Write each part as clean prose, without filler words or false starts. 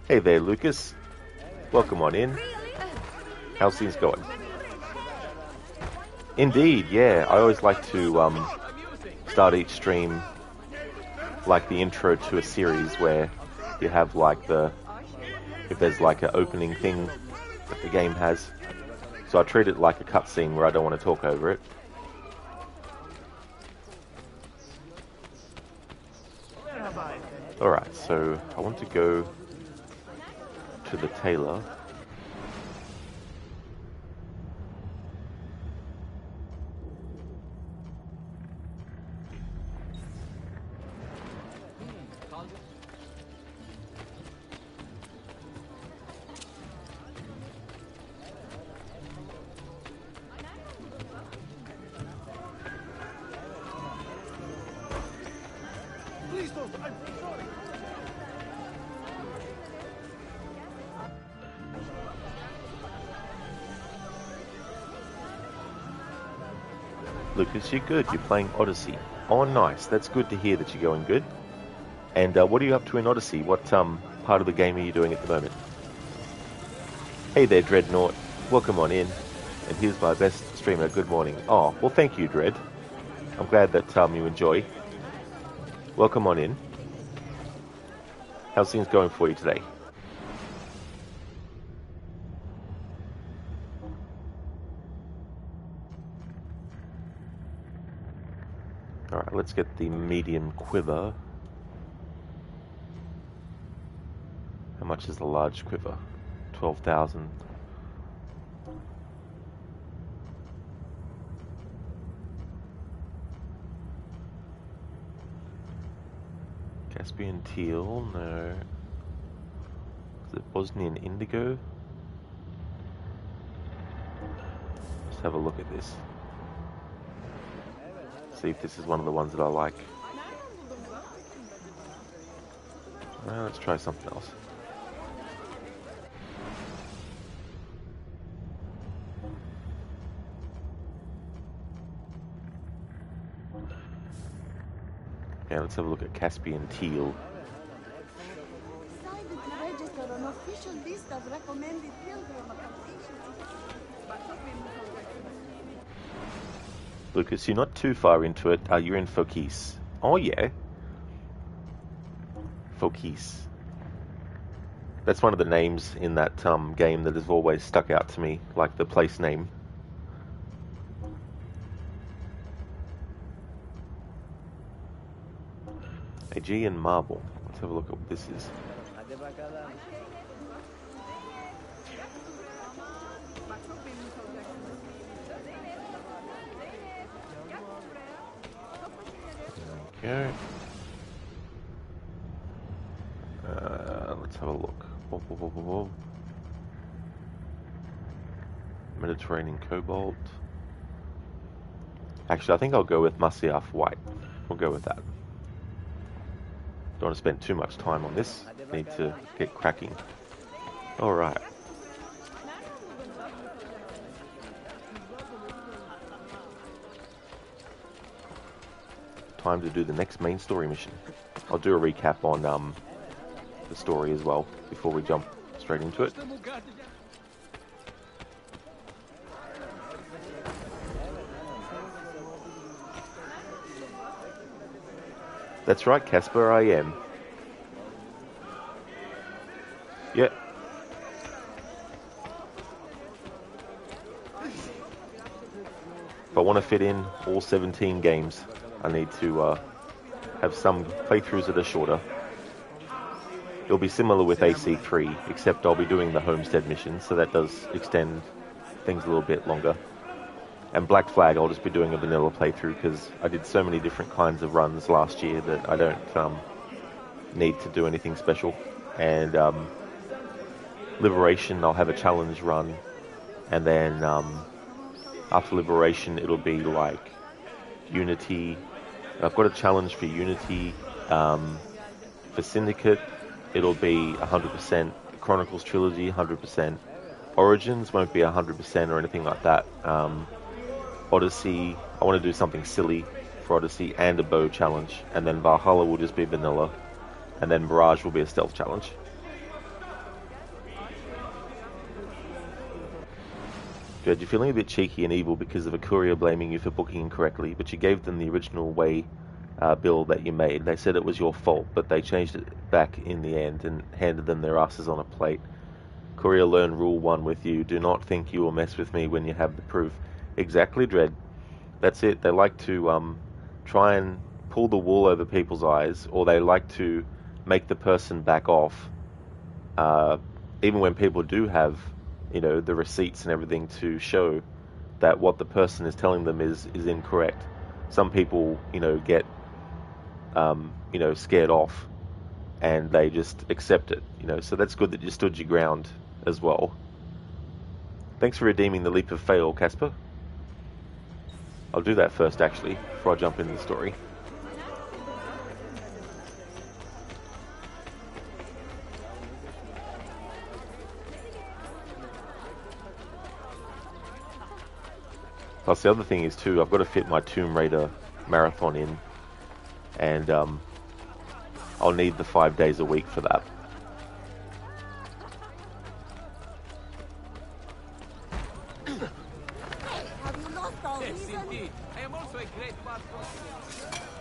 Hey there, Lucas. Welcome on in. How's things going? Indeed, yeah. I always like to start each stream like the intro to a series where you have like if there's like an opening thing that the game has. So I treat it like a cutscene where I don't want to talk over it. Alright, so I want to go to the tailor. Lucas, you're good. You're playing Odyssey. Oh, nice. That's good to hear that you're going good. And what are you up to in Odyssey? What part of the game are you doing at the moment? Hey there, Dreadnought. Welcome on in. And here's my best streamer. Good morning. Oh, well, thank you, Dread. I'm glad that you enjoy. Welcome on in. How's things going for you today? Alright, let's get the medium quiver. How much is the large quiver? 12,000. Caspian teal, no. Is it Bosnian indigo? Let's have a look at this. See if this is one of the ones that I like. Well, let's try something else. Okay, let's have a look at Caspian teal. Lucas, you're not too far into it. You're in Fokis. Oh, yeah. Fokis. That's one of the names in that game that has always stuck out to me, like the place name. Aegean marble. Let's have a look at what this is. There we go. Let's have a look. Mediterranean cobalt. Actually, I think I'll go with Masyaf white. We'll go with that. Don't want to spend too much time on this. Need to get cracking. Alright. Time to do the next main story mission. I'll do a recap on the story as well before we jump straight into it. That's right, Casper, I am. Yeah. If I want to fit in all 17 games, I need to have some playthroughs that are shorter. It'll be similar with AC3, except I'll be doing the Homestead mission, so that does extend things a little bit longer. And Black Flag, I'll just be doing a vanilla playthrough, because I did so many different kinds of runs last year that I don't need to do anything special. And Liberation, I'll have a challenge run, and then after Liberation, it'll be like Unity. I've got a challenge for Unity. For Syndicate, it'll be 100%. Chronicles Trilogy, 100%. Origins won't be 100% or anything like that. Odyssey, I want to do something silly for Odyssey and a bow challenge. And then Valhalla will just be vanilla. And then Mirage will be a stealth challenge. Dread, you're feeling a bit cheeky and evil because of a courier blaming you for booking incorrectly, but you gave them the original bill that you made. They said it was your fault, but they changed it back in the end and handed them their asses on a plate. Courier learned rule 1 with you. Do not think you will mess with me when you have the proof. Exactly, Dread. That's it. They like to try and pull the wool over people's eyes, or they like to make the person back off, even when people do have, the receipts and everything to show that what the person is telling them is incorrect. Some people, get, scared off, and they just accept it, So that's good that you stood your ground as well. Thanks for redeeming the leap of fail, Casper. I'll do that first, actually, before I jump into the story. Plus, the other thing is, too, I've got to fit my Tomb Raider marathon in, and I'll need the 5 days a week for that.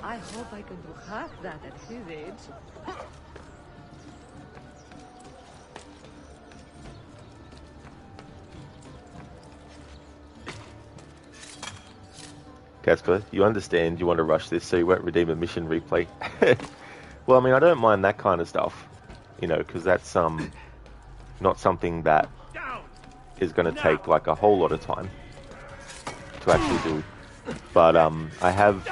I hope I can do half that at his age. Casper, you understand you want to rush this so you won't redeem a mission replay. Well, I mean, I don't mind that kind of stuff, because that's not something that is going to take like a whole lot of time to actually do. But I have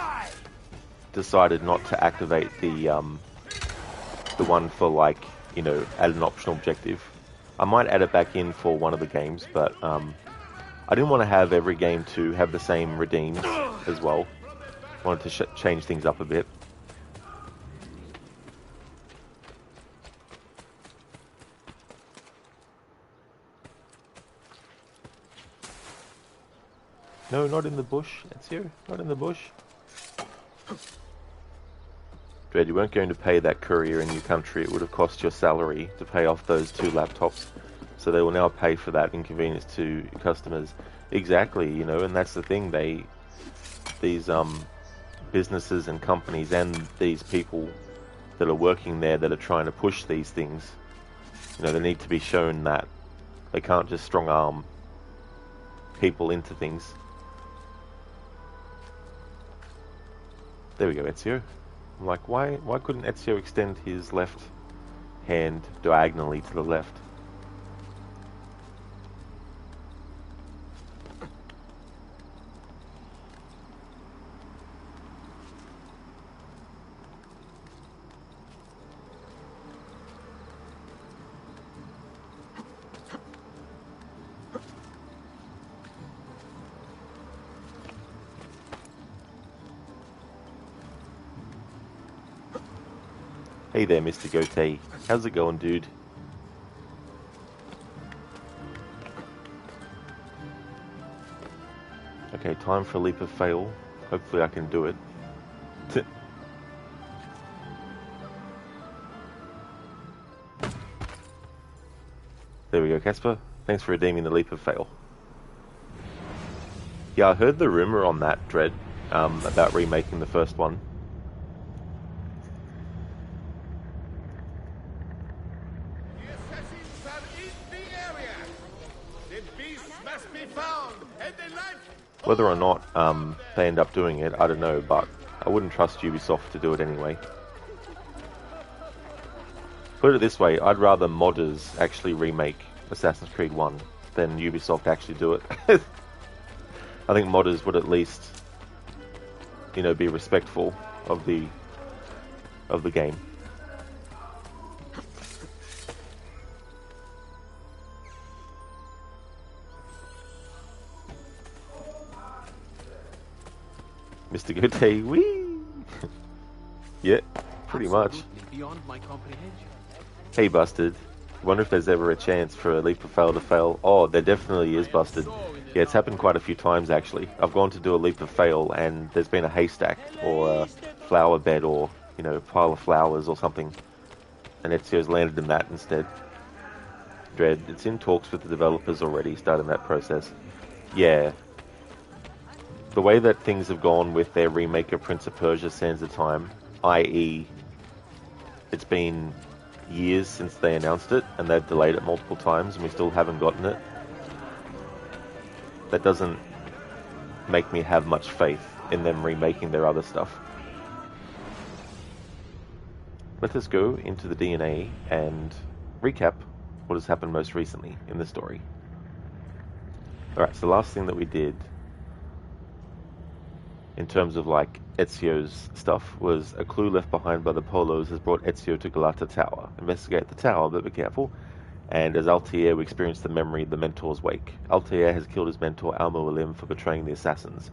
decided not to activate the one for add an optional objective. I might add it back in for one of the games, but I didn't want to have every game to have the same redeems as well. I wanted to change things up a bit. No, not in the bush. That's you. Not in the bush. Dread, you weren't going to pay that courier in your country. It would have cost your salary to pay off those 2 laptops. So they will now pay for that inconvenience to customers. Exactly, and that's the thing. These businesses and companies and these people that are working there that are trying to push these things, they need to be shown that they can't just strong arm people into things. There we go, Ezio. I'm like, why couldn't Ezio extend his left hand diagonally to the left? Hey there, Mr. Goatee. How's it going, dude? Okay, time for a leap of fail. Hopefully I can do it. There we go, Casper. Thanks for redeeming the leap of fail. Yeah, I heard the rumor on that, Dread, about remaking the first one. Whether or not they end up doing it, I don't know, but I wouldn't trust Ubisoft to do it anyway. Put it this way, I'd rather modders actually remake Assassin's Creed 1 than Ubisoft actually do it. I think modders would at least, be respectful of the game. Mr. Goatee, wee! Yeah, pretty much. Beyond my comprehension. Hey, Busted. Wonder if there's ever a chance for a leap of fail to fail. Oh, there definitely is, Busted. Yeah, it's happened quite a few times, actually. I've gone to do a leap of fail, and there's been a haystack, or a flower bed, or, pile of flowers or something. And Ezio's landed in that instead. Dread, it's in talks with the developers already, starting that process. yeah, the way that things have gone with their remake of Prince of Persia: Sands of Time, i.e., it's been years since they announced it, and they've delayed it multiple times, and we still haven't gotten it. That doesn't make me have much faith in them remaking their other stuff. Let us go into the DNA and recap what has happened most recently in the story. Alright, so the last thing that we did in terms of like Ezio's stuff was a clue left behind by the Polos has brought Ezio to Galata Tower. Investigate the tower, but be careful. And as Altair, we experience the memory of the mentor's wake. Altair has killed his mentor Al-Mualim for betraying the assassins.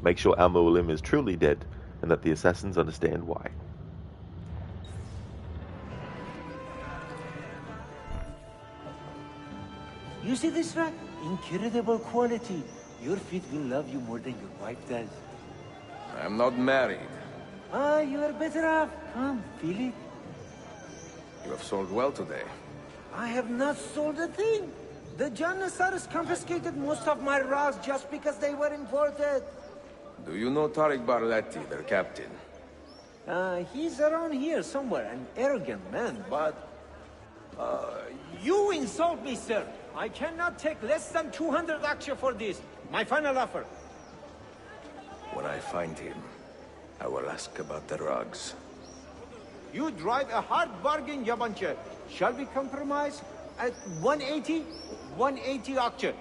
Make sure Al-Mualim is truly dead and that the assassins understand why. You see this rug? Incredible quality. Your feet will love you more than your wife does. I'm not married. Ah, you are better off. Come, feel it. You have sold well today. I have not sold a thing. The Janissaries confiscated most of my rugs just because they were imported. Do you know Tariq Barletti, their captain? He's around here somewhere, an arrogant man, but... you insult me, sir. I cannot take less than 200 aksha for this. My final offer. When I find him, I will ask about the rugs. You drive a hard bargain, Yabanche. Shall we compromise? At 180? 180 aksha.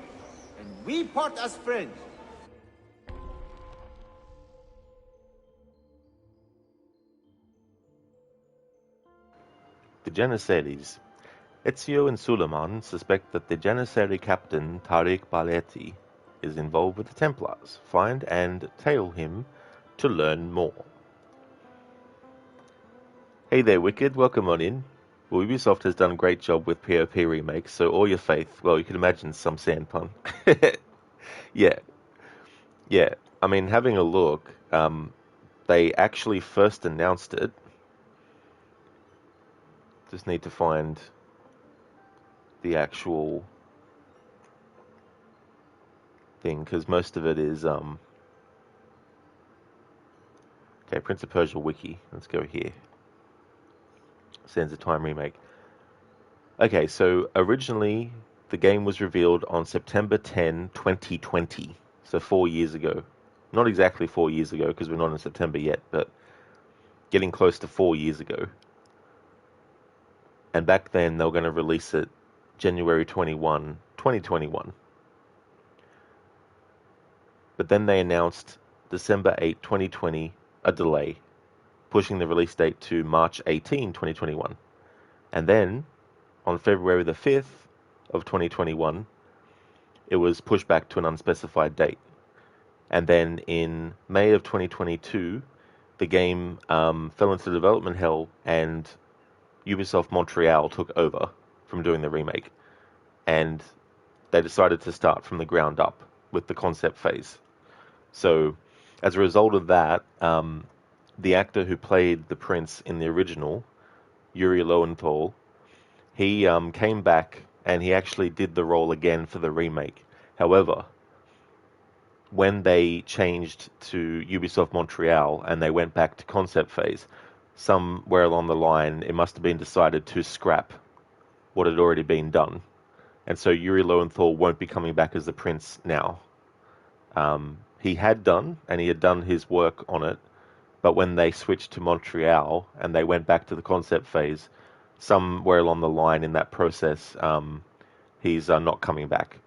And we part as friends. The Janissaries. Ezio and Suleiman suspect that the Janissary captain Tariq Barletti is involved with the Templars. Find and tail him to learn more. Hey there, Wicked. Welcome on in. Well, Ubisoft has done a great job with POP remakes, so all your faith, well, you can imagine some sand pun. Yeah. I mean, having a look, they actually first announced it. Just need to find the actual thing, because most of it is okay, Prince of Persia wiki. Let's go here. Sands of Time remake. Okay, so originally the game was revealed on September 10, 2020, so 4 years ago. Not exactly 4 years ago, because we're not in September yet, but getting close to 4 years ago. And back then they were going to release it January 21, 2021. But then they announced December 8, 2020, a delay, pushing the release date to March 18, 2021. And then, on February the 5th of 2021, it was pushed back to an unspecified date. And then in May of 2022, the game fell into development hell, and Ubisoft Montreal took over from doing the remake. And they decided to start from the ground up with the concept phase. So, as a result of that, the actor who played the prince in the original, Yuri Lowenthal, he came back and he actually did the role again for the remake. However, when they changed to Ubisoft Montreal and they went back to concept phase, somewhere along the line, it must have been decided to scrap what had already been done. And so Yuri Lowenthal won't be coming back as the prince now. He had done his work on it, but when they switched to Montreal and they went back to the concept phase, somewhere along the line in that process, he's not coming back.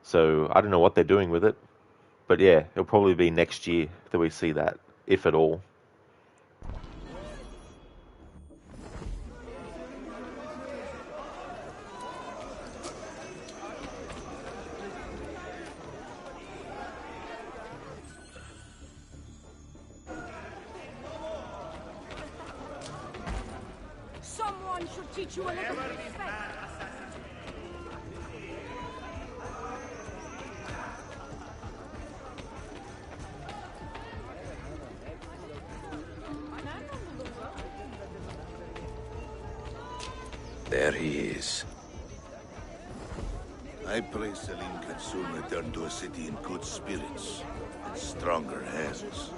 So I don't know what they're doing with it, but yeah, it'll probably be next year that we see that, if at all. Someone should teach you a little respect. There he is. I pray Selim can soon return to a city in good spirits and stronger hands.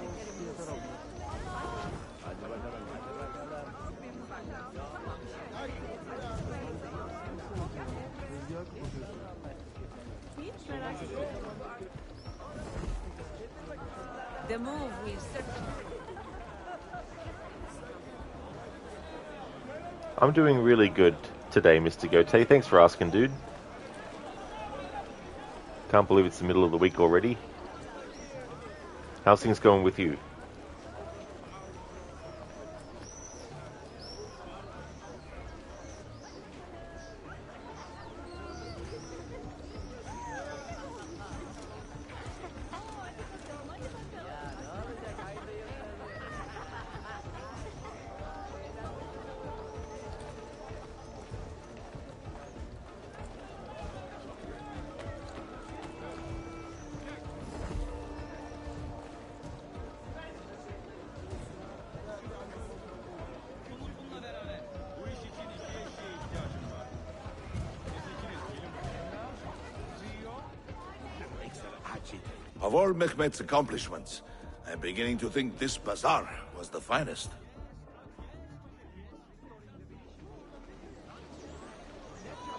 The move will certainly... I'm doing really good today, Mr. Gote. Thanks for asking, dude. Can't believe it's the middle of the week already. How's things going with you? Of all Mehmet's accomplishments, I'm beginning to think this bazaar was the finest.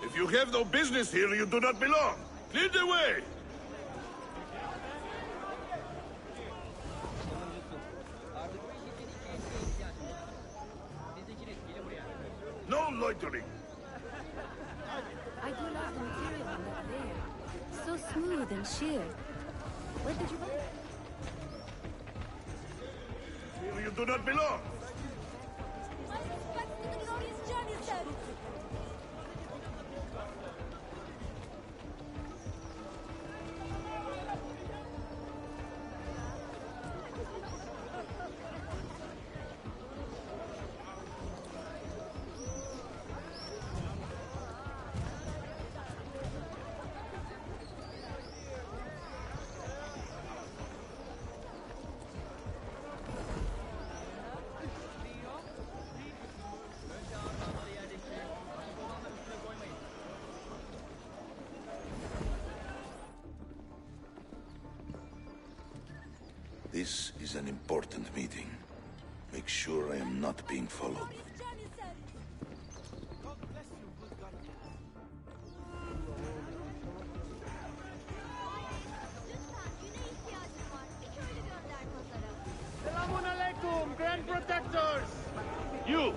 If you have no business here, you do not belong. Clear the way! No loitering! I do love the material on that layer. So smooth and sheer. Where did you buy it? Here you do not belong! This is an important meeting. Make sure I am not being followed. Selamun alaikum, Grand Protectors! You!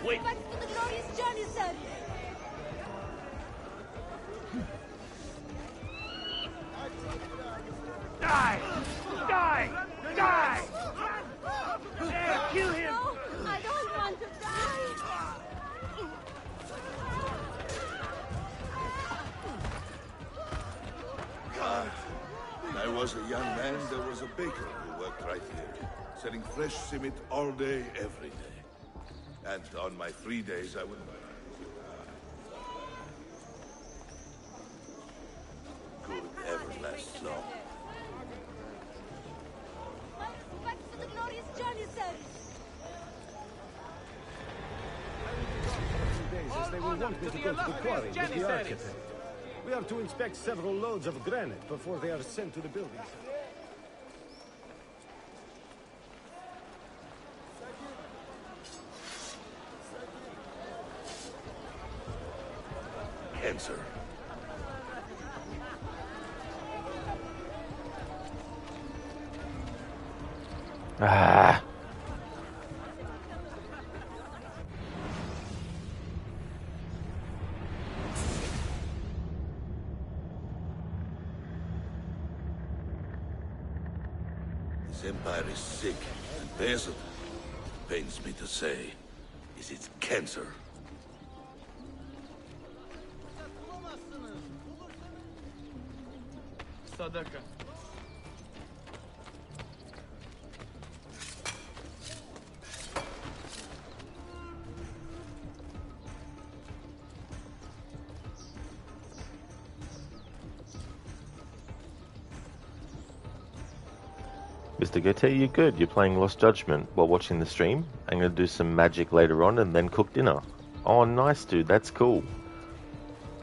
Wait! Back to the glorious journey, sir! Die! Die! Die! There, kill him! No, I don't want to die! When I was a young man, there was a baker who worked right here, selling fresh simit all day, every day. And on my free days, I would... Could ever last long. Back to the glorious journey, sir! As they will want me to go to the quarry with the architect. We are to inspect several loads of granite before they are sent to the building site. Cancer. Ah. This empire is sick and peasant. Pains me to say, is it cancer? Sadaka. Mr. Gote, you're good. You're playing Lost Judgment while watching the stream. I'm going to do some magic later on and then cook dinner. Oh, nice, dude. That's cool.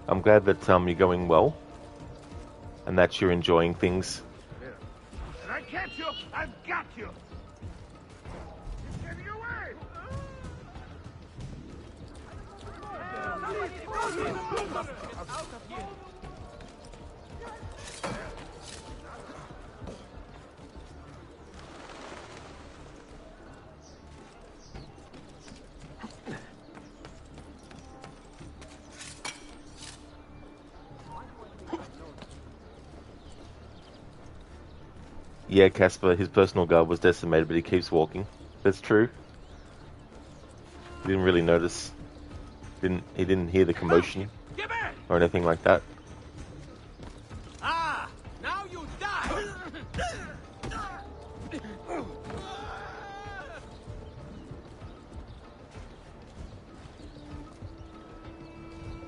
I'm glad that you're going well. and that you're enjoying things. When I catch you, I've got you. He's getting away. Yeah, Casper, his personal guard was decimated, but he keeps walking. That's true. He didn't really notice. He didn't hear the commotion or anything like that. Ah, now you die.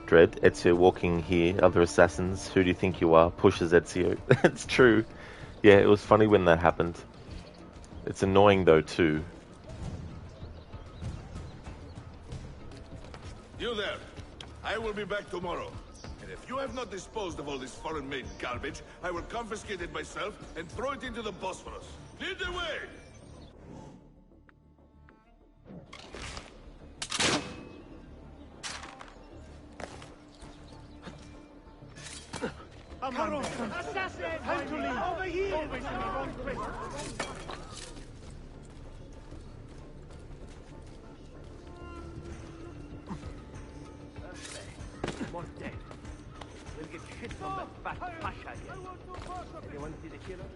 Dread, Ezio walking here, other assassins, who do you think you are? Pushes Ezio. That's true. Yeah, it was funny when that happened. It's annoying though too. You there. I will be back tomorrow. And if you have not disposed of all this foreign-made garbage, I will confiscate it myself and throw it into the Bosphorus. Lead the way! Assassin! Time to leave! Over here! Always in the wrong place! More dead. We'll get shit from that fat Pasha again. Anyone see the killer?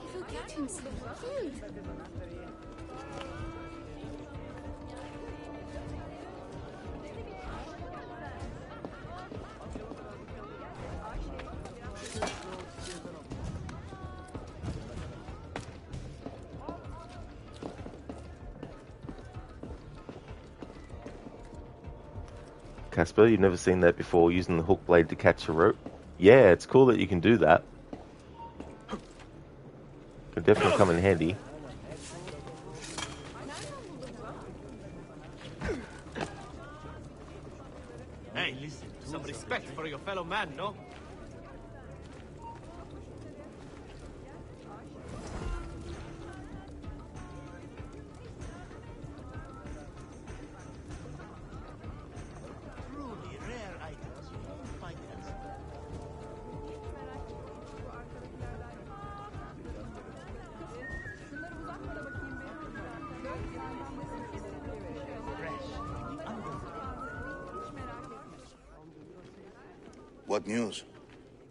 He forgot himself. Cute. Casper, you've never seen that before, using the hook blade to catch a rope? Yeah, it's cool that you can do that. Could definitely come in handy. Hey, listen, some respect for your fellow man, no? Truly rare items. You won't find elsewhere. What news?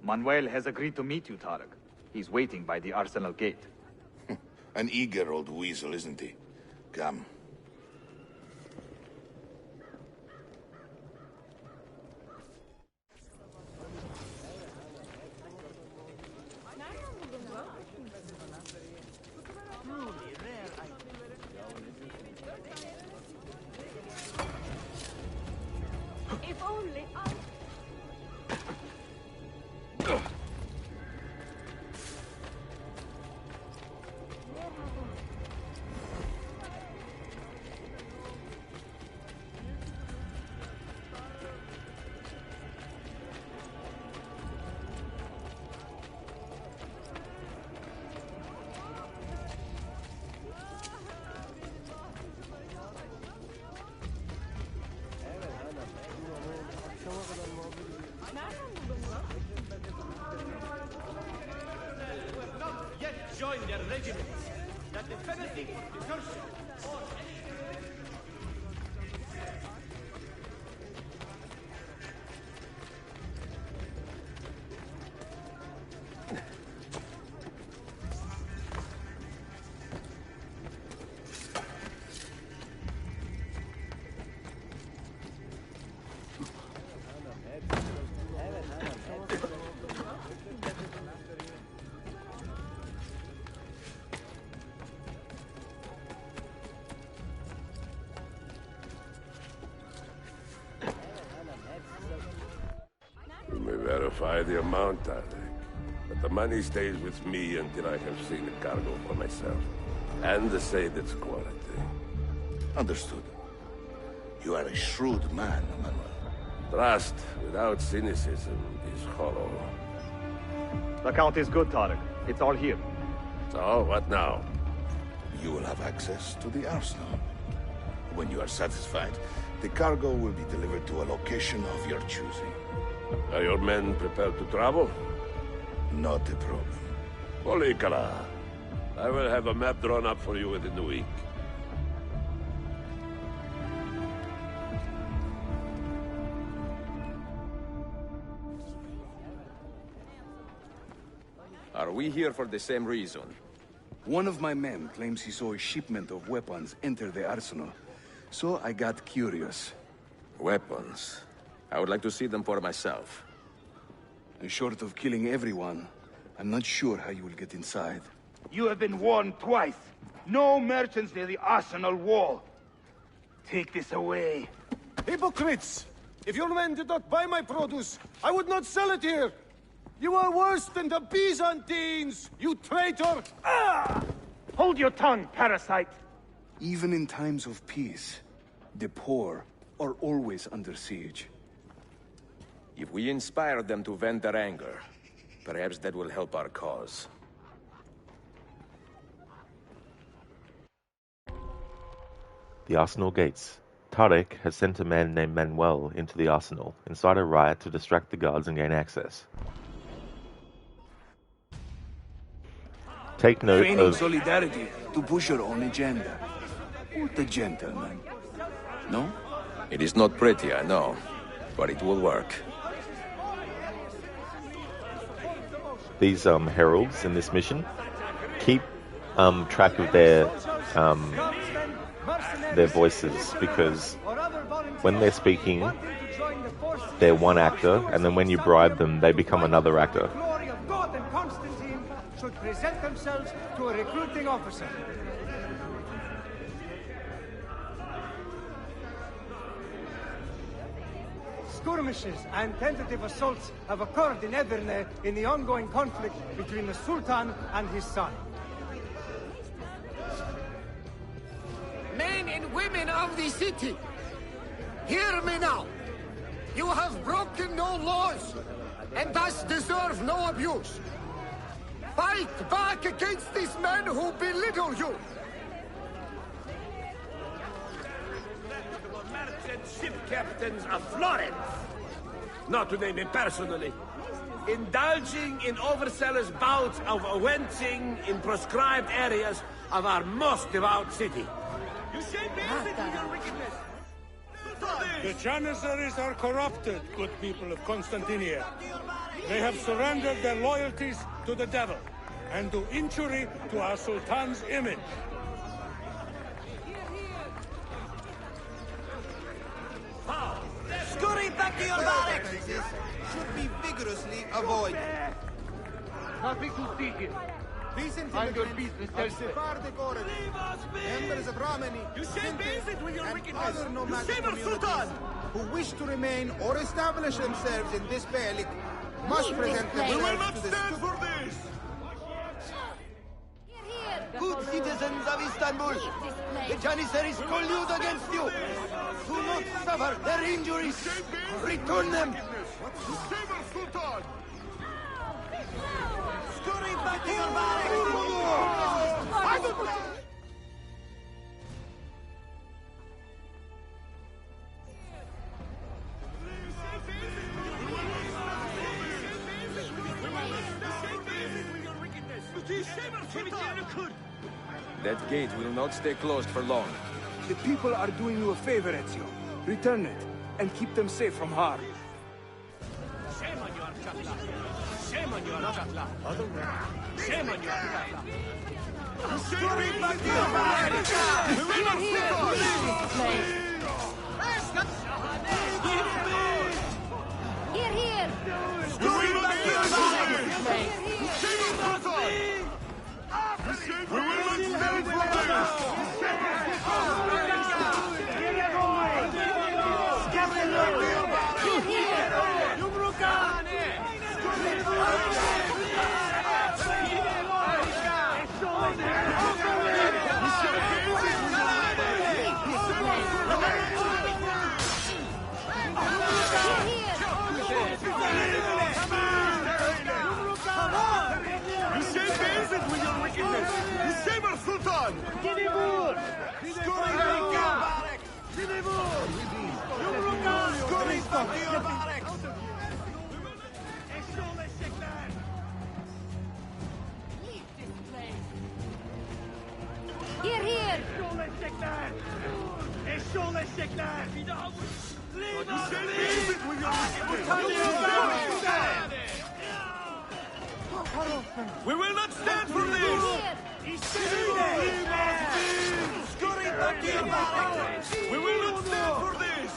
Manuel has agreed to meet you, Tarek. He's waiting by the arsenal gate. An eager old weasel, isn't he? Come. Truly rare items. If only I... Yet join their regiments. That if anything from desertion or You may verify the amount, Tarek. But the money stays with me until I have seen the cargo for myself. And to say that's quality. Understood. You are a shrewd man, Manuel. Trust without cynicism is hollow. The count is good, Tarek. It's all here. So, what now? You will have access to the arsenal. When you are satisfied, the cargo will be delivered to a location of your choosing. Are your men prepared to travel? Not a problem. Polikala. I will have a map drawn up for you within the week. Are we here for the same reason? One of my men claims he saw a shipment of weapons enter the arsenal. So I got curious. Weapons? I would like to see them for myself. And short of killing everyone, I'm not sure how you will get inside. You have been warned twice. No merchants near the arsenal wall. Take this away. Hypocrites! If your men did not buy my produce, I would not sell it here! You are worse than the Byzantines, you traitor! Ah! Hold your tongue, parasite! Even in times of peace, the poor are always under siege. If we inspire them to vent their anger, perhaps that will help our cause. The arsenal gates. Tarek has sent a man named Manuel into the arsenal, inside a riot to distract the guards and gain access. Take note Feigning of... solidarity to push your own agenda. What a gentleman. No? It is not pretty, I know, but it will work. These heralds in this mission, keep track of their voices, because when they're speaking, they're one actor, and then when you bribe them, they become another actor. Should present themselves to a recruiting officer. Skirmishes and tentative assaults have occurred in Edirne in the ongoing conflict between the Sultan and his son. Men and women of the city, hear me now. You have broken no laws, and thus deserve no abuse. Fight back against these men who belittle you! Merchant ship captains of Florence, not to name him personally, indulging in overzealous bouts of wenching in proscribed areas of our most devout city. You shame me with your wickedness! The Janissaries are corrupted, good people of Constantinia. They have surrendered their loyalties to the devil and do injury to our Sultan's image. Scurry back to your barracks! Should be vigorously avoided. Nothing to see here. Mind your business elsewhere. Members of Romani, You shame me with your wickedness! other You nomadic shame our communities Sultan! who wish to remain or establish themselves in this Beylik must present themselves to the for this! good citizens of Istanbul. The Janissaries collude against you. Do not suffer their injuries. Return them. Scurry back to your barracks. That gate will not stay closed for long. The people are doing you a favor, Ezio. Return it, and keep them safe from harm. Shame on your cutla! Shame on your cutla! Shame on your cutla! Scurry back to your barracks. Here! Scurry back to your barracks. back to your barracks! Here, here! We will not stand for this! We will not stand for this!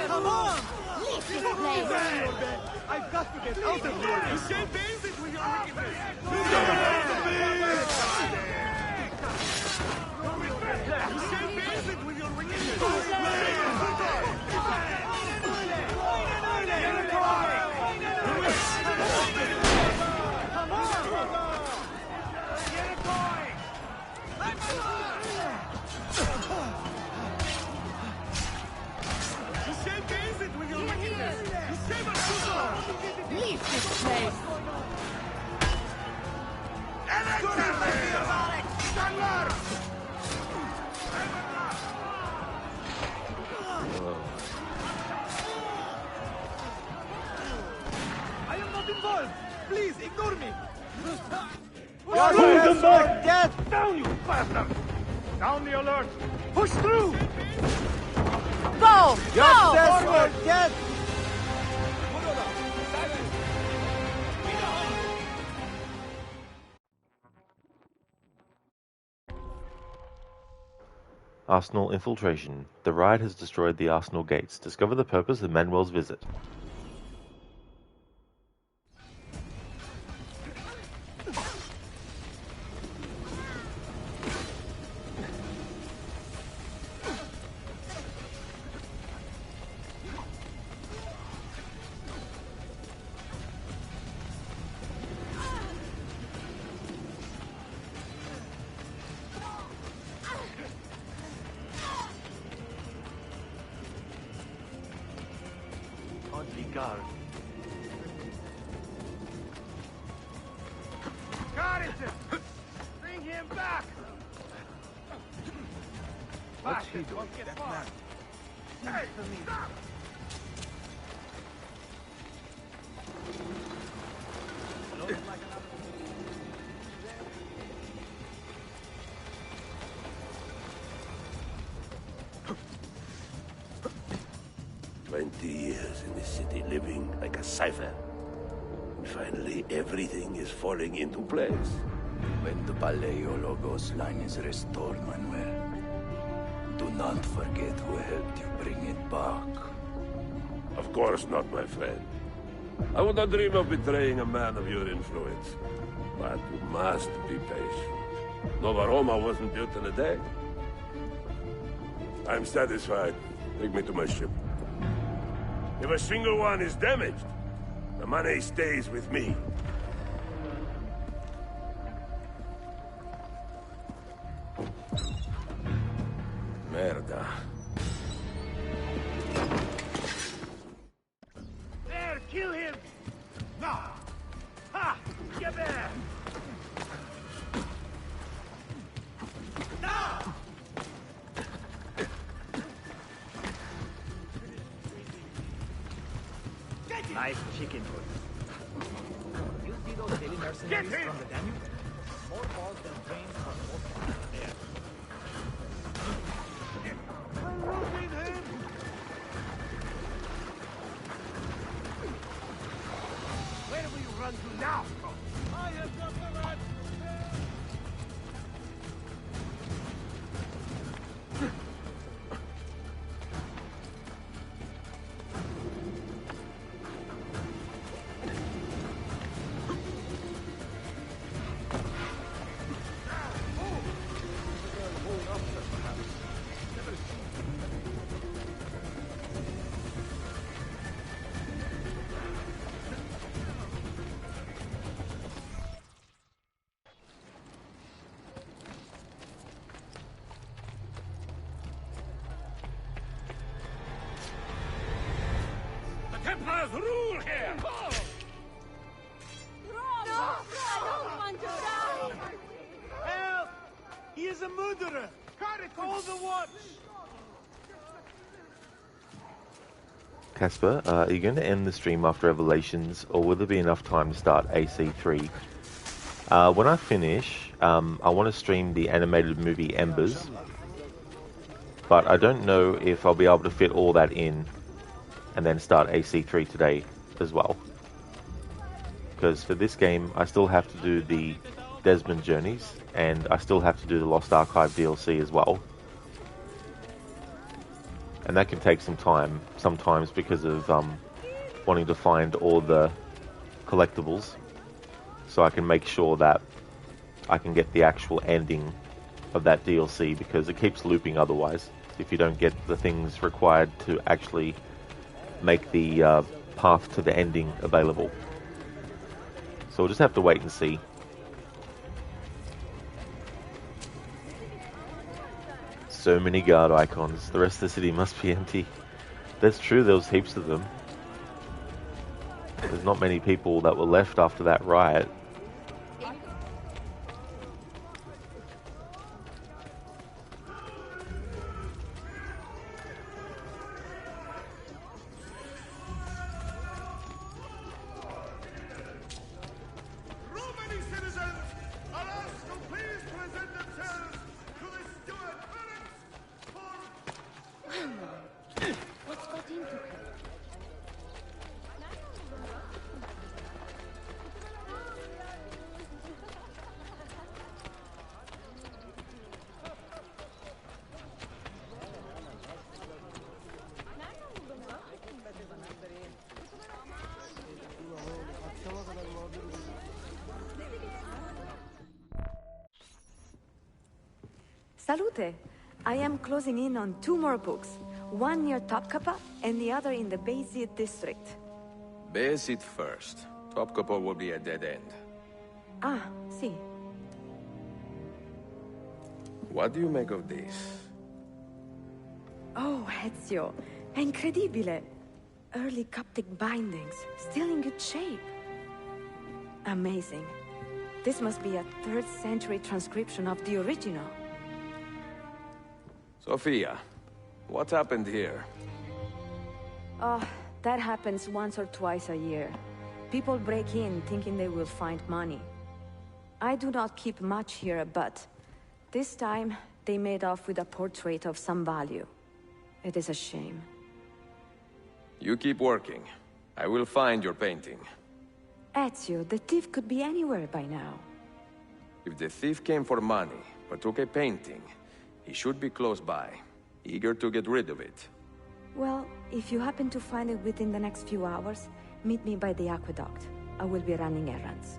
Come on! Leave this place! I've got to get out of here! You can't base it with your wickedness! You can't base it with your wickedness! Leave this place! I am not involved! Please, ignore me! Push them death! Down, you bastard! Down the alert! Push through! Go! Go! Forward, death! Arsenal infiltration. The riot has destroyed the Arsenal gates. Discover the purpose of Manuel's visit. Guard. Garrison! Bring him back! What's he doing? That man. Hey, stop! Years in this city, living like a cipher. And finally, everything is falling into place. When the Paleologos line is restored, Manuel, do not forget who helped you bring it back. Of course not, my friend. I would not dream of betraying a man of your influence. But you must be patient. Nova Roma wasn't built in a day. I'm satisfied. Take me to my ship. If a single one is damaged, the money stays with me. Merda. There, kill him! No! Ha! Get there! No! Nice chicken foot. You see those daily mercenaries from the Danube? More balls than trains for most there. Where will you run to now? I have got the rat! Templars rule here! I don't want to die! Help! He is a murderer! Call the watch! Casper, are you going to end the stream after Revelations, or will there be enough time to start AC3? When I finish, I want to stream the animated movie Embers, but I don't know if I'll be able to fit all that in and then start AC3 today as well. Because for this game, I still have to do the Desmond journeys, and I still have to do the Lost Archive DLC as well. And that can take some time, sometimes because of wanting to find all the collectibles, so I can make sure that I can get the actual ending of that DLC, because it keeps looping otherwise, if you don't get the things required to actually make the path to the ending available. So we'll just have to wait and see. So many guard icons. The rest of the city must be empty. That's true, there was heaps of them. There's not many people that were left after that riot. Salute! I am closing in on 2 more books. One near Topkapı and the other in the Bayezid district. Bayezid first. Topkapı will be a dead end. Ah, see. What do you make of this? Oh, Ezio. Incredibile. Early Coptic bindings, still in good shape. Amazing. This must be a 3rd century transcription of the original. Sophia, what happened here? Oh, that happens once or twice a year. People break in thinking they will find money. I do not keep much here, but this time they made off with a portrait of some value. It is a shame. You keep working. I will find your painting. Ezio, the thief could be anywhere by now. If the thief came for money, but took a painting, he should be close by, eager to get rid of it. Well, if you happen to find it within the next few hours, meet me by the aqueduct. I will be running errands.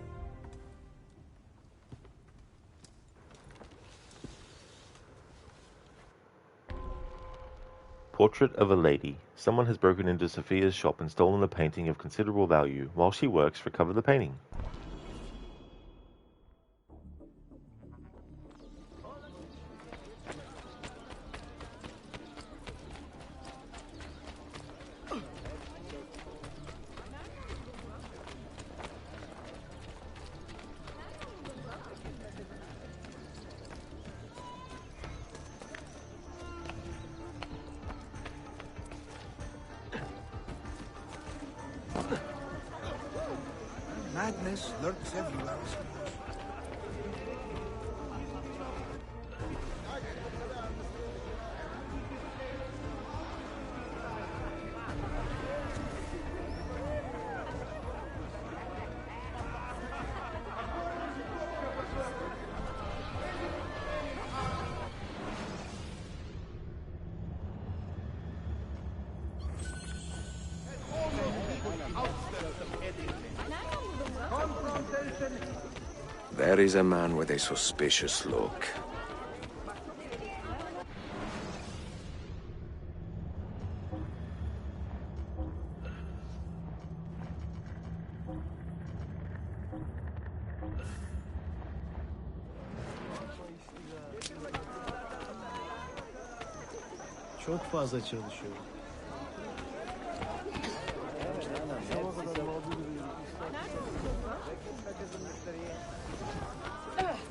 Portrait of a lady. Someone has broken into Sophia's shop and stolen a painting of considerable value. While she works, recover the painting. Madness lurks everywhere, I suppose. There is a man with a suspicious look. Çok fazla çalışıyor.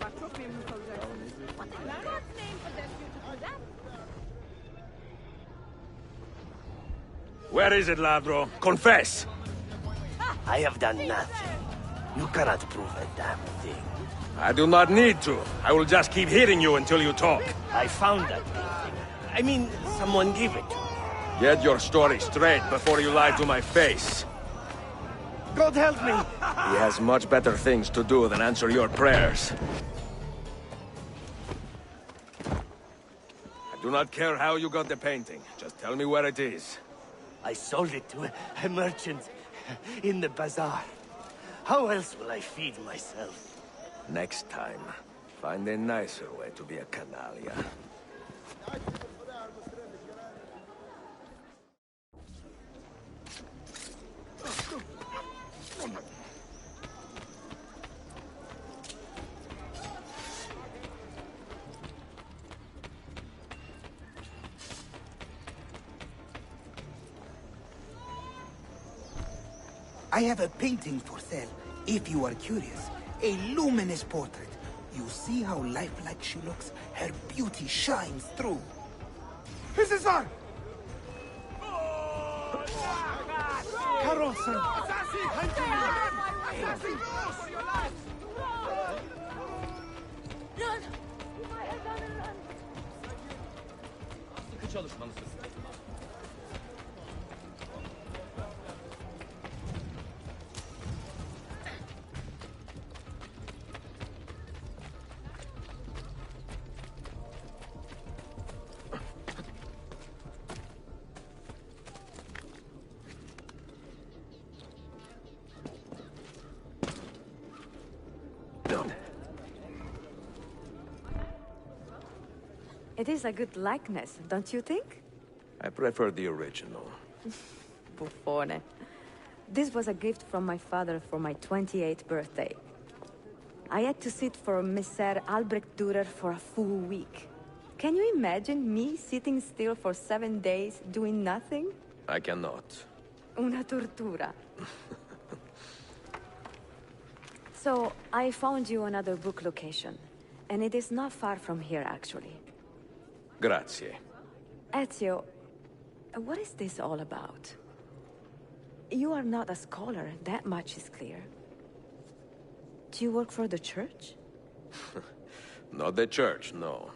Bak çok memnun kalacaksın. Where is it, Ladro? Confess! I have done nothing. You cannot prove a damn thing. I do not need to. I will just keep hitting you until you talk. I found that painting. I mean, someone gave it to me. Get your story straight before you lie to my face. God help me! He has much better things to do than answer your prayers. I do not care how you got the painting. Just tell me where it is. I sold it to a merchant in the bazaar. How else will I feed myself? Next time, find a nicer way to be a canalia. I have a painting for sale, if you are curious. A luminous portrait. You see how lifelike she looks? Her beauty shines through. This is her! Carroza! It is a good likeness, don't you think? I prefer the original. Buffone. This was a gift from my father for my 28th birthday. I had to sit for Messer Albrecht Dürer for a full week. Can you imagine me sitting still for 7 days, doing nothing? I cannot. Una tortura. So, I found you another book location. And it is not far from here, actually. Grazie. Ezio, what is this all about? You are not a scholar, that much is clear. Do you work for the church? Not the church, no.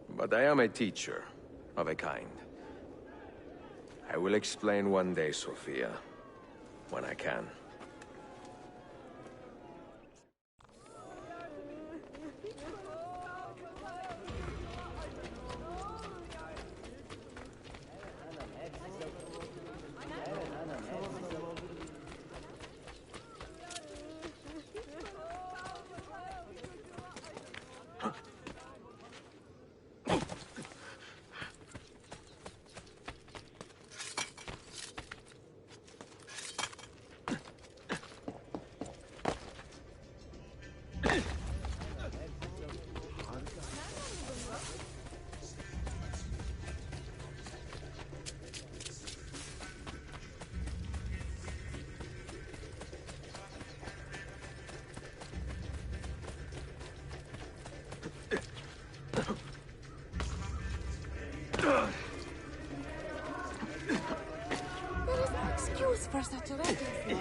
But I am a teacher, of a kind. I will explain one day, Sophia. When I can. For such a recklessness.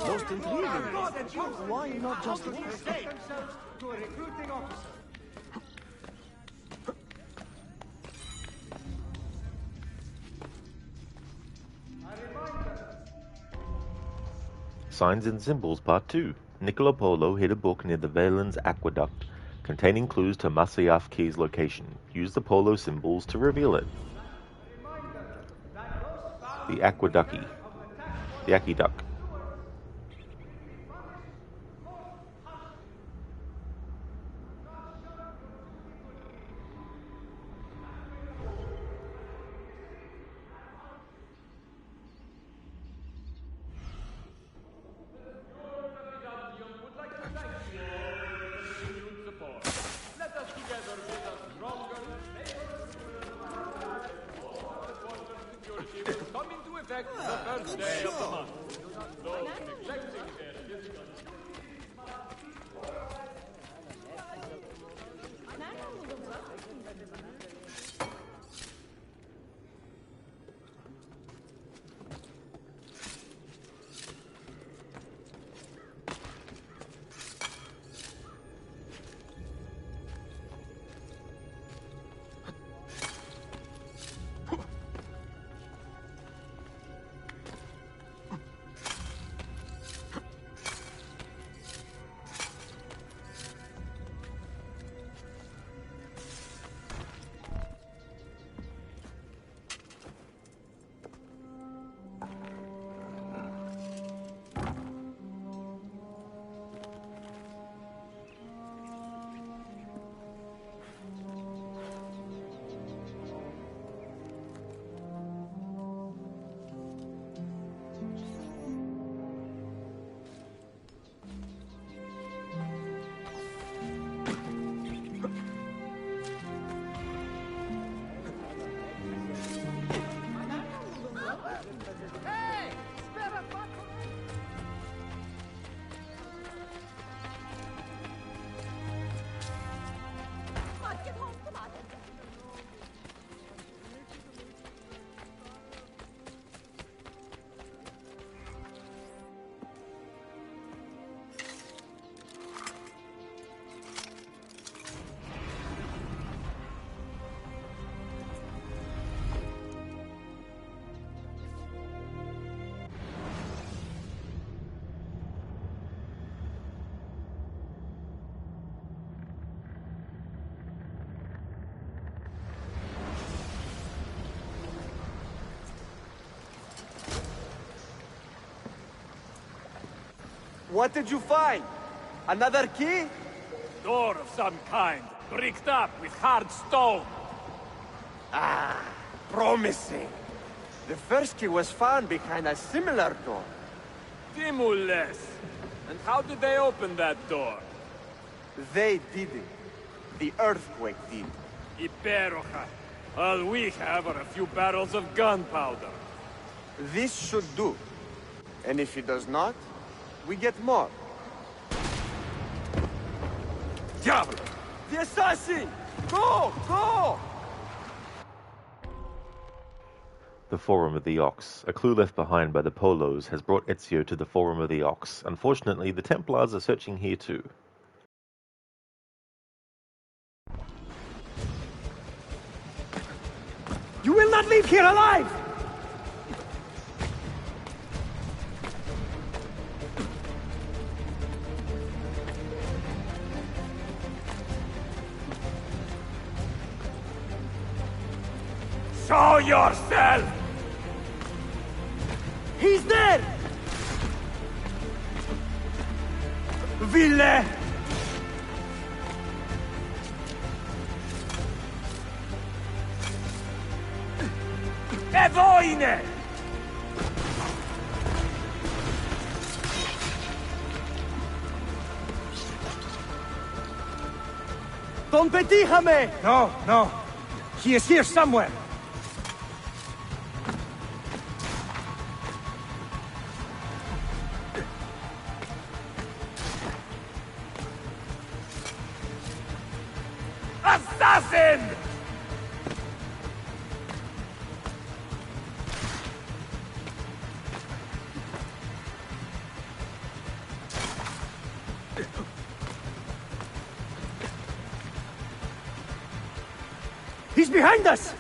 Most intriguing. Why not just one? To a recruiting officer. Signs and Symbols Part 2. Niccolo Polo hid a book near the Valens Aqueduct containing clues to Masyaf Key's location. Use the Polo symbols to reveal it. The Aqueducky. The Aqueduct. Come into effect the first day of the month. Those neglecting their physical... What did you find? Another key? Door of some kind, bricked up with hard stone. Ah, promising. The first key was found behind a similar door. Timules. And how did they open that door? They didn't. The earthquake did. Iperoja. All we have are a few barrels of gunpowder. This should do. And if it does not, we get more. Diablo! The assassin! Go! Go! The Forum of the Ox. A clue left behind by the Polos has brought Ezio to the Forum of the Ox. Unfortunately, the Templars are searching here too. You will not leave here alive! Show yourself! He's there! Ville! E voine! Don Petijame! No, no. He is here somewhere. Assassin! He's behind us!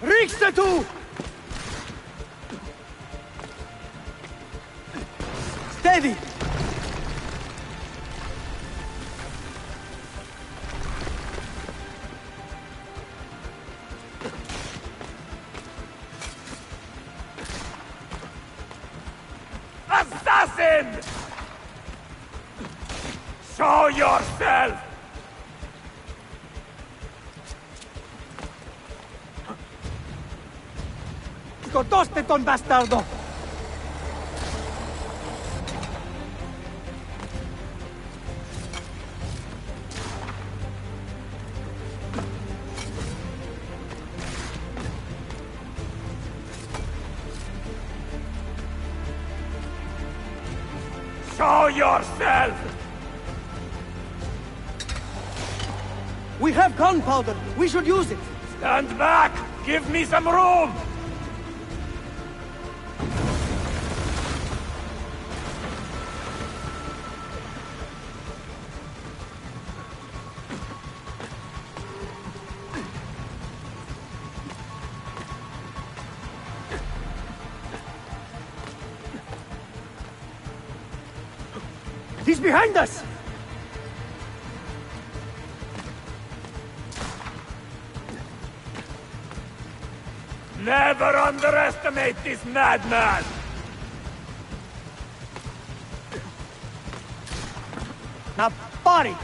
Rixatu! Steady! Assassin! Show yourself! ¡Scotoste, ton bastardo! Show yourself! We have gunpowder. We should use it. Stand back! Give me some room! He's behind us! Never underestimate this madman! Now, Piri!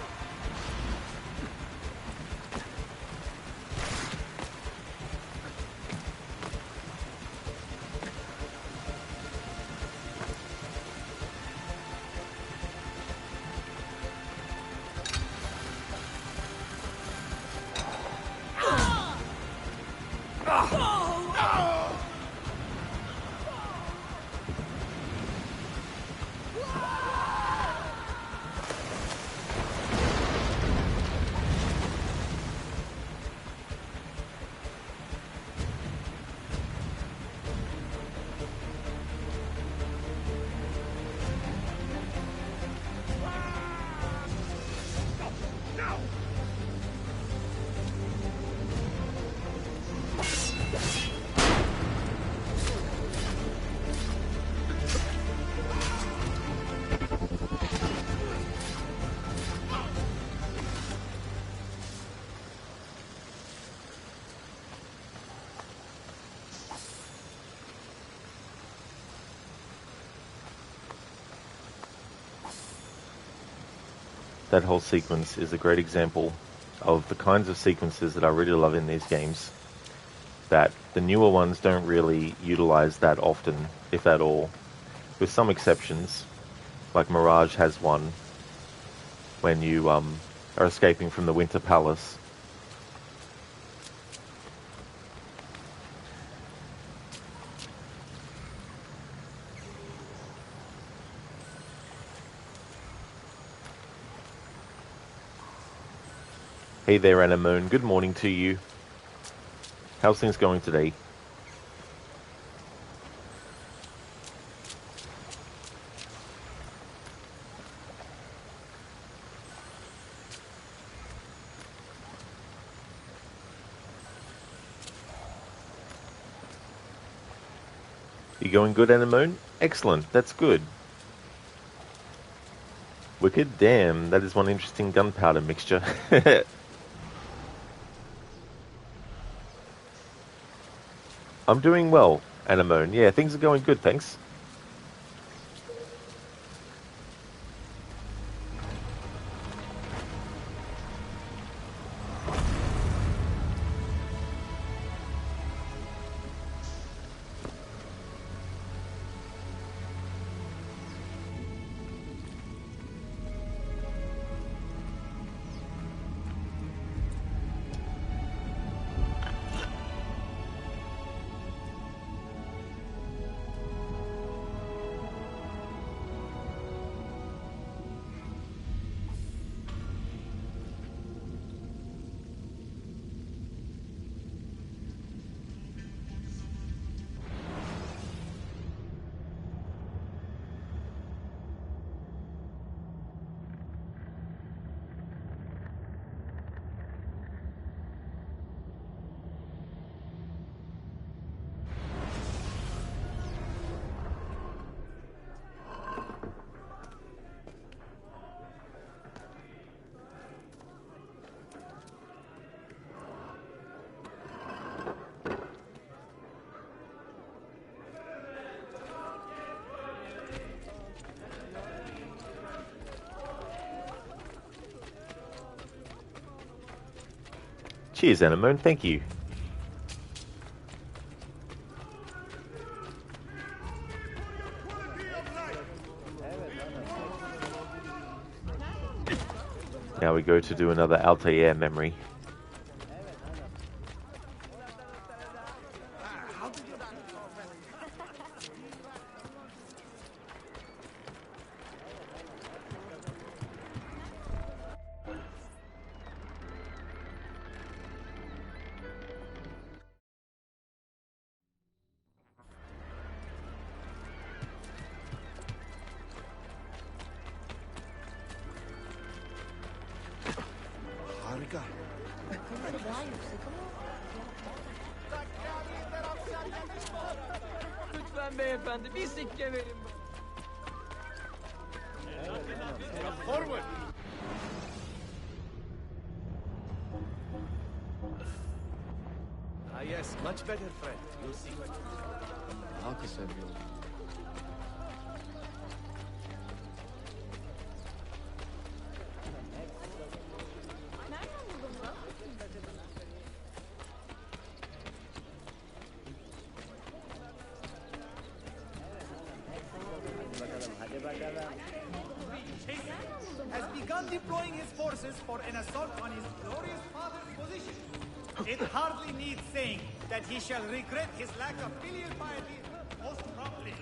That whole sequence is a great example of the kinds of sequences that I really love in these games, that the newer ones don't really utilize that often, if at all, with some exceptions. Like Mirage has one when you are escaping from the Winter Palace. Hey there, Anemone. Good morning to you. How's things going today? You going good, Anemone? Excellent. That's good. Wicked. Damn, that is one interesting gunpowder mixture. I'm doing well, Anemone. Yeah, things are going good, thanks. Cheers, Anemone. Thank you. Now we go to do another Altair memory. America. Lütfen beyefendi bir sikke verin. Forward! Ah, yes, much better, friend. You'll see. Halkı seviyorum. Has begun deploying his forces for an assault on his glorious father's position. It hardly needs saying that he shall regret his lack of filial piety most promptly.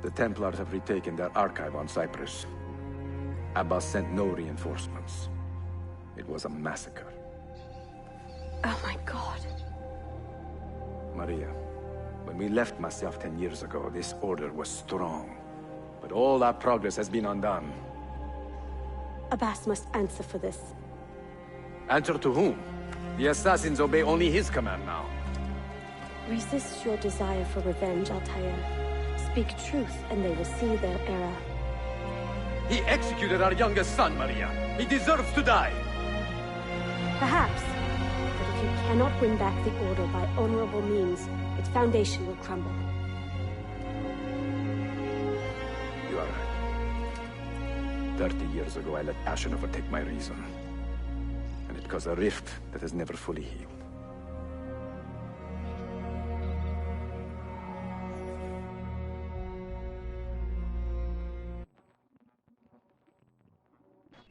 The Templars have retaken their archive on Cyprus. Abbas sent no reinforcements. It was a massacre. Oh my god. Maria, when we left Masyaf 10 years ago, this order was strong. But all our progress has been undone. Abbas must answer for this. Answer to whom? The assassins obey only his command now. Resist your desire for revenge, Altair. Speak truth, and they will see their error. He executed our youngest son, Maria. He deserves to die. Perhaps. But if you cannot win back the Order by honorable means, its foundation will crumble. You are right. 30 years ago, I let passion overtake my reason. And it caused a rift that has never fully healed.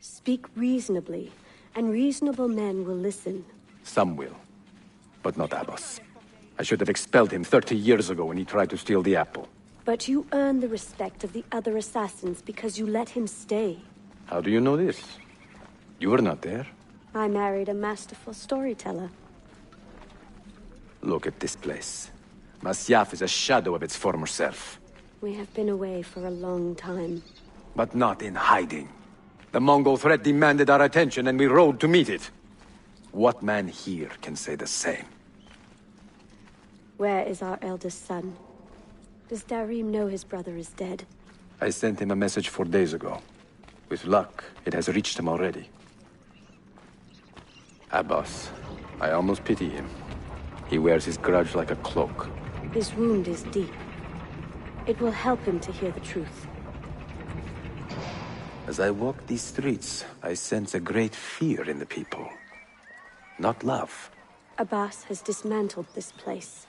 Speak reasonably, and reasonable men will listen. Some will, but not Abbas. I should have expelled him 30 years ago when he tried to steal the apple. But you earn the respect of the other assassins because you let him stay. How do you know this? You were not there. I married a masterful storyteller. Look at this place. Masyaf is a shadow of its former self. We have been away for a long time. But not in hiding. The Mongol threat demanded our attention, and we rode to meet it. What man here can say the same? Where is our eldest son? Does Darim know his brother is dead? I sent him a message 4 days ago. With luck, it has reached him already. Abbas, I almost pity him. He wears his grudge like a cloak. His wound is deep. It will help him to hear the truth. As I walk these streets, I sense a great fear in the people. Not love. Abbas has dismantled this place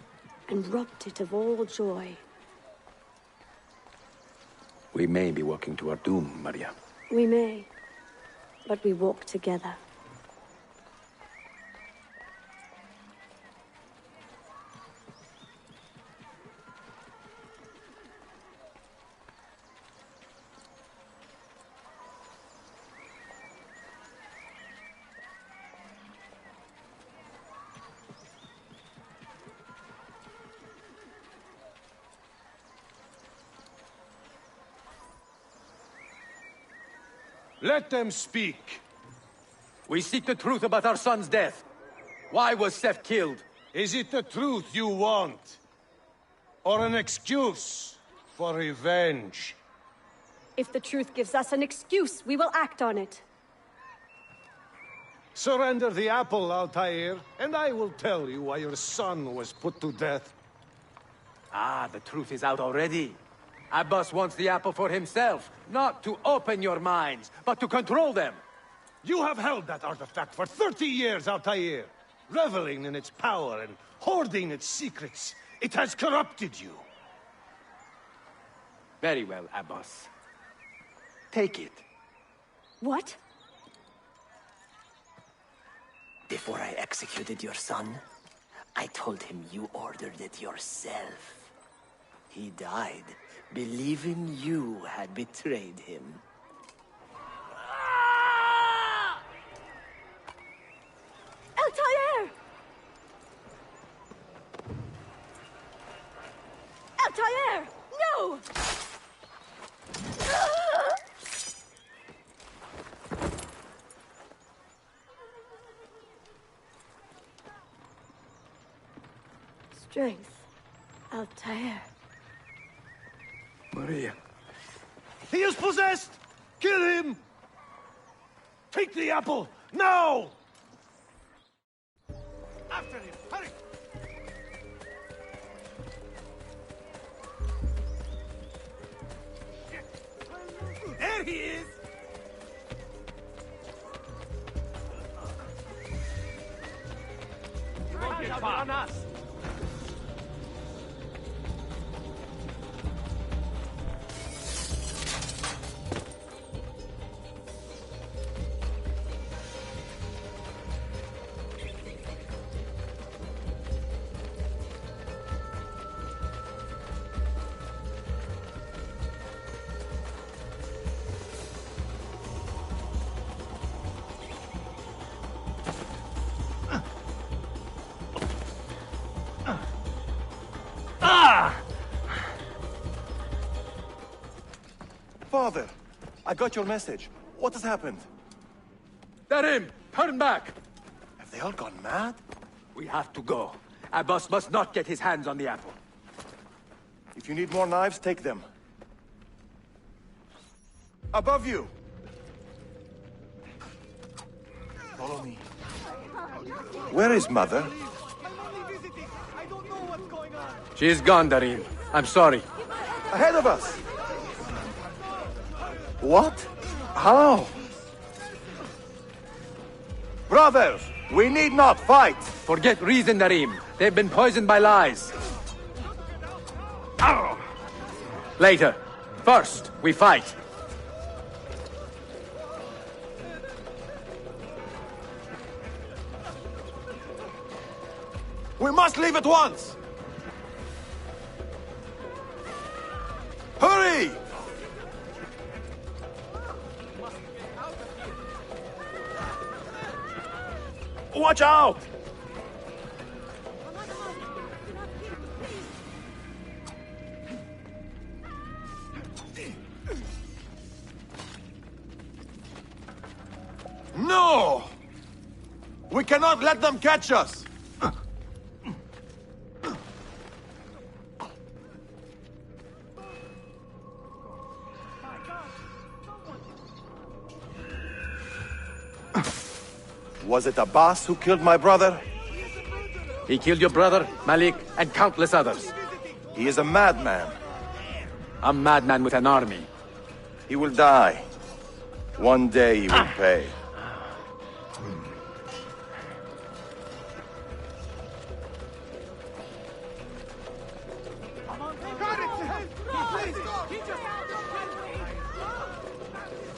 and robbed it of all joy. We may be walking to our doom, Maria. We may, but we walk together. Let them speak. We seek the truth about our son's death. Why was Seth killed? Is it the truth you want? Or an excuse for revenge? If the truth gives us an excuse, we will act on it. Surrender the apple, Altair, and I will tell you why your son was put to death. Ah, the truth is out already. Abbas wants the apple for himself, not to open your minds, but to control them. You have held that artifact for 30 years, Altair, reveling in its power and hoarding its secrets. It has corrupted you. Very well, Abbas. Take it. What? Before I executed your son, I told him you ordered it yourself. He died, believing you had betrayed him. Altair! Altair! No! Strength. Altair. Maria. He is possessed! Kill him! Take the apple, now! After him, hurry! There he is! On us! Father, I got your message. What has happened? They're in! Turn back! Have they all gone mad? We have to go. Abbas must not get his hands on the apple. If you need more knives, take them. Above you! Follow me. Where is Mother? I don't know what's going on. She's gone, Darim. I'm sorry. Ahead of us! What? How? Brothers, we need not fight! Forget reason, Darim. They've been poisoned by lies. Later. First, we fight. We must leave at once! Hurry! Watch out! No! We cannot let them catch us! Was it Abbas who killed my brother? He killed your brother, Malik, and countless others. He is a madman. A madman with an army. He will die. One day he will pay.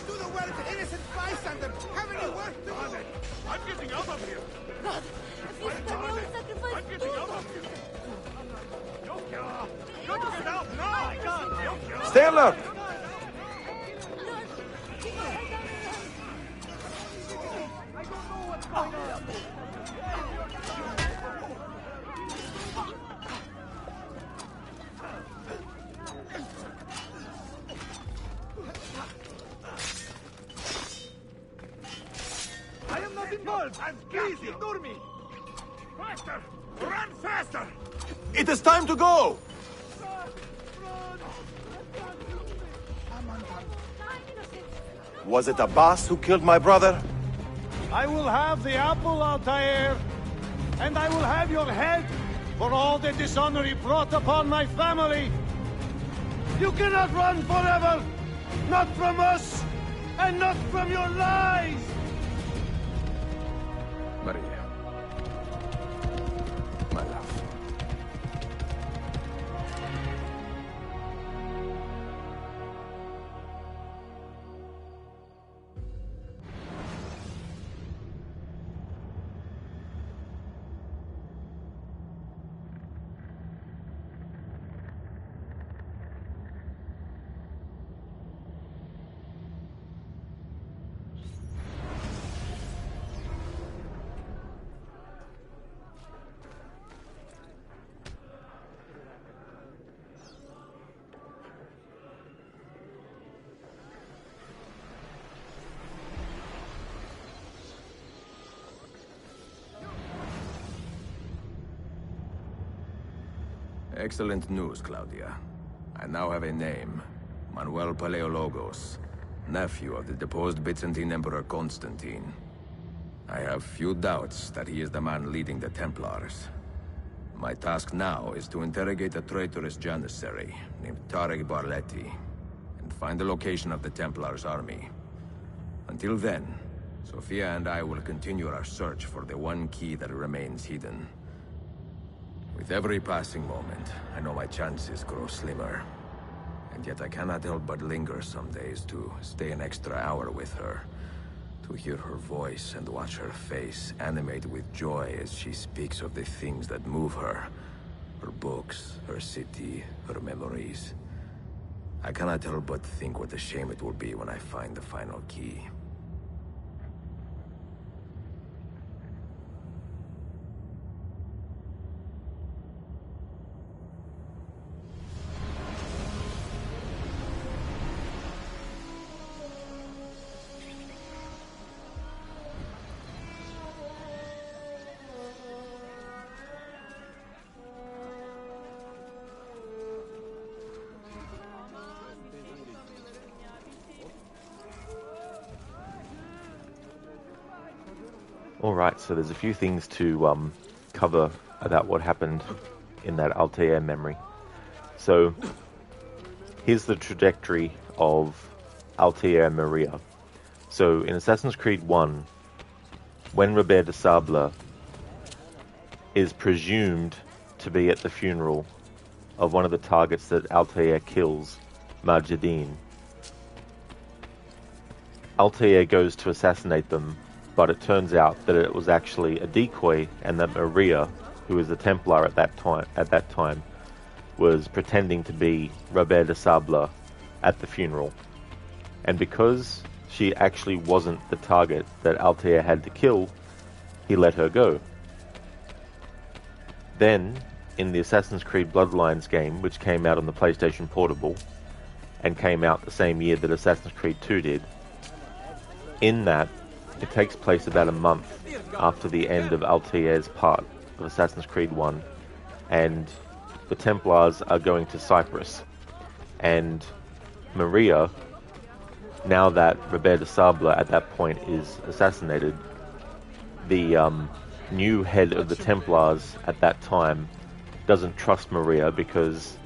Do the well to innocent bystander! Haven't you worked to do? I'm getting out of here! God, if you spare me, I will sacrifice I'm getting out of here! Got to get out now! Stay alert! I am not involved! Please ignore me! Faster! Run faster! It is time to go! Was it Abbas who killed my brother? I will have the apple, Altair, and I will have your head for all the dishonor he brought upon my family. You cannot run forever! Not from us, and not from your lies! Maria. My love. Excellent news, Claudia. I now have a name. Manuel Paleologos, nephew of the deposed Byzantine Emperor Constantine. I have few doubts that he is the man leading the Templars. My task now is to interrogate a traitorous janissary named Tarek Barletti and find the location of the Templars' army. Until then, Sophia and I will continue our search for the one key that remains hidden. With every passing moment, I know my chances grow slimmer. And yet I cannot help but linger some days to stay an extra hour with her. To hear her voice and watch her face animate with joy as she speaks of the things that move her. Her books, her city, her memories. I cannot help but think what a shame it will be when I find the final key. Alright, so there's a few things to cover about what happened in that Altair memory. So, here's the trajectory of Altair and Maria. So, in Assassin's Creed 1, when Robert de Sable is presumed to be at the funeral of one of the targets that Altair kills, Majidine, Altair goes to assassinate them, but it turns out that it was actually a decoy, and that Maria, who was a Templar at that time, was pretending to be Robert de Sable at the funeral. And because she actually wasn't the target that Altair had to kill, he let her go. Then, in the Assassin's Creed Bloodlines game, which came out on the PlayStation Portable, and came out the same year that Assassin's Creed 2 did, in that, it takes place about a month after the end of Altair's part of Assassin's Creed 1, and the Templars are going to Cyprus. And Maria, now that Robert de Sable at that point is assassinated, the new head of the Templars at that time doesn't trust Maria because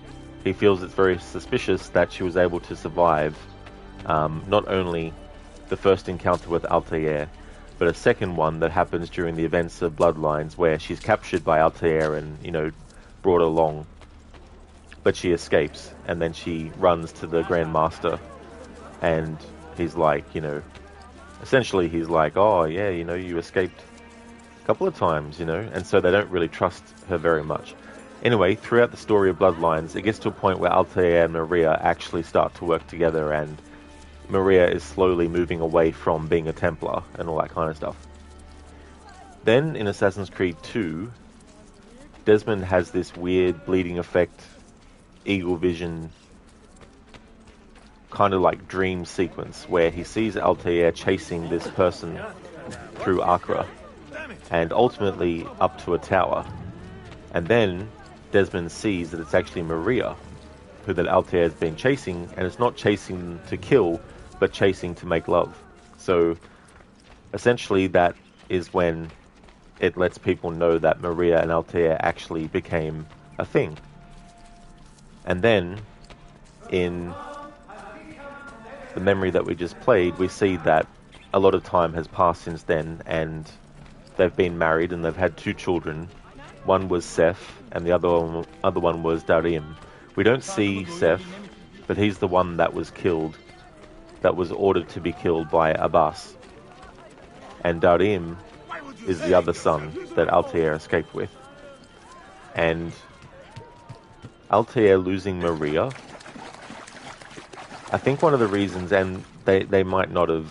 he feels it's very suspicious that she was able to survive not only the first encounter with Altair, but a second one that happens during the events of Bloodlines, where she's captured by Altair and, brought along. But she escapes, and then she runs to the Grand Master, and he's like, essentially he's like, oh yeah, you escaped a couple of times, and so they don't really trust her very much. Anyway, throughout the story of Bloodlines, it gets to a point where Altair and Maria actually start to work together, and Maria is slowly moving away from being a Templar and all that kind of stuff. Then, in Assassin's Creed 2, Desmond has this weird bleeding effect, eagle vision, kind of like dream sequence, where he sees Altair chasing this person through Acre. and ultimately up to a tower. And then Desmond sees that it's actually Maria who that Altair has been chasing, and it's not chasing to kill, but chasing to make love. So essentially that is when it lets people know that Maria and Altair actually became a thing. And then in the memory that we just played, we see that a lot of time has passed since then, and they've been married and they've had 2 children. One was Seth, and the other one was Darim. We don't see Seth, but he's the one that was killed, that was ordered to be killed by Abbas. And Darim is the other son that Altair escaped with. And Altair losing Maria, I think one of the reasons, and they might not have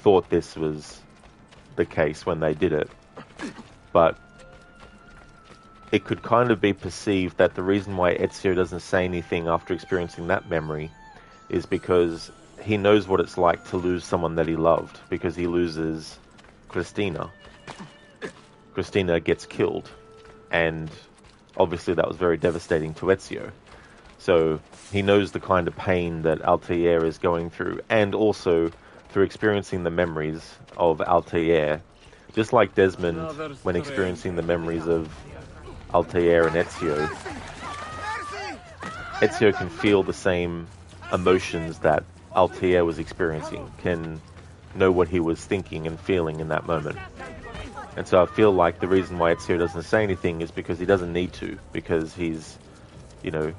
thought this was the case when they did it, but it could kind of be perceived that the reason why Ezio doesn't say anything after experiencing that memory is because he knows what it's like to lose someone that he loved, because he loses Christina. Christina gets killed, and obviously that was very devastating to Ezio. So he knows the kind of pain that Altair is going through, and also through experiencing the memories of Altair, just like Desmond when experiencing the memories of Altair and Ezio. Ezio can feel the same emotions that Altair was experiencing, can know what he was thinking and feeling in that moment. And so I feel like the reason why Ezio doesn't say anything is because he doesn't need to, because he's, you know,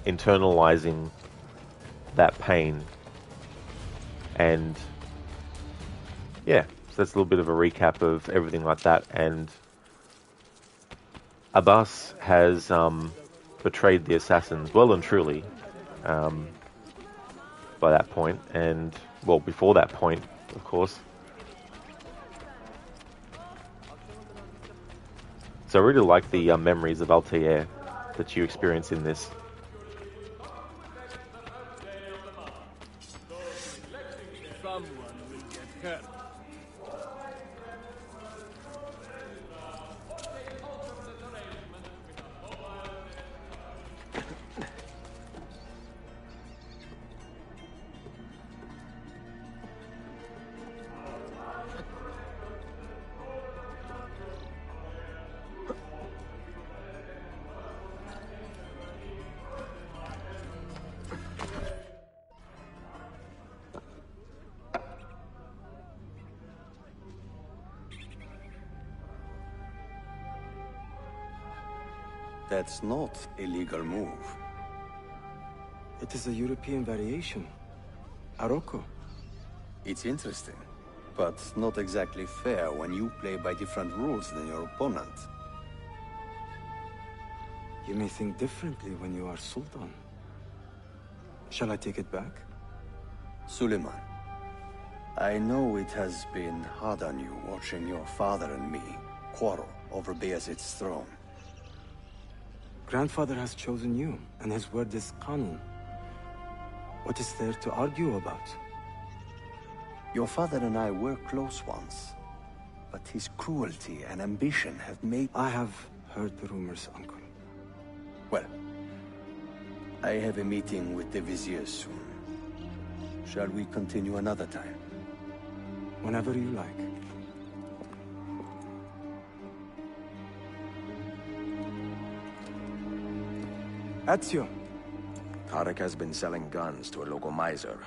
internalizing that pain. And yeah, so that's a little bit of a recap of everything like that. And Abbas has betrayed the assassins well and truly by that point, and well, before that point, of course. So I really like the memories of Altair that you experience in this. Someone will get hurt. That's not a legal move. It is a European variation. Arocco. It's interesting, but not exactly fair when you play by different rules than your opponent. You may think differently when you are Sultan. Shall I take it back? Suleiman, I know it has been hard on you watching your father and me quarrel over Bayezid's throne. Grandfather has chosen you, and his word is Qanun. What is there to argue about? Your father and I were close once, but his cruelty and ambition have made... I have heard the rumors, Uncle. Well, I have a meeting with the Vizier soon. Shall we continue another time? Whenever you like. Ezio. Tarek has been selling guns to a local miser,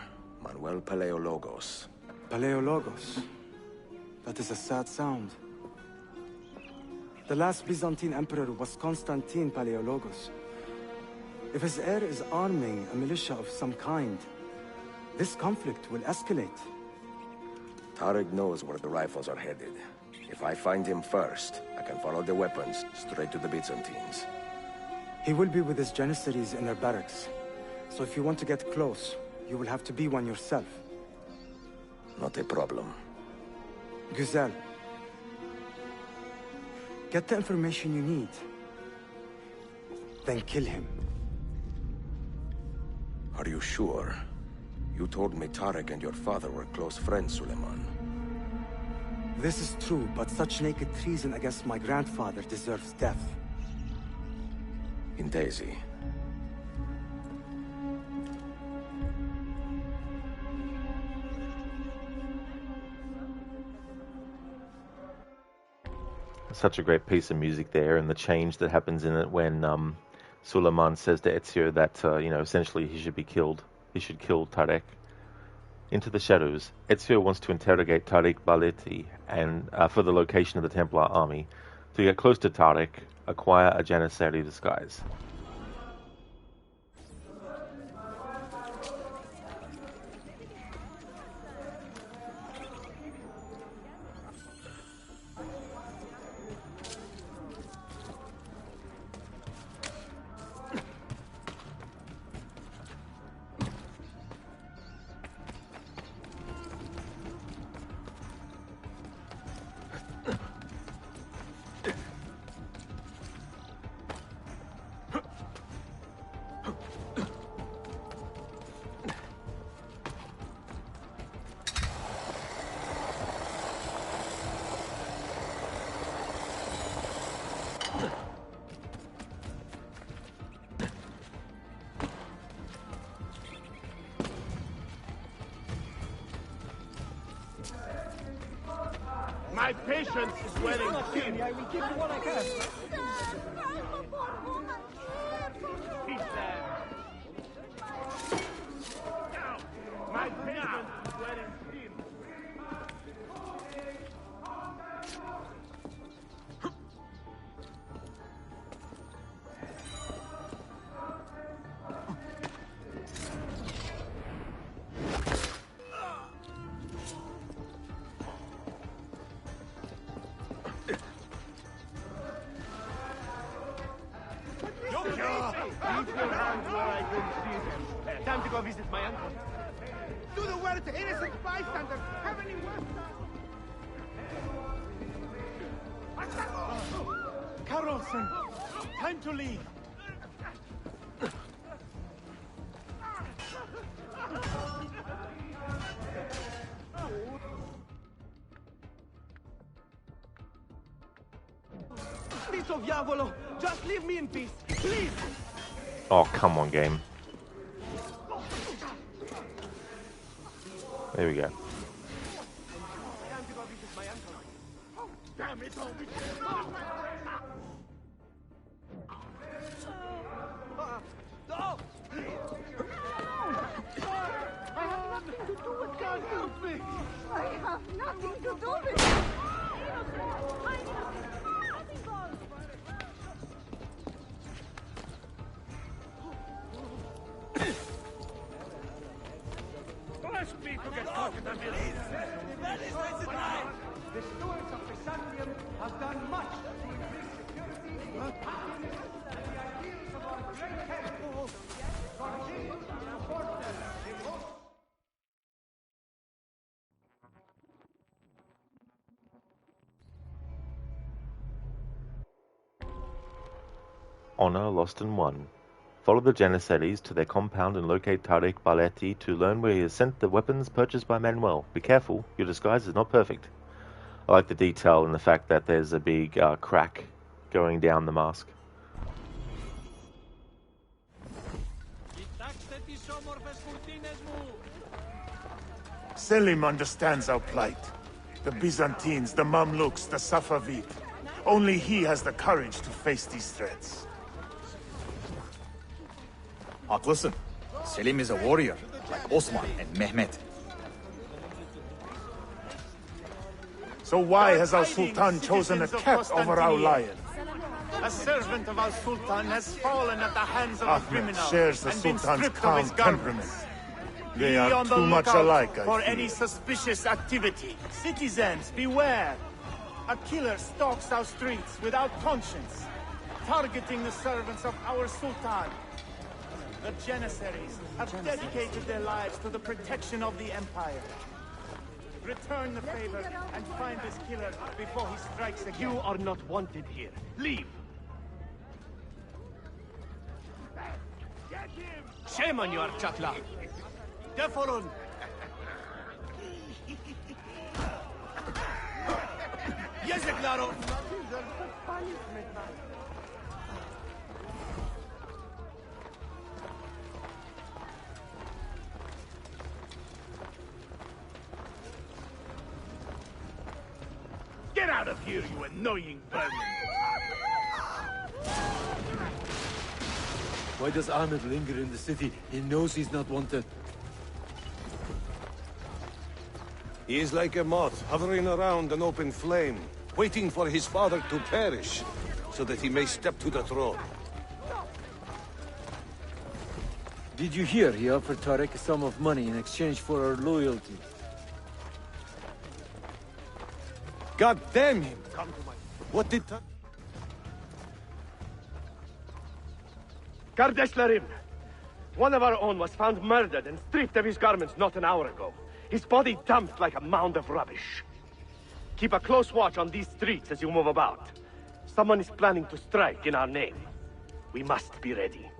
Manuel Paleologos. Paleologos. That is a sad sound. The last Byzantine emperor was Constantine Paleologos. If his heir is arming a militia of some kind, this conflict will escalate. Tarek knows where the rifles are headed. If I find him first, I can follow the weapons straight to the Byzantines. He will be with his Janissaries in their barracks. So if you want to get close, you will have to be one yourself. Not a problem. Güzel. Get the information you need. Then kill him. Are you sure? You told me Tarek and your father were close friends, Suleiman. This is true, but such naked treason against my grandfather deserves death. In Daisy. Such a great piece of music there, and the change that happens in it when Suleiman says to Ezio that, essentially he should be killed. He should kill Tarek. Into the shadows, Ezio wants to interrogate Tariq Baletti and for the location of the Templar army. To get close to Tarek, acquire a Janissary disguise. My patience is wearing thin. I will give you what I can. Peace, lad. My patience is wearing thin. Leave your hands where I can see them. Time to go visit my uncle. Do the word to innocent bystanders. Have any work? Carlson, time to leave. Spirito diavolo, just leave me in peace, please. Oh, come on, game. There we go. Damn it, don't be No! I have nothing to do with it. God help me! I have nothing to do with it. Bless me to get caught in the middle. The stewards of Byzantium have done much to increase security, happiness, and the ideals of our great temple. Continue to support them in most. Honor lost and won. Follow the Janissaries to their compound and locate Tariq Baletti to learn where he has sent the weapons purchased by Manuel. Be careful, your disguise is not perfect. I like the detail in the fact that there's a big crack going down the mask. Selim understands our plight. The Byzantines, the Mamluks, the Safavid. Only he has the courage to face these threats. Haklısın. Selim is a warrior, like Osman and Mehmet. So why has our Sultan chosen a cat over our lion? A servant of our Sultan has fallen at the hands of a Ahmed criminal shares the and been Sultan's stripped of calm his garments. temperament. They Be are on the too much lookout alike, I for fear. any suspicious activity. Citizens, beware! A killer stalks our streets without conscience, targeting the servants of our Sultan. The Janissaries have dedicated their lives to the protection of the Empire. Return the favor and find this killer before he strikes again. You are not wanted here. Leave. Shame on you, Archakla. Defolun! Yes, claro. Get out of here, you annoying vermin! Why does Ahmed linger in the city? He knows he's not wanted. He is like a moth, hovering around an open flame, waiting for his father to perish, so that he may step to the throne. Did you hear he offered Tarek a sum of money in exchange for our loyalty? God damn him! What did Gardesh Larim! One of our own was found murdered and stripped of his garments not an hour ago. His body dumped like a mound of rubbish. Keep a close watch on these streets as you move about. Someone is planning to strike in our name. We must be ready.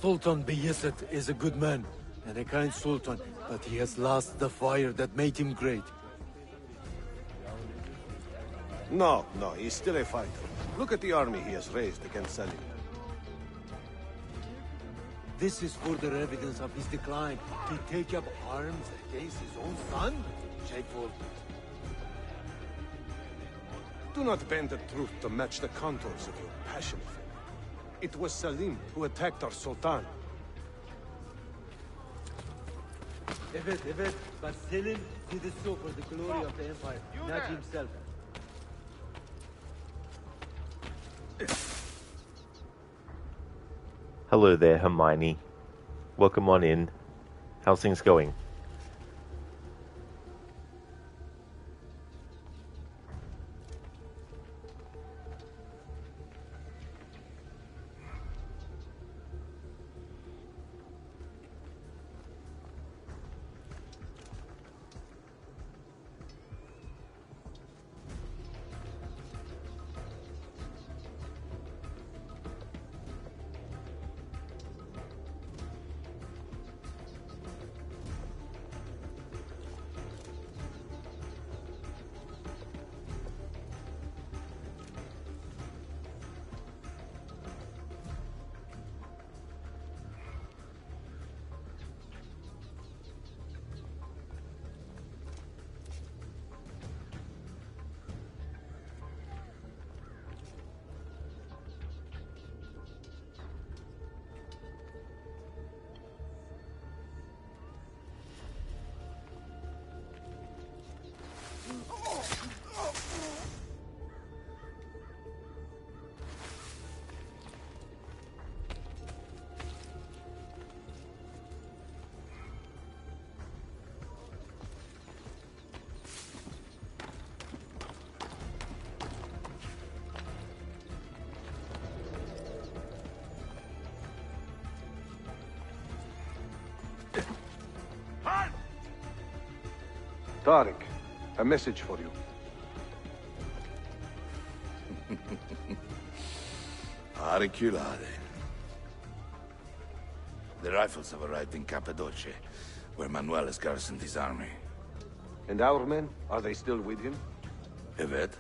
Sultan Bayezid is a good man, and a kind sultan, but he has lost the fire that made him great. No, he's still a fighter. Look at the army he has raised against Salim. This is further evidence of his decline. To take up arms against his own son? Shameful. Do not bend the truth to match the contours of your passion for him. It was Salim who attacked our Sultan. Evet, but Selim did it so for the glory of the Empire, not himself. Hello there, Hermione. Welcome on in. How's things going? Tariq, a message for you. Auriculade. The rifles have arrived in Cappadocia, where Manuel has garrisoned his army. And our men? Are they still with him? Evet.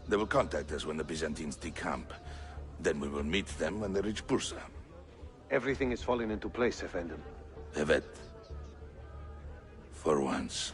They will contact us when the Byzantines decamp. Then we will meet them when they reach Bursa. Everything is falling into place, Effendim. Evet. For once.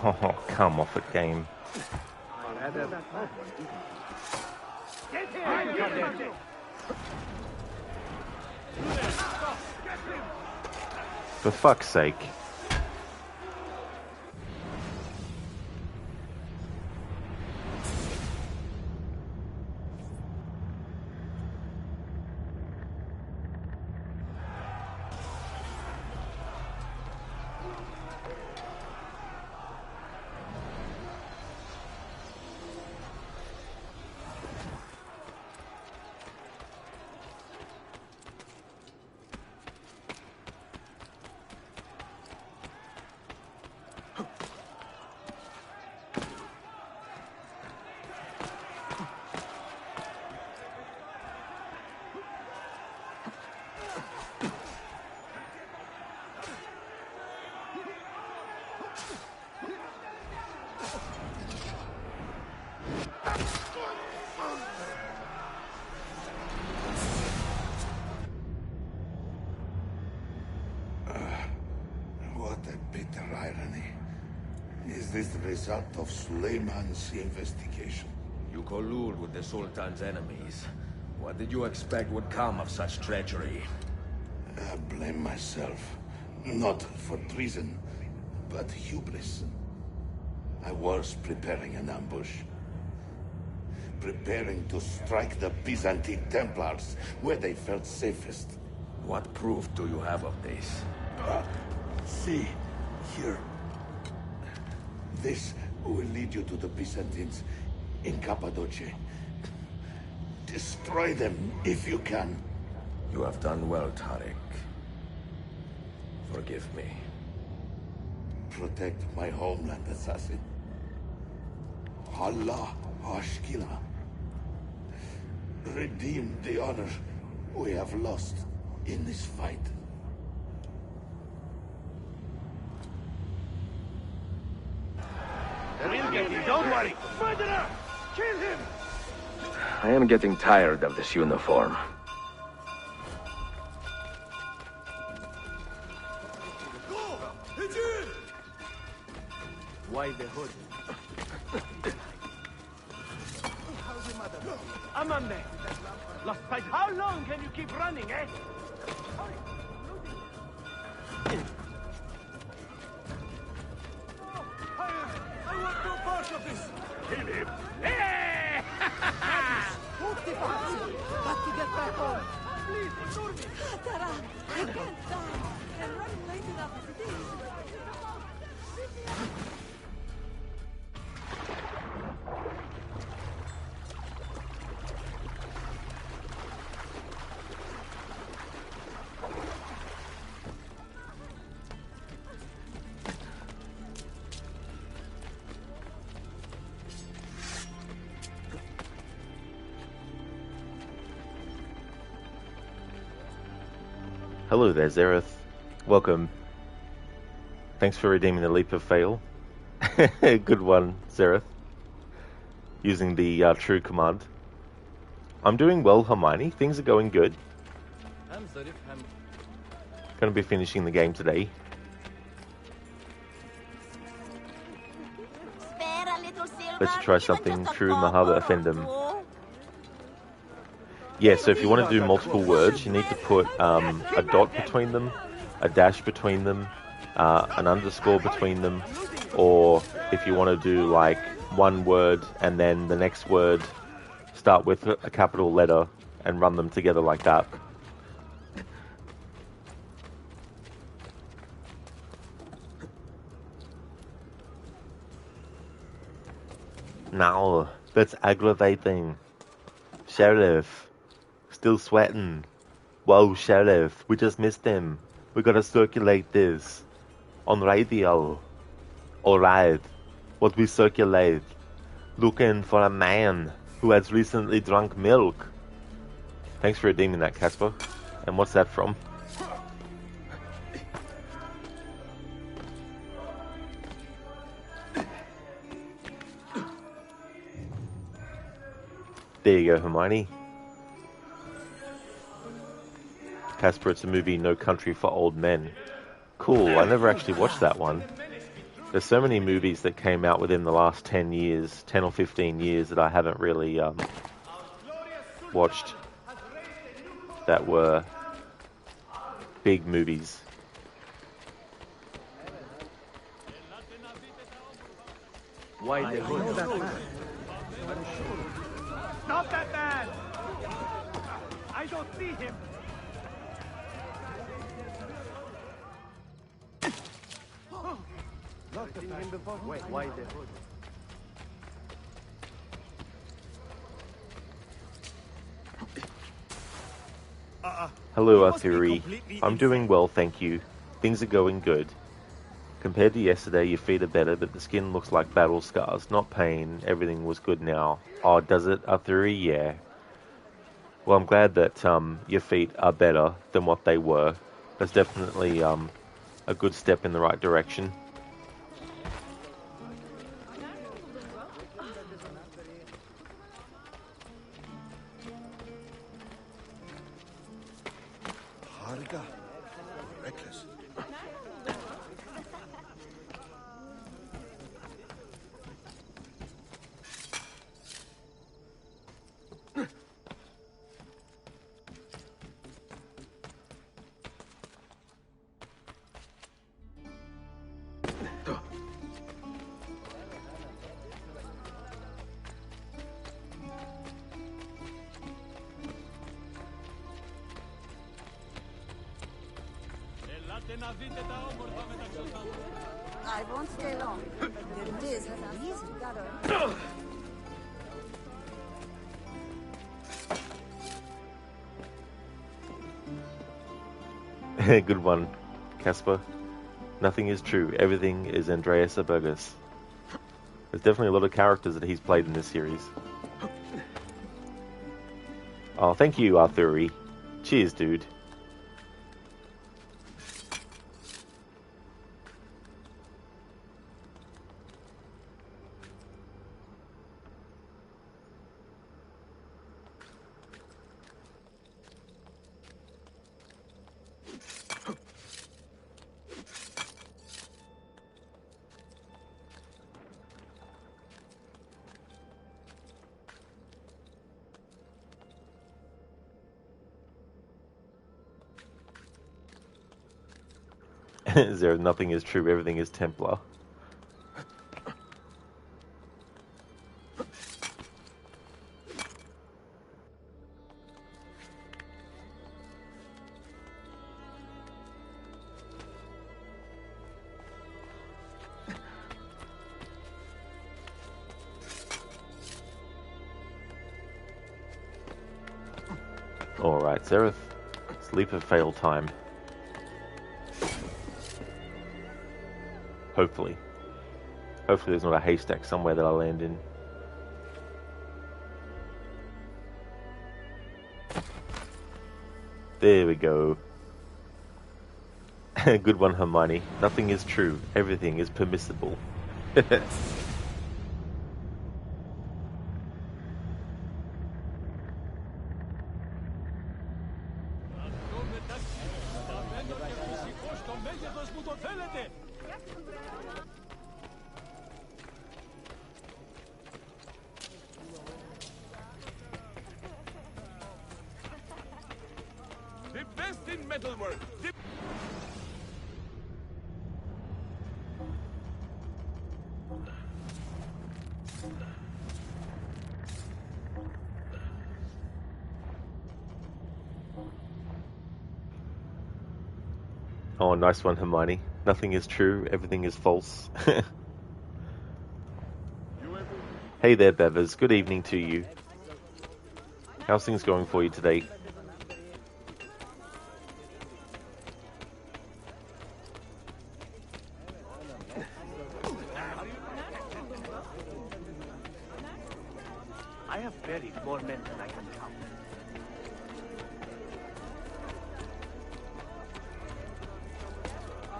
Oh, come off it, game. For fuck's sake. What a bitter irony. Is this the result of Suleiman's investigation? You collude with the Sultan's enemies. What did you expect would come of such treachery? I blame myself. Not for treason, but hubris. I was preparing an ambush. Preparing to strike the Byzantine Templars where they felt safest. What proof do you have of this? See, here. This will lead you to the Byzantines in Cappadocia. Destroy them if you can. You have done well, Tariq. Forgive me. Protect my homeland, assassin. Allah Ashkila. Redeem the honor we have lost in this fight. We'll get him, don't worry. Murderer! Kill him! I am getting tired of this uniform. Why the hood? Amame! Lost sight. How long can you keep running, eh? I want no part of this! Kill him! Got to get back home. Please, assure me! Tara, I can't die. I'm running late enough as it is. Hello there, Zereth. Welcome. Thanks for redeeming the leap of fail. Good one, Zereth. Using the true command. I'm doing well, Hermione. Things are going good. Going to be finishing the game today. Let's try something. True Mahaba Offendum. Yeah, so if you want to do multiple words, you need to put a dot between them, a dash between them, an underscore between them, or if you want to do like one word and then the next word start with a capital letter and run them together like that. No, that's aggravating. Sheriff. Still sweating. Whoa, Sheriff, we just missed him. We gotta circulate this. On radio. Alright. What we circulate. Looking for a man who has recently drunk milk. Thanks for redeeming that, Casper. And what's that from? There you go, Hermione. Casper, it's a movie, No Country for Old Men. Cool, I never actually watched that one. There's so many movies that came out within the last 10 years, 10 or 15 years, that I haven't really watched that were big movies. Why the hood? Not that man! I don't see him! Not the man before. Wait, why the hood? Hello, Piri. I'm doing well, thank you. Things are going good. Compared to yesterday, your feet are better, but the skin looks like battle scars, not pain. Everything was good now. Oh, does it, Arthuri? Yeah. Well, I'm glad that your feet are better than what they were. That's definitely a good step in the right direction. Harga. Reckless. I won't stay long. The Diz has a reason to gather. Good one, Casper. Nothing is true. Everything is Andreas Abergus. There's definitely a lot of characters that he's played in this series. Oh, thank you, Arthuri. Cheers, dude. There, nothing is true, everything is Templar. Alright, Seraph. Sleep of fail time. Hopefully. Hopefully there's not a haystack somewhere that I land in. There we go. Good one, Hermione. Nothing is true. Everything is permissible. The best in metalwork. Oh, nice one, Hermione. Nothing is true, everything is false. Hey there, Bevers. Good evening to you. How's things going for you today? I have buried more men than I can count.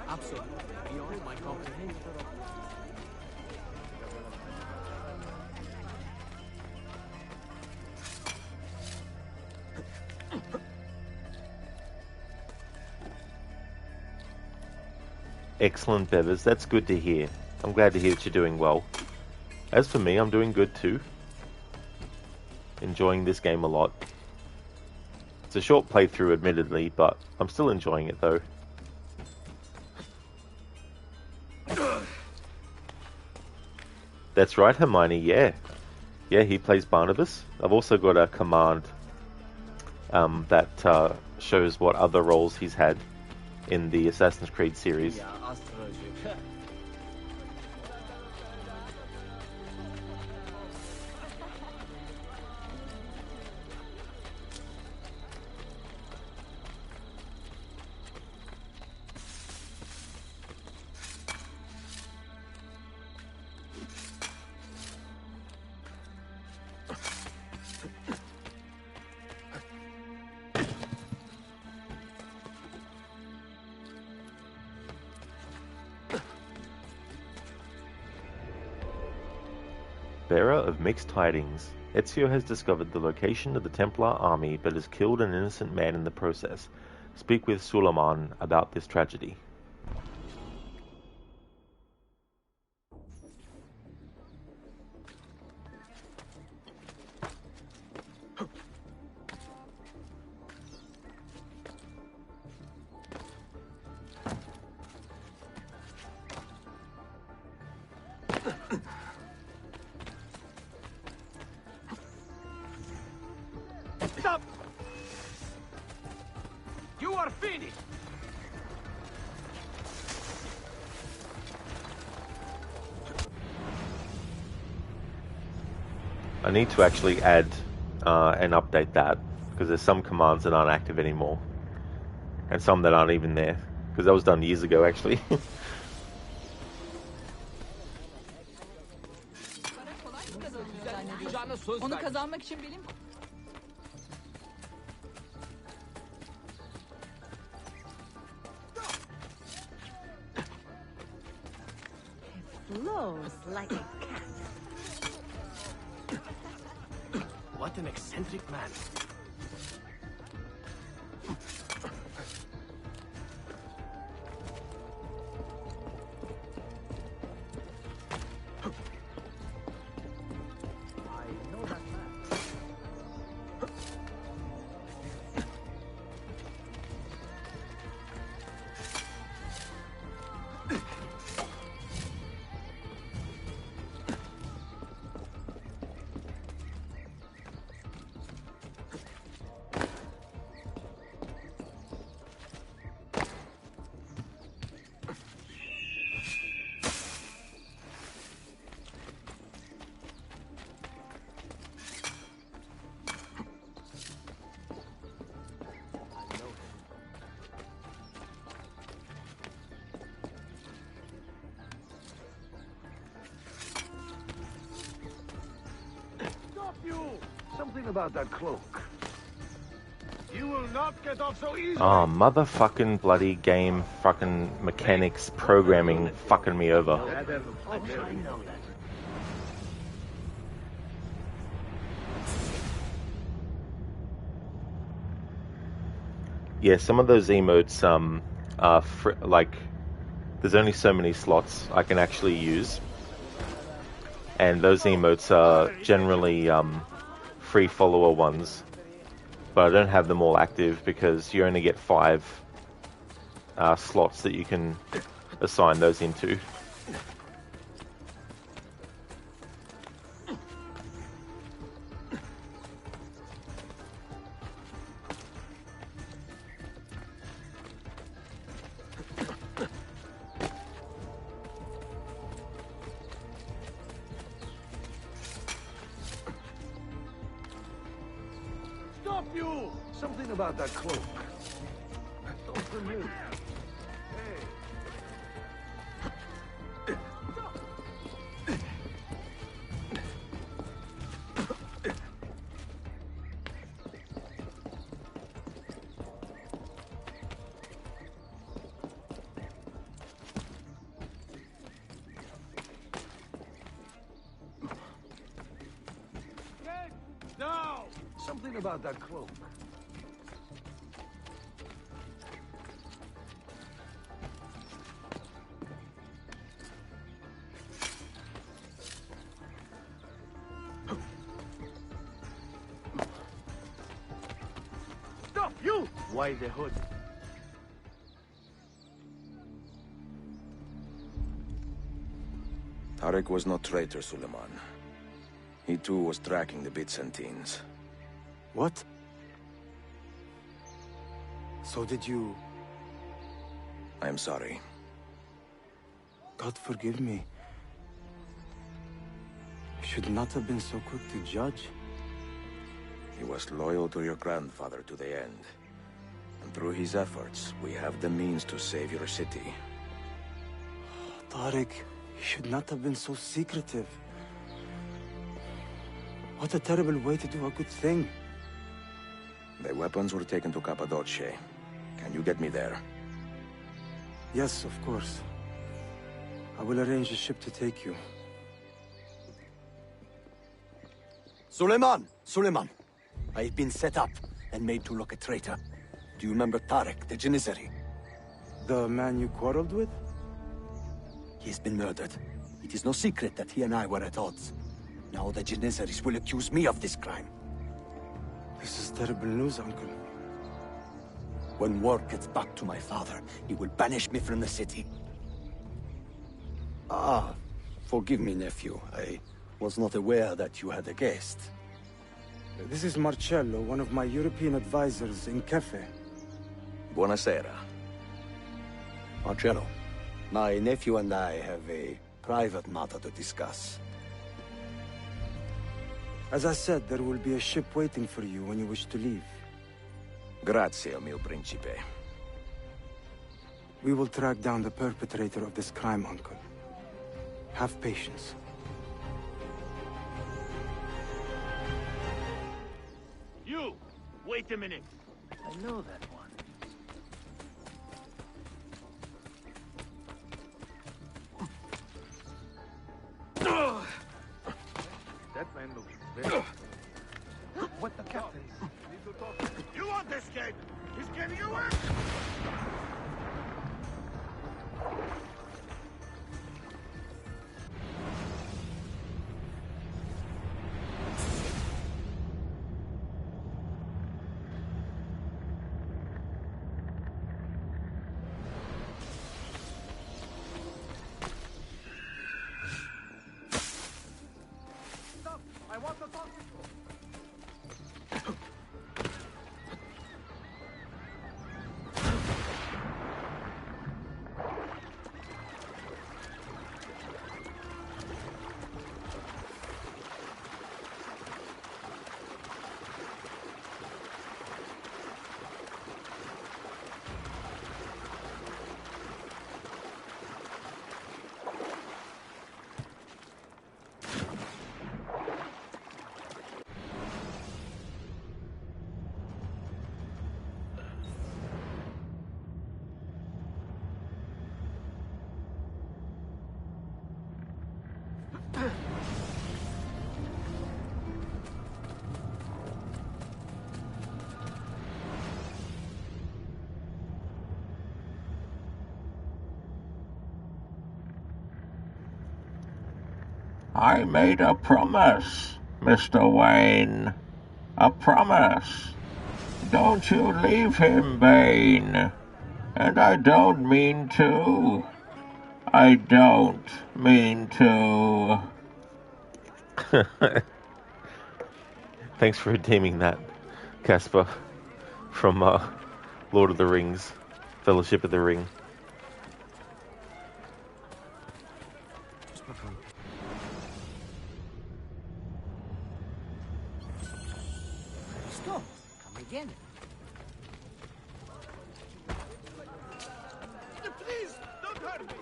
Absolutely. Beyond my comprehension. Excellent, Bevers. That's good to hear. I'm glad to hear that you're doing well. As for me, I'm doing good too. Enjoying this game a lot. It's a short playthrough, admittedly, but I'm still enjoying it though. That's right, Hermione, yeah. Yeah, he plays Barnabas. I've also got a command that shows what other roles he's had in the Assassin's Creed series. Bearer of mixed tidings. Ezio has discovered the location of the Templar army, but has killed an innocent man in the process. Speak with Suleiman about this tragedy. Stop! You are finished! I need to actually add and update that, because there's some commands that aren't active anymore, and some that aren't even there, because that was done years ago actually. Onu kazanmak için bilim... Flows like a cat. What an eccentric man. Something about that cloak. You will not get off so easily. Oh, motherfucking bloody game fucking mechanics programming fucking me over. Yeah, some of those emotes are like there's only so many slots I can actually use, and those emotes are generally free follower ones, but I don't have them all active because you only get 5 slots that you can assign those into. You! Something about that cloak. So familiar. Now! Something about that cloak. Why the hood? Tarek was no traitor, Suleiman. He too was tracking the Byzantines. What? So did you... I am sorry. God forgive me. I should not have been so quick to judge. He was loyal to your grandfather to the end. And through his efforts, we have the means to save your city. Tariq, you should not have been so secretive. What a terrible way to do a good thing. The weapons were taken to Cappadocia. Can you get me there? Yes, of course. I will arrange a ship to take you. Suleiman! Suleiman! I've been set up and made to look a traitor. Do you remember Tarek, the Janissary? The man you quarreled with? He's been murdered. It is no secret that he and I were at odds. Now the Janissaries will accuse me of this crime. This is terrible news, Uncle. When word gets back to my father, he will banish me from the city. Ah, forgive me, nephew. I was not aware that you had a guest. This is Marcello, one of my European advisors in Cafe. Buonasera. Marcello, my nephew and I have a private matter to discuss. As I said, there will be a ship waiting for you when you wish to leave. Grazie, mio principe. We will track down the perpetrator of this crime, Uncle. Have patience. You! Wait a minute. I know that one. That man looks very... What the captain? You want this kid? He's giving you work! I want to talk to you. I made a promise, Mr. Wayne. A promise. Don't you leave him, Bane. And I don't mean to. I don't mean to. Thanks for redeeming that, Casper, from Lord of the Rings, Fellowship of the Ring. Stop. Come again. Please, don't hurt me!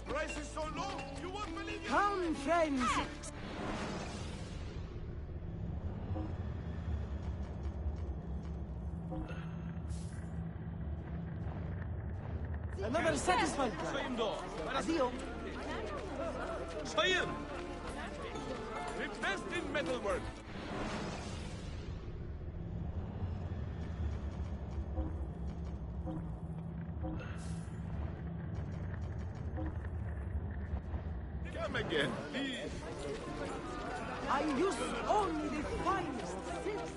Price is so low, you won't believe it! Come, friends! Another satisfied guy. Addio. Sayın! The best in metalwork! again. I use only the finest silks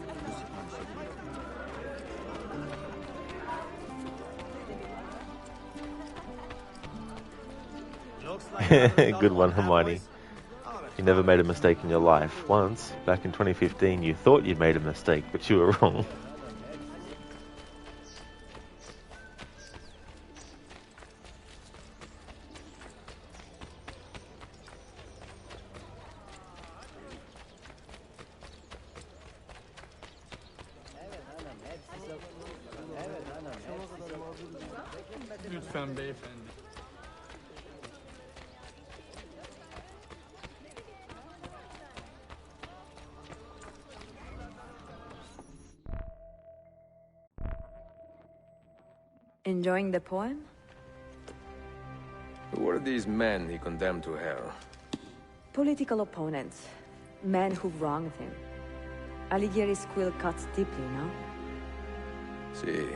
Good one, Hermione. You never made a mistake in your life. Once, back in 2015, you thought you'd made a mistake, but you were wrong. Lütfen beyefendi. Enjoying the poem? Who were these men he condemned to hell? Political opponents. Men who wronged him. Alighieri's quill cuts deeply, no? See,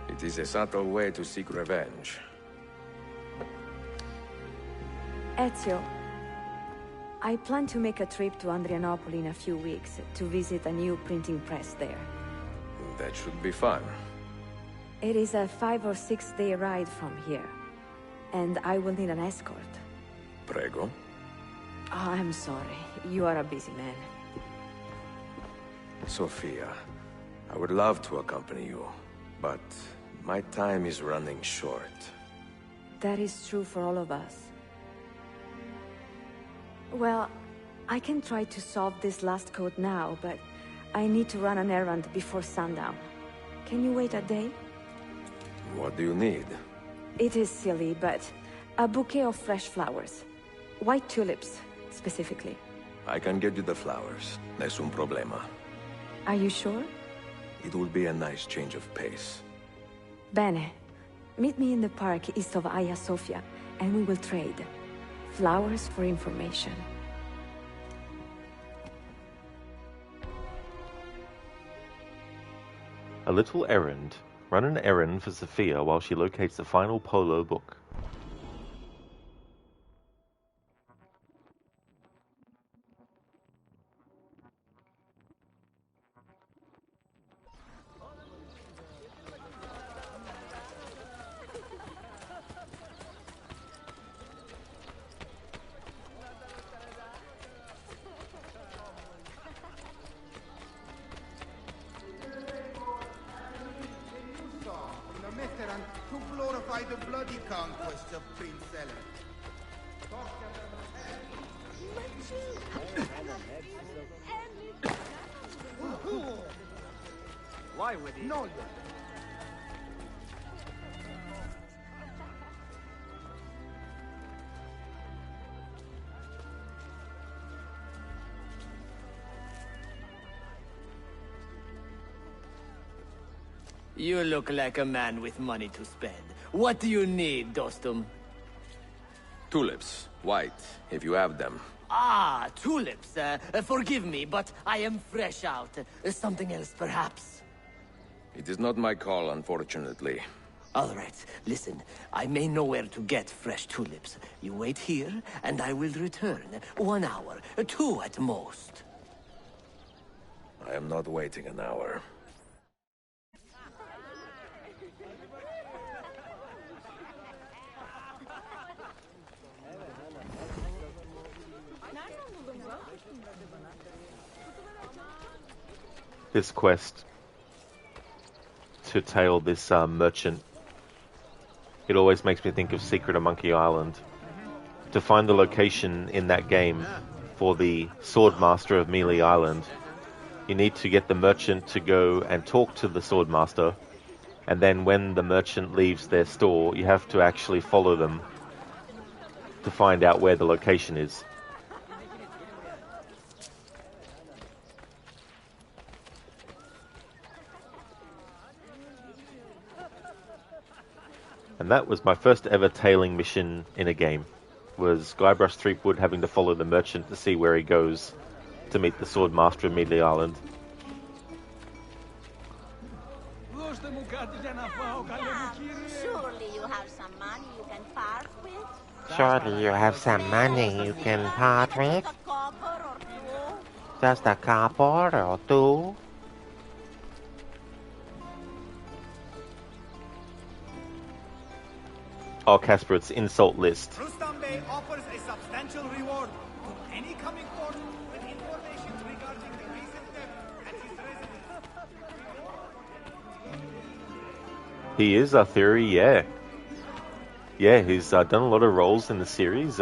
it is a subtle way to seek revenge. Ezio, I plan to make a trip to Andrianople in a few weeks to visit a new printing press there. That should be fun. It is a 5 or 6 day ride from here, and I will need an escort. Prego. Oh, I'm sorry. You are a busy man. Sophia, I would love to accompany you, but my time is running short. That is true for all of us. Well, I can try to solve this last code now, but I need to run an errand before sundown. Can you wait a day? What do you need? It is silly, but a bouquet of fresh flowers. White tulips, specifically. I can get you the flowers. Nessun problema. Are you sure? It will be a nice change of pace. Bene. Meet me in the park east of Hagia Sophia, and we will trade. Flowers for information. A little errand. Run an errand for Sophia while she locates the final Polo book. To glorify the bloody conquest of Prince Ellen. Why would he? No. You look like a man with money to spend. What do you need, Dostum? Tulips. White, if you have them. Ah, tulips. Forgive me, but I am fresh out. Something else, perhaps? It is not my call, unfortunately. All right, listen. I may know where to get fresh tulips. You wait here, and I will return. 1 hour, 2 at most. I am not waiting an hour. This quest to tail this merchant, it always makes me think of Secret of Monkey Island. To find the location in that game for the Swordmaster of Melee Island, you need to get the merchant to go and talk to the Swordmaster, and then when the merchant leaves their store, you have to actually follow them to find out where the location is. And that was my first ever tailing mission in a game, was Guybrush Threepwood having to follow the merchant to see where he goes to meet the Swordmaster of Melee Island. Surely you have some money you can part with? Surely you have some money you can part with? Just a copper or two? Oh, Casper, it's insult list. Rustam Bey offers a substantial reward to any coming forth with information regarding the recent death at his residence. He is a theory, yeah. Yeah, he's done a lot of roles in the series.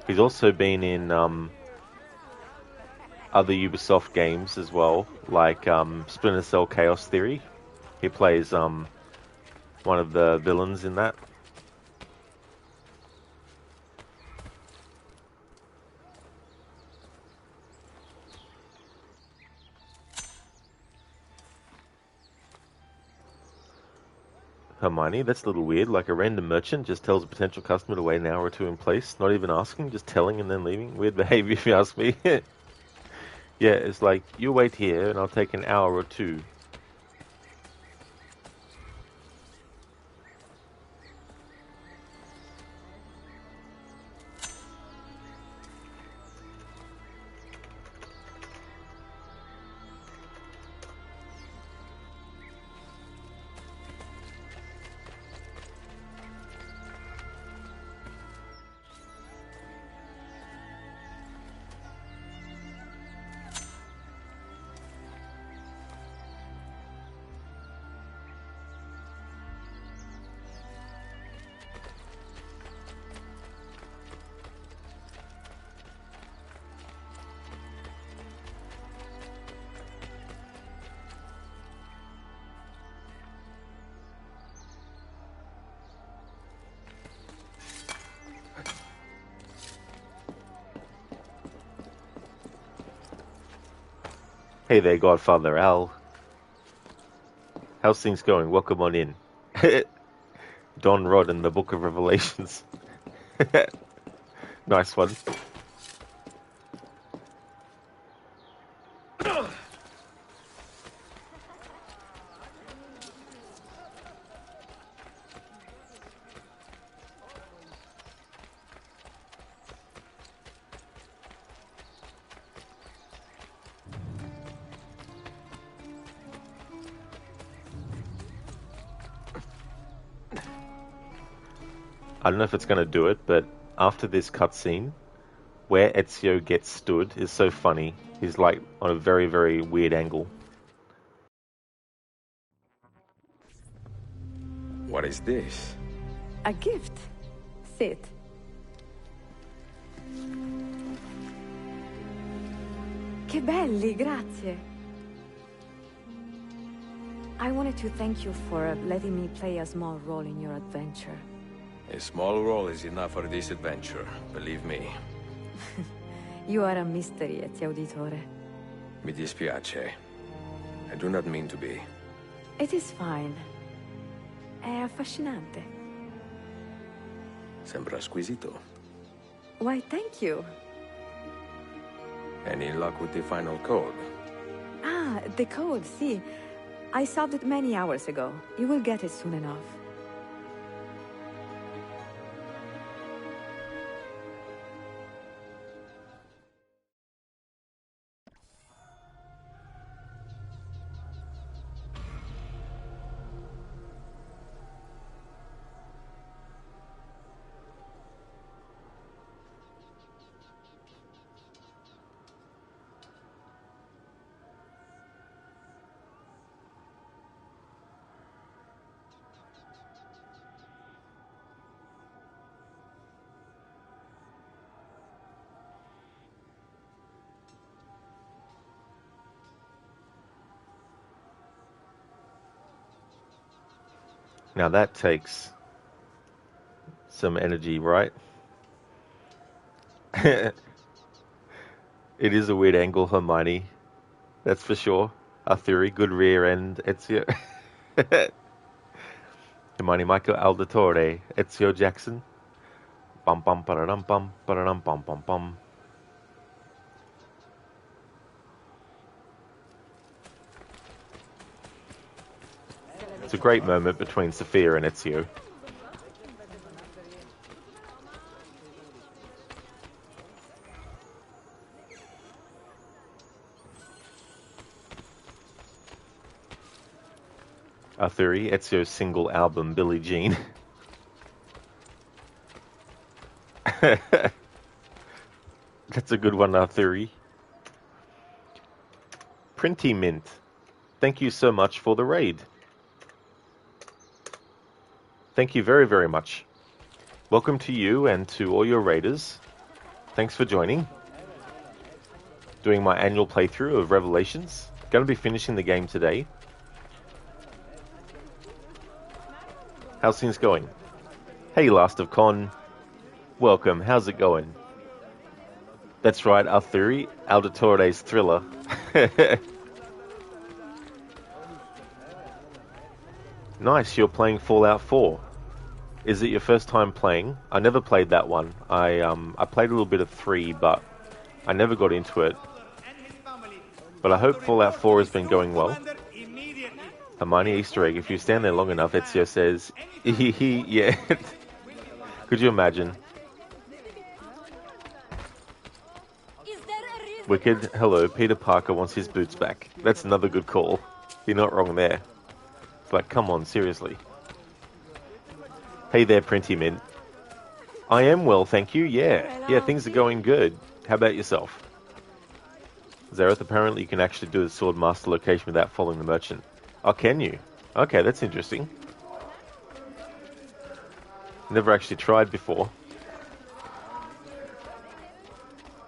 He's also been in other Ubisoft games as well, like Splinter Cell Chaos Theory. He plays one of the villains in that. Hermione, that's a little weird. Like a random merchant just tells a potential customer to wait an hour or two in place, not even asking, just telling and then leaving. Weird behavior if you ask me. Yeah, it's like, you wait here and I'll take an hour or two. Hey there, Godfather Al. How's things going? Welcome on in. Don Rod in the Book of Revelations. Nice one. I don't know if it's going to do it, but after this cutscene, where Ezio gets stood is so funny. He's like on a very, very weird angle. What is this? A gift. Sit. Che belli, grazie. I wanted to thank you for letting me play a small role in your adventure. A small role is enough for this adventure, believe me. You are a mystery, Ezio Auditore. Mi dispiace. I do not mean to be. It is fine. È affascinante. Sembra squisito. Why, thank you. Any luck with the final code? Ah, the code, see. I solved it many hours ago. You will get it soon enough. Now that takes some energy, right? It is a weird angle, Hermione. That's for sure. A theory, good rear end, Ezio. Hermione, Michael Aldatore, Ezio Jackson. Bum bum ba-da-dum bum ba-da-dum bum bum bum. It's a great moment between Sophia and Ezio. Arthuri, Ezio's single album, Billie Jean. That's a good one, Arthuri. Printy Mint, thank you so much for the raid. Thank you very, very much. Welcome to you and to all your raiders. Thanks for joining. Doing my annual playthrough of Revelations. Going to be finishing the game today. How's things going? Hey, Last of Con. Welcome. How's it going? That's right, Arthuri, Alditore's thriller. Nice, you're playing Fallout 4. Is it your first time playing? I never played that one. I played a little bit of 3, but I never got into it. But I hope Fallout 4 has been going well. Hermione Easter egg. If you stand there long enough, Ezio says, yeah. Could you imagine? Wicked, hello, Peter Parker wants his boots back. That's another good call. You're not wrong there. It's like, come on, seriously. Hey there, Printy Mint. I am well, thank you, yeah. Yeah, things are going good. How about yourself? Zareth, apparently you can actually do the Sword Master location without following the merchant. Oh, can you? Okay, that's interesting. Never actually tried before.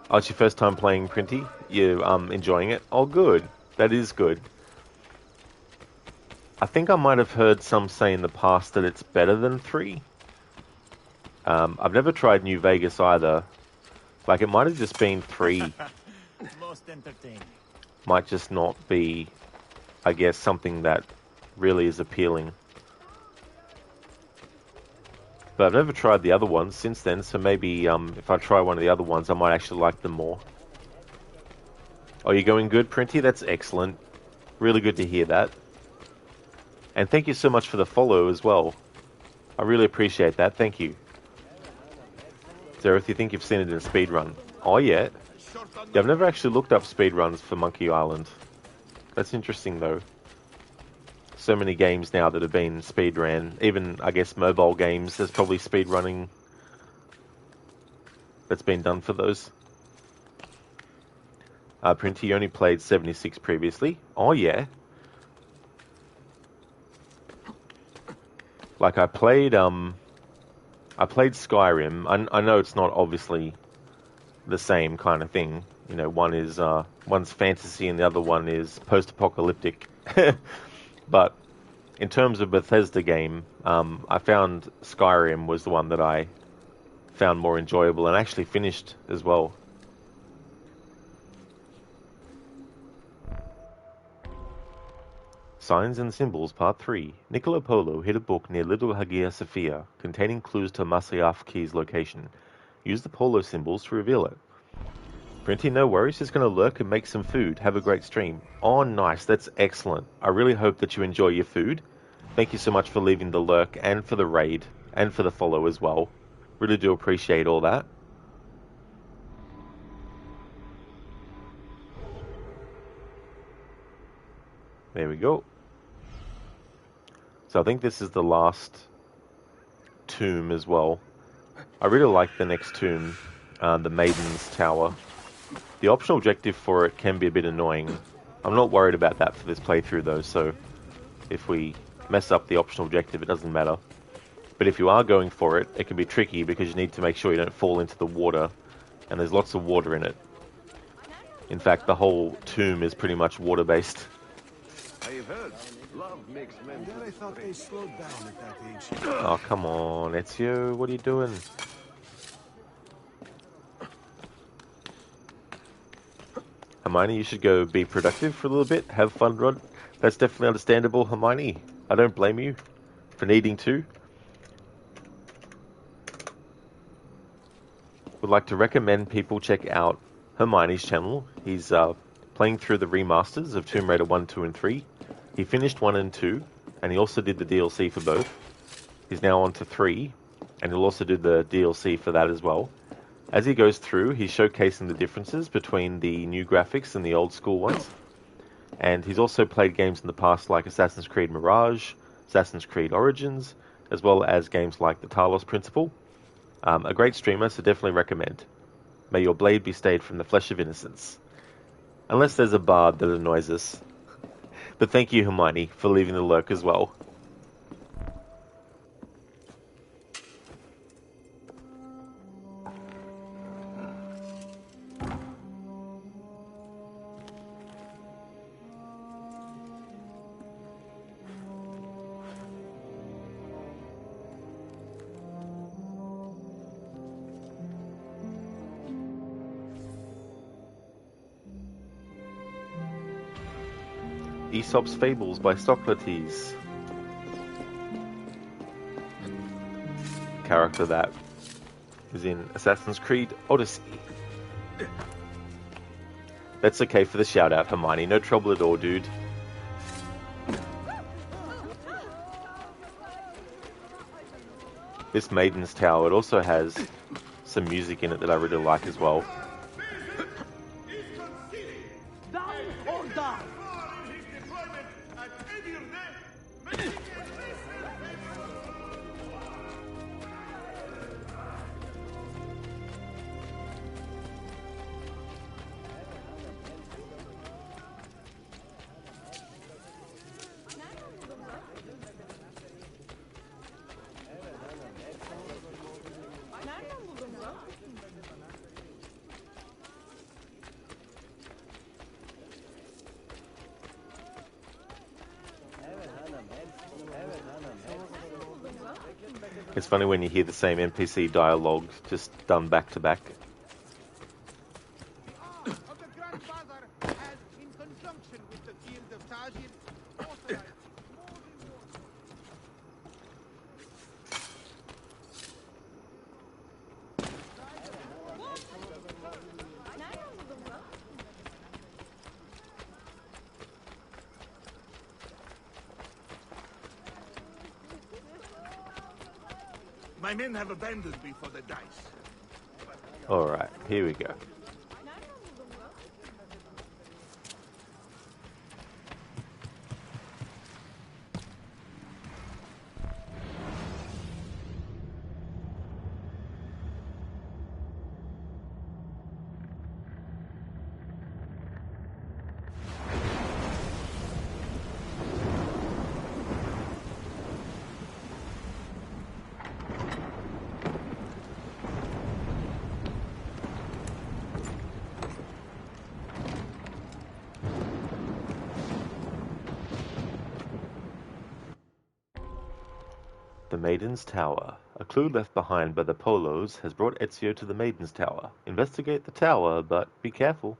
Oh, it's your first time playing Printy? You enjoying it? Oh, good. That is good. I think I might have heard some say in the past that it's better than 3. I've never tried New Vegas either. Like, it might have just been 3. Most entertaining. Might just not be, I guess, something that really is appealing. But I've never tried the other ones since then, so maybe if I try one of the other ones, I might actually like them more. Oh, you're going good, Printy? That's excellent. Really good to hear that. And thank you so much for the follow as well. I really appreciate that. Thank you. Zareth, you think you've seen it in a speedrun? Oh, yeah. Yeah, I've never actually looked up speedruns for Monkey Island. That's interesting, though. So many games now that have been speedrun. Even, I guess, mobile games, there's probably speedrunning that's been done for those. Printy, you only played 76 previously. Oh, yeah. Like, I played Skyrim. I know it's not obviously the same kind of thing. You know, one's fantasy and the other one is post-apocalyptic. But in terms of Bethesda game, I found Skyrim was the one that I found more enjoyable and actually finished as well. Signs and Symbols, Part 3. Niccolo Polo hid a book near Little Hagia Sophia containing clues to Masyaf Key's location. Use the Polo symbols to reveal it. Printy, no worries, just going to lurk and make some food. Have a great stream. Oh, nice, that's excellent. I really hope that you enjoy your food. Thank you so much for leaving the lurk and for the raid and for the follow as well. Really do appreciate all that. There we go. So I think this is the last tomb as well. I really like the next tomb, the Maiden's Tower. The optional objective for it can be a bit annoying. I'm not worried about that for this playthrough though, so if we mess up the optional objective, it doesn't matter. But if you are going for it, it can be tricky because you need to make sure you don't fall into the water, and there's lots of water in it. In fact, the whole tomb is pretty much water-based. I've heard love makes men. I thought they slowed down at that age. Oh, come on, Ezio, what are you doing? Hermione, you should go be productive for a little bit. Have fun, Rod. That's definitely understandable, Hermione. I don't blame you for needing to. Would like to recommend people check out Hermione's channel. He's playing through the remasters of Tomb Raider 1, 2, and 3. He finished 1 and 2, and he also did the DLC for both. He's now on to 3, and he'll also do the DLC for that as well. As he goes through, he's showcasing the differences between the new graphics and the old school ones. And he's also played games in the past like Assassin's Creed Mirage, Assassin's Creed Origins, as well as games like the Talos Principle. A great streamer, so definitely recommend. May your blade be stayed from the flesh of innocence. Unless there's a bard that annoys us. But thank you, Hermione, for leaving the lurk as well. Aesop's Fables by Socrates. Character that is in Assassin's Creed Odyssey. That's okay for the shout out, Hermione. No trouble at all, dude. This Maiden's Tower, it also has some music in it that I really like as well. It's funny when you hear the same NPC dialogue just done back to back. My men have abandoned me for the dice. Alright, here we go. The Maiden's Tower. A clue left behind by the Polos has brought Ezio to the Maiden's Tower. Investigate the tower, but be careful.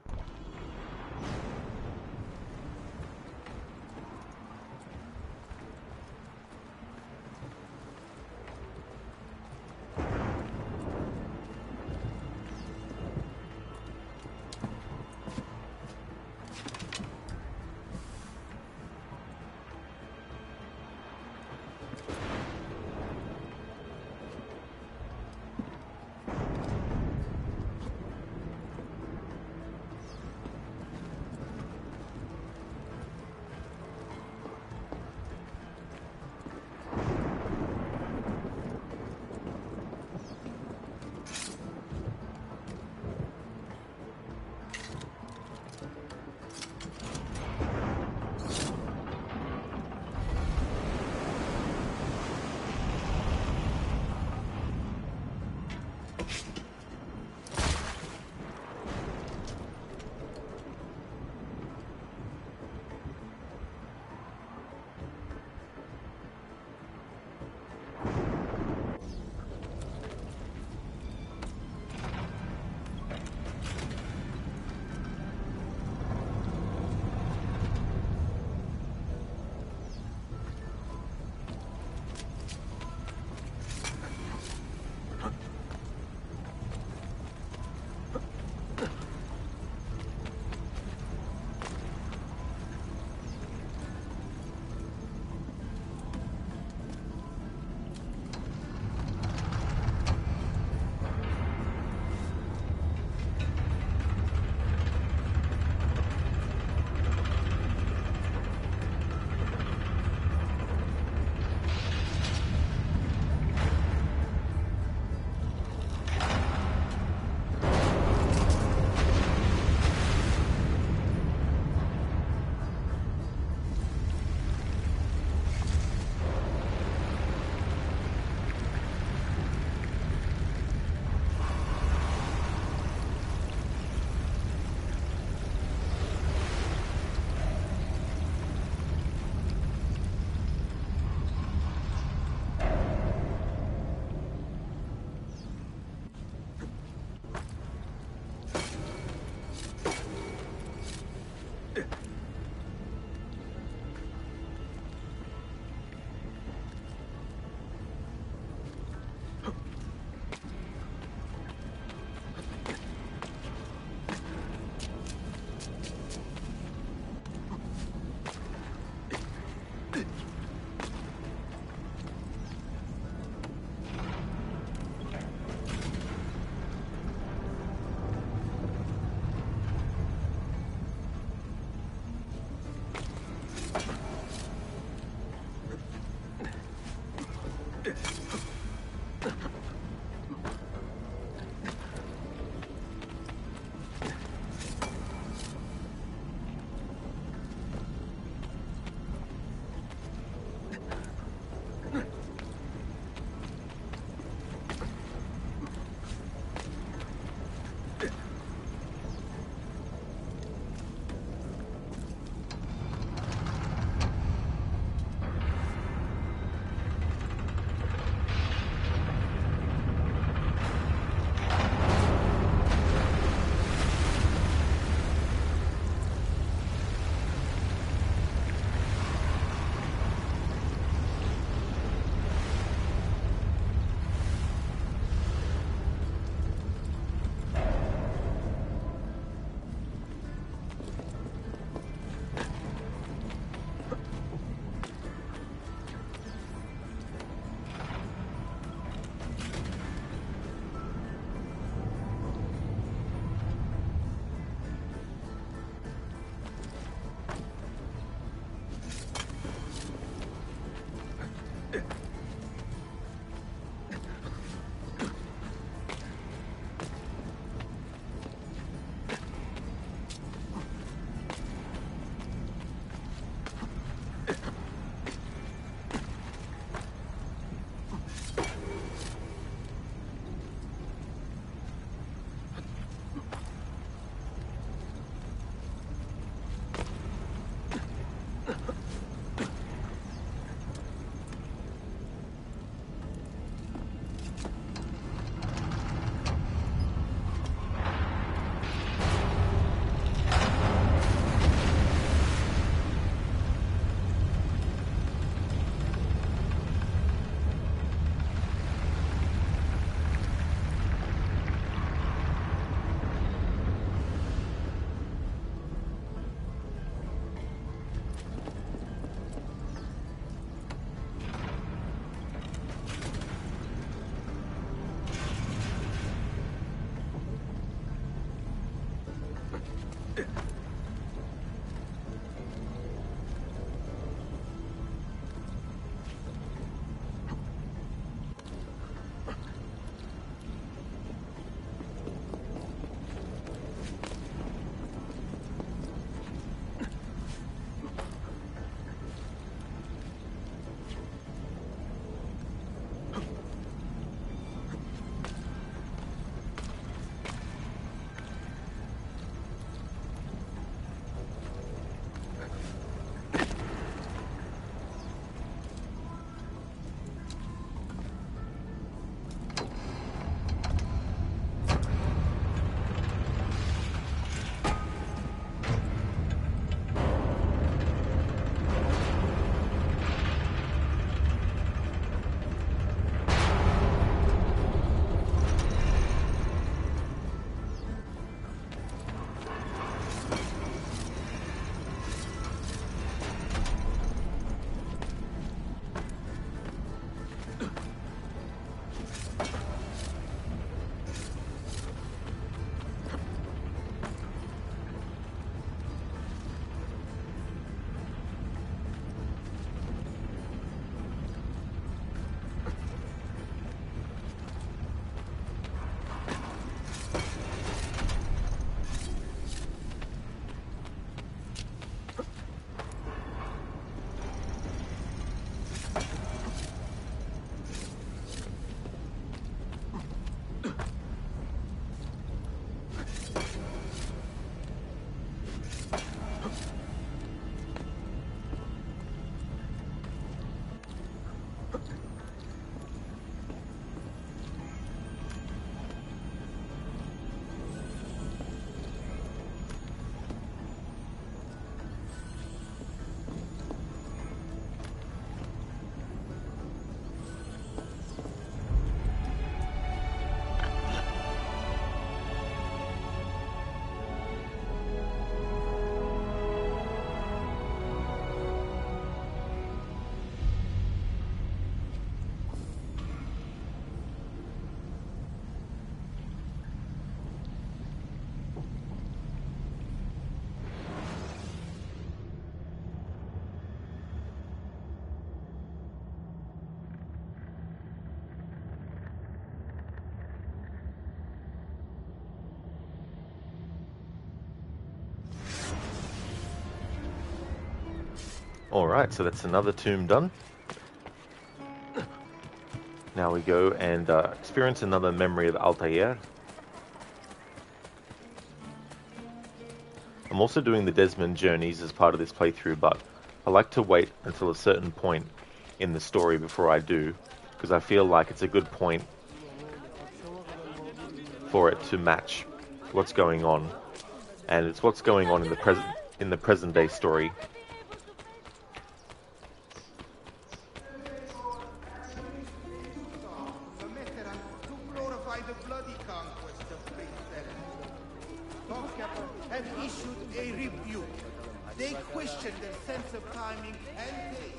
Alright, so that's another tomb done. Now we go and experience another memory of Altair. I'm also doing the Desmond journeys as part of this playthrough, but I like to wait until a certain point in the story before I do, because I feel like it's a good point for it to match what's going on, and it's what's going on in the present day story. Have issued a rebuke. They question their sense of timing and taste.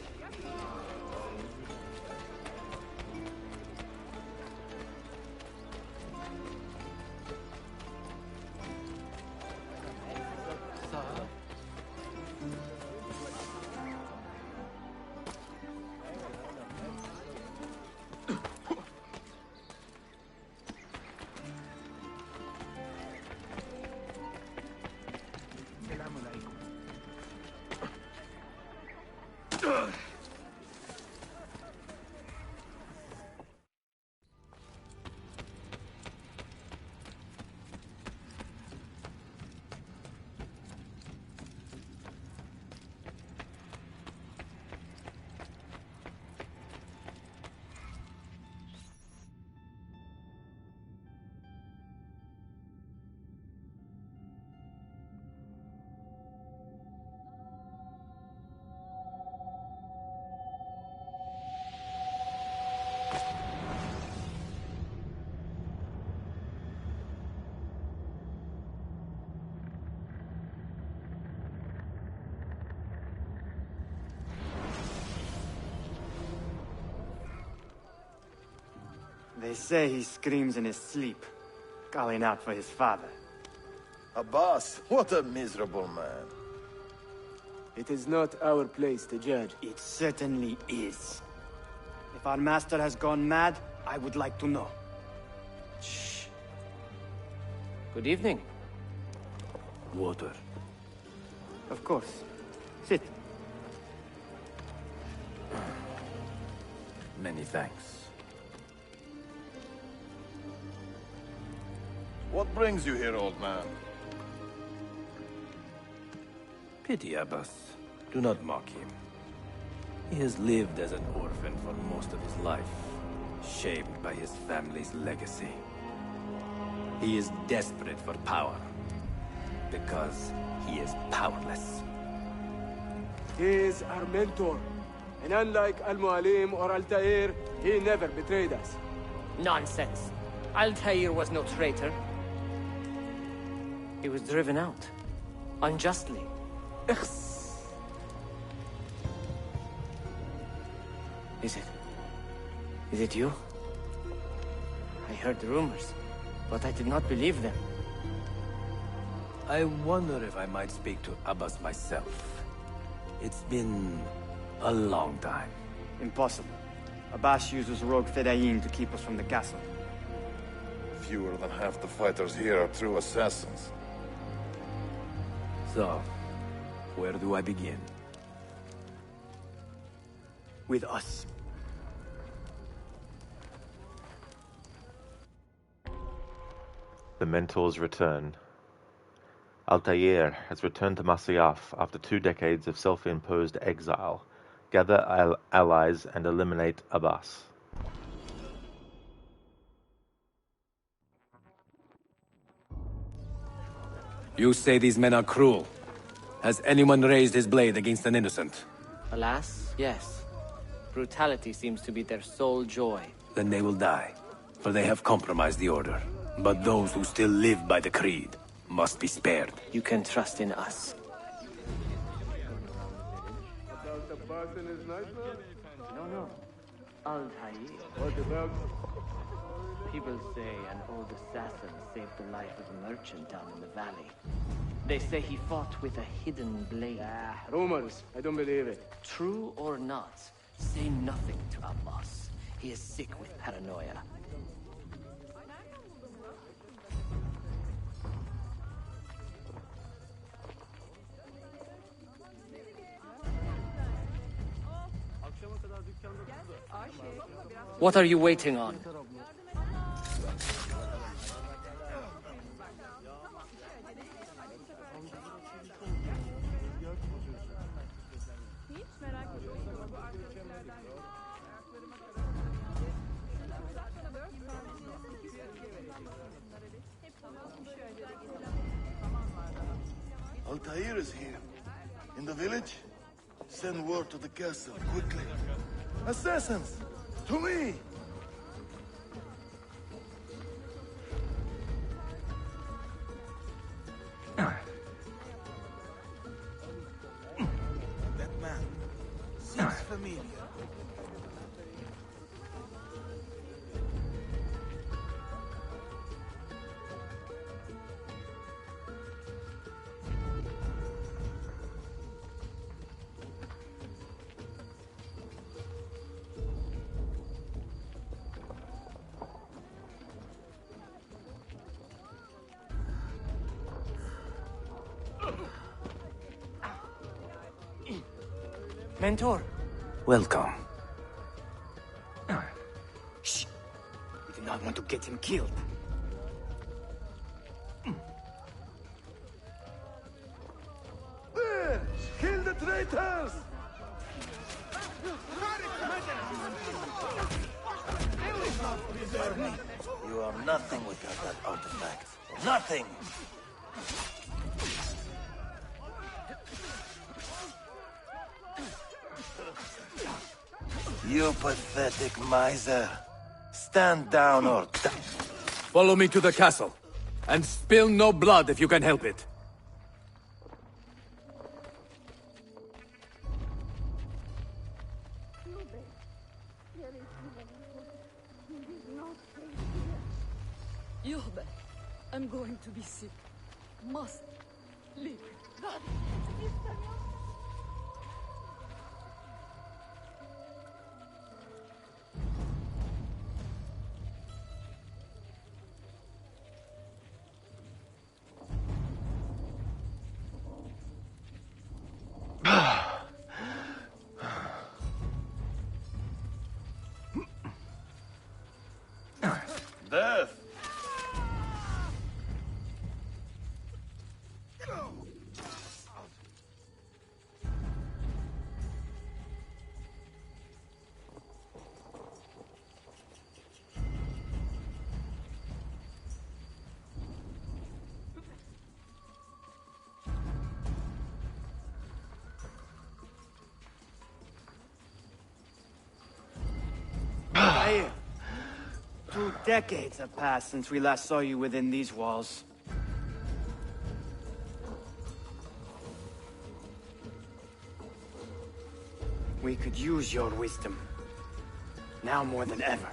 They say he screams in his sleep, calling out for his father. Abbas, what a miserable man. It is not our place to judge. It certainly is. If our master has gone mad, I would like to know. Shh. Good evening. Water. Of course. Sit. Many thanks. What brings you here, old man? Pity Abbas. Do not mock him. He has lived as an orphan for most of his life, shaped by his family's legacy. He is desperate for power, because he is powerless. He is our mentor. And unlike Al-Mualim or Altair, he never betrayed us. Nonsense. Altair was no traitor. He was driven out. Unjustly. Is it you? I heard the rumors, but I did not believe them. I wonder if I might speak to Abbas myself. It's been a long time. Impossible. Abbas uses rogue Fedayeen to keep us from the castle. Fewer than half the fighters here are true assassins. So, where do I begin? With us. The mentors return. Altair has returned to Masyaf after 2 decades of self-imposed exile. Gather allies and eliminate Abbas. You say these men are cruel. Has anyone raised his blade against an innocent? Alas, yes. Brutality seems to be their sole joy. Then they will die, for they have compromised the order. But those who still live by the creed must be spared. You can trust in us. No. Altair. What about? People say an old assassin saved the life of a merchant down in the valley. They say he fought with a hidden blade. Rumors. I don't believe it. True or not, say nothing to Abbas. He is sick with paranoia. What are you waiting on? Altair is here. In the village? Send word to the castle, quickly. Assassins! To me! That man seems familiar. Mentor. Welcome. Shh. We do not want to get him killed. There! Kill the traitors! You are nothing without that artifact. Nothing! You pathetic miser. Stand down or die. Follow me to the castle. And spill no blood if you can help it. Yurbe, I'm going to be sick. must live. Death! Altair, 2 decades have passed since we last saw you within these walls. We could use your wisdom. Now more than ever.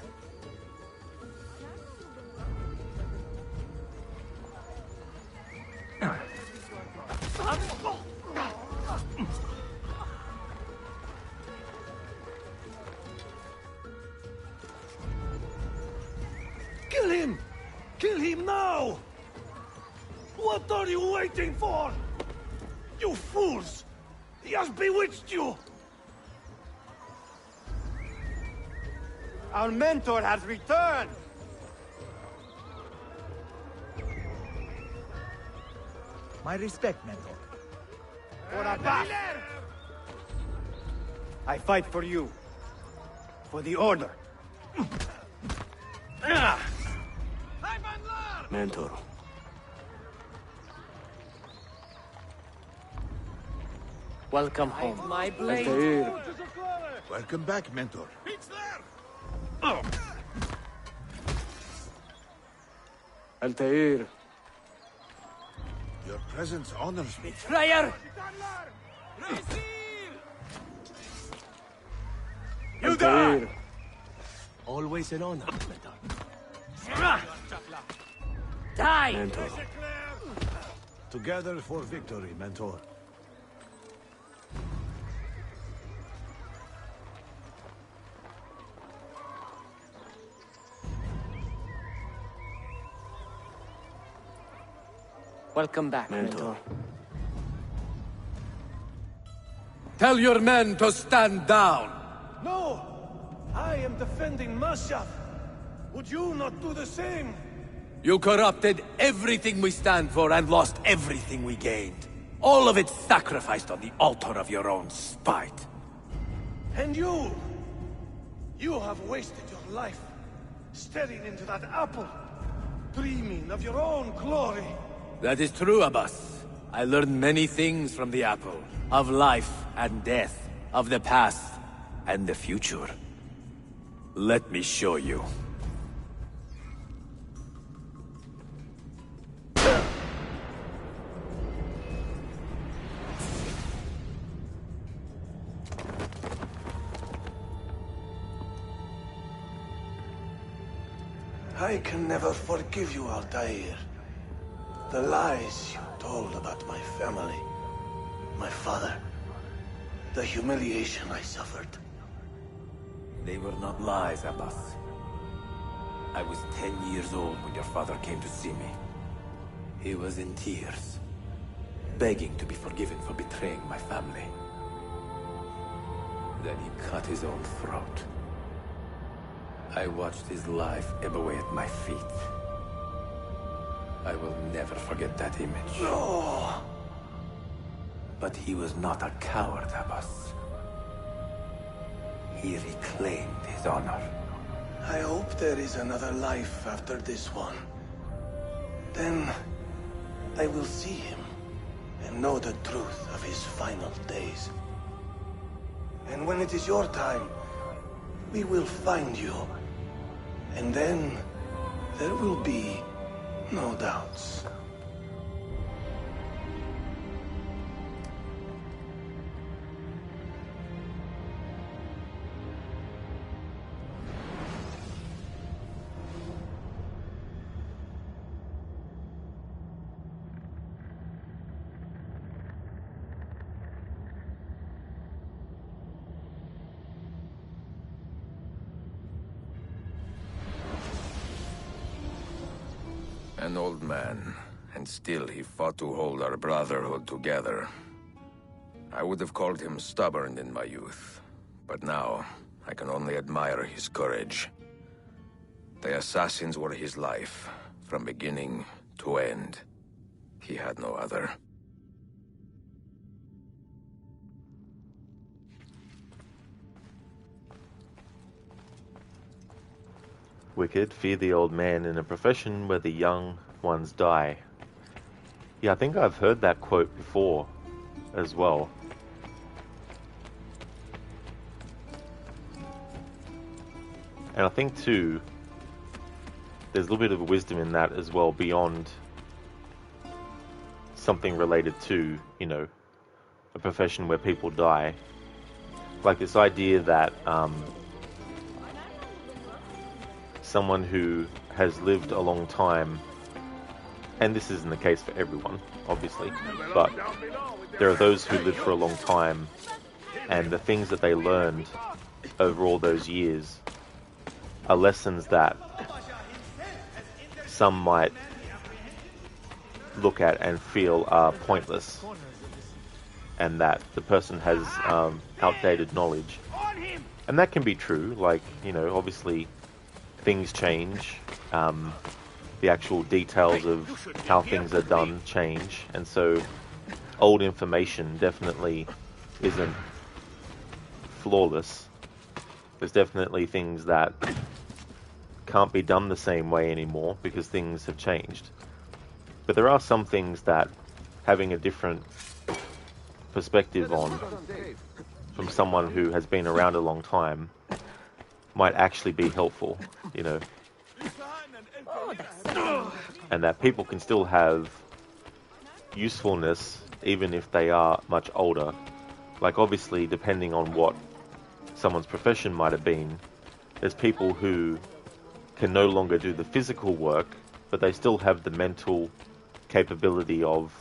Kill him! Kill him now! What are you waiting for? You fools! He has bewitched you! Our mentor has returned! My respect, mentor. For Abbas! I fight for you. For the Order. Mentor. Welcome home. My blade. Altair. Welcome back, Mentor. Altair. Your presence honors me. Betrayer! You die! Always an honor, mentor. Die! Mentor. Together for victory, mentor. Welcome back, Mentor. Tell your men to stand down! No! I am defending Mashaf. Would you not do the same? You corrupted everything we stand for and lost everything we gained. All of it sacrificed on the altar of your own spite. And you! You have wasted your life, staring into that apple, dreaming of your own glory. That is true, Abbas. I learned many things from the apple. Of life and death. Of the past and the future. Let me show you. I can never forgive you, Altair. The lies you told about my family, my father, the humiliation I suffered. They were not lies, Abbas. I was 10 years old when your father came to see me. He was in tears, begging to be forgiven for betraying my family. Then he cut his own throat. I watched his life ebb away at my feet. I will never forget that image. No! But he was not a coward, Abbas. He reclaimed his honor. I hope there is another life after this one. Then I will see him and know the truth of his final days. And when it is your time, we will find you. And then there will be no doubts. an old man, and still he fought to hold our brotherhood together. I would have called him stubborn in my youth, but now I can only admire his courage. The assassins were his life, from beginning to end. He had no other. Wicked, fear the old man in a profession where the young ones die. Yeah, I think I've heard that quote before as well. And I think too, there's a little bit of wisdom in that as well, beyond something related to, you know, a profession where people die. Like this idea that someone who has lived a long time, and this isn't the case for everyone, obviously, but there are those who live for a long time, and the things that they learned over all those years are lessons that some might look at and feel are pointless, and that the person has outdated knowledge. And that can be true, like, you know, obviously things change, the actual details of how things are done change, and so old information definitely isn't flawless. There's definitely things that can't be done the same way anymore because things have changed. But there are some things that having a different perspective on from someone who has been around a long time might actually be helpful, you know. And that people can still have usefulness even if they are much older. Like obviously, depending on what someone's profession might have been, there's people who can no longer do the physical work, but they still have the mental capability of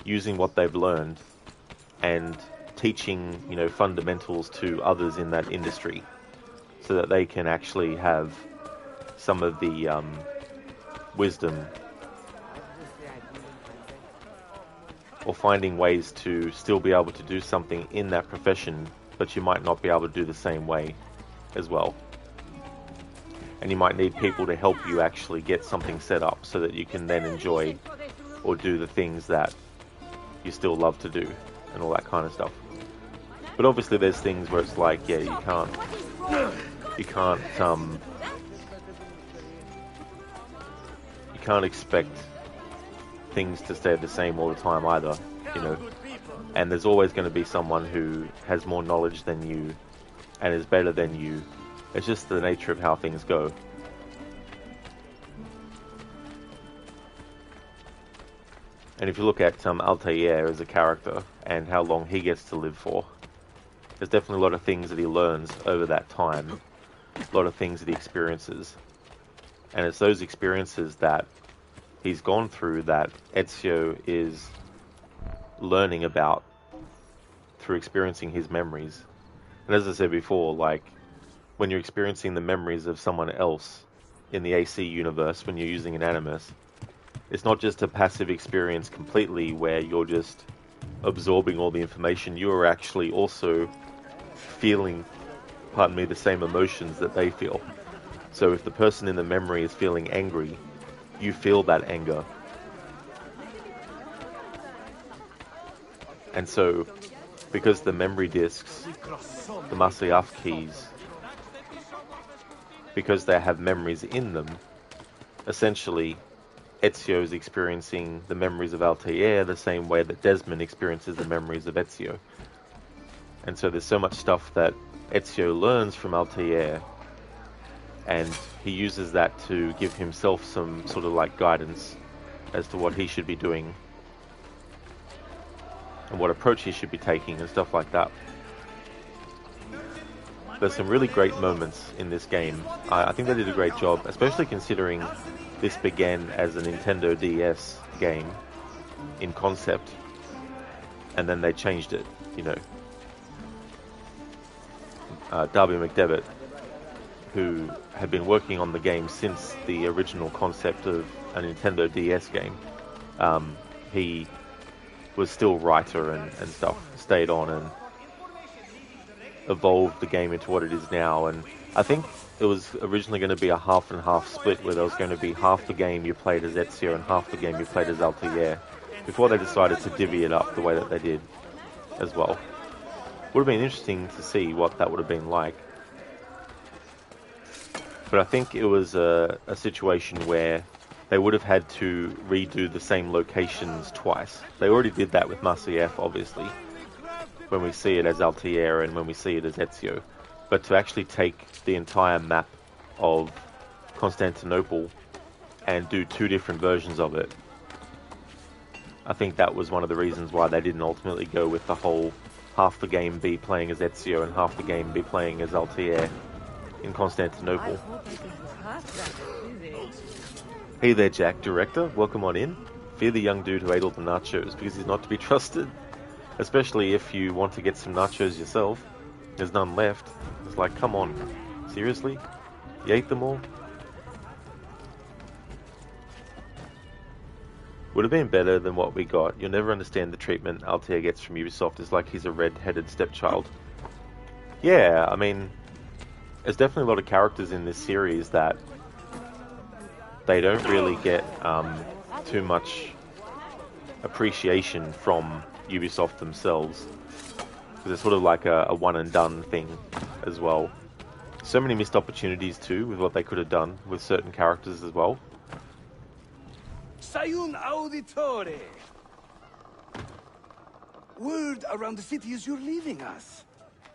using what they've learned and teaching, you know, fundamentals to others in that industry, so that they can actually have some of the wisdom, or finding ways to still be able to do something in that profession, but you might not be able to do the same way as well. And you might need people to help you actually get something set up so that you can then enjoy or do the things that you still love to do and all that kind of stuff. But obviously there's things where it's like, yeah, you can't expect things to stay the same all the time either, you know. And there's always going to be someone who has more knowledge than you and is better than you. It's just the nature of how things go. And if you look at Altair as a character and how long he gets to live for, there's definitely a lot of things that he learns over that time, a lot of things that he experiences. And it's those experiences that he's gone through that Ezio is learning about through experiencing his memories. And as I said before, like, when you're experiencing the memories of someone else in the AC universe, when you're using an animus, it's not just a passive experience completely where you're just absorbing all the information. You are actually also feeling, pardon me, the same emotions that they feel. So if the person in the memory is feeling angry, you feel that anger. And so, because the memory discs, the Masyaf keys, because they have memories in them, essentially Ezio is experiencing the memories of Altair the same way that Desmond experiences the memories of Ezio. And so there's so much stuff that Ezio learns from Altair, and he uses that to give himself some sort of like guidance as to what he should be doing and what approach he should be taking and stuff like that. There's some really great moments in this game. I think they did a great job, especially considering this began as a Nintendo DS game in concept, and then they changed it, you know. Darby McDevitt who had been working on the game since the original concept of a Nintendo DS game. He was still writer and stuff, stayed on and evolved the game into what it is now. And I think it was originally going to be a half and half split, where there was going to be half the game you played as Ezio and half the game you played as Altair, before they decided to divvy it up the way that they did as well. Would have been interesting to see what that would have been like. But I think it was a situation where they would have had to redo the same locations twice. They already did that with Masyaf, obviously, when we see it as Altair and when we see it as Ezio. But to actually take the entire map of Constantinople and do two different versions of it, I think that was one of the reasons why they didn't ultimately go with the whole half the game be playing as Ezio and half the game be playing as Altair in Constantinople. Hey there, Jack, director. Welcome on in. Fear the young dude who ate all the nachos, because he's not to be trusted. Especially if you want to get some nachos yourself. There's none left. It's like, come on. Seriously? You ate them all? Would have been better than what we got. You'll never understand the treatment Altair gets from Ubisoft. It's like he's a red-headed stepchild. Yeah, I mean, there's definitely a lot of characters in this series that they don't really get too much appreciation from Ubisoft themselves. Because it's sort of like a one-and-done thing as well. So many missed opportunities too with what they could have done with certain characters as well. Sayun Auditore! Word around the city is you're leaving us.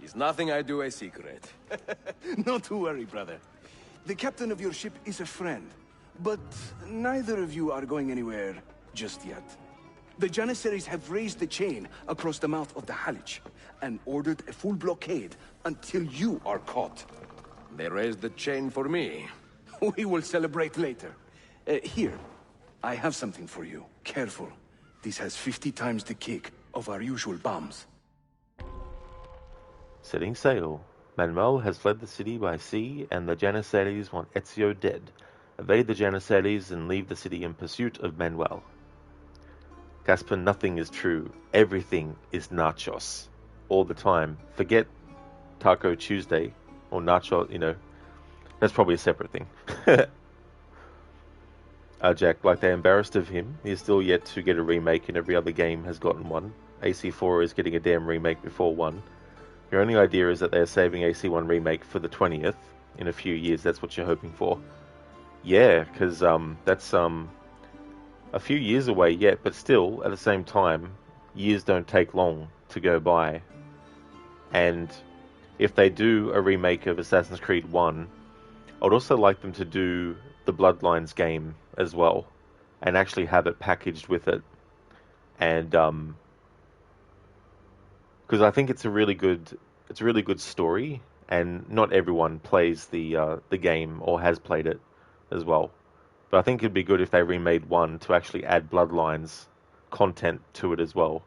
Is nothing I do a secret. Not to worry, brother. The captain of your ship is a friend, but neither of you are going anywhere just yet. The Janissaries have raised the chain across the mouth of the Halich and ordered a full blockade until you are caught. They raised the chain for me. We will celebrate later. Here, I have something for you. Careful. This has 50 times the kick of our usual bombs. Setting sail. Manuel has fled the city by sea, and the Janissaries want Ezio dead. Evade the Janissaries and leave the city in pursuit of Manuel. Casper, nothing is true. Everything is nachos. All the time. Forget Taco Tuesday, or nacho, you know. That's probably a separate thing. Jack, like they're embarrassed of him. He is still yet to get a remake, and every other game has gotten one. AC4 is getting a damn remake before one. Your only idea is that they're saving AC1 remake for the 20th in a few years. That's what you're hoping for. Yeah, because that's a few years away yet, but still, at the same time, years don't take long to go by. And if they do a remake of Assassin's Creed 1, I'd also like them to do the Bloodlines game as well, and actually have it packaged with it. And because I think it's a really good story, and not everyone plays the game or has played it as well. But I think it'd be good if they remade one to actually add Bloodlines content to it as well.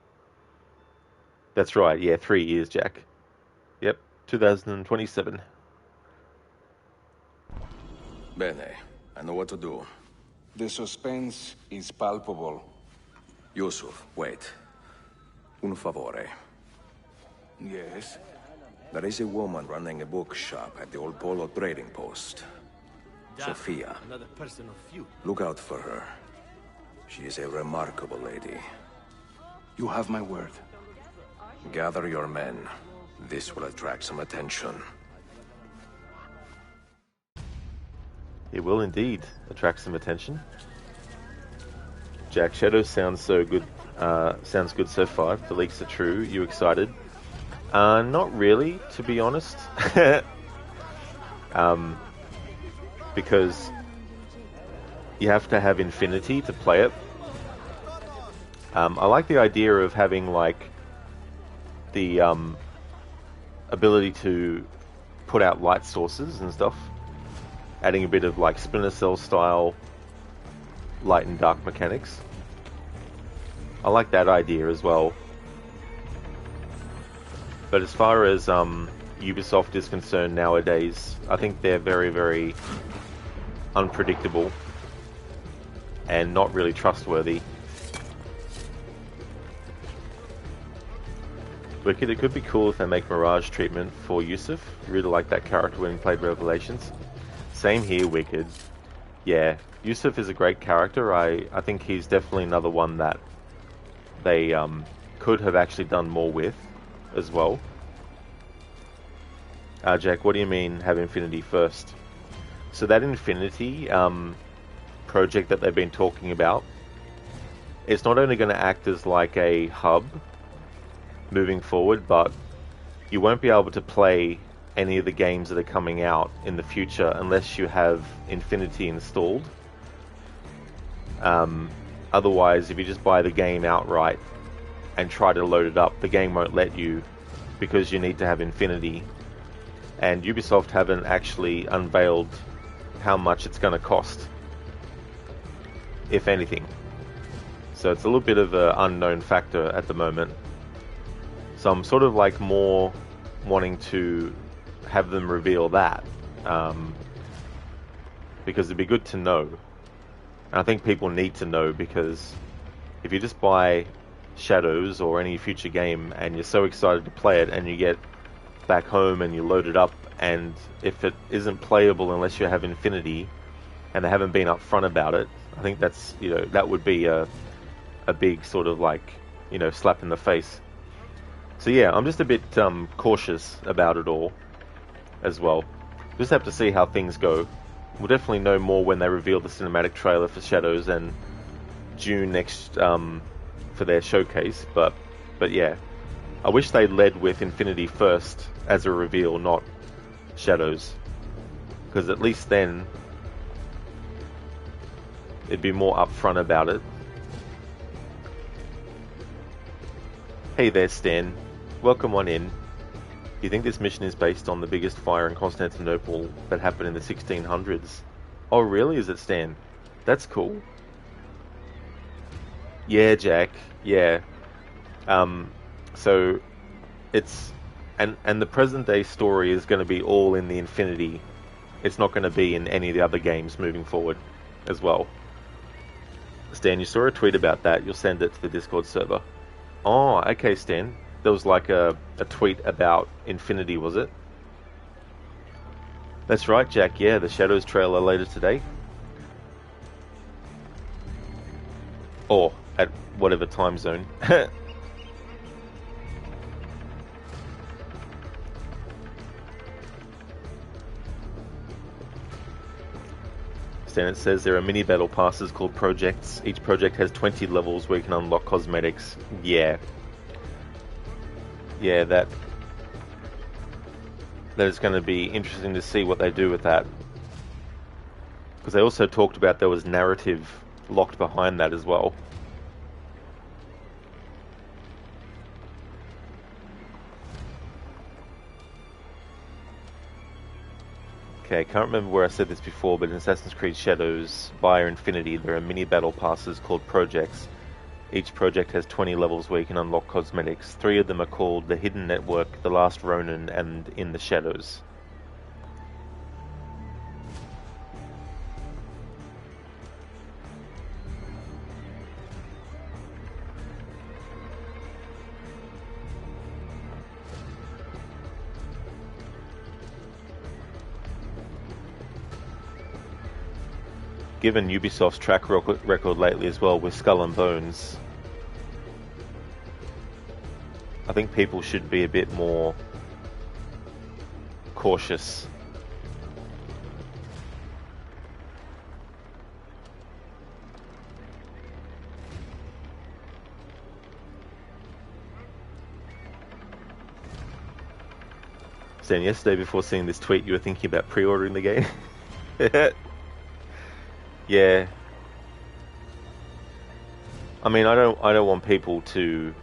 That's right, yeah, 3 years, Jack. Yep, 2027. Bene, I know what to do. The suspense is palpable. Yusuf, wait. Un favore. Yes? There is a woman running a bookshop at the old Polo trading post. Sophia. Another person of few. Look out for her. She is a remarkable lady. You have my word. Gather your men. This will attract some attention. It will indeed attract some attention. Jack, Shadow sounds so good. Sounds good so far. If the leaks are true, you excited? Not really, to be honest. Because you have to have Infinity to play it. I like the idea of having like the ability to put out light sources and stuff, adding a bit of like Splinter Cell style light and dark mechanics. I like that idea as well. But as far as Ubisoft is concerned nowadays, I think they're very, very unpredictable and not really trustworthy. Wicked, it could be cool if they make Mirage treatment for Yusuf. Really like that character when he played Revelations. Same here, Wicked. Yeah, Yusuf is a great character. I think he's definitely another one that they could have actually done more with as well. Jack, what do you mean have Infinity first? So that Infinity project that they've been talking about, it's not only going to act as like a hub moving forward, but you won't be able to play any of the games that are coming out in the future unless you have Infinity installed. Otherwise, if you just buy the game outright and try to load it up, the game won't let you because you need to have Infinity. And Ubisoft haven't actually unveiled how much it's going to cost, if anything. So it's a little bit of an unknown factor at the moment. So I'm sort of like more wanting to have them reveal that, because it'd be good to know. And I think people need to know, because if you just buy Shadows or any future game and you're so excited to play it and you get back home and you load it up, and if it isn't playable unless you have Infinity and they haven't been upfront about it, I think that's, you know, that would be a big sort of like, you know, slap in the face. So yeah, I'm just a bit cautious about it all as well. Just have to see how things go. We'll definitely know more when they reveal the cinematic trailer for Shadows and June next for their showcase. But yeah, I wish they led with Infinity first as a reveal, not Shadows, because at least then it'd be more upfront about it. Hey there, Stan. Welcome on in. You think this mission is based on the biggest fire in Constantinople that happened in the 1600s? Oh, really? Is it, Stan? That's cool. Yeah, Jack. Yeah. So it's and the present day story is going to be all in the Infinity. It's not going to be in any of the other games moving forward as well. Stan, you saw a tweet about that. You'll send it to the Discord server. Oh, okay, Stan. There was like a tweet about Infinity, was it? That's right, Jack. Yeah, the Shadows trailer later today. Or at whatever time zone. Stan, it says there are mini battle passes called projects. Each project has 20 levels where you can unlock cosmetics. Yeah. Yeah, that is going to be interesting to see what they do with that. Because they also talked about there was narrative locked behind that as well. Okay, I can't remember where I said this before, but in Assassin's Creed Shadows, via Infinity, there are mini battle passes called projects. Each project has 20 levels where you can unlock cosmetics. 3 of them are called The Hidden Network, The Last Ronin, and In the Shadows. Given Ubisoft's track record lately as well with Skull and Bones, I think people should be a bit more cautious. Stan, yesterday before seeing this tweet, you were thinking about pre-ordering the game? Yeah. I mean, I don't want people to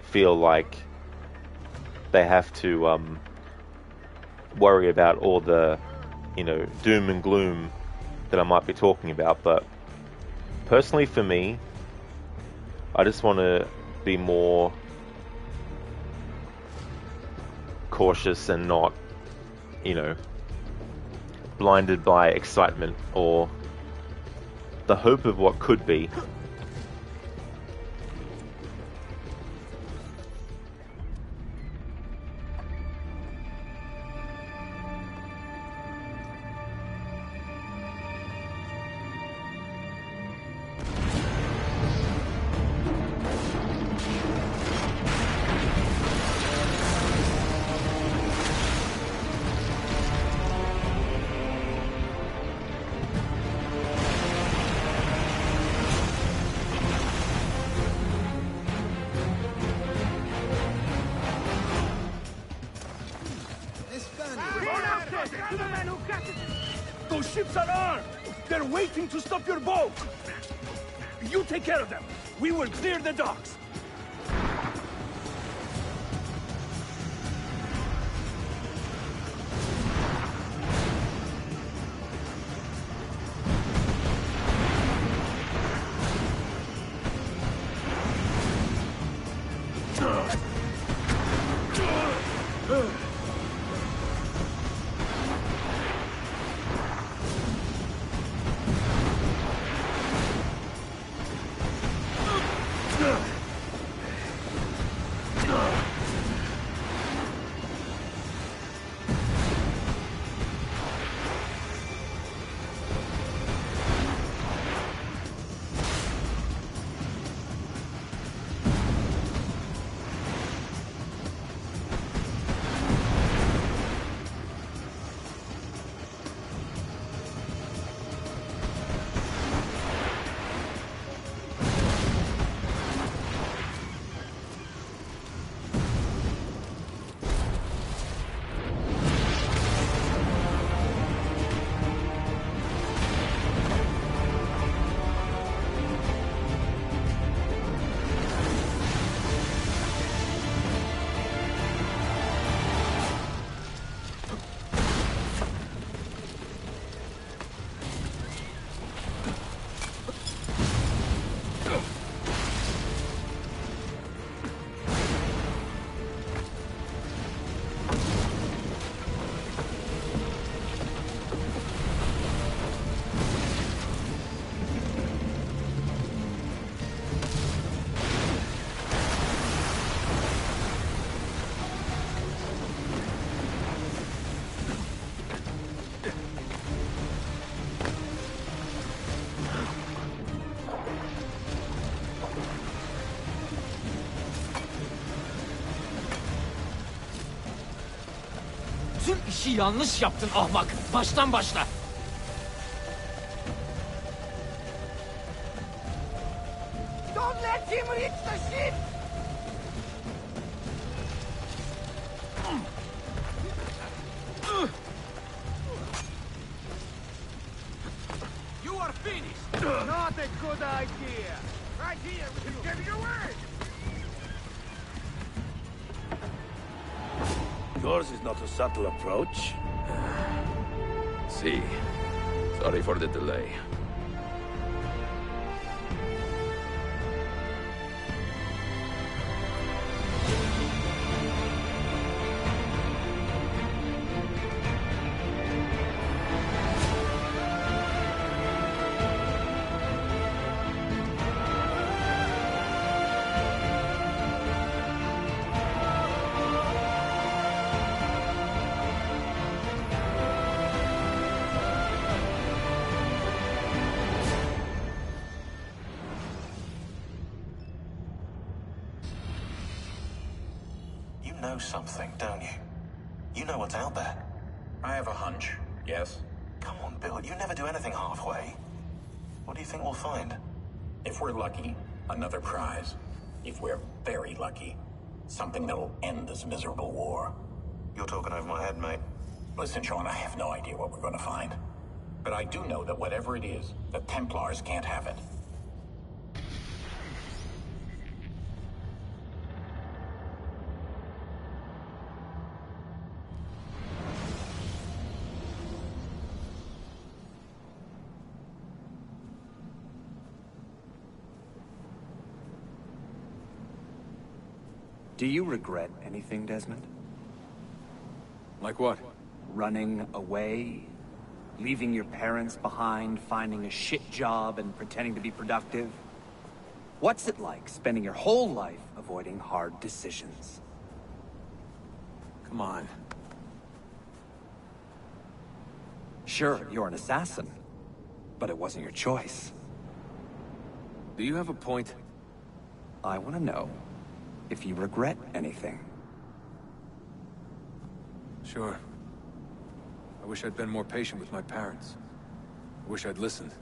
feel like they have to worry about all the, you know, doom and gloom that I might be talking about, but personally for me, I just want to be more cautious and not, you know, blinded by excitement or the hope of what could be. Those ships are armed! They're waiting to stop your boat! You take care of them! We will clear the docks! Tüm işi yanlış yaptın ahmak. Baştan başla. Don't let him reach the ship! You are finished. Not a good idea. Right here with you. Getting away! Yours is not a subtle approach. See. Sorry for the delay. You know something, don't you? You know what's out there. I have a hunch, yes? Come on, Bill, you never do anything halfway. What do you think we'll find? If we're lucky, another prize. If we're very lucky, something that'll end this miserable war. You're talking over my head, mate. Listen, Sean, I have no idea what we're going to find. But I do know that whatever it is, the Templars can't have it. Do you regret anything, Desmond? Like what? Running away, leaving your parents behind, finding a shit job, and pretending to be productive. What's it like spending your whole life avoiding hard decisions? Come on. Sure, you're an assassin, but it wasn't your choice. Do you have a point? I want to know if you regret anything. Sure. I wish I'd been more patient with my parents. I wish I'd listened.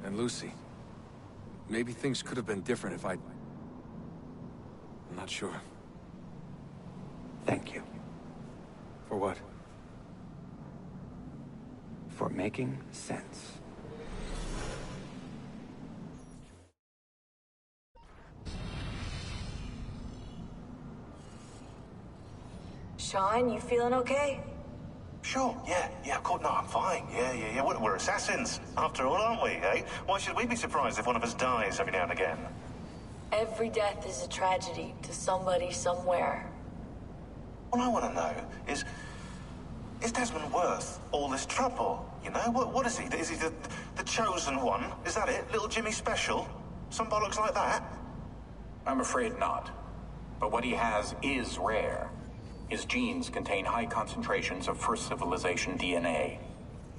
And Lucy. Maybe things could have been different if I'm not sure. Thank you. For what? For making sense. Sean, you feeling okay? Sure, yeah, of course, no, I'm fine. Yeah. We're assassins, after all, aren't we, eh? Why should we be surprised if one of us dies every now and again? Every death is a tragedy to somebody somewhere. What I want to know is Desmond worth all this trouble? You know, what is he? Is he the chosen one? Is that it? Little Jimmy Special? Some bollocks like that? I'm afraid not. But what he has is rare. His genes contain high concentrations of first civilization DNA.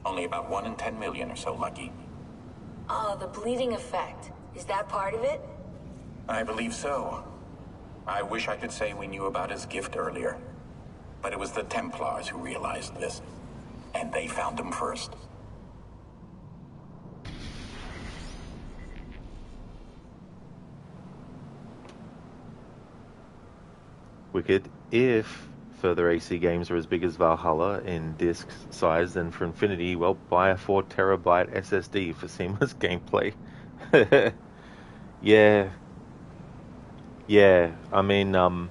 Only about 1 in 10 million or so lucky. The bleeding effect. Is that part of it? I believe so. I wish I could say we knew about his gift earlier. But it was the Templars who realized this. And they found him first. Wicked. If further AC games are as big as Valhalla in disc size, then for Infinity, well, buy a 4 terabyte SSD for seamless gameplay. Yeah. I mean,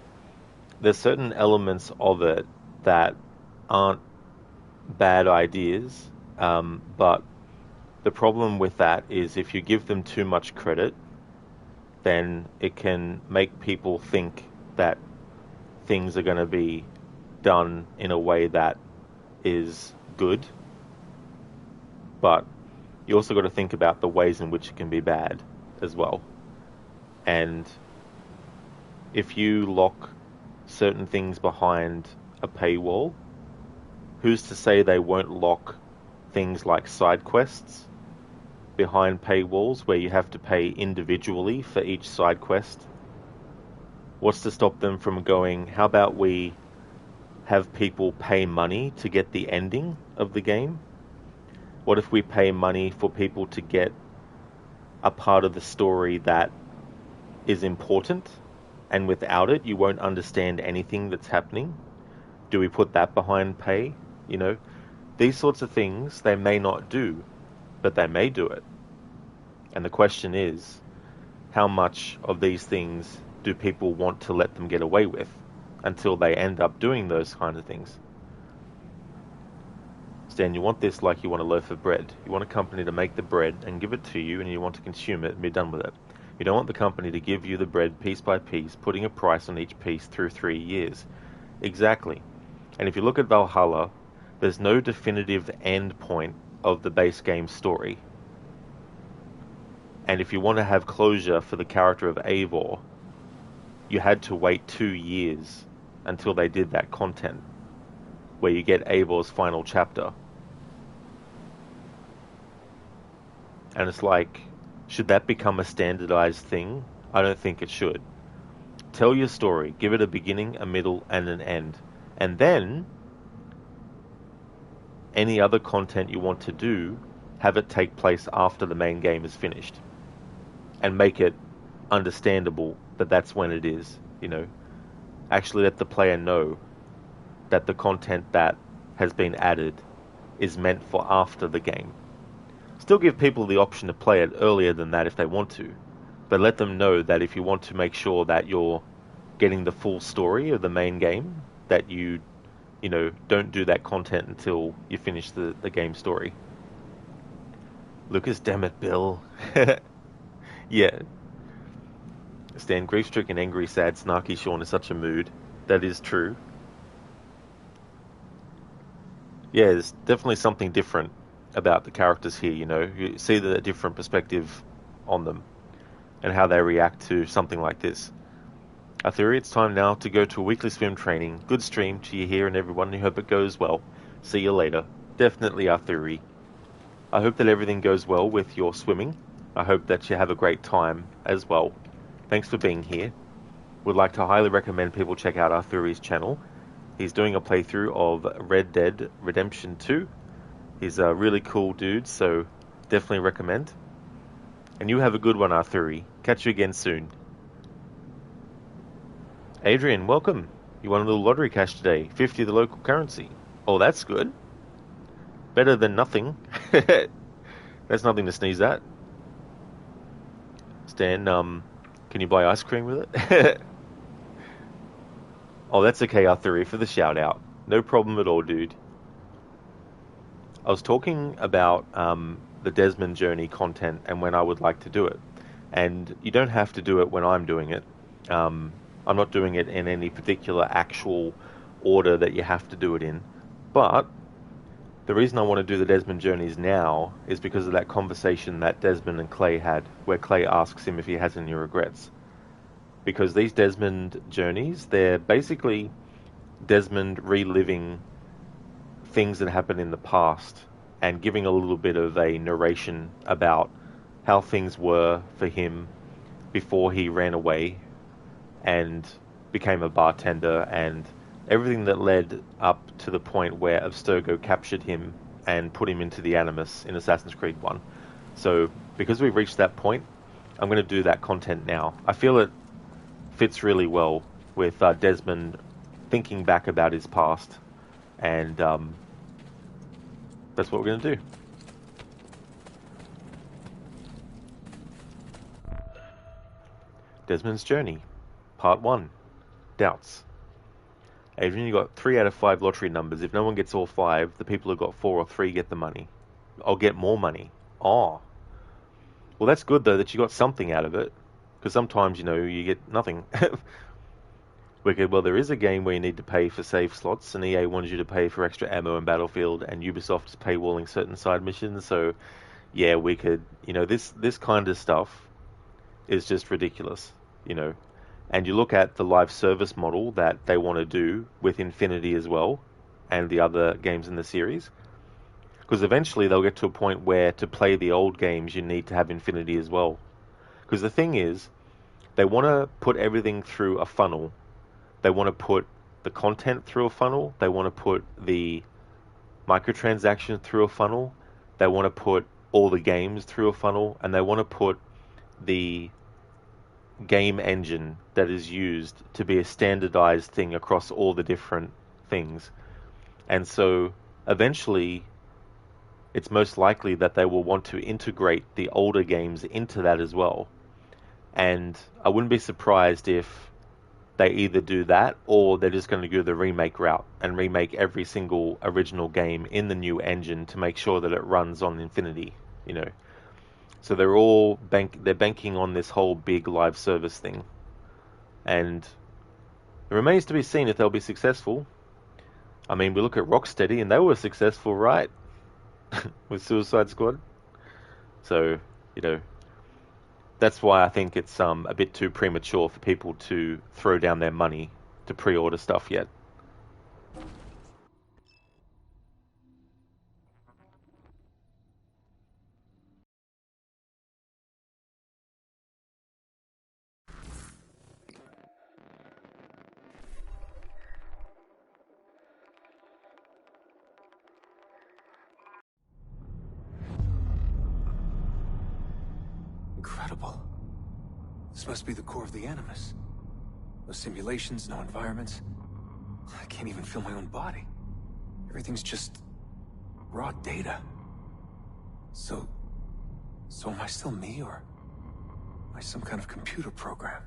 there's certain elements of it that aren't bad ideas, but the problem with that is if you give them too much credit, then it can make people think that things are going to be done in a way that is good, but you also got to think about the ways in which it can be bad as well. And if you lock certain things behind a paywall, who's to say they won't lock things like side quests behind paywalls where you have to pay individually for each side quest? What's to stop them from going, how about we have people pay money to get the ending of the game? What if we pay money for people to get a part of the story that is important, and without it you won't understand anything that's happening? Do we put that behind pay? You know, these sorts of things they may not do, but they may do it. And the question is, how much of these things do people want to let them get away with until they end up doing those kind of things? Stan, you want this like you want a loaf of bread. You want a company to make the bread and give it to you, and you want to consume it and be done with it. You don't want the company to give you the bread piece by piece, putting a price on each piece through 3 years. Exactly. And if you look at Valhalla, there's no definitive end point of the base game story. And if you want to have closure for the character of Eivor, you had to wait 2 years until they did that content, where you get Eivor's final chapter. And it's like, should that become a standardized thing? I don't think it should. Tell your story, give it a beginning, a middle, and an end. And then, any other content you want to do, have it take place after the main game is finished. And make it understandable that that's when it is, you know. Actually let the player know that the content that has been added is meant for after the game. Still give people the option to play it earlier than that if they want to, but let them know that if you want to make sure that you're getting the full story of the main game, that you know, don't do that content until you finish the game story. Lucas, damn it, Bill. Yeah. Stan, grief-stricken, angry, sad, snarky Sean is such a mood. That is true. Yeah, there's definitely something different about the characters here, you know. You see the different perspective on them and how they react to something like this. Arthuri, it's time now to go to a weekly swim training. Good stream to you here and everyone. I hope it goes well. See you later. Definitely, Arthuri. I hope that everything goes well with your swimming. I hope that you have a great time as well. Thanks for being here. Would like to highly recommend people check out Arthuri's channel. He's doing a playthrough of Red Dead Redemption 2. He's a really cool dude, so definitely recommend. And you have a good one, Arthuri. Catch you again soon. Adrian, welcome. You won a little lottery cash today. 50 of the local currency. Oh, that's good. Better than nothing. That's nothing to sneeze at. Stan, can you buy ice cream with it? Oh, that's okay, Arthuri, for the shout out. No problem at all, dude. I was talking about the Desmond journey content and when I would like to do it. And you don't have to do it when I'm doing it. I'm not doing it in any particular actual order that you have to do it in. But the reason I want to do the Desmond journeys now is because of that conversation that Desmond and Clay had, where Clay asks him if he has any regrets. Because these Desmond journeys, they're basically Desmond reliving things that happened in the past and giving a little bit of a narration about how things were for him before he ran away and became a bartender, and everything that led up to the point where Abstergo captured him and put him into the Animus in Assassin's Creed 1. So, because we've reached that point, I'm going to do that content now. I feel it fits really well with Desmond thinking back about his past, and that's what we're going to do. Desmond's Journey, Part 1, Doubts. Adrian, you got 3 out of 5 lottery numbers. If no one gets all 5, the people who got 4 or 3 get the money. I'll get more money. Oh. Well, that's good, though, that you got something out of it. Because sometimes, you know, you get nothing. Well, there is a game where you need to pay for save slots, and EA wants you to pay for extra ammo in Battlefield, and Ubisoft is paywalling certain side missions, so, yeah, we could, you know, this kind of stuff is just ridiculous, you know. And you look at the live service model that they want to do with Infinity as well, and the other games in the series. Because eventually they'll get to a point where to play the old games you need to have Infinity as well. Because the thing is, they want to put everything through a funnel. They want to put the content through a funnel. They want to put the microtransactions through a funnel. They want to put all the games through a funnel. And they want to put the game engine that is used to be a standardized thing across all the different things. And so eventually it's most likely that they will want to integrate the older games into that as well. And I wouldn't be surprised if they either do that or they're just going to go the remake route and remake every single original game in the new engine to make sure that it runs on Infinity, you know. So they're banking on this whole big live service thing. And it remains to be seen if they'll be successful. I mean, we look at Rocksteady and they were successful, right? With Suicide Squad. So, you know, that's why I think it's a bit too premature for people to throw down their money to pre-order stuff yet. Incredible. This must be the core of the Animus. No simulations, no environments. I can't even feel my own body. Everything's just raw data. So am I still me, or am I some kind of computer program?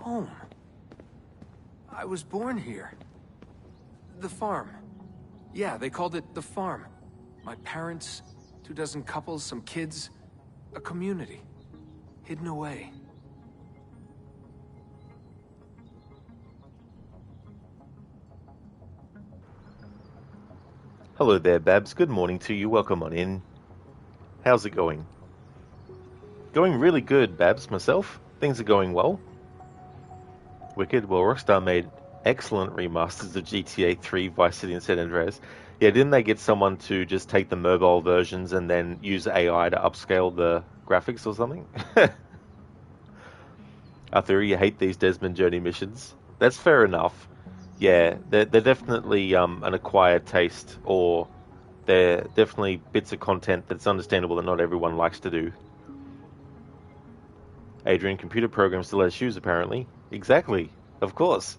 home. I was born here. The farm. Yeah, they called it the farm. My parents, 24 couples, some kids, a community. Hidden away. Hello there, Babs. Good morning to you. Welcome on in. How's it going? Going really good, Babs. Myself, things are going well. Wicked. Well, Rockstar made excellent remasters of GTA 3, Vice City, and San Andreas. Yeah, didn't they get someone to just take the mobile versions and then use AI to upscale the graphics or something? Arthur, you hate these Desmond Journey missions. That's fair enough. Yeah, they're definitely an acquired taste, or they're definitely bits of content that's understandable that not everyone likes to do. Adrian, computer program still has shoes, apparently. Exactly. Of course.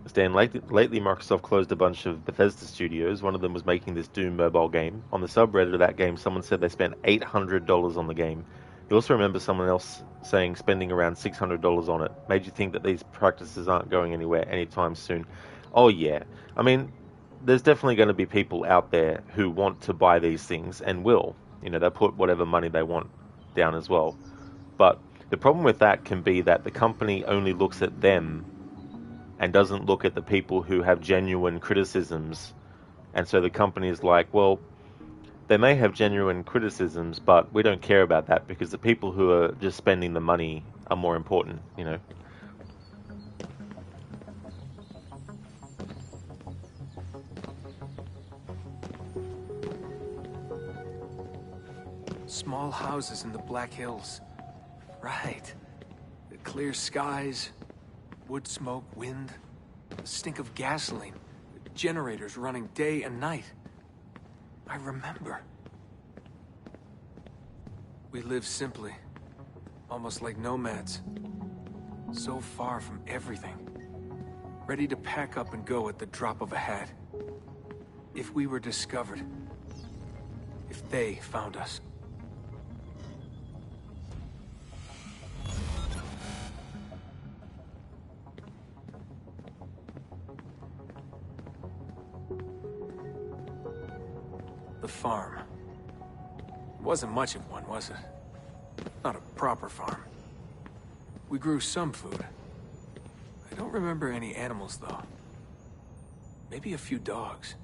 Stan, lately Microsoft closed a bunch of Bethesda studios. One of them was making this Doom mobile game. On the subreddit of that game, someone said they spent $800 on the game. You also remember someone else saying spending around $600 on it. Made you think that these practices aren't going anywhere anytime soon. Oh yeah. I mean, there's definitely going to be people out there who want to buy these things and will. You know, they'll put whatever money they want down as well. But the problem with that can be that the company only looks at them and doesn't look at the people who have genuine criticisms. And so the company is like, well, they may have genuine criticisms, but we don't care about that because the people who are just spending the money are more important, you know. Small houses in the Black Hills. Right. The clear skies, wood smoke, wind, the stink of gasoline, generators running day and night. I remember. We lived simply, almost like nomads. So far from everything. Ready to pack up and go at the drop of a hat. If we were discovered. If they found us. The farm. It wasn't much of one, was it? Not a proper farm. We grew some food. I don't remember any animals, though. Maybe a few dogs.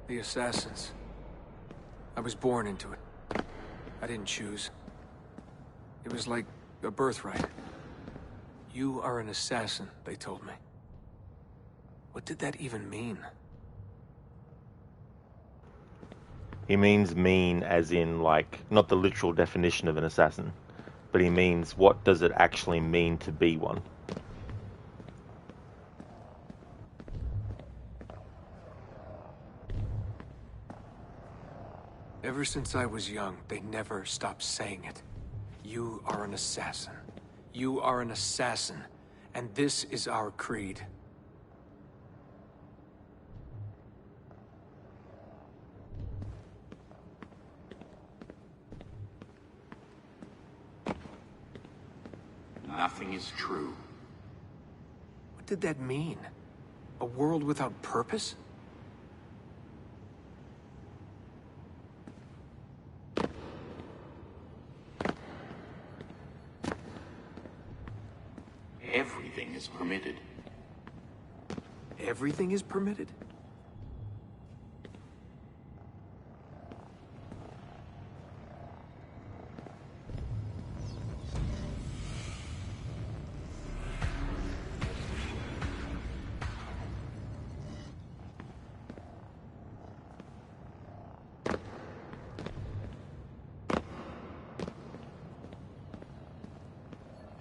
The assassins. I was born into it. I didn't choose. It was like a birthright. You are an assassin, they told me. What did that even mean? He means mean as in, like, not the literal definition of an assassin, but he means what does it actually mean to be one. Ever since I was young, they never stopped saying it. You are an assassin. You are an assassin. And this is our creed. Nothing is true. What did that mean? A world without purpose? Everything is permitted. everything is permitted?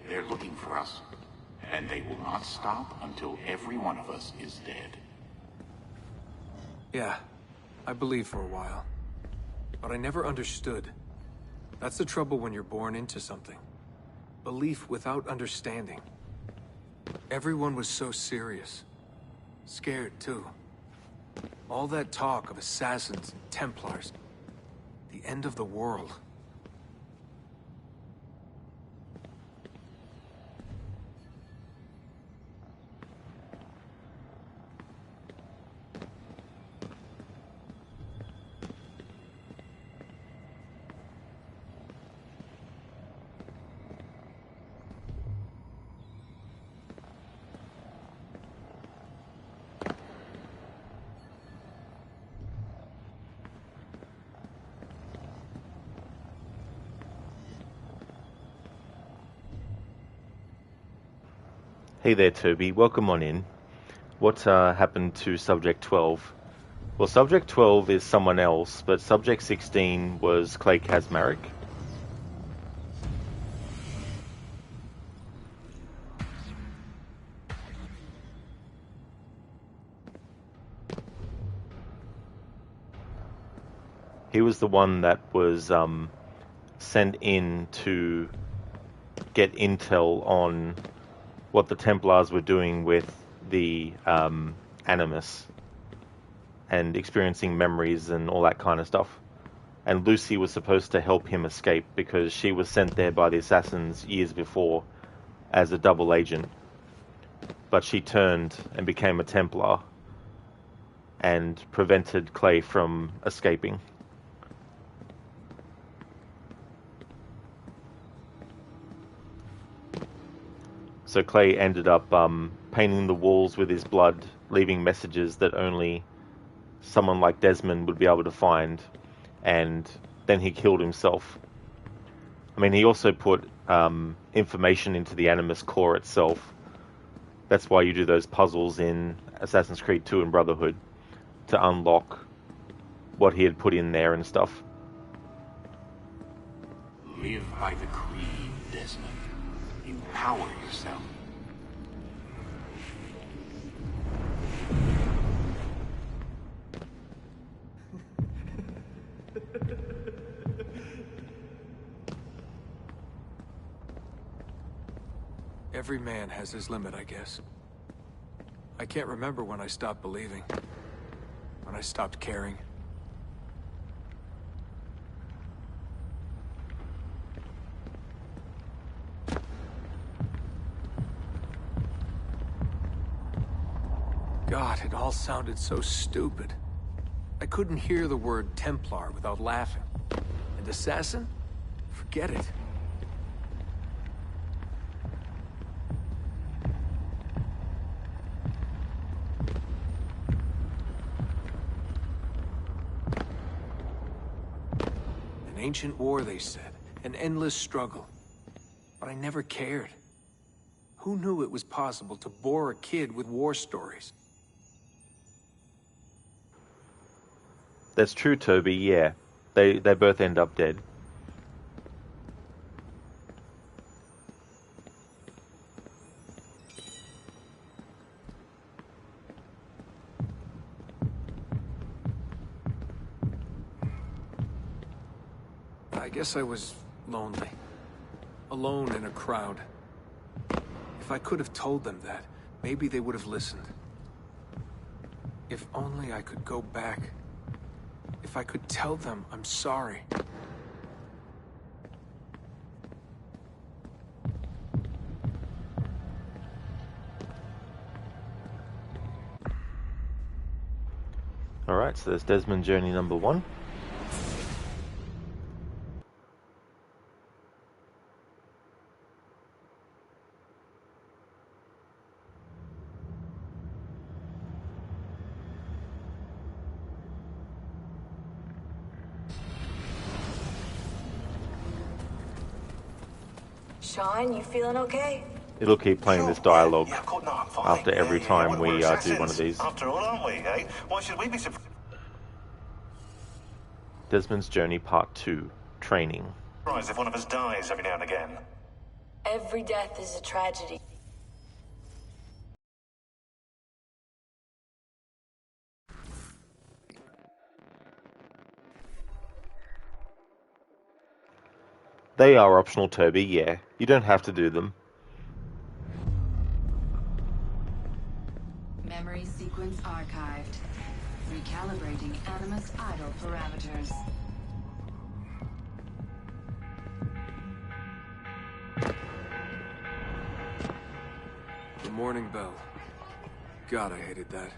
They're looking for us, and they will not stop until every one of us is dead. Yeah, I believed for a while. But I never understood. That's the trouble when you're born into something. Belief without understanding. Everyone was so serious. Scared, too. All that talk of assassins and Templars. The end of the world. Hey there, Toby. Welcome on in. What happened to Subject 12? Well, Subject 12 is someone else, but Subject 16 was Clay Kazmarek. He was the one that was sent in to get intel on what the Templars were doing with the Animus and experiencing memories and all that kind of stuff. And Lucy was supposed to help him escape because she was sent there by the assassins years before as a double agent. But she turned and became a Templar and prevented Clay from escaping. So Clay ended up painting the walls with his blood, leaving messages that only someone like Desmond would be able to find, and then he killed himself. I mean, he also put information into the Animus core itself. That's why you do those puzzles in Assassin's Creed 2 and Brotherhood, to unlock what he had put in there and stuff. Live by the creed, Desmond. Empower yourself. Every man has his limit, I guess. I can't remember when I stopped believing. When I stopped caring. God, it all sounded so stupid. I couldn't hear the word Templar without laughing. And assassin? Forget it. An ancient war, they said. An endless struggle. But I never cared. Who knew it was possible to bore a kid with war stories? That's true, Toby, yeah. They both end up dead. I guess I was lonely. Alone in a crowd. If I could have told them that, maybe they would have listened. If only I could go back. If I could tell them I'm sorry. Alright, so there's Desmond journey number 1. Sean, you feeling okay? It'll keep playing this dialogue Yeah, of course, no, I'm fine. after every time We're we do assassins, one of these. After all, aren't we, eh? Why should we be Desmond's Journey Part 2, Training. surprised if one of us dies every now and again? Every death is a tragedy. They are optional, Toby, yeah. You don't have to do them. Memory sequence archived. Recalibrating Animus idle parameters. The morning bell. God, I hated that.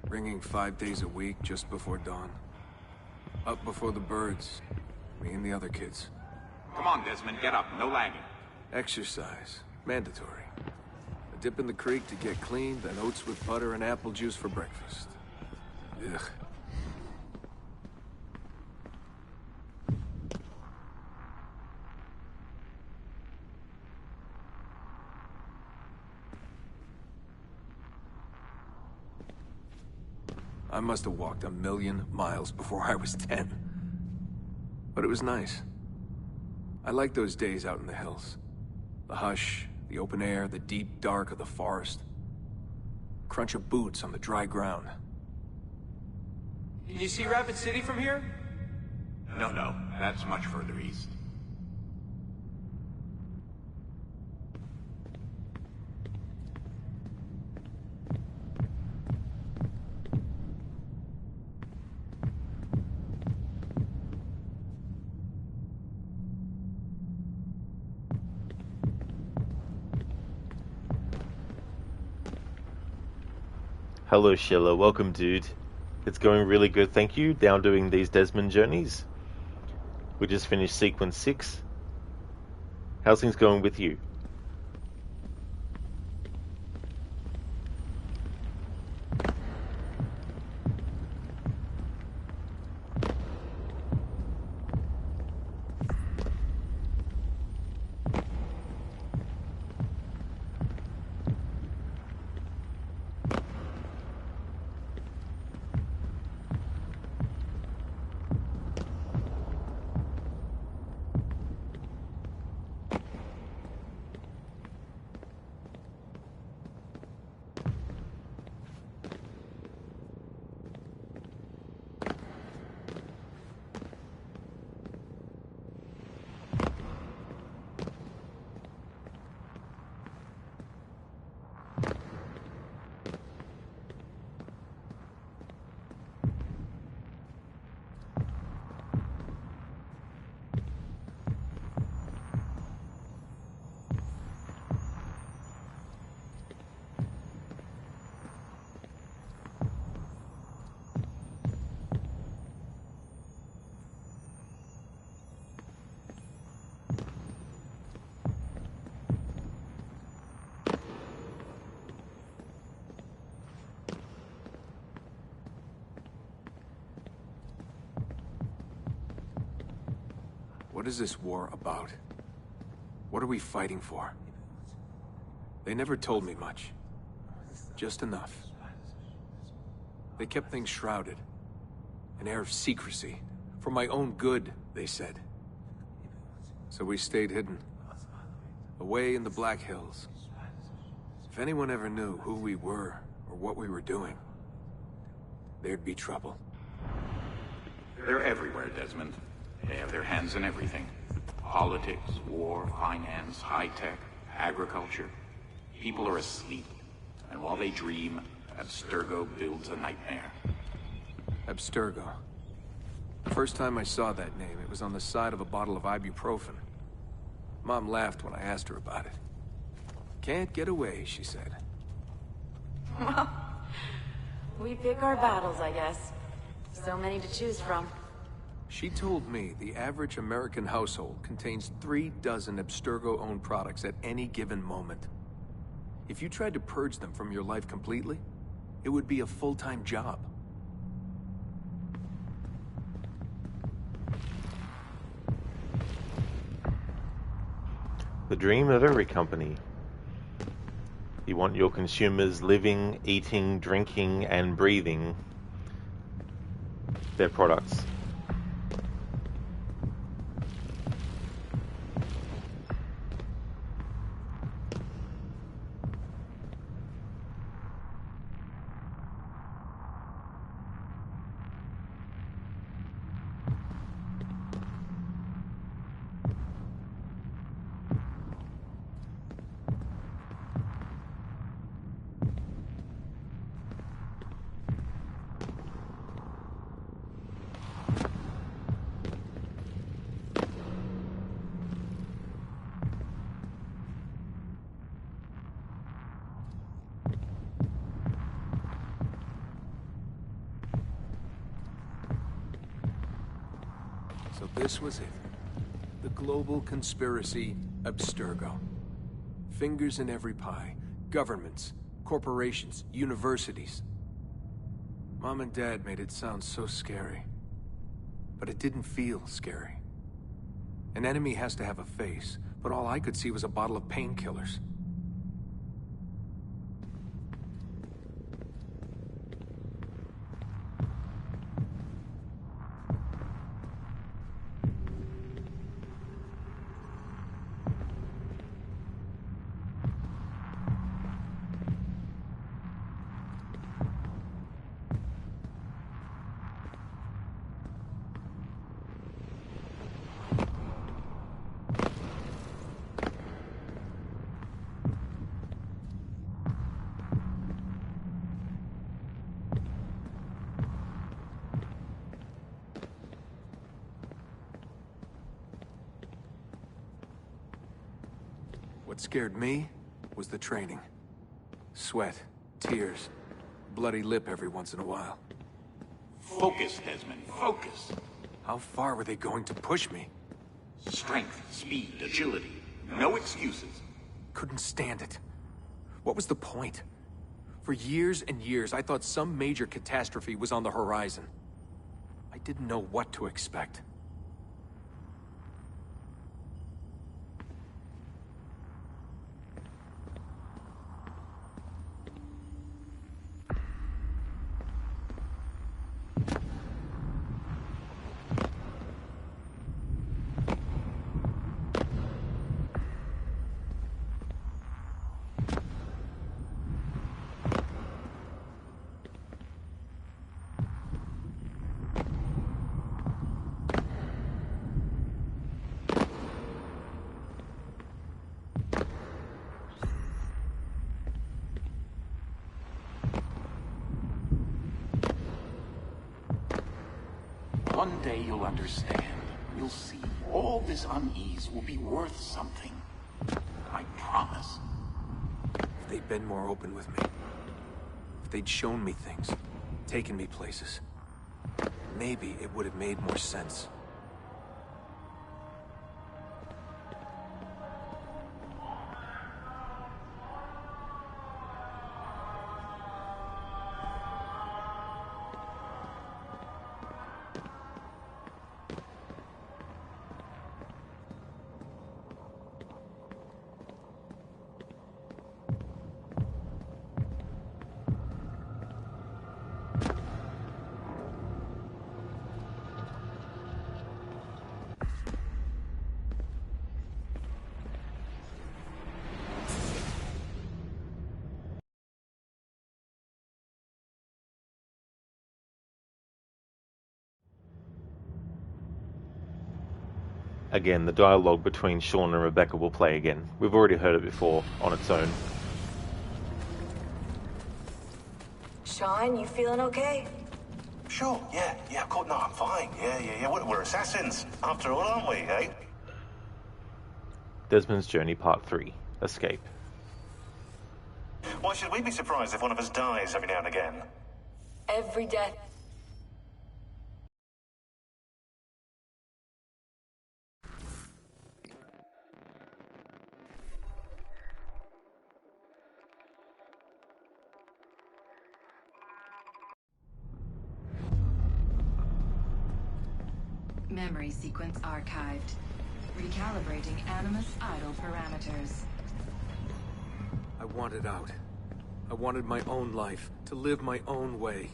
Ringing 5 days a week just before dawn. Up before the birds. Me and the other kids. Come on, Desmond, get up. No lagging. Exercise. Mandatory. A dip in the creek to get clean, then oats with butter and apple juice for breakfast. Ugh. I must have walked 1,000,000 miles before I was 10. But it was nice. I liked those days out in the hills. The hush, the open air, the deep dark of the forest. Crunch of boots on the dry ground. Can you see Rapid City from here? No, that's much further east. Hello, Sheila. Welcome, dude. It's going really good, thank you. Down doing these Desmond journeys. We just finished sequence 6. How's things going with you? What is this war about? What are we fighting for? They never told me much. Just enough. They kept things shrouded. An air of secrecy. For my own good, they said. So we stayed hidden. Away in the Black Hills. If anyone ever knew who we were, or what we were doing, there'd be trouble. They're everywhere, Desmond. They have their hands in everything. Politics, war, finance, high-tech, agriculture. People are asleep. And while they dream, Abstergo builds a nightmare. Abstergo. The first time I saw that name, it was on the side of a bottle of ibuprofen. Mom laughed when I asked her about it. Can't get away, she said. Well, we pick our battles, I guess. So many to choose from. She told me the average American household contains 3 dozen Abstergo-owned products at any given moment. If you tried to purge them from your life completely, it would be a full-time job. The dream of every company. You want your consumers living, eating, drinking, and breathing their products. So this was it. The global conspiracy Abstergo. Fingers in every pie. Governments, corporations, universities. Mom and Dad made it sound so scary. But it didn't feel scary. An enemy has to have a face, but all I could see was a bottle of painkillers. What scared me was the training. Sweat, tears, bloody lip every once in a while. Focus, Desmond, focus. How far were they going to push me? Strength, speed, agility. No excuses. Couldn't stand it. What was the point? For years and years, I thought some major catastrophe was on the horizon. I didn't know what to expect. One day you'll understand. You'll see. All this unease will be worth something. I promise. If they'd been more open with me. If they'd shown me things. Taken me places. Maybe it would have made more sense. Again, the dialogue between Sean and Rebecca will play again. We've already heard it before on its own. Sean, you feeling okay? Sure, yeah, of course, no, I'm fine. Yeah, we're assassins, after all, aren't we, eh? Desmond's Journey Part 3. Escape. Why should we be surprised if one of us dies every now and again? Every death. Memory sequence archived. Recalibrating Animus idle parameters. I wanted out. I wanted my own life, to live my own way.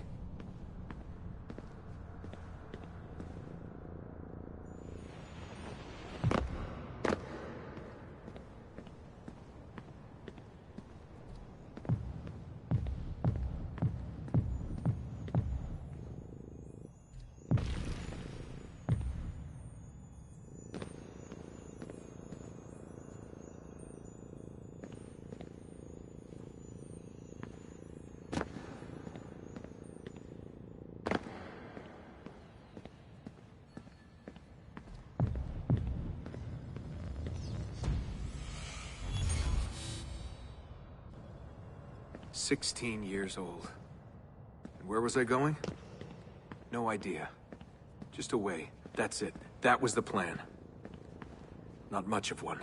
"16 years old. And where was I going? No idea. Just away. That's it. That was the plan. Not much of one.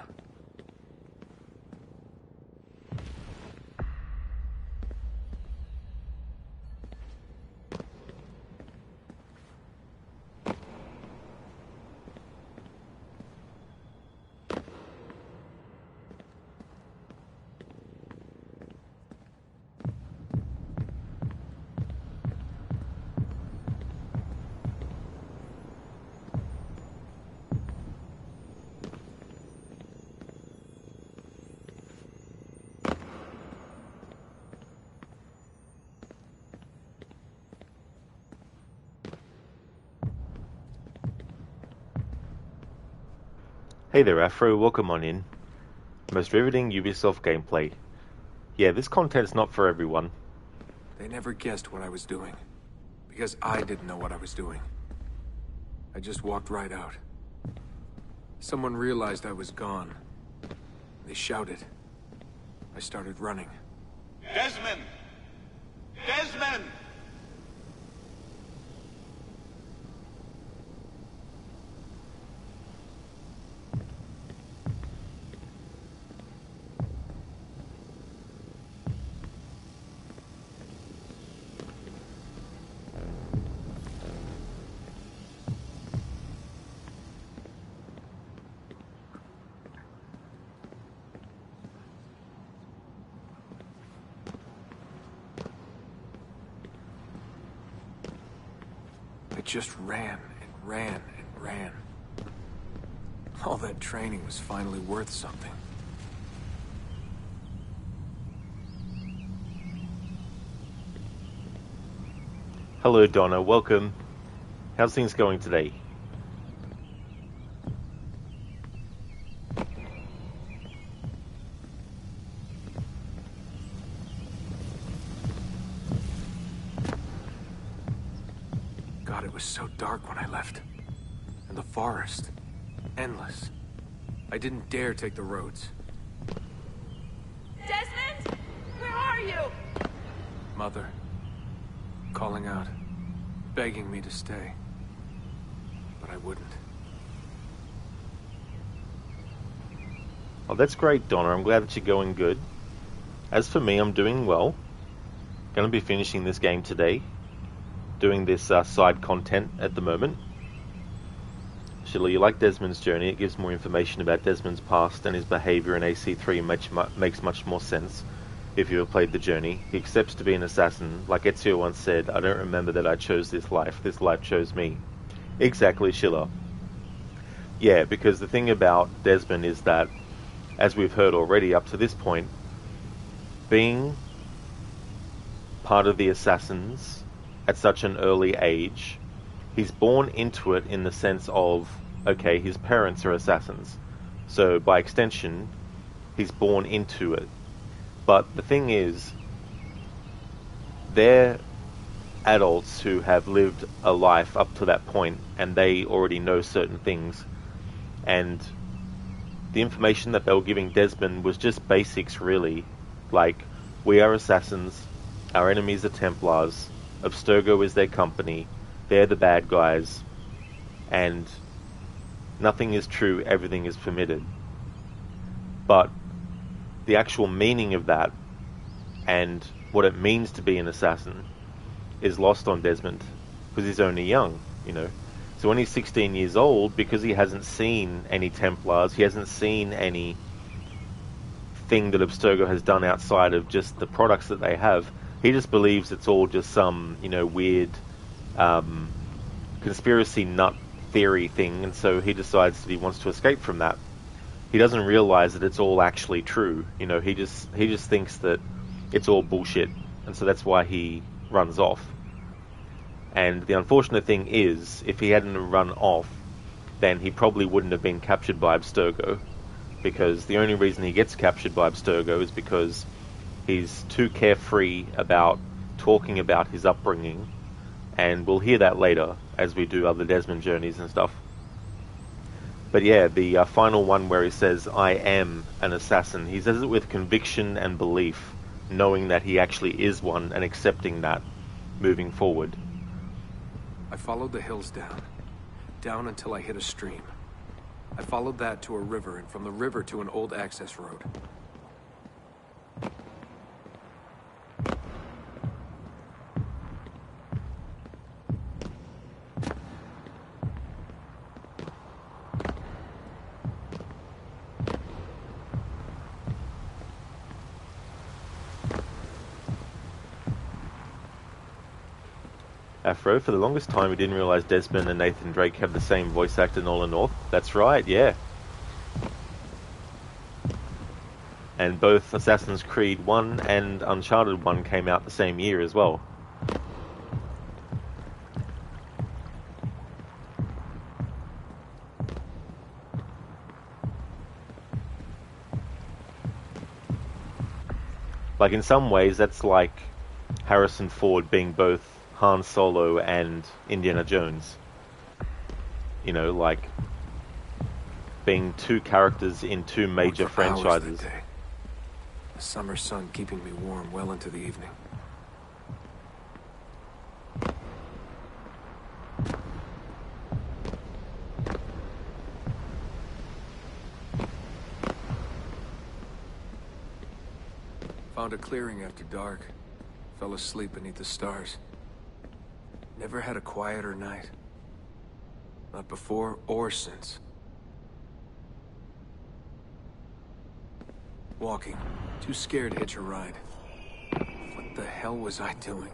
Hey there Afro, welcome on in. Most riveting Ubisoft gameplay. Yeah, this content's not for everyone. They never guessed what I was doing. Because I didn't know what I was doing. I just walked right out. Someone realized I was gone. They shouted. I started running. Desmond! Desmond! I just ran and ran and ran. All that training was finally worth something. Hello Donna, welcome. How's things going today? God, it was so dark when I left. And the forest. Endless. I didn't dare take the roads. Desmond! Where are you? Mother. Calling out. Begging me to stay. But I wouldn't. Oh, that's great, Donna. I'm glad that you're going good. As for me, I'm doing well. Going to be finishing this game today. Doing this side content at the moment. Sheila, you like Desmond's journey. It gives more information about Desmond's past and his behaviour in AC3 makes much more sense if you have played the journey. He accepts to be an assassin. Like Ezio once said, I don't remember that I chose this life chose me. Exactly, Sheila. Yeah, because the thing about Desmond is that, as we've heard already up to this point, being part of the assassins at such an early age, he's born into it in the sense of, okay, his parents are assassins, so by extension he's born into it. But the thing is, they're adults who have lived a life up to that point and they already know certain things, and the information that they were giving Desmond was just basics really, like, we are assassins, our enemies are Templars, Abstergo is their company, they're the bad guys, and nothing is true, everything is permitted. But the actual meaning of that and what it means to be an assassin is lost on Desmond because he's only young, you know. So when he's 16 years old, because he hasn't seen any Templars, he hasn't seen any thing that Abstergo has done outside of just the products that they have, he just believes it's all just some, weird conspiracy nut theory thing, and so he decides that he wants to escape from that. He doesn't realize that it's all actually true. He just thinks that it's all bullshit, and so that's why he runs off. And the unfortunate thing is, if he hadn't run off, then he probably wouldn't have been captured by Abstergo, because the only reason he gets captured by Abstergo is because he's too carefree about talking about his upbringing, and we'll hear that later as we do other Desmond journeys and stuff. But yeah, the final one where he says, "I am an assassin," he says it with conviction and belief, knowing that he actually is one and accepting that moving forward. I followed the hills down until I hit a stream. I followed that to a river, and from the river to an old access road. Afro, for the longest time we didn't realize Desmond and Nathan Drake have the same voice actor, Nolan North. That's right, yeah. And both Assassin's Creed 1 and Uncharted 1 came out the same year as well. Like, in some ways, that's like Harrison Ford being both Han Solo and Indiana Jones. Like being two characters in two major franchises. The summer sun keeping me warm well into the evening. Found a clearing after dark. Fell asleep beneath the stars. Never had a quieter night. Not before or since. Walking. Too scared to hitch a ride. What the hell was I doing?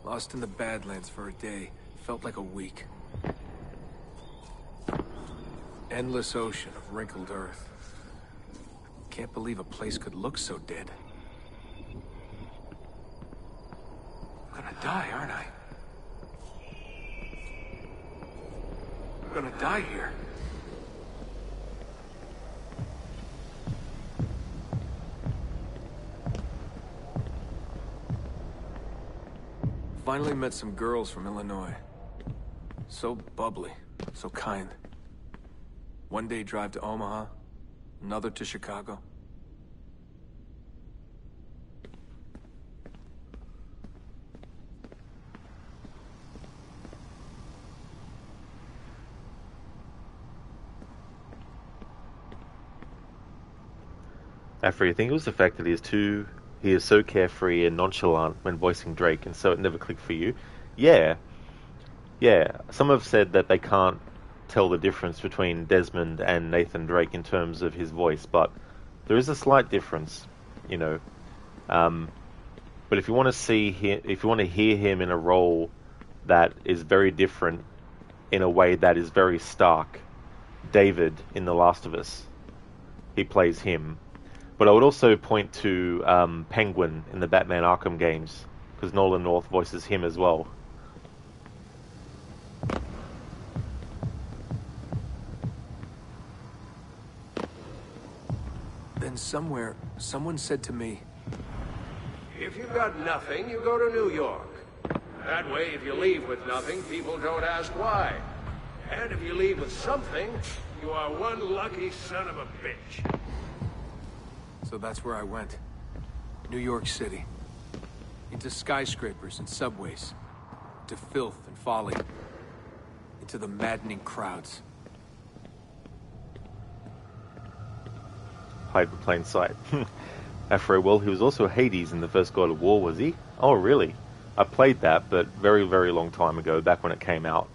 Lost in the Badlands for a day. Felt like a week. Endless ocean of wrinkled earth. Can't believe a place could look so dead. I'm gonna die, aren't I? I'm gonna die here. Finally met some girls from Illinois. So bubbly, so kind. One day drive to Omaha, another to Chicago. After, you think it was the fact that he is so carefree and nonchalant when voicing Drake, and so it never clicked for you? Yeah. Some have said that they can't tell the difference between Desmond and Nathan Drake in terms of his voice, but there is a slight difference, But if you want to hear him in a role that is very different, in a way that is very stark, David in The Last of Us, he plays him. But I would also point to Penguin in the Batman Arkham games, because Nolan North voices him as well. Then somewhere, someone said to me, "If you've got nothing, you go to New York. That way, if you leave with nothing, people don't ask why. And if you leave with something, you are one lucky son of a bitch." So that's where I went. New York City. Into skyscrapers and subways. To filth and folly. Into the maddening crowds. Hide in plain sight. Afro, well, he was also Hades in the first God of War, was he? Oh, really? I played that, but very, very long time ago, back when it came out.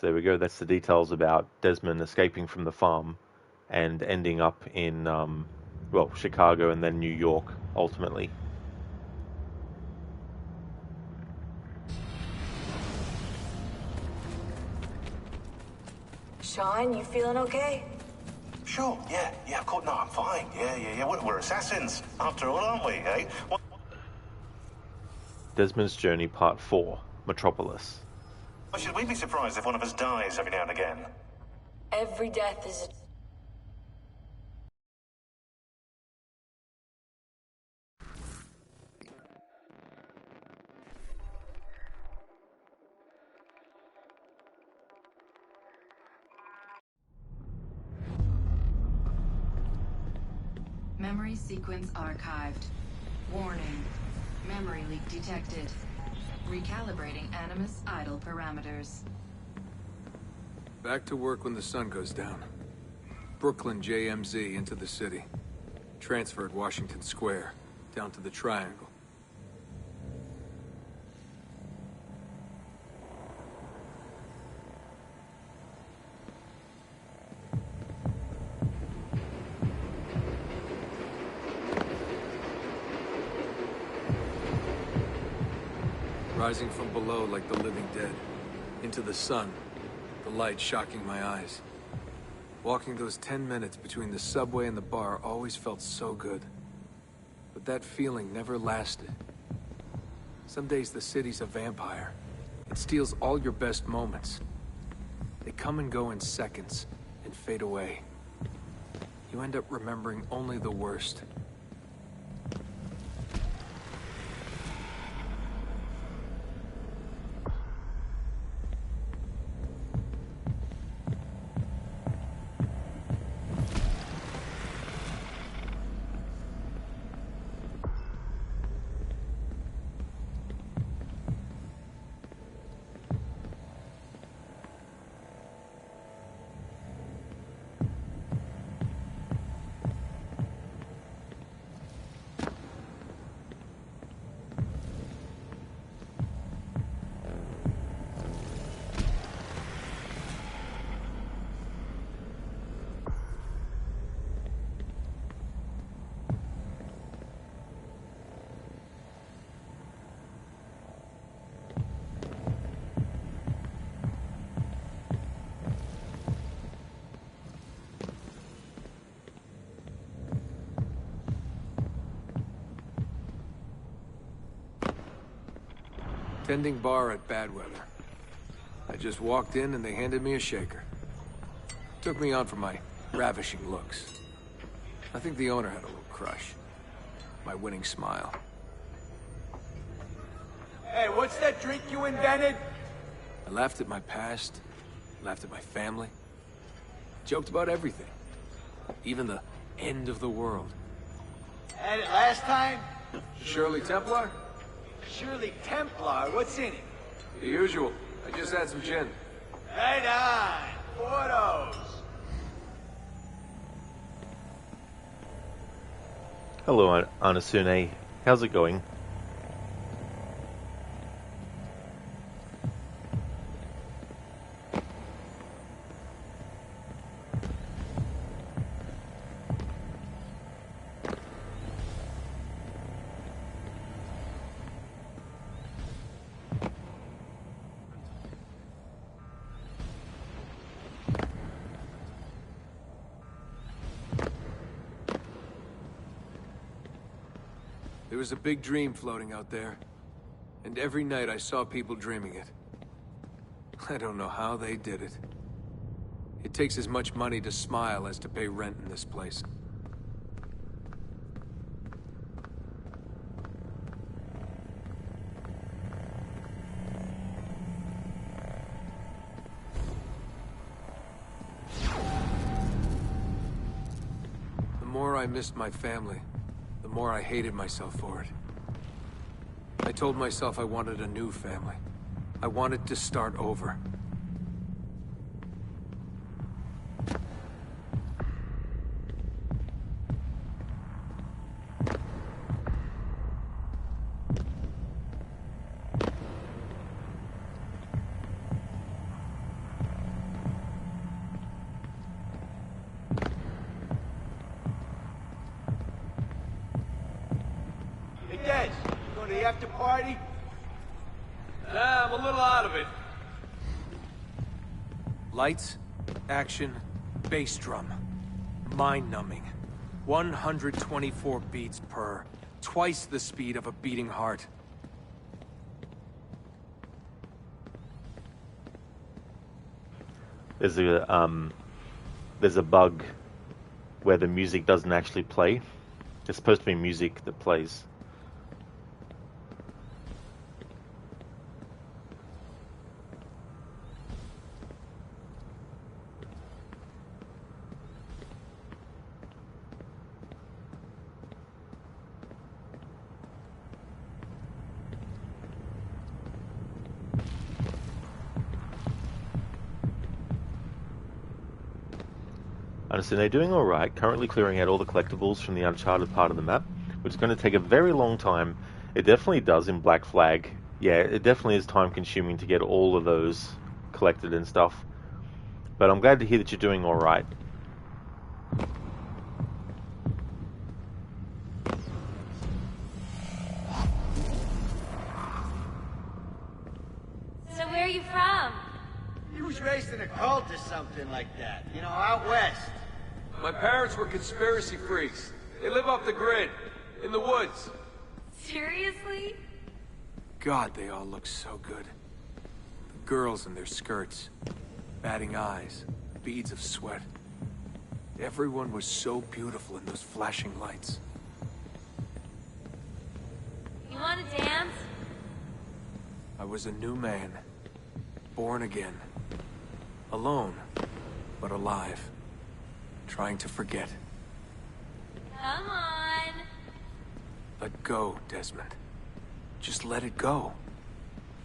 So there we go. That's the details about Desmond escaping from the farm and ending up in, well, Chicago and then New York, ultimately. Sean, you feeling okay? Sure, yeah, of course. No, I'm fine. Yeah. We're assassins, after all, aren't we, eh? Desmond's Journey Part 4, Metropolis. Why should we be surprised if one of us dies every now and again? Every death is a... Memory sequence archived. Warning. Memory leak detected. Recalibrating Animus idle parameters. Back to work when the sun goes down. Brooklyn JMZ into the city. Transferred Washington Square, down to the Triangle. Rising from below like the living dead. Into the sun, the light shocking my eyes. Walking those 10 minutes between the subway and the bar always felt so good. But that feeling never lasted. Some days the city's a vampire. It steals all your best moments. They come and go in seconds, and fade away. You end up remembering only the worst. Tending bar at Badweather. I just walked in and they handed me a shaker. Took me on for my ravishing looks. I think the owner had a little crush. My winning smile. Hey, what's that drink you invented? I laughed at my past, laughed at my family, joked about everything. Even the end of the world. Had it last time? Shirley Templar? Surely Templar, what's in it? The usual. I just had some gin. Right on. Photos. Hello, Anasune. How's it going? There was a big dream floating out there, and every night I saw people dreaming it. I don't know how they did it. It takes as much money to smile as to pay rent in this place. The more I missed my family, the more I hated myself for it. I told myself I wanted a new family. I wanted to start over. Des? Going to the after party? Nah, I'm a little out of it. Lights, action, bass drum. Mind-numbing. 124 beats per. Twice the speed of a beating heart. There's a bug where the music doesn't actually play. It's supposed to be music that plays. Understand they're doing alright, currently clearing out all the collectibles from the Uncharted part of the map, which is going to take a very long time. It definitely does in Black Flag. Yeah, it definitely is time consuming to get all of those collected and stuff. But I'm glad to hear that you're doing alright. So where are you from? He was raised in a cult or something like that. You know, out west. My parents were conspiracy freaks. They live off the grid, in the woods. Seriously? God, they all look so good. The girls in their skirts, batting eyes, beads of sweat. Everyone was so beautiful in those flashing lights. You want to dance? I was a new man, born again. Alone, but alive. Trying to forget. Come on. Let go, Desmond. Just let it go.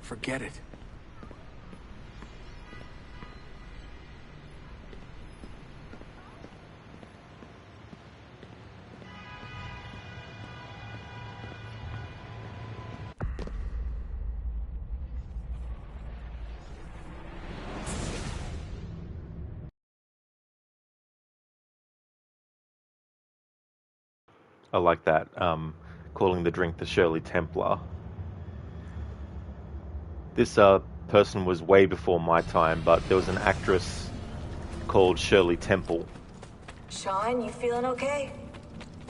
Forget it. I like that. Calling the drink the Shirley Templar. This person was way before my time, but there was an actress called Shirley Temple. Sean, you feeling okay?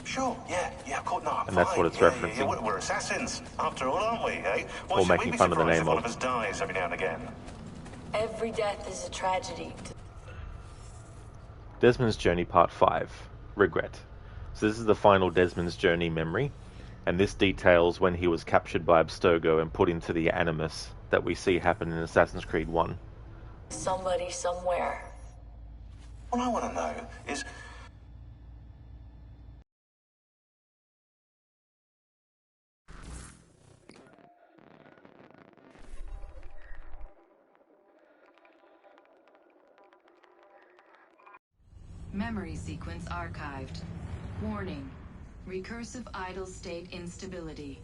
Sure, yeah, of course, no, I'm And that's fine. what it's Yeah, referencing. we're assassins, after all, aren't we, eh? Or Should making we be fun of the surprised name if one of. of us dies every now and again? Every death is a tragedy. Desmond's Journey Part 5. Regret. So this is the final Desmond's Journey memory, and this details when he was captured by Abstergo and put into the Animus that we see happen in Assassin's Creed 1. Somebody somewhere. What I want to know is... Memory sequence archived. Warning. Recursive idle state instability.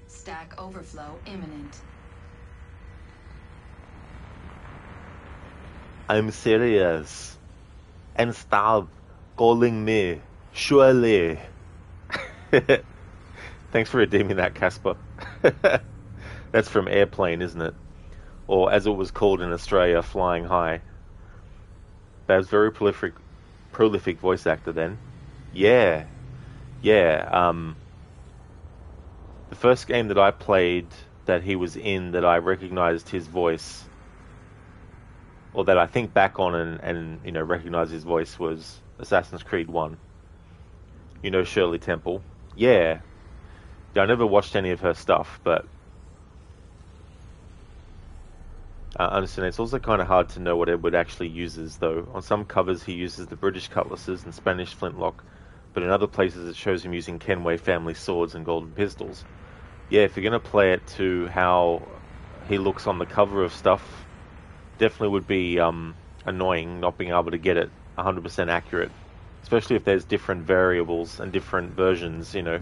Stack overflow imminent. I'm serious. And stop calling me Shirley. Thanks for redeeming that, Casper. That's from Airplane, isn't it? Or as it was called in Australia, Flying High. That was very prolific voice actor then. Yeah. The first game that I played that he was in that I recognized his voice, or that I think back on and you know, recognize his voice, was Assassin's Creed 1. You know Shirley Temple? Yeah, I never watched any of her stuff, but I understand it's also kind of hard to know what Edward actually uses, though. On some covers he uses the British cutlasses and Spanish flintlock, but in other places it shows him using Kenway family swords and golden pistols. Yeah, if you're going to play it to how he looks on the cover of stuff, definitely would be annoying not being able to get it 100% accurate, especially if there's different variables and different versions, you know.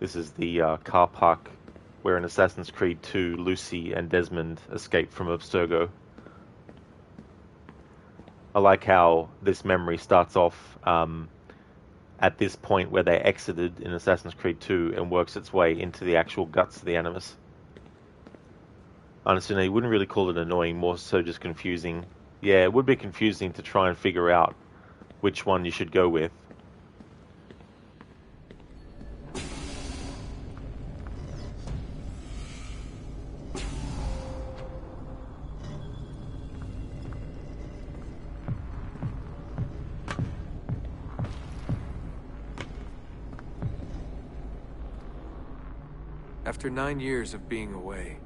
This is the car park where in Assassin's Creed 2, Lucy and Desmond escape from Abstergo. I like how this memory starts off at this point where they exited in Assassin's Creed 2 and works its way into the actual guts of the Animus. Honestly, no, you wouldn't really call it annoying, more so just confusing. Yeah, it would be confusing to try and figure out which one you should go with. After 9 years of being away,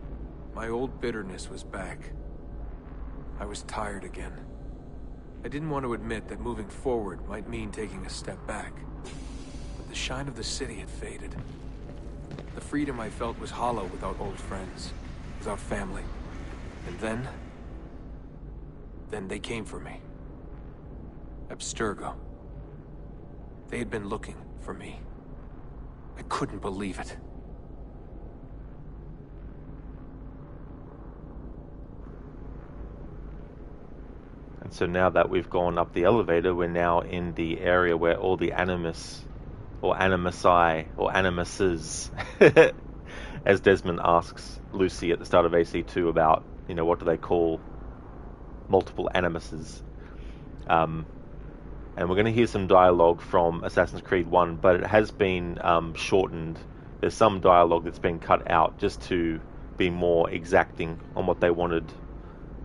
my old bitterness was back. I was tired again. I didn't want to admit that moving forward might mean taking a step back. But the shine of the city had faded. The freedom I felt was hollow without old friends, without family. And then they came for me. Abstergo. They had been looking for me. I couldn't believe it. And so now that we've gone up the elevator, we're now in the area where all the Animus, or Animusi, or Animuses, as Desmond asks Lucy at the start of AC2 about, what do they call multiple Animuses. And we're going to hear some dialogue from Assassin's Creed 1, but it has been shortened. There's some dialogue that's been cut out just to be more exacting on what they wanted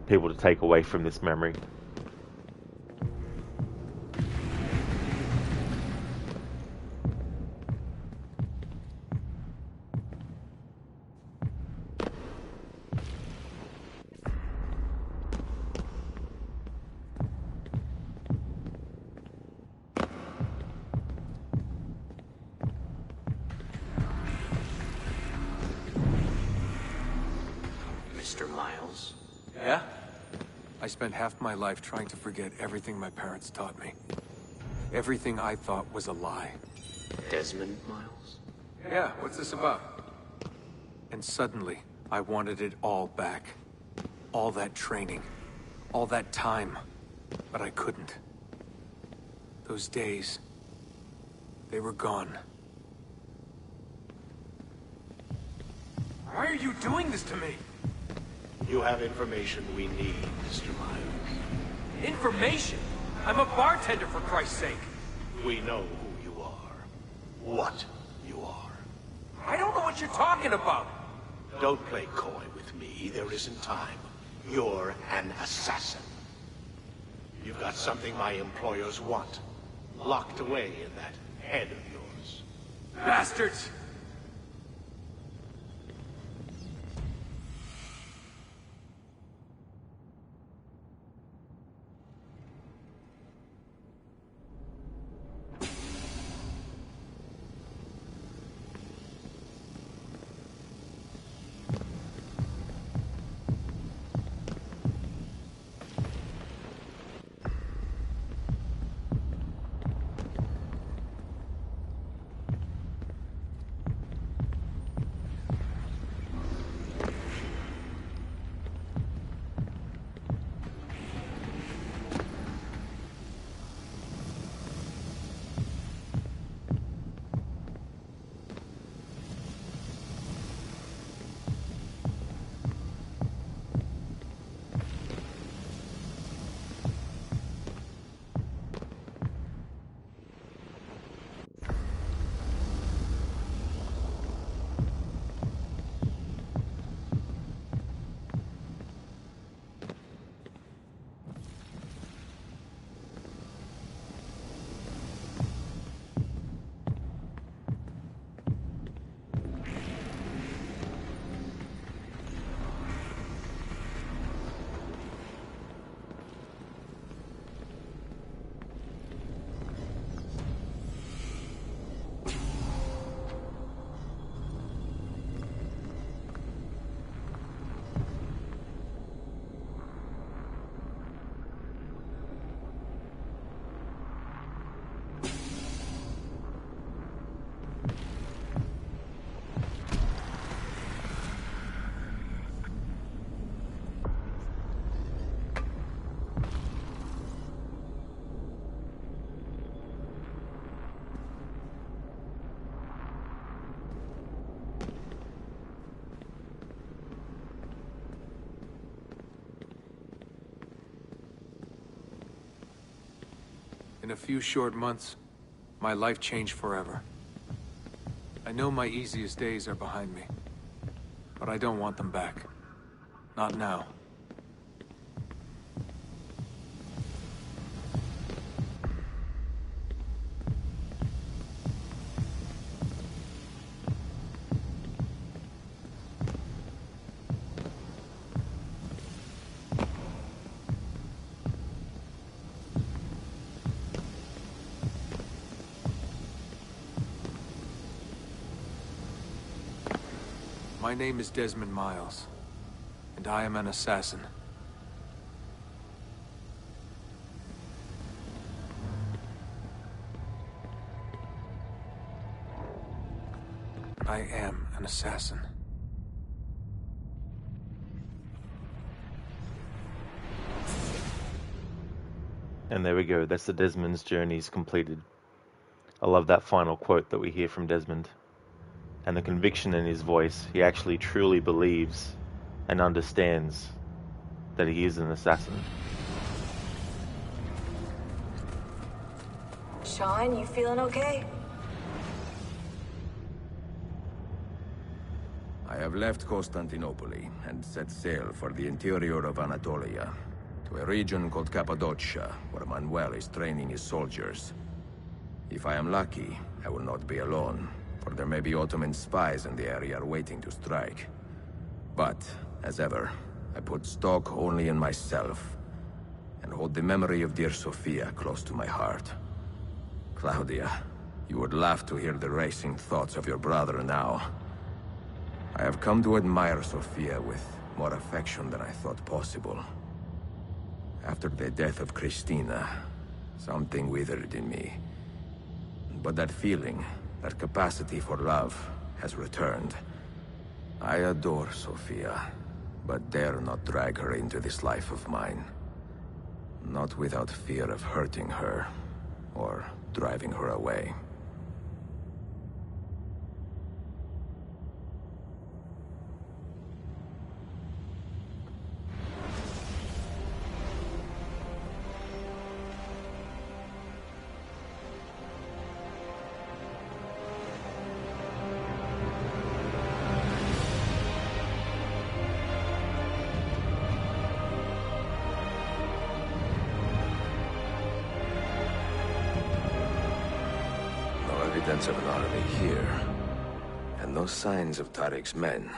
people to take away from this memory. Yeah? I spent half my life trying to forget everything my parents taught me. Everything I thought was a lie. Desmond, Miles? Yeah, what's this about? And suddenly, I wanted it all back. All that training. All that time. But I couldn't. Those days, they were gone. Why are you doing this to me? You have information we need, Mr. Miles. Information? I'm a bartender, for Christ's sake. We know who you are. What you are. I don't know what you're talking about. Don't play coy with me. There isn't time. You're an assassin. You've got something my employers want. Locked away in that head of yours. Bastards! In a few short months, my life changed forever. I know my easiest days are behind me, but I don't want them back. Not now. My name is Desmond Miles, and I am an assassin. I am an assassin. And there we go. That's the Desmond's journey's completed. I love that final quote that we hear from Desmond. And the conviction in his voice. He actually truly believes and understands that he is an assassin. Sean, you feeling okay? I have left Constantinople and set sail for the interior of Anatolia, to a region called Cappadocia, where Manuel is training his soldiers. If I am lucky, I will not be alone, for there may be Ottoman spies in the area waiting to strike. But, as ever, I put stock only in myself, and hold the memory of dear Sophia close to my heart. Claudia, you would laugh to hear the racing thoughts of your brother now. I have come to admire Sophia with more affection than I thought possible. After the death of Christina, something withered in me. But that feeling, that capacity for love, has returned. I adore Sophia, but dare not drag her into this life of mine. Not without fear of hurting her, or driving her away. Evidence of an army here, and no signs of Tariq's men.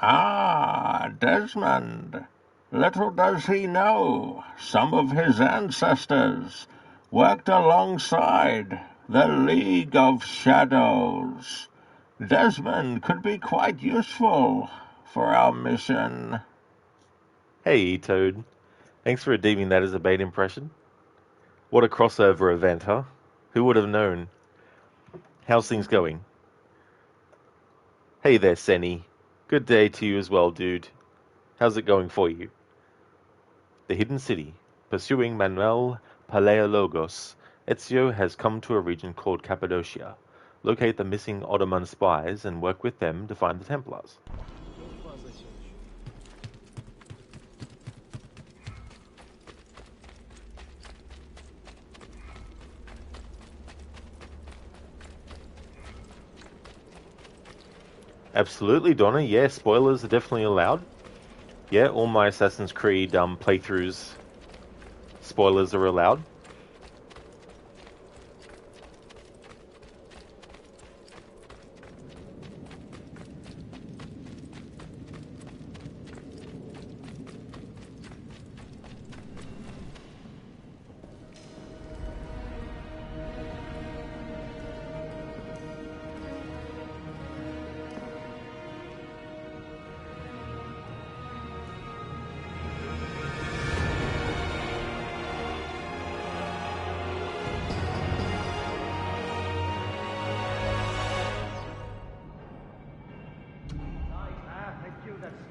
Ah, Desmond. Little does he know, some of his ancestors worked alongside the League of Shadows. Desmond could be quite useful for our mission. Hey, Toad. Thanks for redeeming that as a bait impression. What a crossover event, huh? Who would have known? How's things going? Hey there, Senny. Good day to you as well, dude. How's it going for you? The Hidden City. Pursuing Manuel Paleologos, Ezio has come to a region called Cappadocia. Locate the missing Ottoman spies and work with them to find the Templars. Absolutely, Donna. Yeah, spoilers are definitely allowed. Yeah, all my Assassin's Creed playthroughs, spoilers are allowed.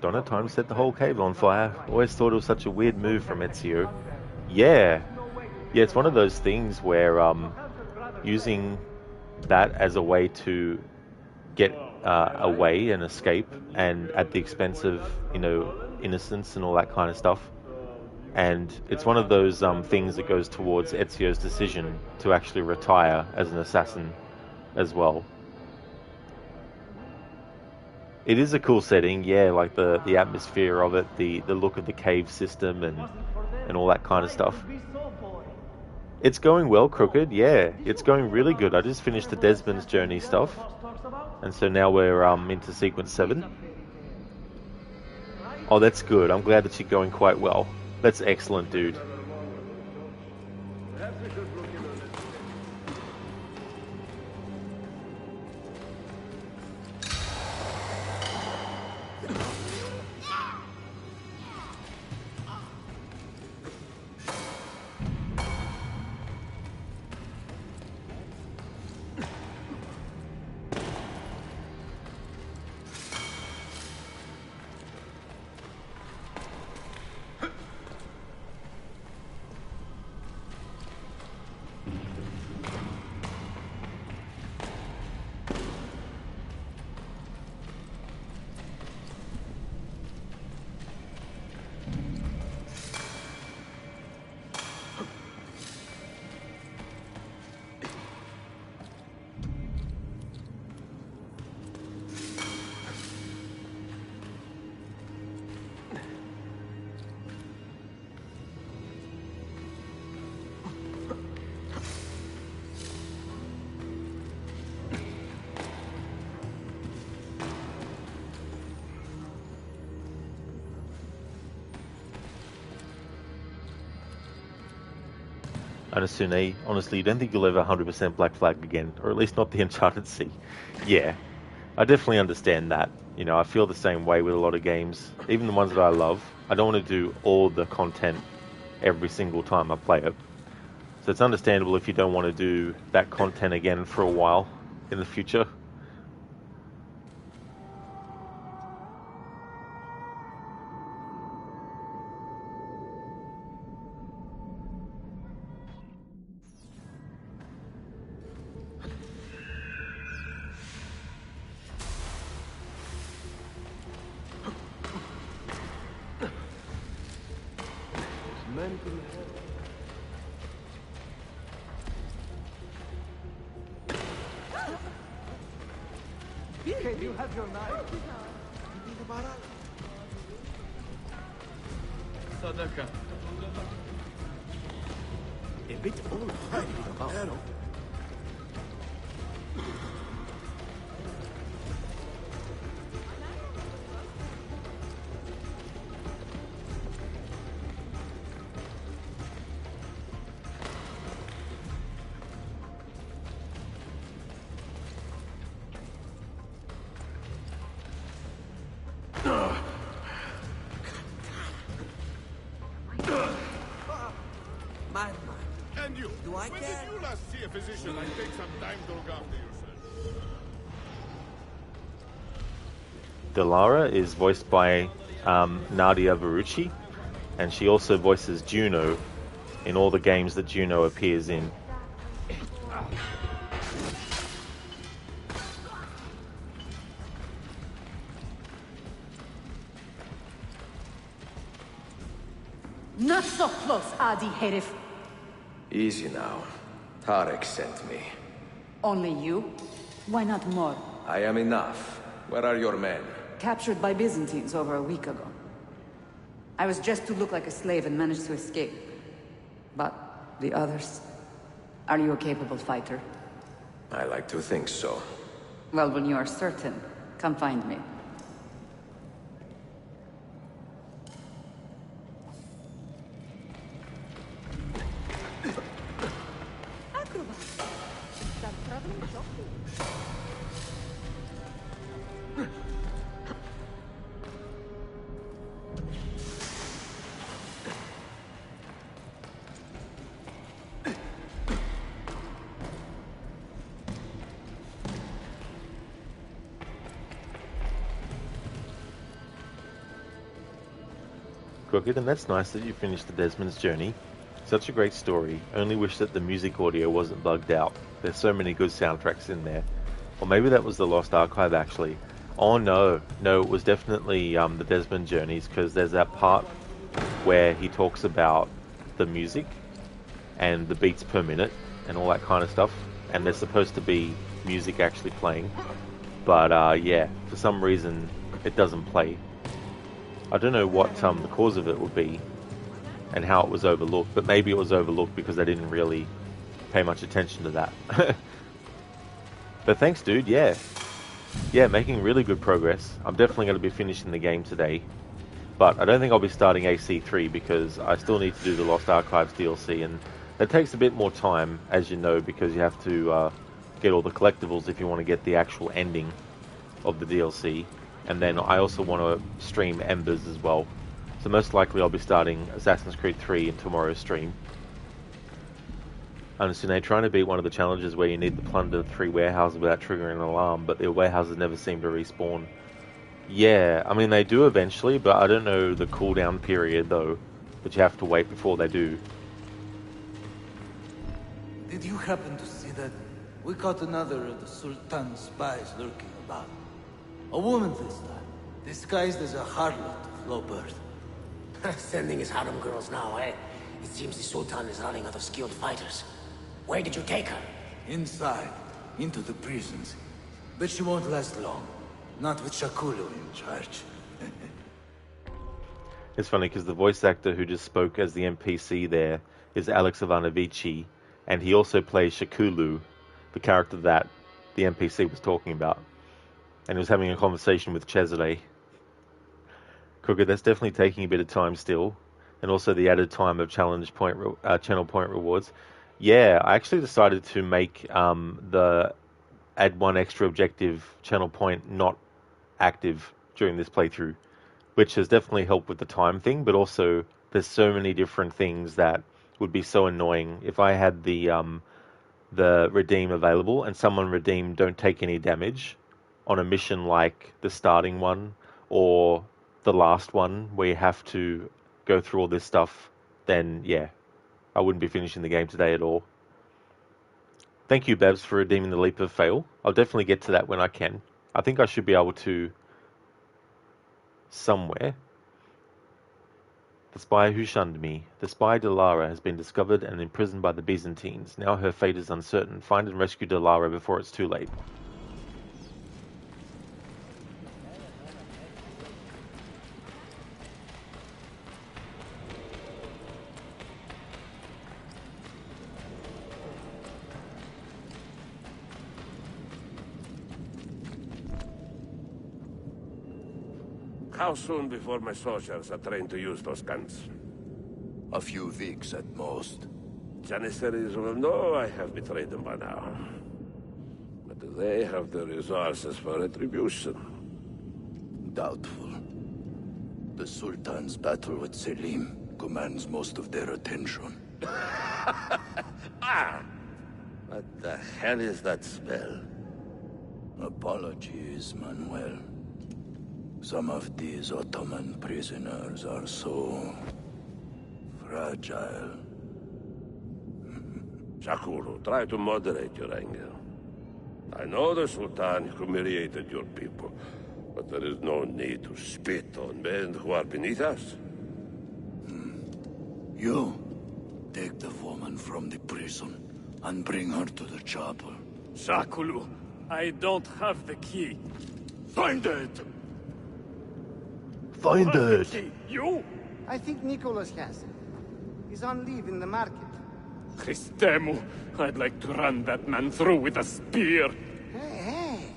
Donna time set the whole cave on fire. Always thought it was such a weird move from Ezio. Yeah, it's one of those things where using that as a way to get a way, an escape, and at the expense of, you know, innocence and all that kind of stuff. And it's one of those things that goes towards Ezio's decision to actually retire as an assassin as well. It is a cool setting, yeah, like the atmosphere of it, the look of the cave system and all that kind of stuff. It's going well, Crooked, yeah, it's going really good. I just finished the Desmond's Journey stuff, and so now we're into Sequence 7. Oh, that's good. I'm glad that you're going quite well. That's excellent, dude. Anasune, honestly, you don't think you'll ever 100% Black Flag again, or at least not the Uncharted Sea. Yeah, I definitely understand that. You know, I feel the same way with a lot of games, even the ones that I love. I don't want to do all the content every single time I play it. So it's understandable if you don't want to do that content again for a while in the future. Okay, do you have your knife? Sadaka. A bit old fashioned about, no? And you? Do I when care? did you last see a physician and take some time to look after yourself? Delara is voiced by Nadia Barucci, and she also voices Juno in all the games that Juno appears in. Not so close, Adi Herif. Easy now. Tarek sent me. Only you? Why not more? I am enough. Where are your men? Captured by Byzantines over a week ago. I was just to look like a slave and managed to escape. But the others? Are you a capable fighter? I like to think so. Well, when you are certain, come find me. Crooked, and that's nice that you finished the Desmond's Journey. Such a great story. Only wish that the music audio wasn't bugged out. There's so many good soundtracks in there. Or maybe that was the Lost Archive, actually. Oh, no. No, it was definitely the Desmond Journeys, because there's that part where he talks about the music and the beats per minute and all that kind of stuff. And there's supposed to be music actually playing. But, yeah, for some reason, it doesn't play. I don't know what the cause of it would be and how it was overlooked, but maybe it was overlooked because they didn't really pay much attention to that. But thanks, dude. Yeah, making really good progress. I'm definitely going to be finishing the game today, but I don't think I'll be starting AC3 because I still need to do the Lost Archives DLC, and that takes a bit more time, as you know, because you have to get all the collectibles if you want to get the actual ending of the DLC. And then I also want to stream Embers as well. So most likely I'll be starting Assassin's Creed 3 in tomorrow's stream. I understand they're trying to beat one of the challenges where you need to plunder 3 warehouses without triggering an alarm, but their warehouses never seem to respawn. Yeah, I mean they do eventually, but I don't know the cooldown period though, that you have to wait before they do. Did you happen to see that? We caught another of the Sultan's spies lurking about. A woman this time, disguised as a harlot of low birth. Sending his harem girls now, eh? It seems the Sultan is running out of skilled fighters. Where did you take her? Inside, into the prisons. But she won't last long. Not with Shakulu in charge. It's funny because the voice actor who just spoke as the NPC there is Alex Ivanovici, and he also plays Shakulu, the character that the NPC was talking about. And he was having a conversation with Cesare. Crooked, that's definitely taking a bit of time still. And also the added time of channel point rewards. Yeah, I actually decided to make the add 1 extra objective channel point not active during this playthrough, which has definitely helped with the time thing, but also there's so many different things that would be so annoying if I had the redeem available and someone redeemed don't take any damage on a mission like the starting one or the last one where you have to go through all this stuff, then yeah, I wouldn't be finishing the game today at all. Thank you, Babs, for redeeming the Leap of Fail. I'll definitely get to that when I can. I think I should be able to somewhere. The spy who shunned me. The spy Delara has been discovered and imprisoned by the Byzantines. Now her fate is uncertain. Find and rescue Delara before it's too late. How soon before my soldiers are trained to use those guns? A few weeks at most. Janissaries will know I have betrayed them by now. But do they have the resources for retribution? Doubtful. The Sultan's battle with Selim commands most of their attention. What the hell is that spell? Apologies, Manuel. Some of these Ottoman prisoners are so fragile. Shakulu, try to moderate your anger. I know the Sultan humiliated your people, but there is no need to spit on men who are beneath us. You, take the woman from the prison and bring her to the chapel. Shakulu, I don't have the key. Find it! Find it! You? I think Nicholas has it. He's on leave in the market. Christemu, I'd like to run that man through with a spear. Hey,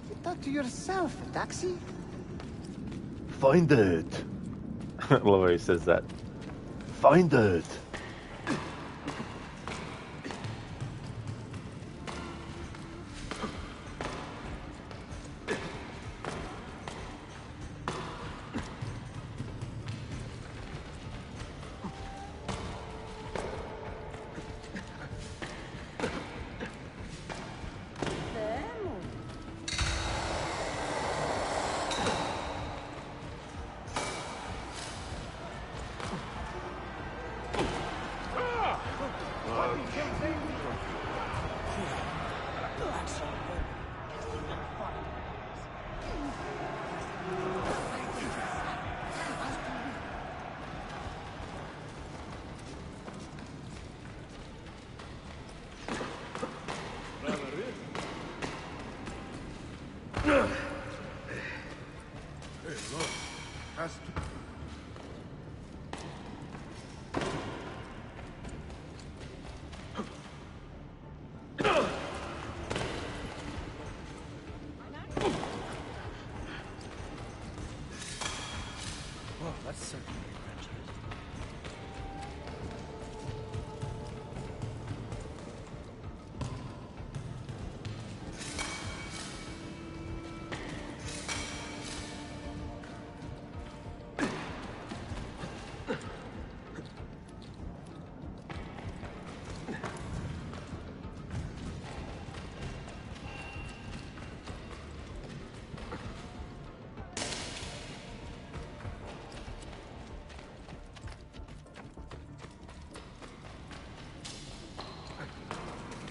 you talk to yourself, Taxi. Find it. I love how he says that. Find it.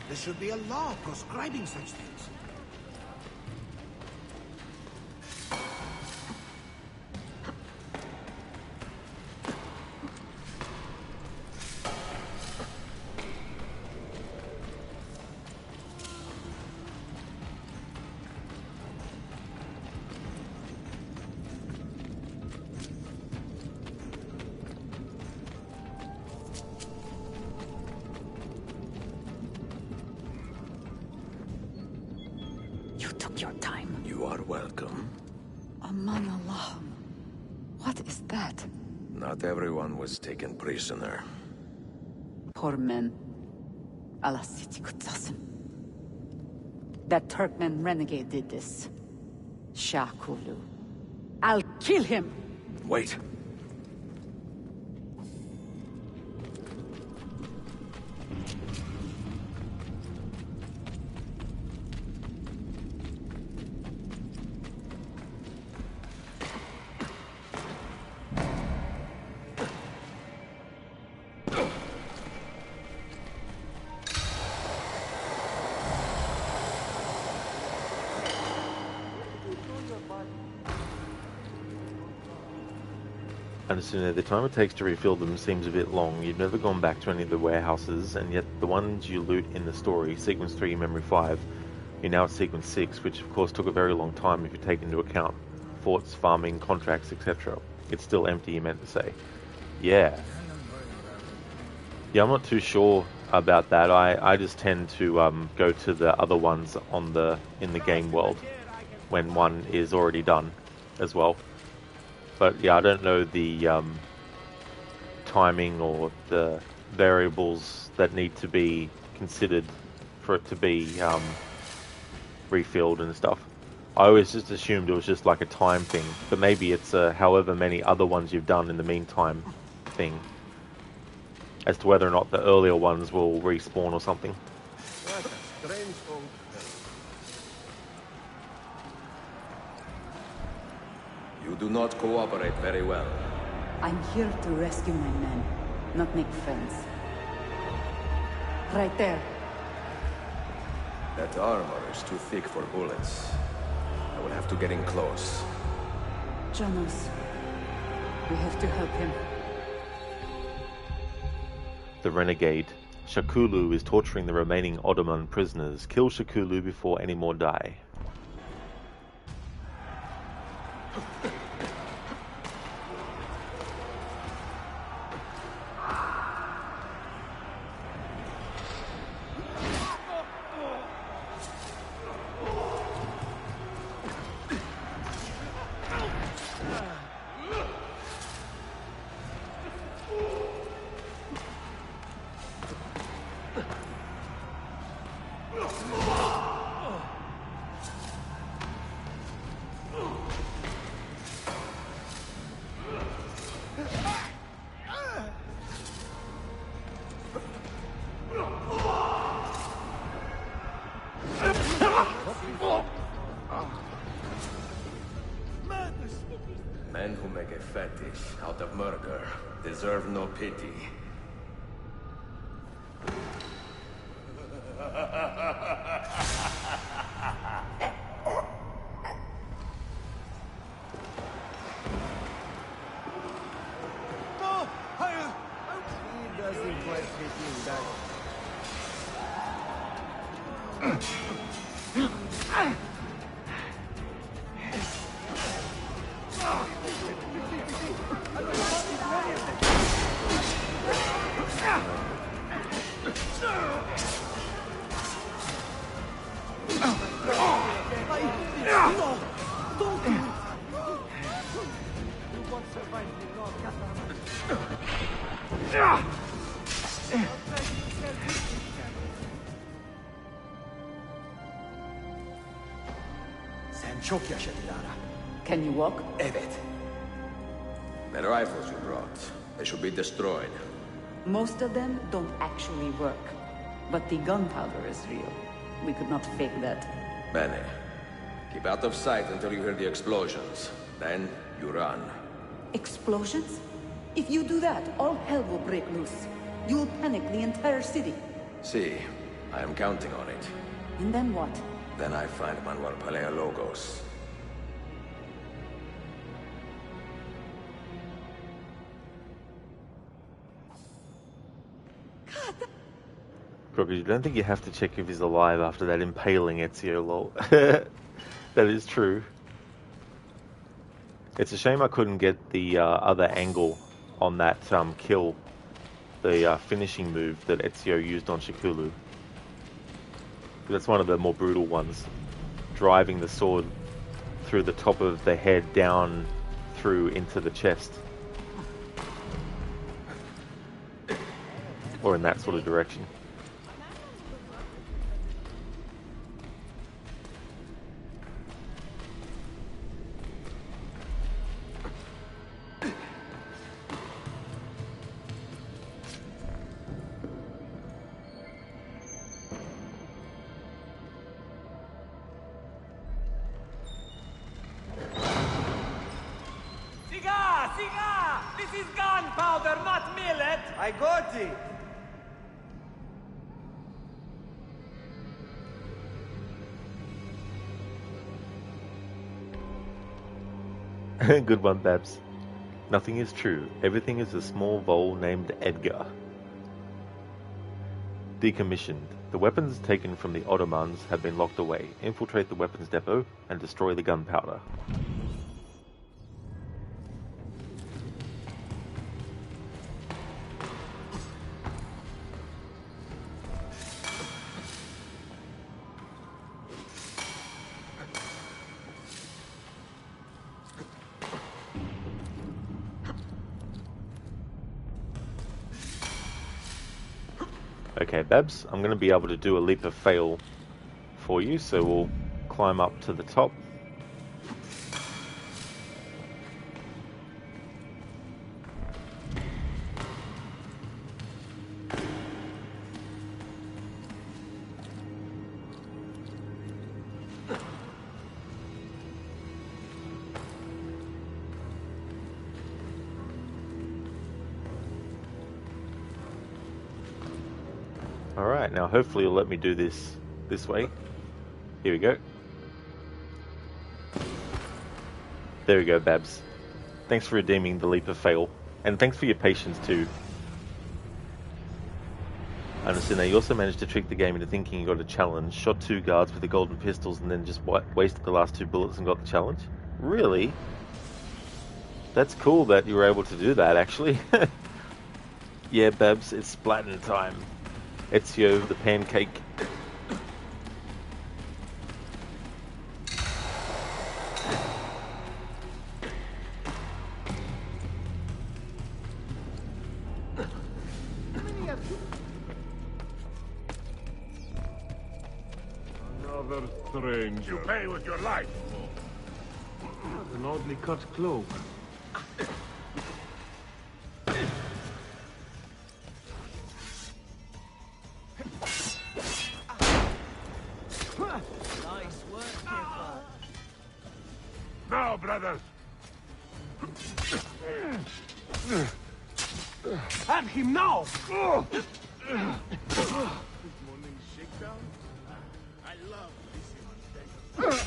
There should be a law proscribing such things. Your time. You are welcome. Aman Allah. What is that? Not everyone was taken prisoner. Poor men. Allah siti kutsasim. That Turkmen renegade did this. Shah Kulu. I'll kill him! Wait. Understand the time it takes to refill them seems a bit long. You've never gone back to any of the warehouses, and yet the ones you loot in the story, Sequence 3, Memory 5, you're now at Sequence 6, which of course took a very long time if you take into account forts, farming, contracts, etc. It's still empty, you meant to say. Yeah. Yeah, I'm not too sure about that. I just tend to go to the other ones on in the game world when one is already done as well. But yeah, I don't know the timing or the variables that need to be considered for it to be refilled and stuff. I always just assumed it was just like a time thing, but maybe it's however many other ones you've done in the meantime thing, as to whether or not the earlier ones will respawn or something. What a strange old You do not cooperate very well. I'm here to rescue my men, not make friends. Right there. That armor is too thick for bullets. I will have to get in close. Janos, we have to help him. The renegade, Shakulu, is torturing the remaining Ottoman prisoners. Kill Shakulu before any more die. Men who make a fetish out of murder deserve no pity. He doesn't quite fit in that. Sen çok yaşa Dilara. Can you walk? Evet. The rifles you brought, they should be destroyed. Most of them don't actually work. But the gunpowder is real. We could not fake that. Bene. Keep out of sight until you hear the explosions. Then, you run. Explosions? If you do that, all hell will break loose. You'll panic the entire city. See, I am counting on it. And then what? Then I find Manuel Paleologos. Crocker, you don't think you have to check if he's alive after that impaling Ezio, lol. That is true. It's a shame I couldn't get the other angle on that kill. The finishing move that Ezio used on Shikulu. That's one of the more brutal ones. Driving the sword through the top of the head down through into the chest. Or in that sort of direction. This is gunpowder, not millet! I got it! Good one, Babs. Nothing is true. Everything is a small vole named Edgar. Decommissioned. The weapons taken from the Ottomans have been locked away. Infiltrate the weapons depot and destroy the gunpowder. Okay, Babs, I'm going to be able to do a leap of fail for you, so we'll climb up to the top. Alright, now hopefully you'll let me do this way. Here we go. There we go, Babs. Thanks for redeeming the leap of fail. And thanks for your patience too. I understand now you also managed to trick the game into thinking you got a challenge, shot 2 guards with the golden pistols and then just wasted the last 2 bullets and got the challenge? Really? That's cool that you were able to do that, actually. Yeah, Babs, it's splatting time. Ezio the pancake. Another stranger. You pay with your life. An oddly cut cloak. Now, brothers. Have him now! This morning's shakedown? I love this.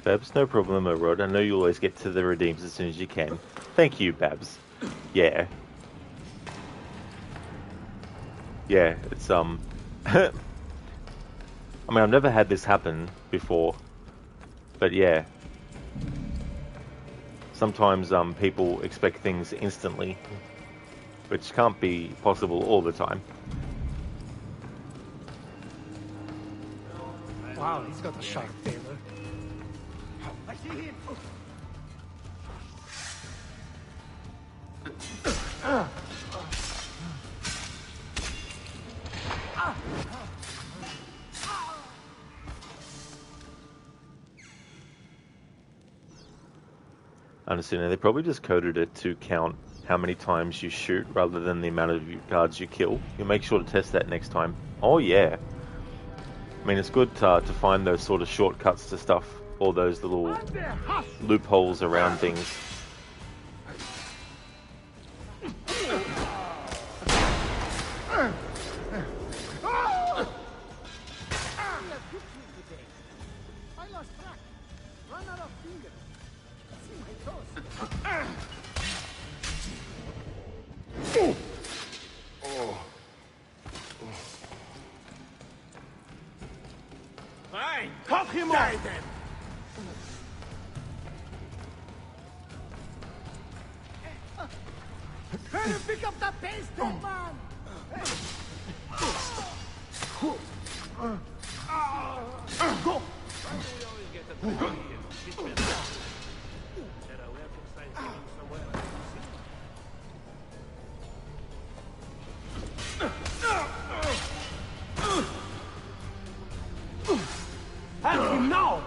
Babs, no problem, Rod. I know you always get to the redeems as soon as you can. Thank you, Babs. Yeah. Yeah, it's, I mean, I've never had this happen before. But yeah. Sometimes, people expect things instantly. Which can't be possible all the time. Wow, he's got a sharp tailor. I see him! I understand. They probably just coded it to count how many times you shoot rather than the amount of guards you kill. You'll make sure to test that next time. Oh yeah. I mean, it's good to find those sort of shortcuts to stuff, all those little loopholes around things. Fine, cut him off! Die then! Try to pick up the pace, dead man! Go! Have him now!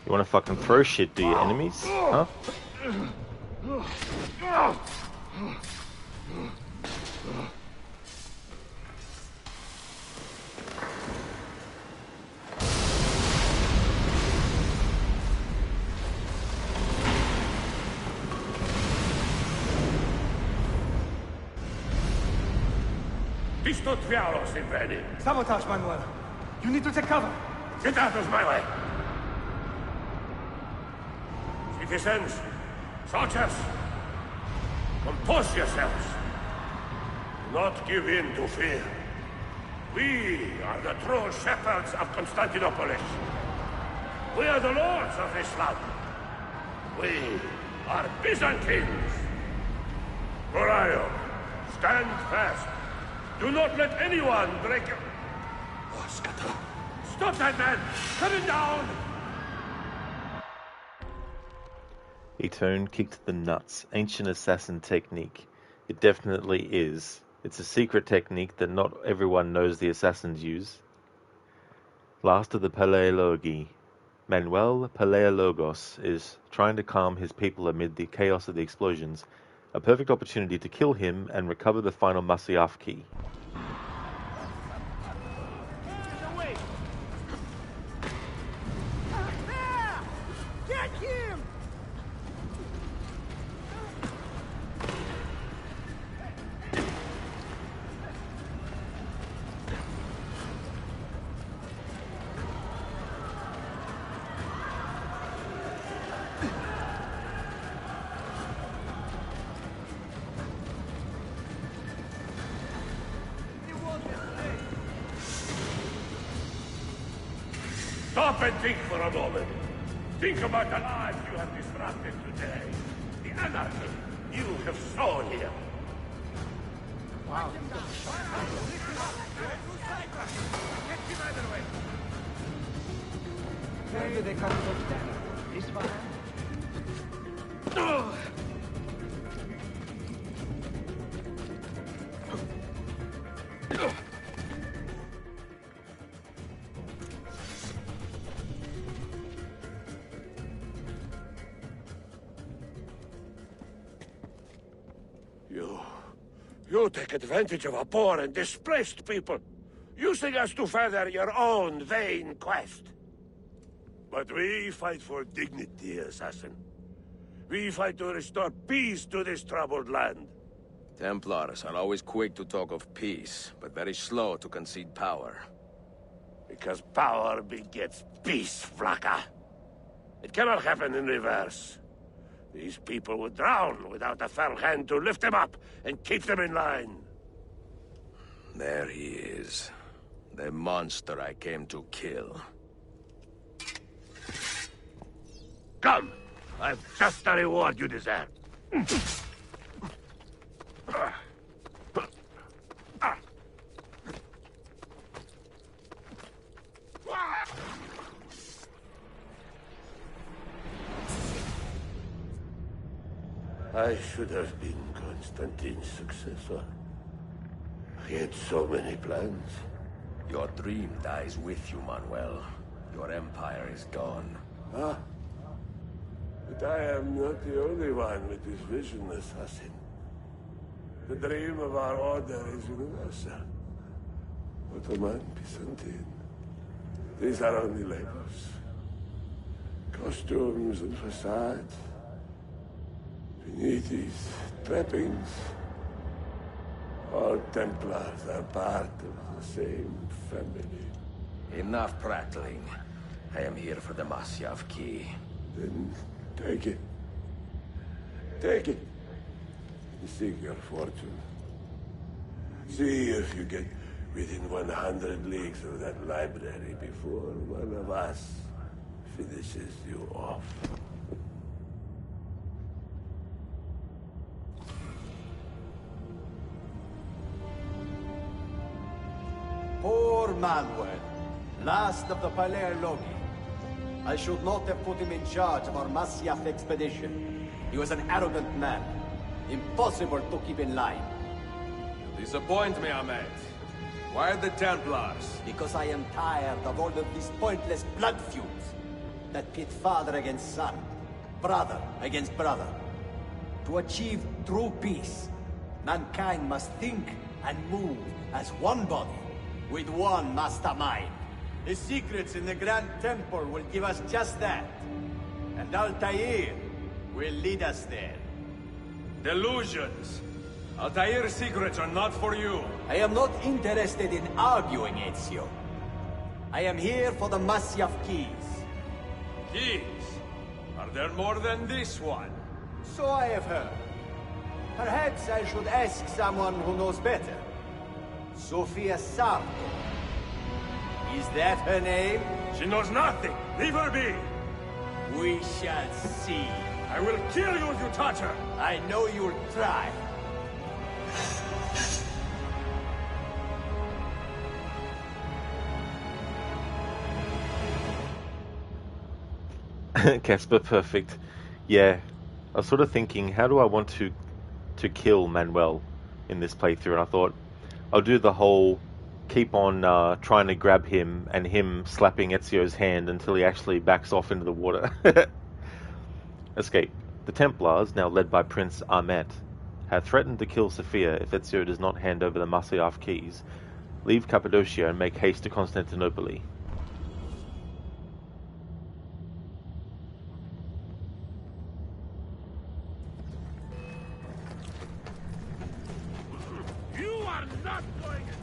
You want to fucking throw shit, do you, enemies? Huh? Sabotage, Manuel. You need to take cover. Get out of my way! Citizens, soldiers, compose yourselves. Do not give in to fear. We are the true shepherds of Constantinopolis. We are the lords of this land. We are Byzantines. Morayo, stand fast. Do not let anyone break your... Oh, scatter. Stop that man! Cut him down! Etone kicked the nuts. Ancient assassin technique. It definitely is. It's a secret technique that not everyone knows the assassins use. Last of the Paleologi. Manuel Paleologos is trying to calm his people amid the chaos of the explosions. A perfect opportunity to kill him and recover the final Masyaf key. Get him! Stop and think for a moment. Think about the lives you have disrupted today. The anarchy you have sown here. Wow. Where did they come from? This one? You take advantage of our poor and displaced people, using us to further your own vain quest. But we fight for dignity, assassin. We fight to restore peace to this troubled land. Templars are always quick to talk of peace, but very slow to concede power. Because power begets peace, Vlaka. It cannot happen in reverse. These people would drown without a firm hand to lift them up and keep them in line. There he is. The monster I came to kill. Come! I've just the reward you deserve. I should have been Constantine's successor. He had so many plans. Your dream dies with you, Manuel. Your empire is gone. Ah. But I am not the only one with this vision, assassin. The dream of our order is universal. Ottoman, Byzantine. These are only labels. Costumes and facades. Beneath these trappings, all Templars are part of the same family. Enough prattling. I am here for the Masyav key. Then take it. Take it. And seek your fortune. See if you get within 100 leagues of that library before one of us finishes you off. Poor Manuel, last of the Palerologi. I should not have put him in charge of our Masyaf expedition. He was an arrogant man. Impossible to keep in line. You disappoint me, Ahmed. Why the Templars? Because I am tired of all of these pointless blood feuds that pit father against son, brother against brother. To achieve true peace, mankind must think and move as one body, with one mastermind. The secrets in the Grand Temple will give us just that. And Altair will lead us there. Delusions! Altair's secrets are not for you. I am not interested in arguing, Ezio. I am here for the Masyaf keys. Keys? Are there more than this one? So I have heard. Perhaps I should ask someone who knows better. Sofia Sarto. Is that her name? She knows nothing! Leave her be! We shall see. I will kill you if you touch her! I know you'll try. Casper, perfect. Yeah, I was sort of thinking, how do I want to kill Manuel in this playthrough? And I thought, I'll do the whole keep on trying to grab him and him slapping Ezio's hand until he actually backs off into the water. Escape. The Templars, now led by Prince Ahmet, have threatened to kill Sophia if Ezio does not hand over the Masyaf keys, leave Cappadocia and make haste to Constantinople. You are not going in.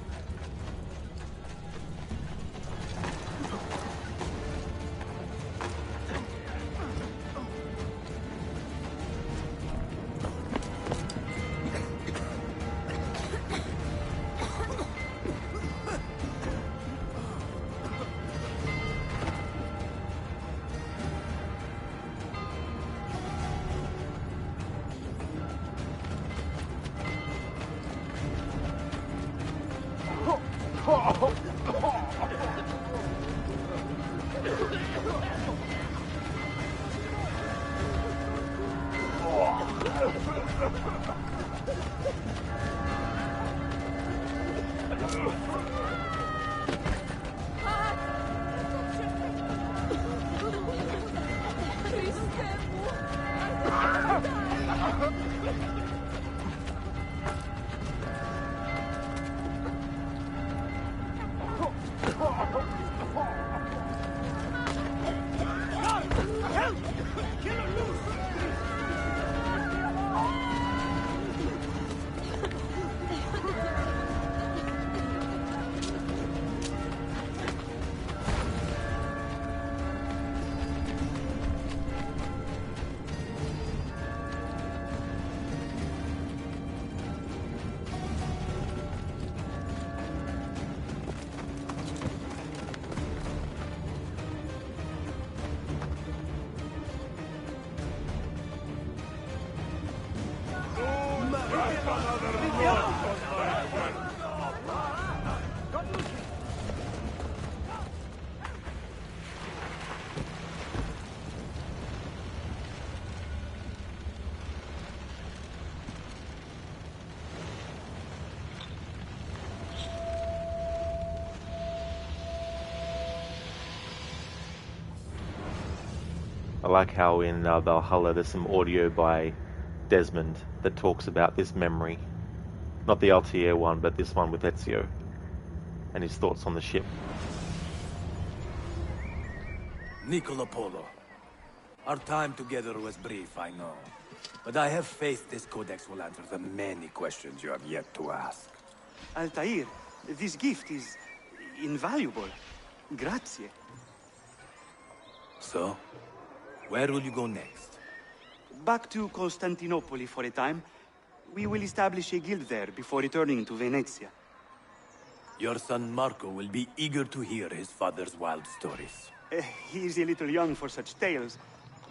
I like how in Valhalla there's some audio by Desmond that talks about this memory. Not the Altair one, but this one with Ezio. And his thoughts on the ship. Niccolo Polo. Our time together was brief, I know. But I have faith this codex will answer the many questions you have yet to ask. Altair, this gift is invaluable. Grazie. So, where will you go next? Back to Constantinople for a time. We will establish a guild there before returning to Venezia. Your son Marco will be eager to hear his father's wild stories. He is a little young for such tales,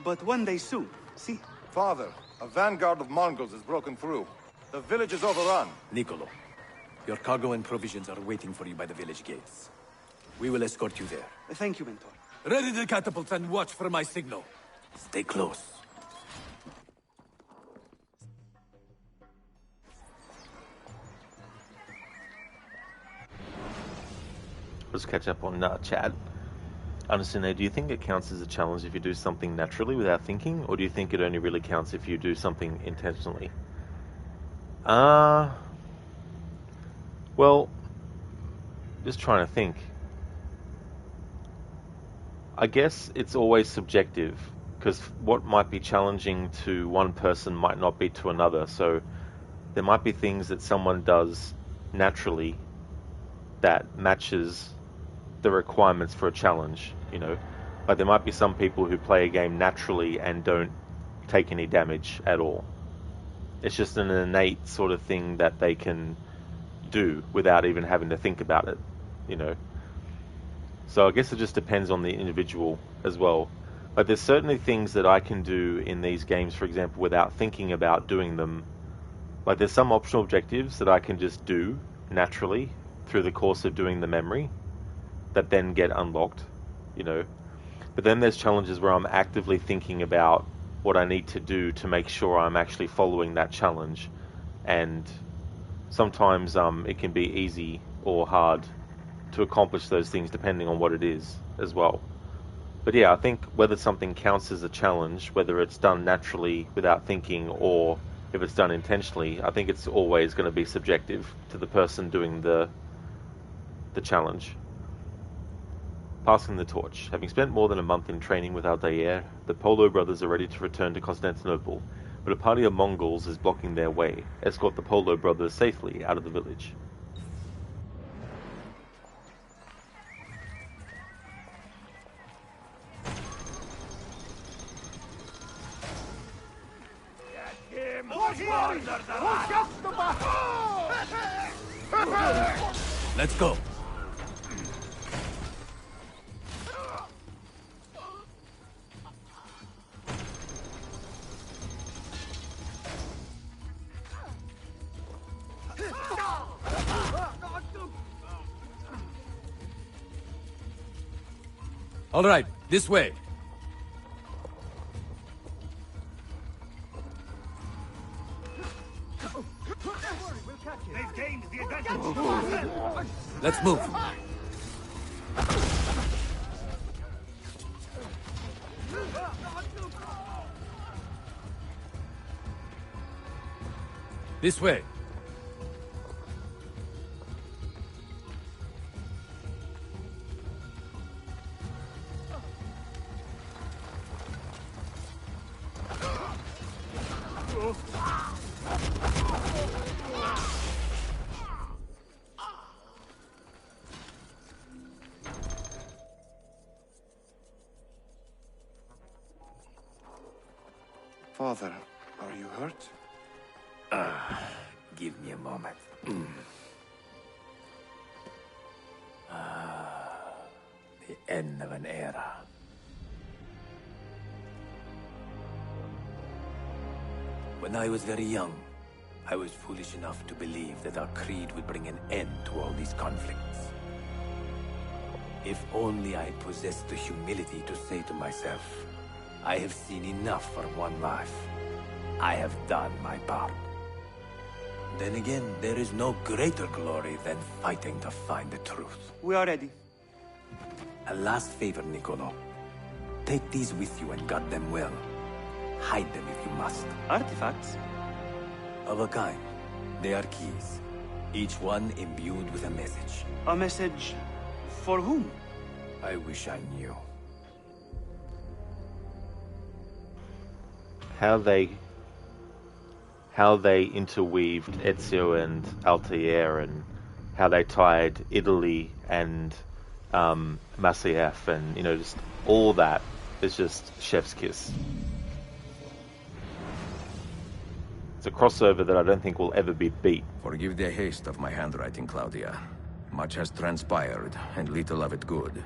but one day soon, see? Father, a vanguard of Mongols has broken through. The village is overrun. Niccolo, your cargo and provisions are waiting for you by the village gates. We will escort you there. Thank you, Mentor. Ready the catapults and watch for my signal. Stay close. Let's catch up on Chad. Understand, do you think it counts as a challenge if you do something naturally without thinking, or do you think it only really counts if you do something intentionally? Well, just trying to think. I guess it's always subjective, because what might be challenging to one person might not be to another, so there might be things that someone does naturally that matches the requirements for a challenge, you know. Like there might be some people who play a game naturally and don't take any damage at all. It's just an innate sort of thing that they can do without even having to think about it, you know. So I guess it just depends on the individual as well. But there's certainly things that I can do in these games, for example, without thinking about doing them. Like there's some optional objectives that I can just do naturally through the course of doing the memory that then get unlocked, you know. But then there's challenges where I'm actively thinking about what I need to do to make sure I'm actually following that challenge. And sometimes it can be easy or hard to accomplish those things depending on what it is as well. But yeah, I think whether something counts as a challenge, whether it's done naturally without thinking or if it's done intentionally, I think it's always going to be subjective to the person doing the challenge. Passing the torch. Having spent more than a month in training with Altair, the Polo brothers are ready to return to Constantinople, but a party of Mongols is blocking their way. Escort the Polo brothers safely out of the village. Let's go. All right, this way. They've gained the advantage. Let's move. This way. Father, are you hurt? Give me a moment. The end of an era. When I was very young, I was foolish enough to believe that our creed would bring an end to all these conflicts. If only I possessed the humility to say to myself, I have seen enough for one life. I have done my part. Then again, there is no greater glory than fighting to find the truth. We are ready. A last favor, Niccolo. Take these with you and guard them well. Hide them if you must. Artifacts? Of a kind. They are keys. Each one imbued with a message. A message for whom? I wish I knew. How they interweaved Ezio and Altair, and how they tied Italy and Masyaf, and just all that is just chef's kiss. It's a crossover that I don't think will ever be beat. Forgive the haste of my handwriting, Claudia. Much has transpired, and little of it good.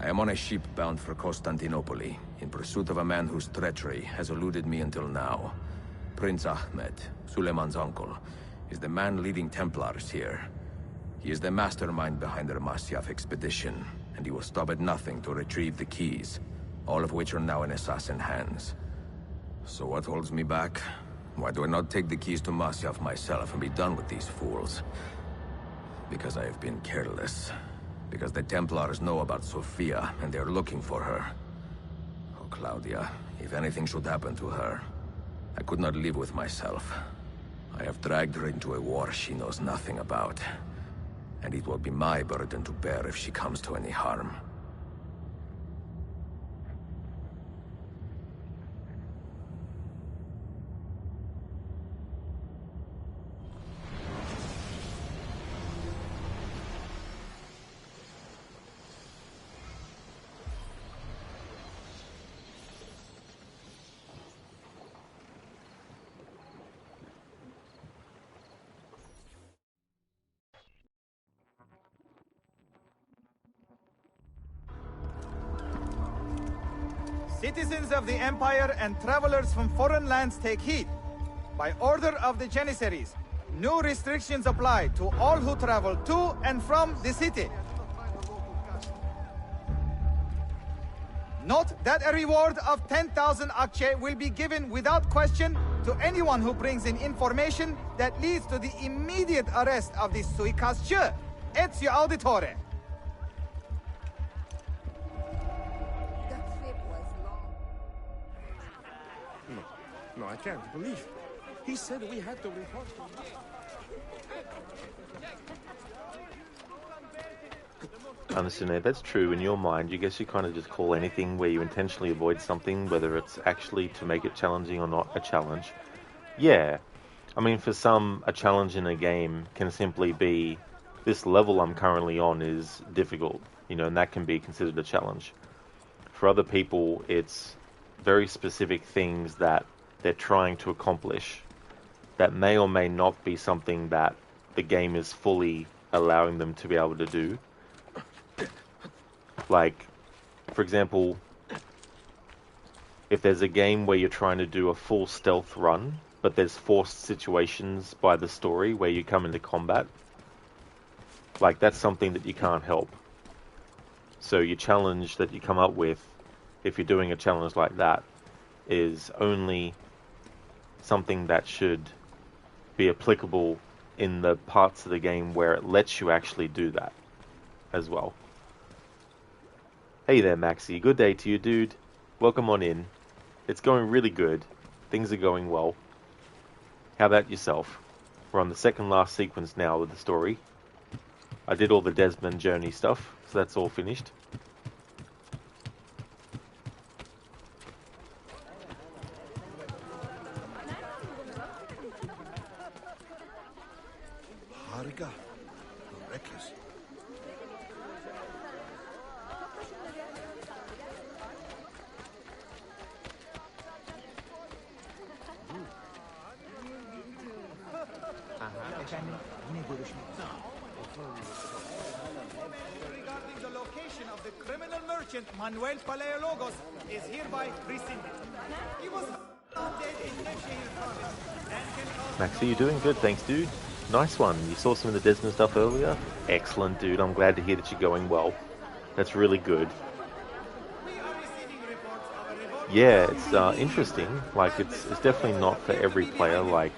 I am on a ship bound for Constantinople, in pursuit of a man whose treachery has eluded me until now. Prince Ahmed, Suleiman's uncle, is the man leading Templars here. He is the mastermind behind the Masyaf expedition, and he will stop at nothing to retrieve the keys, all of which are now in assassin hands. So what holds me back? Why do I not take the keys to Masyaf myself and be done with these fools? Because I have been careless. Because the Templars know about Sophia, and they are looking for her. Oh, Claudia, if anything should happen to her, I could not live with myself. I have dragged her into a war she knows nothing about. And it will be my burden to bear if she comes to any harm. Citizens of the Empire and travelers from foreign lands take heed. By order of the Janissaries, new restrictions apply to all who travel to and from the city. Note that a reward of 10,000 akçe will be given without question to anyone who brings in information that leads to the immediate arrest of the suikastçı, Ezio Auditore. No, I can't believe it. He said we had to report to him. Understand that. That's true in your mind. You guess you kind of just call anything where you intentionally avoid something, whether it's actually to make it challenging or not a challenge. Yeah. I mean, for some, a challenge in a game can simply be, this level I'm currently on is difficult, and that can be considered a challenge. For other people, it's very specific things that they're trying to accomplish that may or may not be something that the game is fully allowing them to be able to do. Like, for example, if there's a game where you're trying to do a full stealth run, but there's forced situations by the story where you come into combat, like, that's something that you can't help. So your challenge that you come up with, if you're doing a challenge like that, is only something that should be applicable in the parts of the game where it lets you actually do that as well. Hey there, Maxi. Good day to you, dude. Welcome on in. It's going really good. Things are going well. How about yourself? We're on the second last sequence now with the story. I did all the Desmond journey stuff, so that's all finished. Harga, reckless. Regarding the location of the criminal merchant Manuel Paleologos is hereby rescinded. He was found dead in Nevşehir province and can cause... Maxi, you're doing good, thanks, dude. Nice one. You saw some of the Desmond stuff earlier? Excellent, dude. I'm glad to hear that you're going well. That's really good. Yeah, it's interesting. Like, it's definitely not for every player. Like,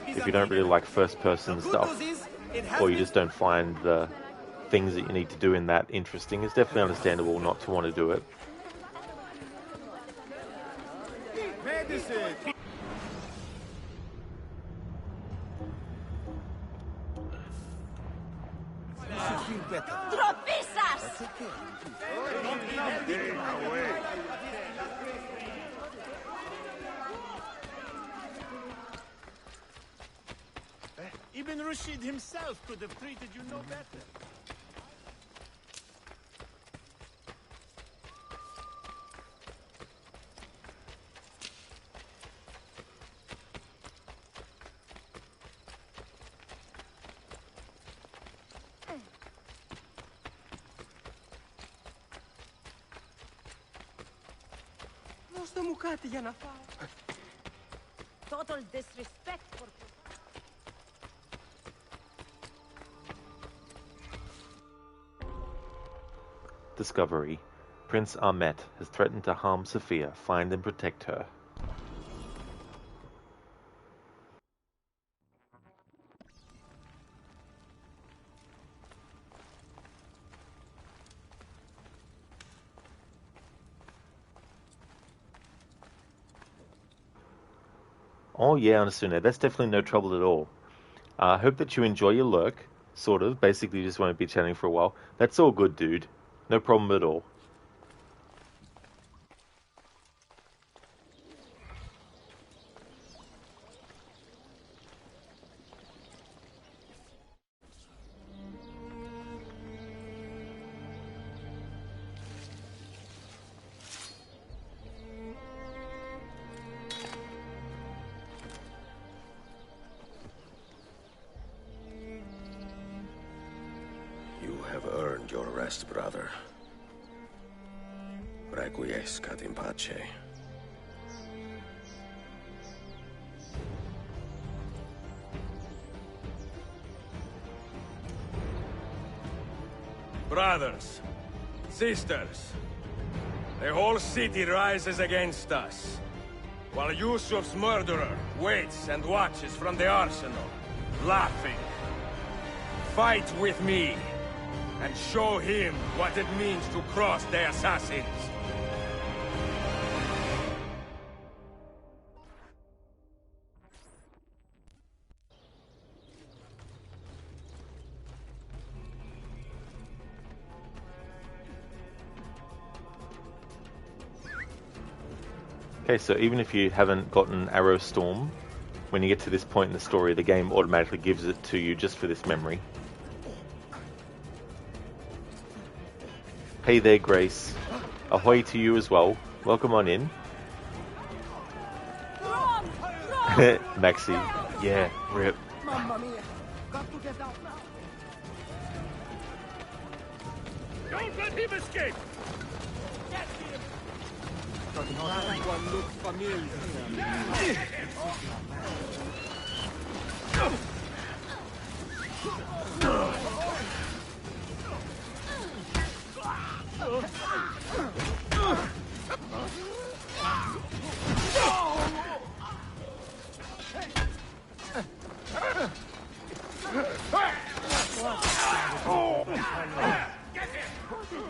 if you don't really like first-person stuff, or you just don't find the things that you need to do in that interesting, it's definitely understandable not to want to do it. medicine! You should feel better. Tropisas! Even Rashid himself could have treated you no better. Δώστε μου κάτι για να φάω. Total disrespect for... Discovery. Prince Ahmet has threatened to harm Sophia. Find and protect her. Oh yeah, Anasune, that's definitely no trouble at all. I hope that you enjoy your lurk, sort of. Basically, you just want to be chatting for a while. That's all good, dude. No problem at all. You have earned your rest, brother. Requiescat in pace. Brothers, sisters, the whole city rises against us, while Yusuf's murderer waits and watches from the arsenal, laughing. Fight with me, and show him what it means to cross the assassins. Okay, so even if you haven't gotten Arrow Storm, when you get to this point in the story, the game automatically gives it to you just for this memory. Hey there, Grace. Ahoy to you as well. Welcome on in. Maxi. Yeah, rip. Mamma mia! Got to get out now! Don't let him escape! Get him! That one looks familiar.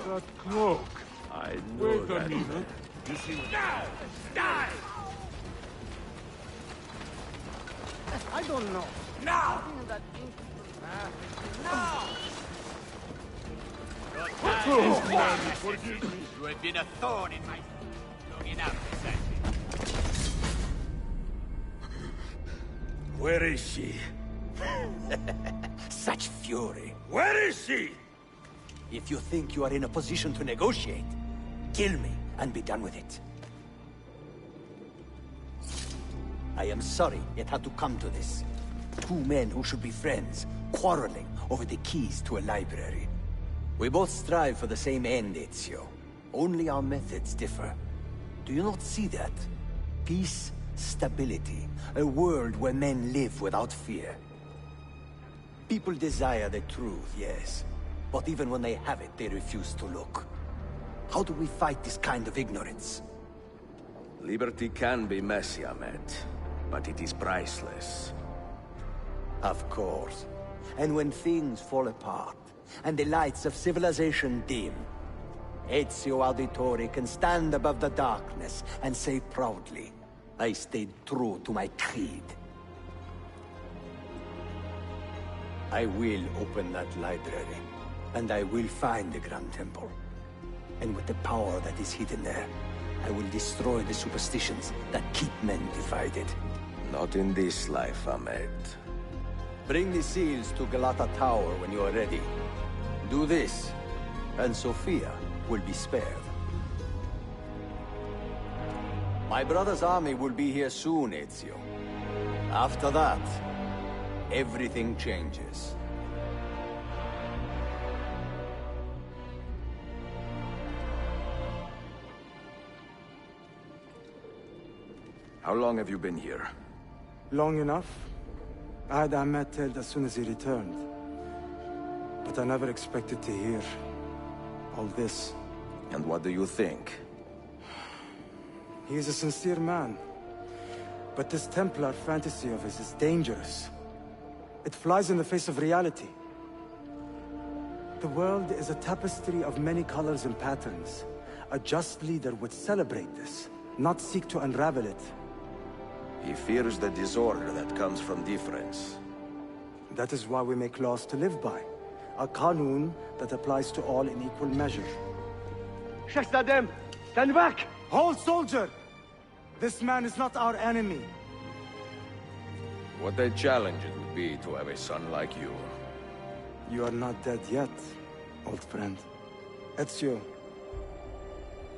That cloak. I know Wait a minute. You see what... Now! Die! I don't know. Now! Now! Forgive me. You have been a thorn in my... Long enough, Where is she? Such fury. Where is she? If you think you are in a position to negotiate, kill me and be done with it. I am sorry it had to come to this. Two men who should be friends, quarreling over the keys to a library. We both strive for the same end, Ezio. Only our methods differ. Do you not see that? Peace, stability, a world where men live without fear. People desire the truth, yes. But even when they have it, they refuse to look. How do we fight this kind of ignorance? Liberty can be messy, Ahmet, but it is priceless. Of course. And when things fall apart, and the lights of civilization dim, Ezio Auditore can stand above the darkness and say proudly, I stayed true to my creed. I will open that library, and I will find the Grand Temple. And with the power that is hidden there, I will destroy the superstitions that keep men divided. Not in this life, Ahmed. Bring the seals to Galata Tower when you are ready. Do this, and Sophia will be spared. My brother's army will be here soon, Ezio. After that, everything changes. How long have you been here? Long enough. I had Ahmed killed as soon as he returned. But I never expected to hear all this. And what do you think? He is a sincere man. But this Templar fantasy of his is dangerous. It flies in the face of reality. The world is a tapestry of many colors and patterns. A just leader would celebrate this, not seek to unravel it. He fears the disorder that comes from difference. That is why we make laws to live by. A qanun that applies to all in equal measure. Shahzadem, stand back! Hold, soldier! This man is not our enemy. What a challenge it would be to have a son like you. You are not dead yet, old friend. Ezio,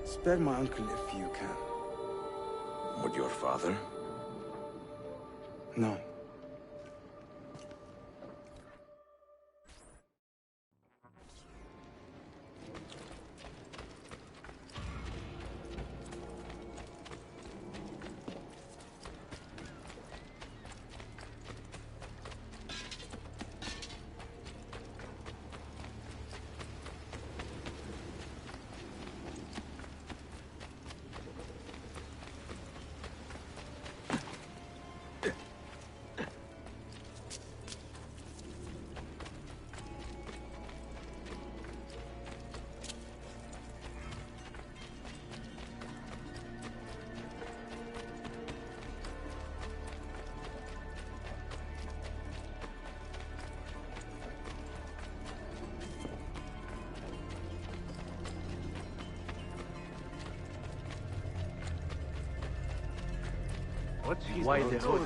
spare my uncle if you can. Would your father? No. Why the hood?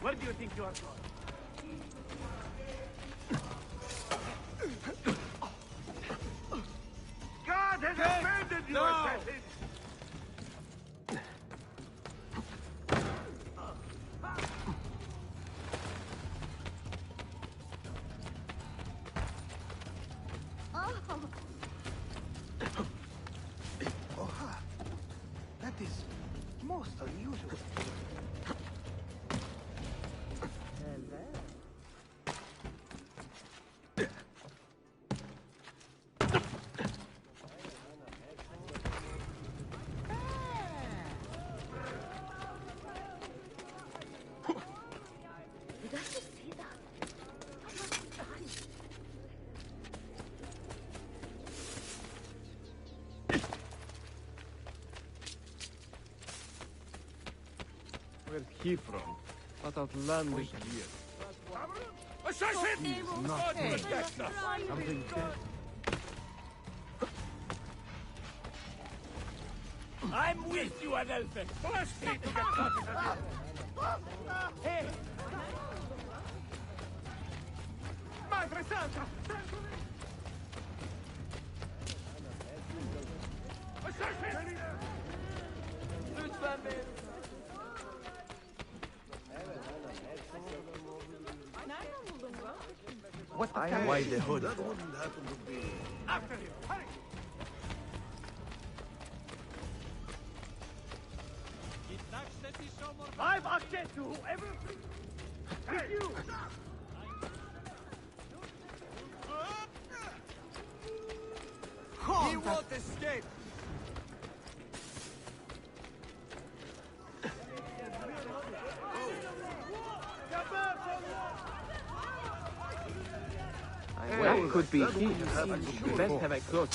Where do you think you are going? God has abandoned you, assassin! That is most unusual. Where's he from? What outlandish gear. Assassin! He's not protect us. Something dead. I'm with you, Adelphi. Blast me to get caught. Hey! Madre Santa! Assassin! Lütfen beni. What the Why the hood? That wouldn't happen to be. After him! Hurry! I've access to whoever... Hey, you! He won't escape! That could be he. Best have a close.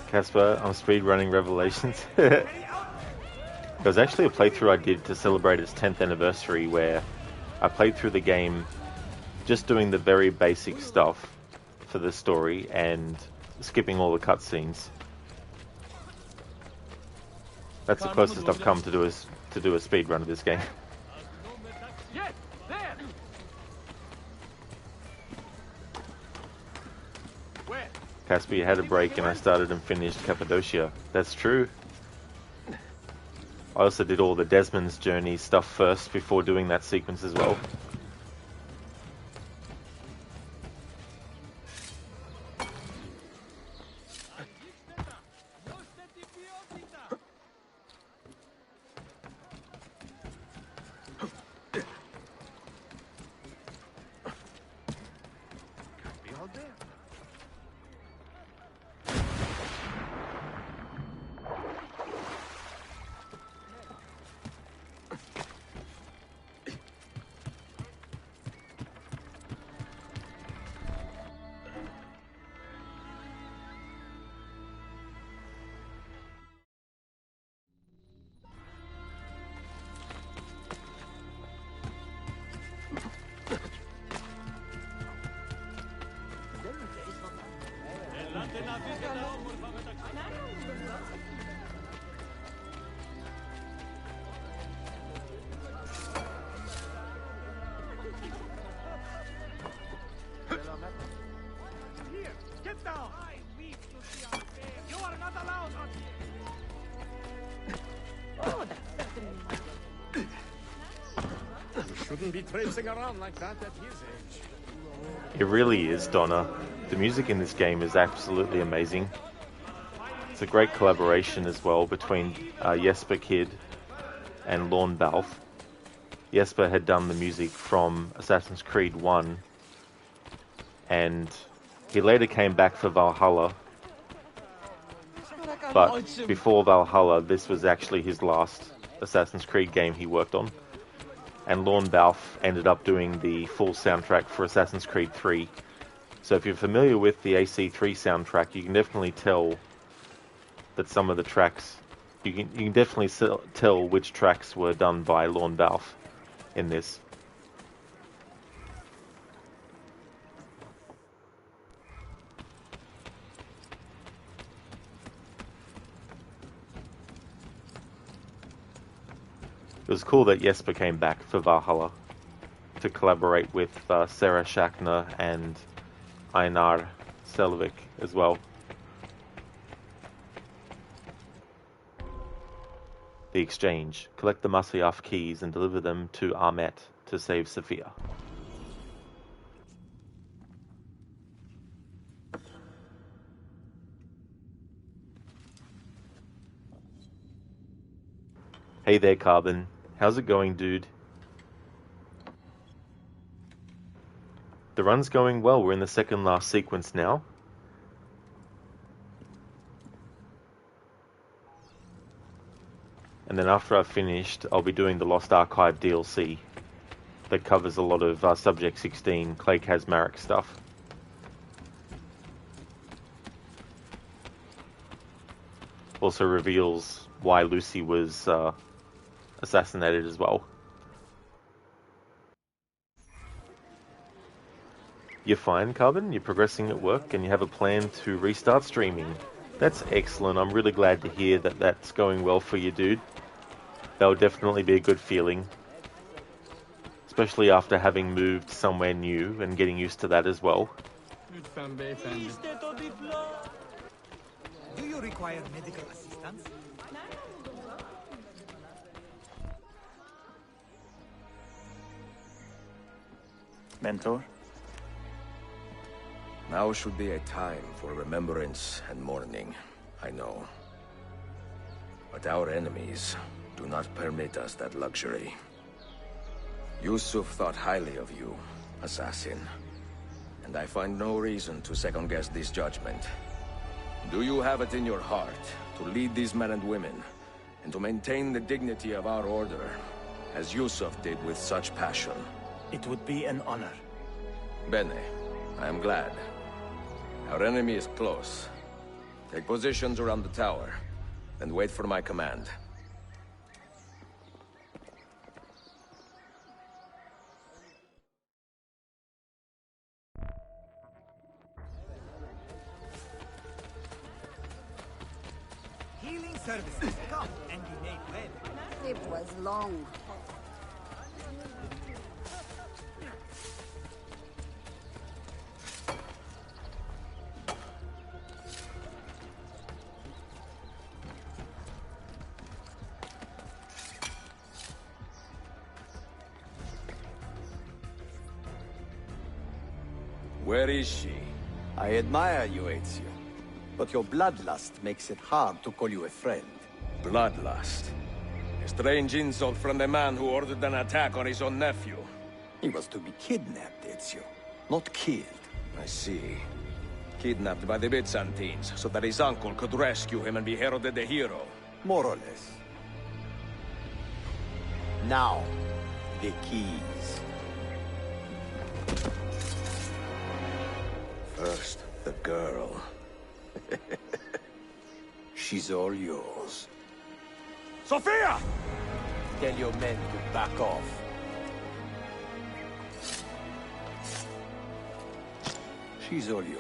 Casper, I'm speedrunning Revelations. There was actually a playthrough I did to celebrate its 10th anniversary where I played through the game just doing the very basic stuff for the story and skipping all the cutscenes. That's the closest I've come to do a speedrun of this game. Casper, you had a break and I started and finished Cappadocia. That's true. I also did all the Desmond's journey stuff first before doing that sequence as well. Shouldn't be traipsing around like that at his age. It really is, Donna. The music in this game is absolutely amazing. It's a great collaboration as well between Jesper Kyd and Lorne Balfe. Jesper had done the music from Assassin's Creed 1 and he later came back for Valhalla. But before Valhalla, this was actually his last Assassin's Creed game he worked on. And Lorne Balfe ended up doing the full soundtrack for Assassin's Creed 3. So if you're familiar with the AC3 soundtrack, you can definitely tell that some of the tracks, you can definitely tell which tracks were done by Lorne Balfe in this. It was cool that Jesper came back for Valhalla to collaborate with Sarah Schachner and Einar Selvik as well. The exchange. Collect the Masyaf keys and deliver them to Ahmet to save Sophia. Hey there, Carbon. How's it going, dude? The run's going well. We're in the second last sequence now. And then after I've finished, I'll be doing the Lost Archive DLC that covers a lot of Subject 16, Clay Kazmarek stuff. Also reveals why Lucy was assassinated as well. You're fine, Carbon? You're progressing at work and you have a plan to restart streaming. That's excellent. I'm really glad to hear that that's going well for you, dude. That'll definitely be a good feeling. Especially after having moved somewhere new and getting used to that as well. Do you require medical assistance? Mentor? Now should be a time for remembrance and mourning, I know. But our enemies do not permit us that luxury. Yusuf thought highly of you, assassin. And I find no reason to second-guess this judgment. Do you have it in your heart to lead these men and women, and to maintain the dignity of our order, as Yusuf did with such passion. It would be an honor. Bene, I am glad. Our enemy is close. Take positions around the tower, and wait for my command. Healing services come and be made well. It was long. Where is she? I admire you, Ezio. But your bloodlust makes it hard to call you a friend. Bloodlust? A strange insult from the man who ordered an attack on his own nephew. He was to be kidnapped, Ezio, not killed. I see. Kidnapped by the Byzantines, so that his uncle could rescue him and be heralded a hero. More or less. Now, the keys. First, the girl. She's all yours. Sophia! Tell your men to back off. She's all yours.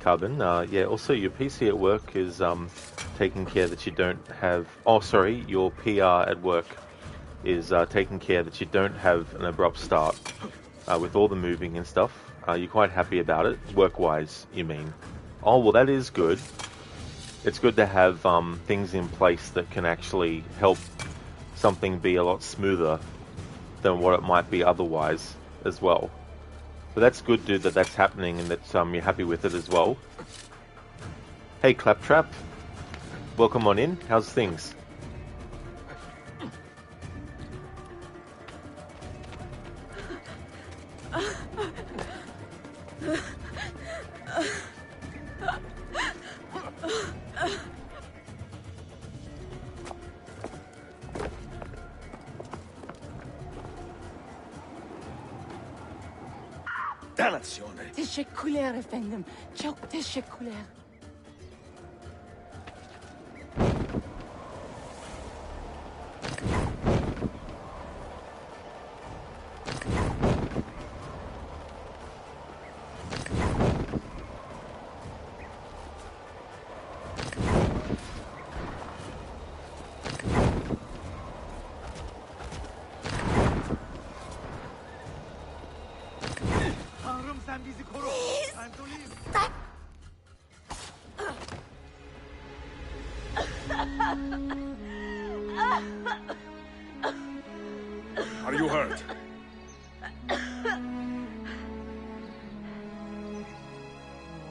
Carbon, yeah, also your PC at work is taking care that you don't have... Oh, sorry, your PR at work is taking care that you don't have an abrupt start with all the moving and stuff. You're quite happy about it, work-wise, you mean. Oh, well, that is good. It's good to have things in place that can actually help something be a lot smoother than what it might be otherwise as well. So that's good, dude, that that's happening and that you're happy with it as well. Hey, Claptrap. Welcome on in. How's things? Dannazione! Teşekkürler efendim. Çok teşekkürler. Tanrım sen bizi koru. Antolin. Are you hurt?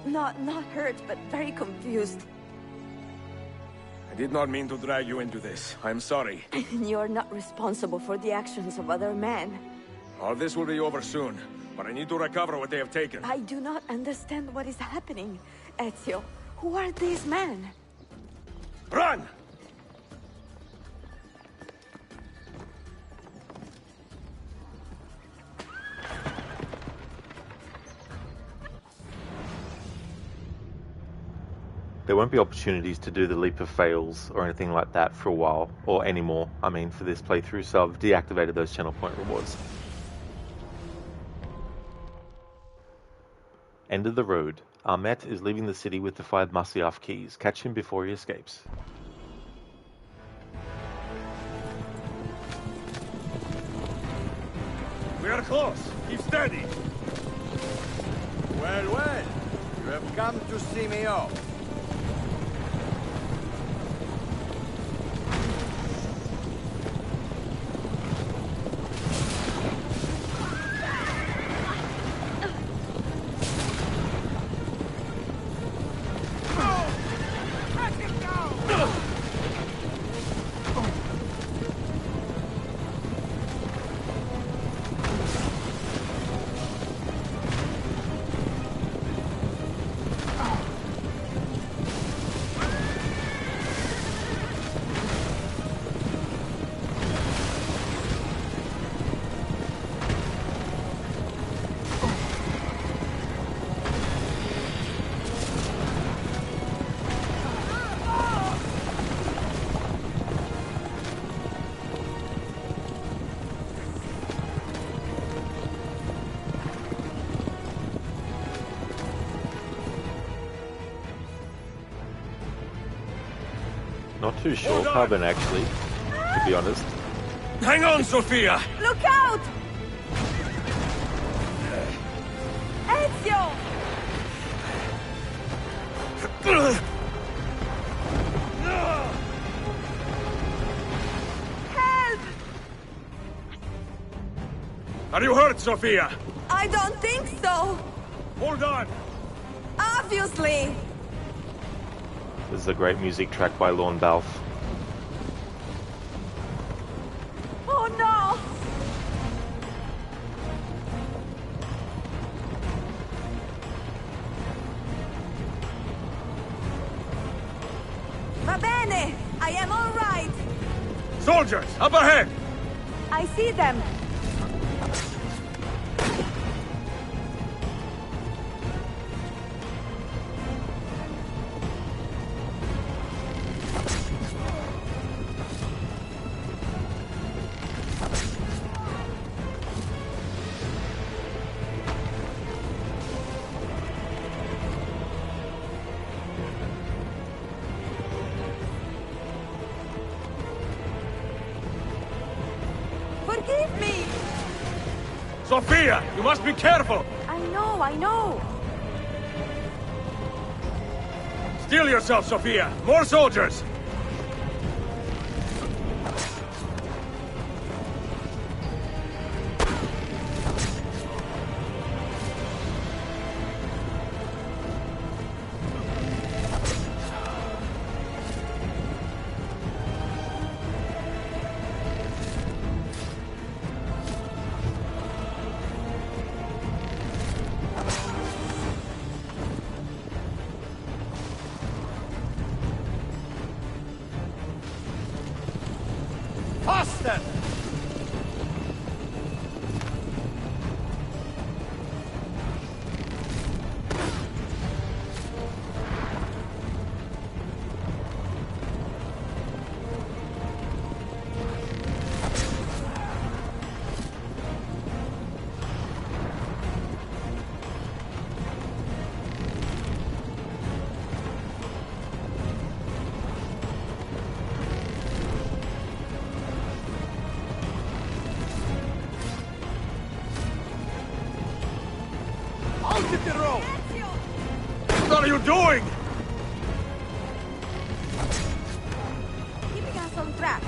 Not hurt, but very confused. I did not mean to drag you into this. I'm sorry. You're not responsible for the actions of other men. All this will be over soon, but I need to recover what they have taken. I do not understand what is happening. Ezio, who are these men? Run! There won't be opportunities to do the leap of fails or anything like that for a while, or anymore, I mean, for this playthrough, so I've deactivated those channel point rewards. End of the road. Ahmet is leaving the city with the 5 Masyaf keys. Catch him before he escapes. We are close. Keep steady. Well, well. You have come to see me off. Not too sure, Carbon actually, to be honest. Hang on, Sophia! Look out! Ezio! Help! Are you hurt, Sophia? I don't think so! Hold on! Obviously! This is a great music track by Lorne Balfe. Oh no! Va bene! I am all right! Soldiers, up ahead! I see them! Forgive me! Sophia, you must be careful! I know! Steel yourself, Sophia! More soldiers! Faster! Out of the road! What are you doing? Keeping us on track.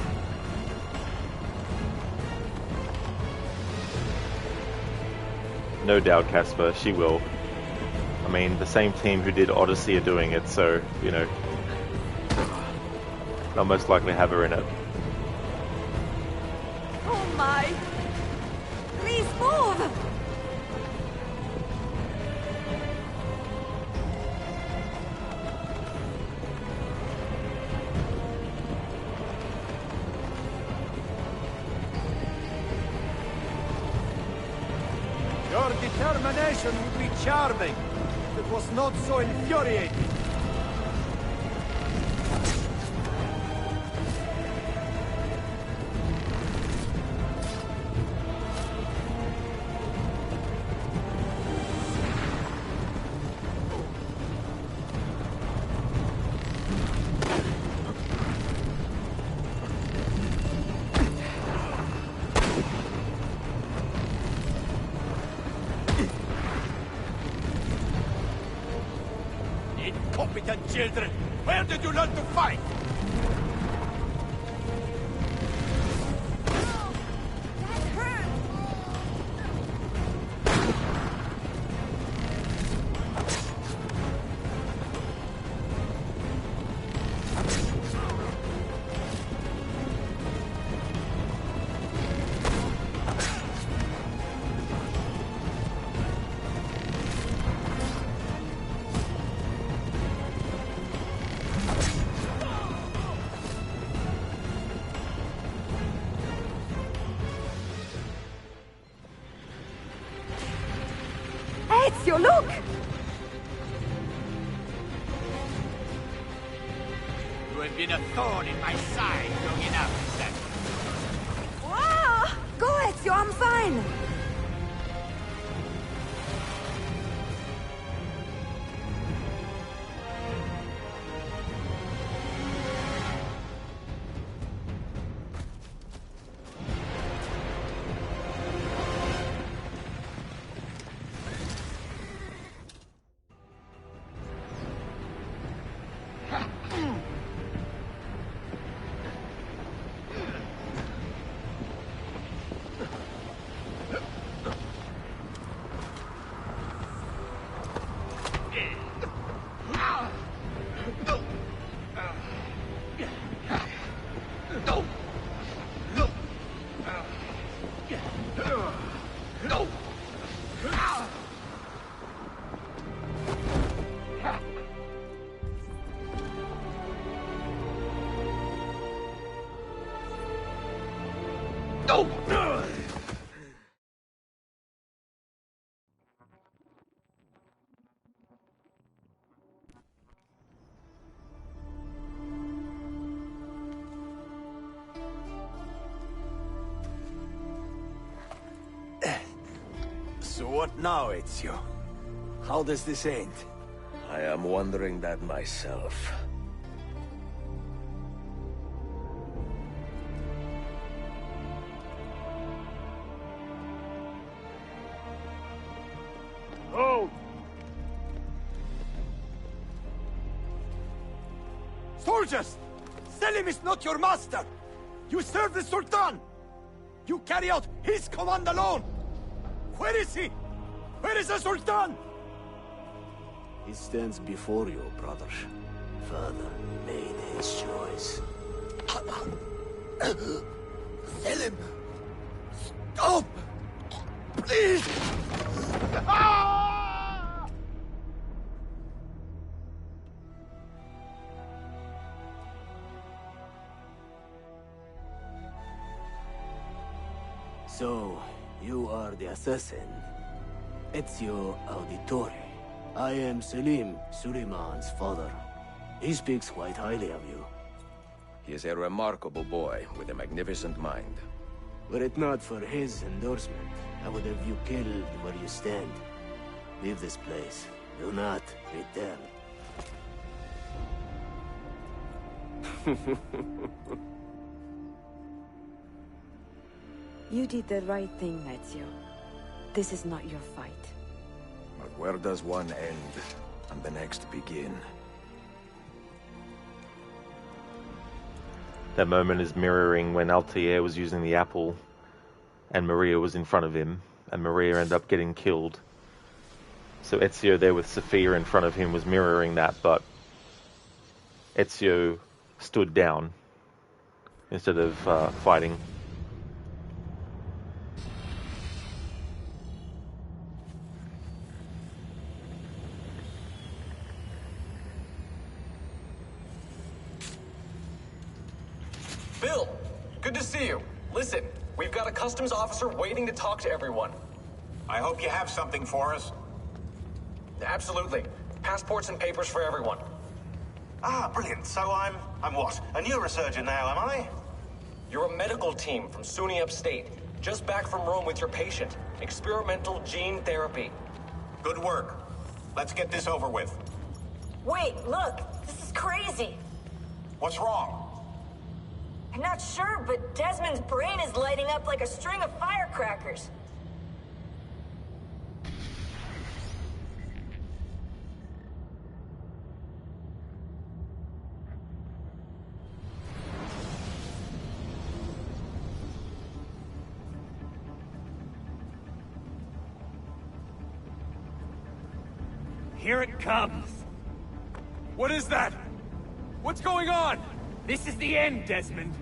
No doubt, Casper, she will. I mean, the same team who did Odyssey are doing it, so, you know, they'll most likely have her in it. Oh my! Please move! Your determination would be charming if it was not so infuriating. Incompetent children! Where did you learn to fight? Ezio, look! You have been a thorn in my side long enough, then. Wow! Go, Ezio, I'm fine! So what now, Ezio? How does this end? I am wondering that myself. Hold! Soldiers! Selim is not your master! You serve the Sultan! You carry out his command alone! Where is he? Where is the Sultan? He stands before you, brother. Father made his choice. Selim! Stop! Please! Ah! So, you are the assassin. Ezio Auditore. I am Selim, Suleiman's father. He speaks quite highly of you. He is a remarkable boy with a magnificent mind. Were it not for his endorsement, I would have you killed where you stand. Leave this place. Do not return. You did the right thing, Ezio. This is not your fight. But where does one end and the next begin? That moment is mirroring when Altair was using the apple and Maria was in front of him, and Maria ended up getting killed. So Ezio there with Sophia in front of him was mirroring that, but Ezio stood down instead of fighting. Bill, good to see you. Listen, we've got a customs officer waiting to talk to everyone. I hope you have something for us. Absolutely. Passports and papers for everyone. Ah, brilliant. So I'm what? A neurosurgeon now, am I? You're a medical team from SUNY Upstate. Just back from Rome with your patient. Experimental gene therapy. Good work. Let's get this over with. Wait, look! This is crazy! What's wrong? I'm not sure, but Desmond's brain is lighting up like a string of firecrackers. Here it comes! What is that? What's going on? This is the end, Desmond.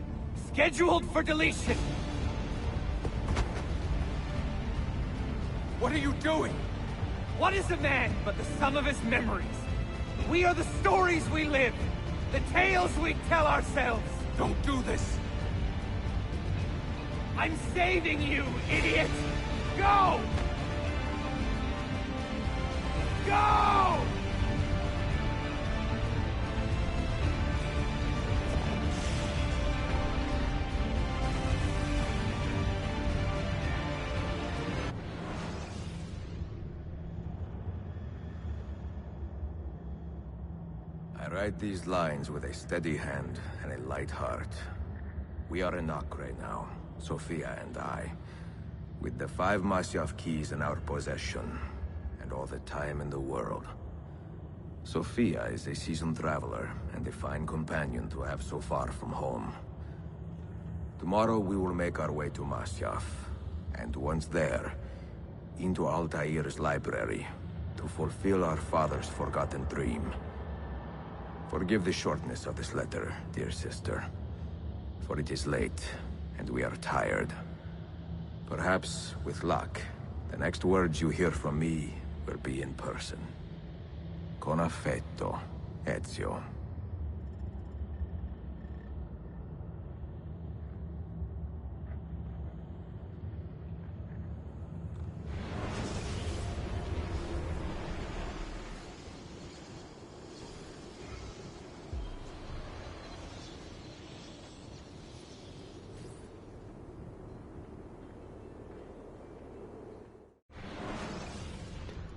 Scheduled for deletion. What are you doing? What is a man but the sum of his memories? We are the stories we live, the tales we tell ourselves. Don't do this. I'm saving you, idiot! Go! Go! I write these lines with a steady hand and a light heart. We are in Acre now, Sophia and I, with the 5 Masyaf keys in our possession, and all the time in the world. Sophia is a seasoned traveler, and a fine companion to have so far from home. Tomorrow we will make our way to Masyaf, and once there, into Altair's library, to fulfill our father's forgotten dream. Forgive the shortness of this letter, dear sister, for it is late, and we are tired. Perhaps, with luck, the next words you hear from me will be in person. Con affetto, Ezio.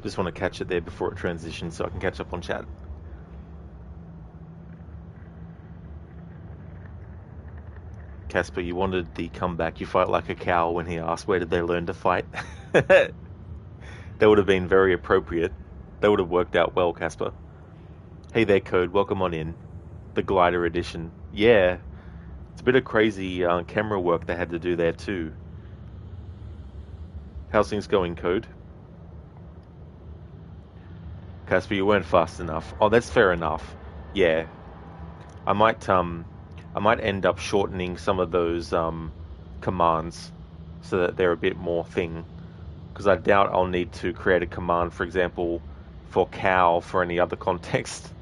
Just want to catch it there before it transitions so I can catch up on chat. Casper, you wanted the comeback. You fight like a cow when he asked where did they learn to fight. That would have been very appropriate. That would have worked out well, Casper. Hey there, Code. Welcome on in. The Glider Edition. Yeah, it's a bit of crazy camera work they had to do there too. How's things going, Code? Casper, you weren't fast enough. Oh, that's fair enough. Yeah. I might end up shortening some of those commands so that they're a bit more thing. Because I doubt I'll need to create a command, for example, for cow for any other context.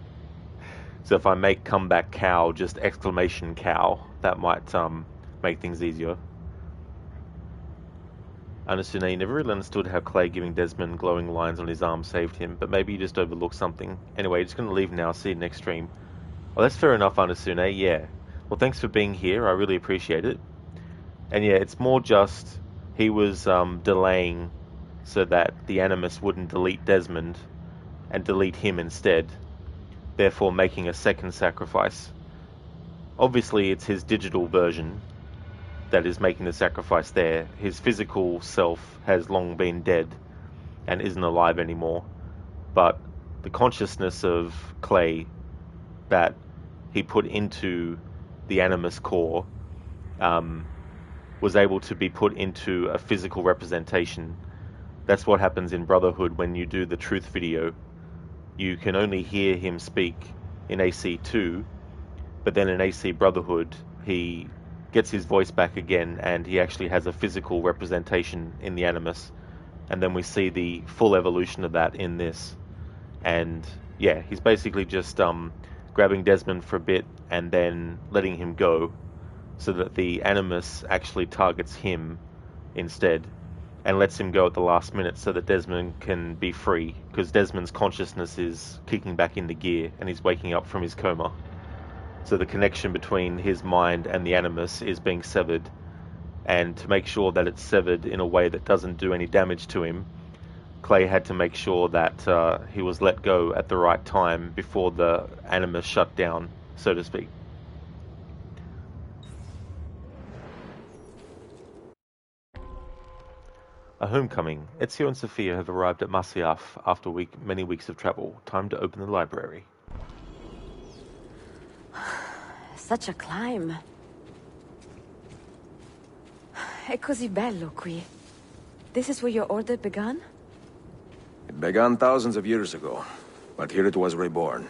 So if I make comeback cow just exclamation cow, that might make things easier. Anasune never really understood how Clay giving Desmond glowing lines on his arm saved him, but maybe you just overlooked something. Anyway, just going to leave now. See you next stream. Oh, that's fair enough, Anasune. Yeah. Well, thanks for being here. I really appreciate it. And yeah, it's more just he was delaying so that the Animus wouldn't delete Desmond and delete him instead, therefore making a second sacrifice. Obviously, it's his digital version that is making the sacrifice there. His physical self has long been dead and isn't alive anymore. But the consciousness of Clay that he put into the Animus core was able to be put into a physical representation. That's what happens in Brotherhood when you do the truth video. You can only hear him speak in AC2, but then in AC Brotherhood, he gets his voice back again, and he actually has a physical representation in the Animus. And then we see the full evolution of that in this. And yeah, he's basically just grabbing Desmond for a bit and then letting him go, so that the Animus actually targets him instead and lets him go at the last minute so that Desmond can be free, because Desmond's consciousness is kicking back into gear and he's waking up from his coma. So the connection between his mind and the Animus is being severed, and to make sure that it's severed in a way that doesn't do any damage to him, Clay had to make sure that he was let go at the right time before the Animus shut down, so to speak. A homecoming. Ezio and Sophia have arrived at Masyaf after many weeks of travel. Time to open the library. Such a climb. È così bello qui. This is where your order began? It began thousands of years ago, but here it was reborn.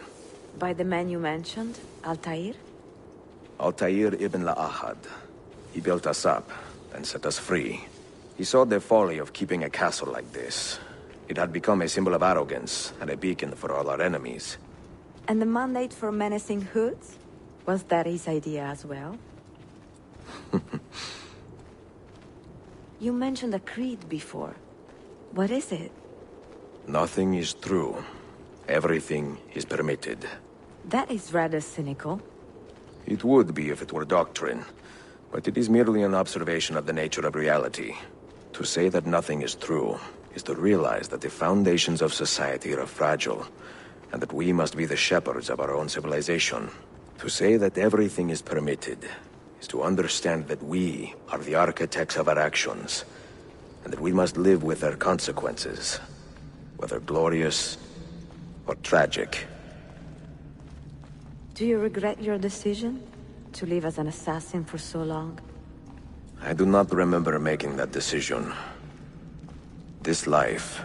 By the man you mentioned, Altair? Altair ibn La'ahad. He built us up, and set us free. He saw the folly of keeping a castle like this. It had become a symbol of arrogance, and a beacon for all our enemies. And the mandate for menacing hoods? Was that his idea as well? You mentioned a creed before. What is it? Nothing is true. Everything is permitted. That is rather cynical. It would be if it were doctrine, but it is merely an observation of the nature of reality. To say that nothing is true is to realize that the foundations of society are fragile, and that we must be the shepherds of our own civilization. To say that everything is permitted is to understand that we are the architects of our actions, and that we must live with their consequences, whether glorious or tragic. Do you regret your decision to live as an assassin for so long? I do not remember making that decision. This life,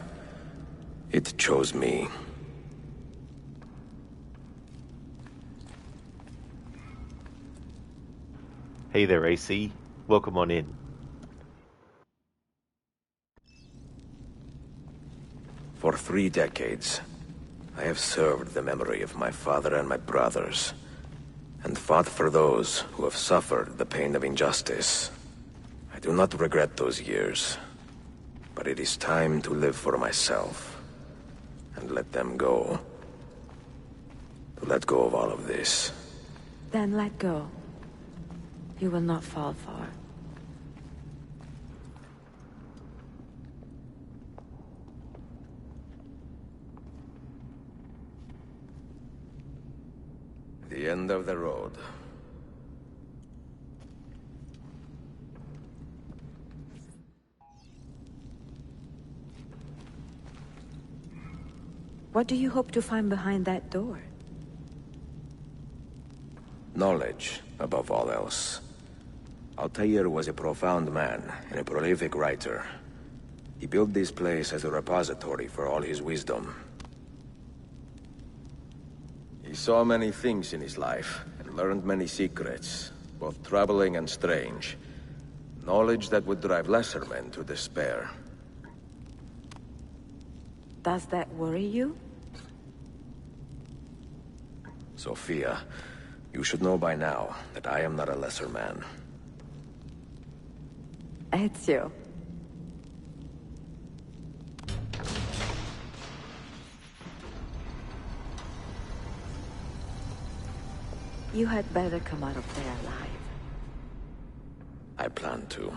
it chose me. Hey there, AC. Welcome on in. For 3 decades, I have served the memory of my father and my brothers, and fought for those who have suffered the pain of injustice. I do not regret those years, but it is time to live for myself, and let them go. To let go of all of this. Then let go. You will not fall far. world. What do you hope to find behind that door? Knowledge, above all else. Altair was a profound man and a prolific writer. He built this place as a repository for all his wisdom. He saw many things in his life, and learned many secrets, both troubling and strange. Knowledge that would drive lesser men to despair. Does that worry you? Sophia, you should know by now that I am not a lesser man. Ezio. You had better come out of there alive. I plan to.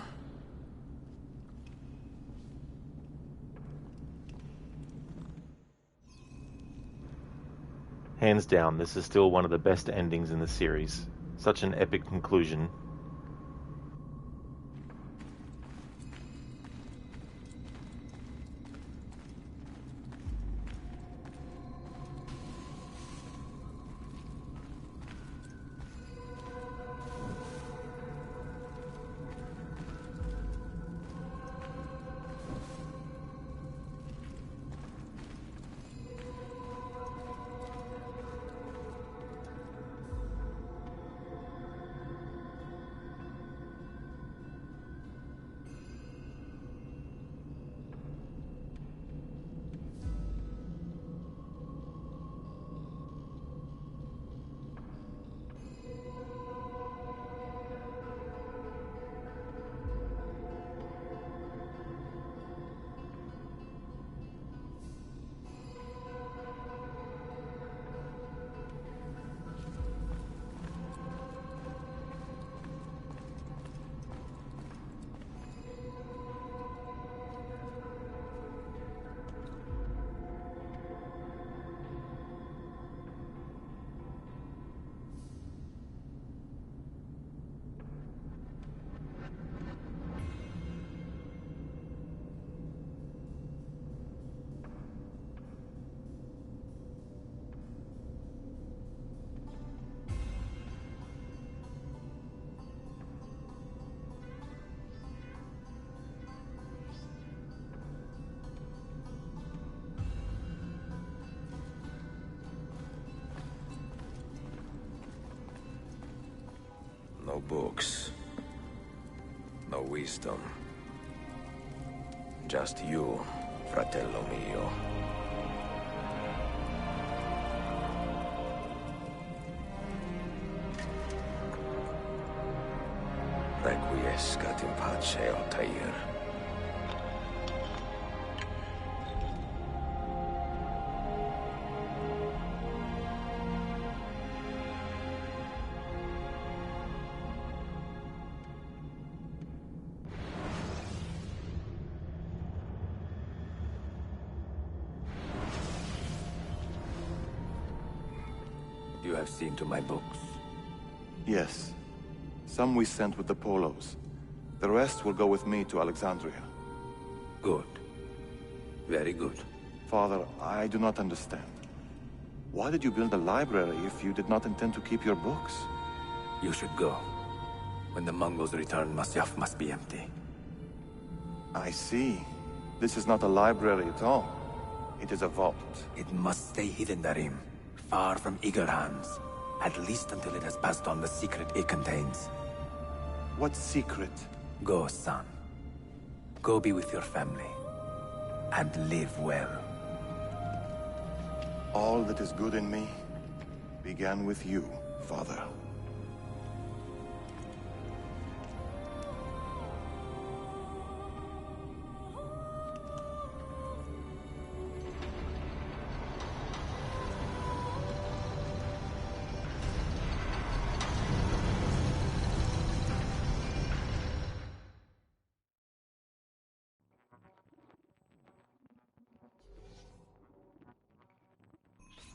Hands down, this is still one of the best endings in the series. Such an epic conclusion. No books. No wisdom. Just you, fratello mio. Requiescat in pace, Altair. You have seen to my books. Yes. Some we sent with the Polos. The rest will go with me to Alexandria. Good. Very good. Father, I do not understand. Why did you build a library if you did not intend to keep your books? You should go. When the Mongols return, Masyaf must be empty. I see. This is not a library at all. It is a vault. It must stay hidden, Darim. Far from eager hands. At least until it has passed on the secret it contains. What secret? Go, son. Go be with your family. And live well. All that is good in me began with you, Father.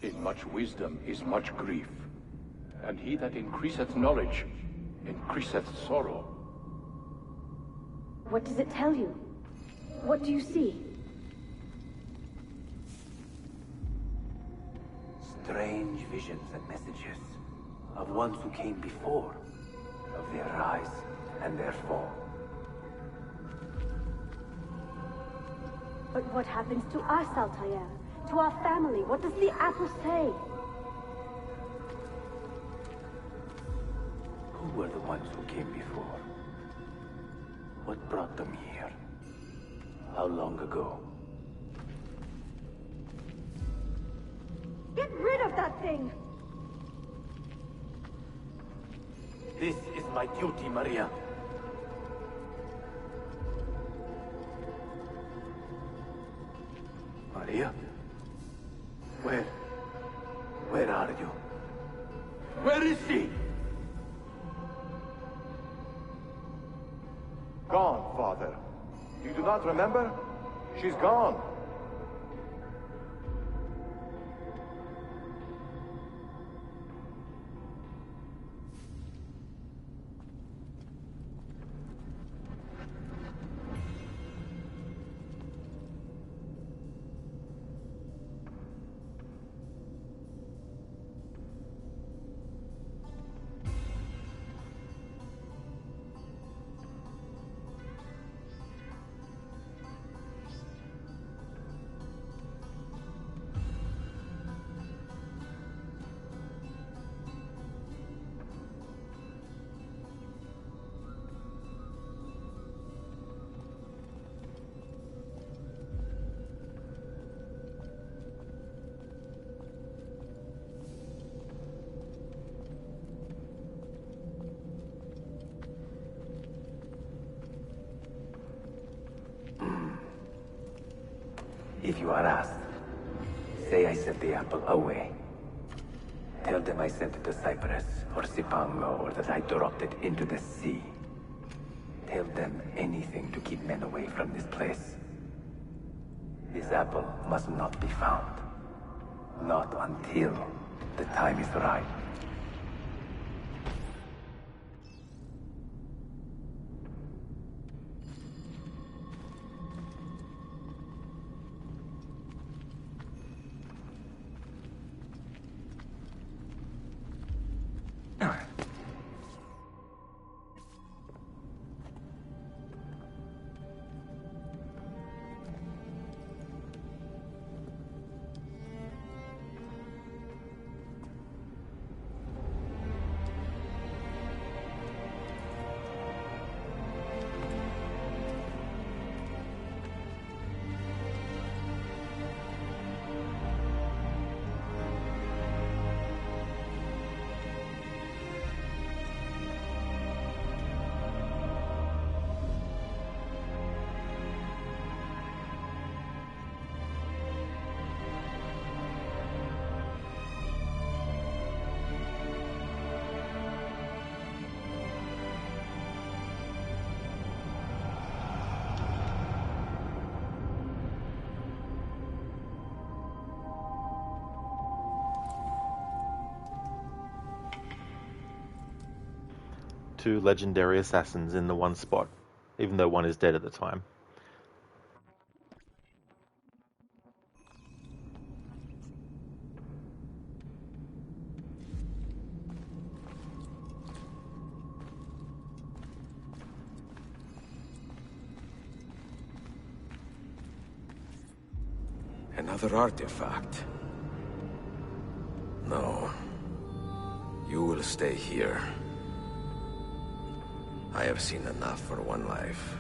In much wisdom is much grief. And he that increaseth knowledge, increaseth sorrow. What does it tell you? What do you see? Strange visions and messages of ones who came before, of their rise and their fall. But what happens to us, Altair? To our family? What does the apple say? Who were the ones who came before? What brought them here? How long ago? Get rid of that thing! This is my duty, Maria. Maria? Where are you? Where is she? Gone, Father. You do not remember? She's gone. If you are asked, say I sent the apple away. Tell them I sent it to Cyprus, or Cipango, or that I dropped it into the sea. Tell them anything to keep men away from this place. This apple must not be found. Not until the time is right. Two legendary assassins in the one spot, even though one is dead at the time. Another artifact. No. You will stay here. I have seen enough for one life.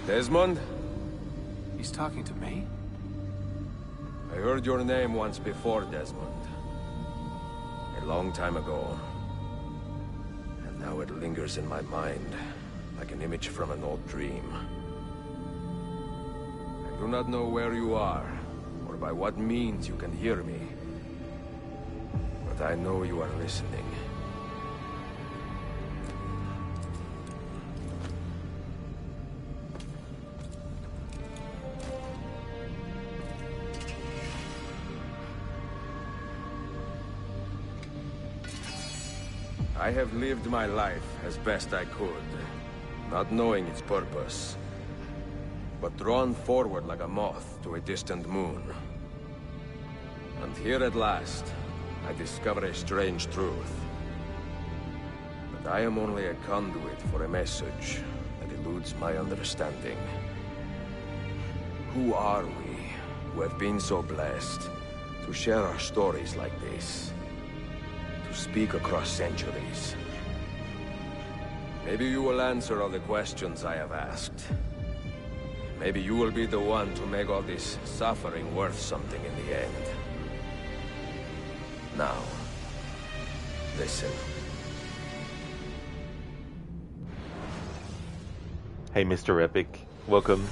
Desmond? He's talking to me? I heard your name once before, Desmond. A long time ago. And now it lingers in my mind, like an image from an old dream. I do not know where you are, or by what means you can hear me. But I know you are listening. I have lived my life as best I could, not knowing its purpose, but drawn forward like a moth to a distant moon. And here at last, I discover a strange truth. That I am only a conduit for a message that eludes my understanding. Who are we, who have been so blessed, to share our stories like this? To speak across centuries? Maybe you will answer all the questions I have asked. Maybe you will be the one to make all this suffering worth something in the end. Now, listen. Hey, Mr. Epic. Welcome.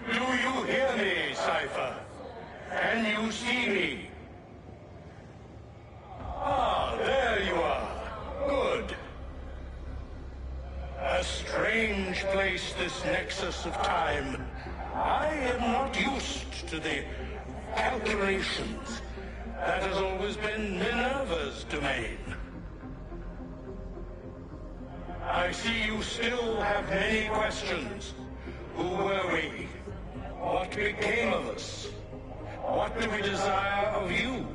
Do you hear me, Cypher? Can you see me? Ah, there you are. Good. A strange place, this nexus of time. I am not used to the calculations. That has always been Minerva's domain. I see you still have many questions. Who were we? What became of us? What do we desire of you?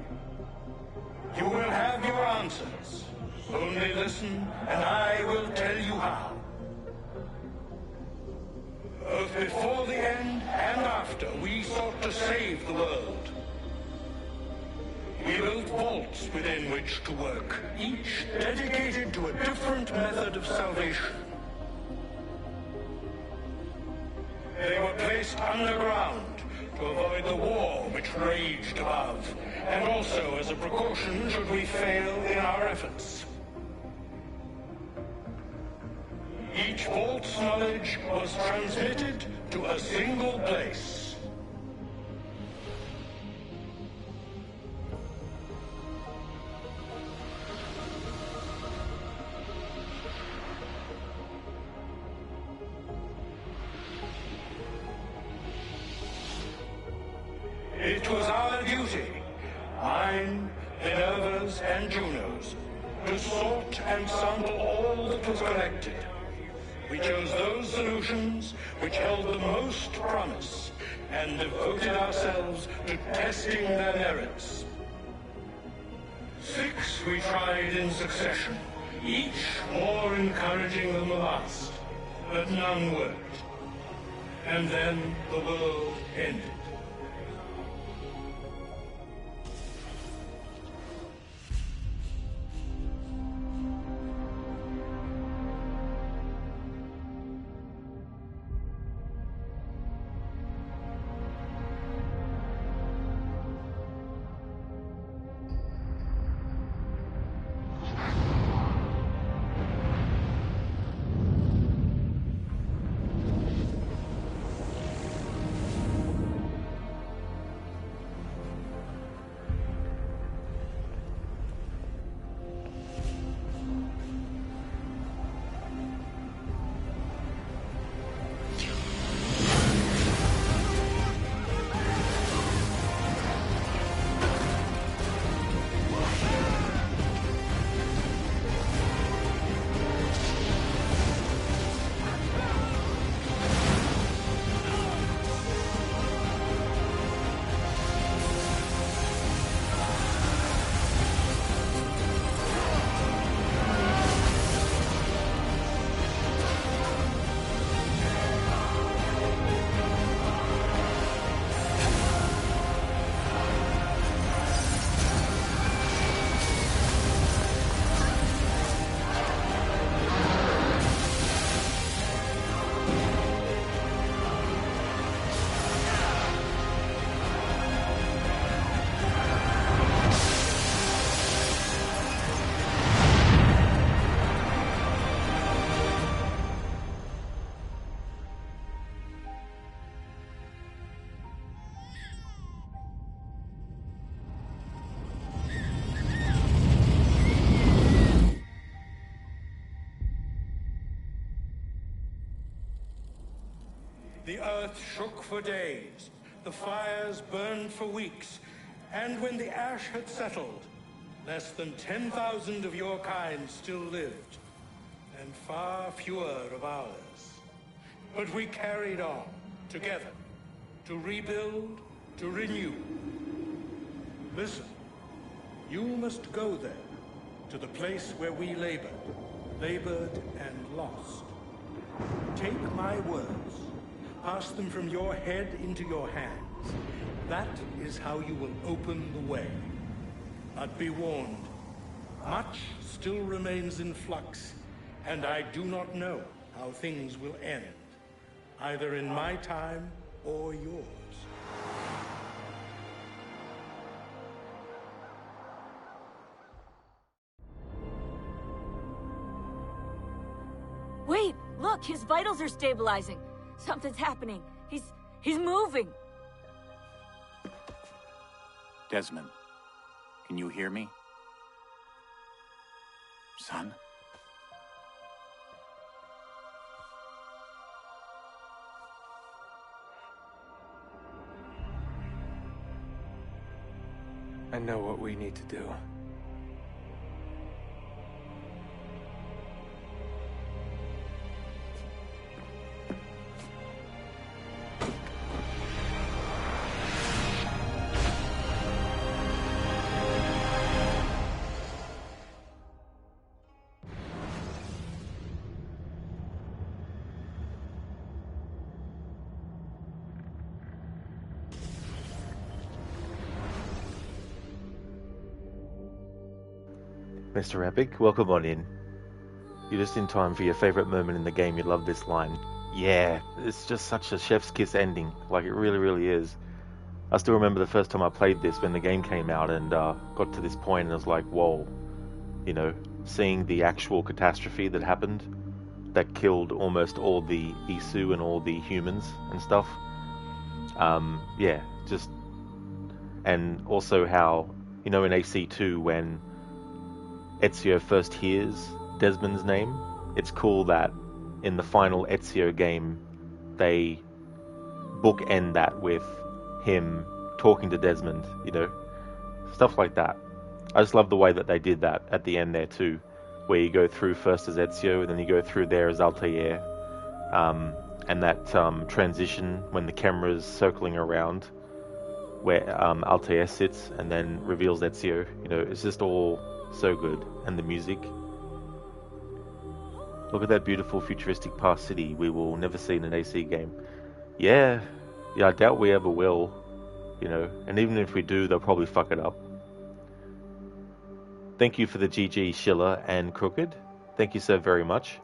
You will have your answers. Only listen, and I will tell you how. Both before the end and after, we sought to save the world. We built vaults within which to work, each dedicated to a different method of salvation. They were placed underground to avoid the war which raged above, and also as a precaution should we fail in our efforts. Each vault's knowledge was transmitted to a single place. It was our duty, mine, Minerva's, and Juno's, to sort and sample all that was collected. We chose those solutions which held the most promise, and devoted ourselves to testing their merits. 6 we tried in succession, each more encouraging than the last, but none worked. And then the world ended. The earth shook for days, the fires burned for weeks, and when the ash had settled, Less than 10,000 of your kind still lived, and far fewer of ours. But we carried on, together, to rebuild, to renew. Listen, you must go there, to the place where we labored and lost. Take my words, pass them from your head into your hands. That is how you will open the way. But be warned, much still remains in flux, and I do not know how things will end, either in my time or yours. Wait, look, his vitals are stabilizing. Something's happening. He's moving. Desmond, can you hear me? Son? I know what we need to do. Mr. Epic, welcome on in. You're just in time for your favourite moment in the game. You love this line. Yeah, it's just such a chef's kiss ending. Like, it really, really is. I still remember the first time I played this when the game came out and got to this point and I was like, whoa. You know, seeing the actual catastrophe that happened that killed almost all the Isu and all the humans and stuff. Yeah, just... And also how, you know, in AC2 when Ezio first hears Desmond's name, it's cool that in the final Ezio game they bookend that with him talking to Desmond, you know, stuff like that. I just love the way that they did that at the end there too, where you go through first as Ezio and then you go through there as Altair, and that transition when the camera's circling around where Altair sits and then reveals Ezio, you know, it's just all so good. And the music. Look at that beautiful futuristic past city we will never see in an AC game. Yeah, I doubt we ever will, you know, and even if we do, they'll probably fuck it up. Thank you for the GG, Schiller and Crooked. Thank you so very much.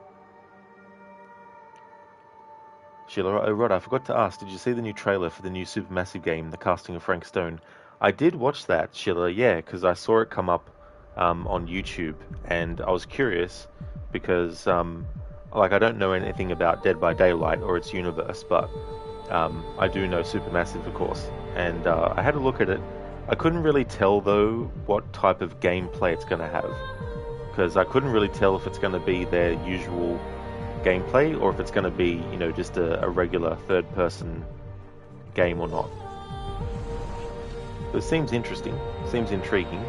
Schiller, oh Rod, I forgot to ask, did you see the new trailer for the new Supermassive game, the casting of Frank Stone? I did watch that, Schiller, yeah, because I saw it come up on YouTube, and I was curious because, like, I don't know anything about Dead by Daylight or its universe, but I do know Supermassive, of course, and I had a look at it. I couldn't really tell, though, what type of gameplay it's going to have, because I couldn't really tell if it's going to be their usual gameplay or if it's going to be, you know, just a regular third-person game or not. But it seems interesting, seems intriguing.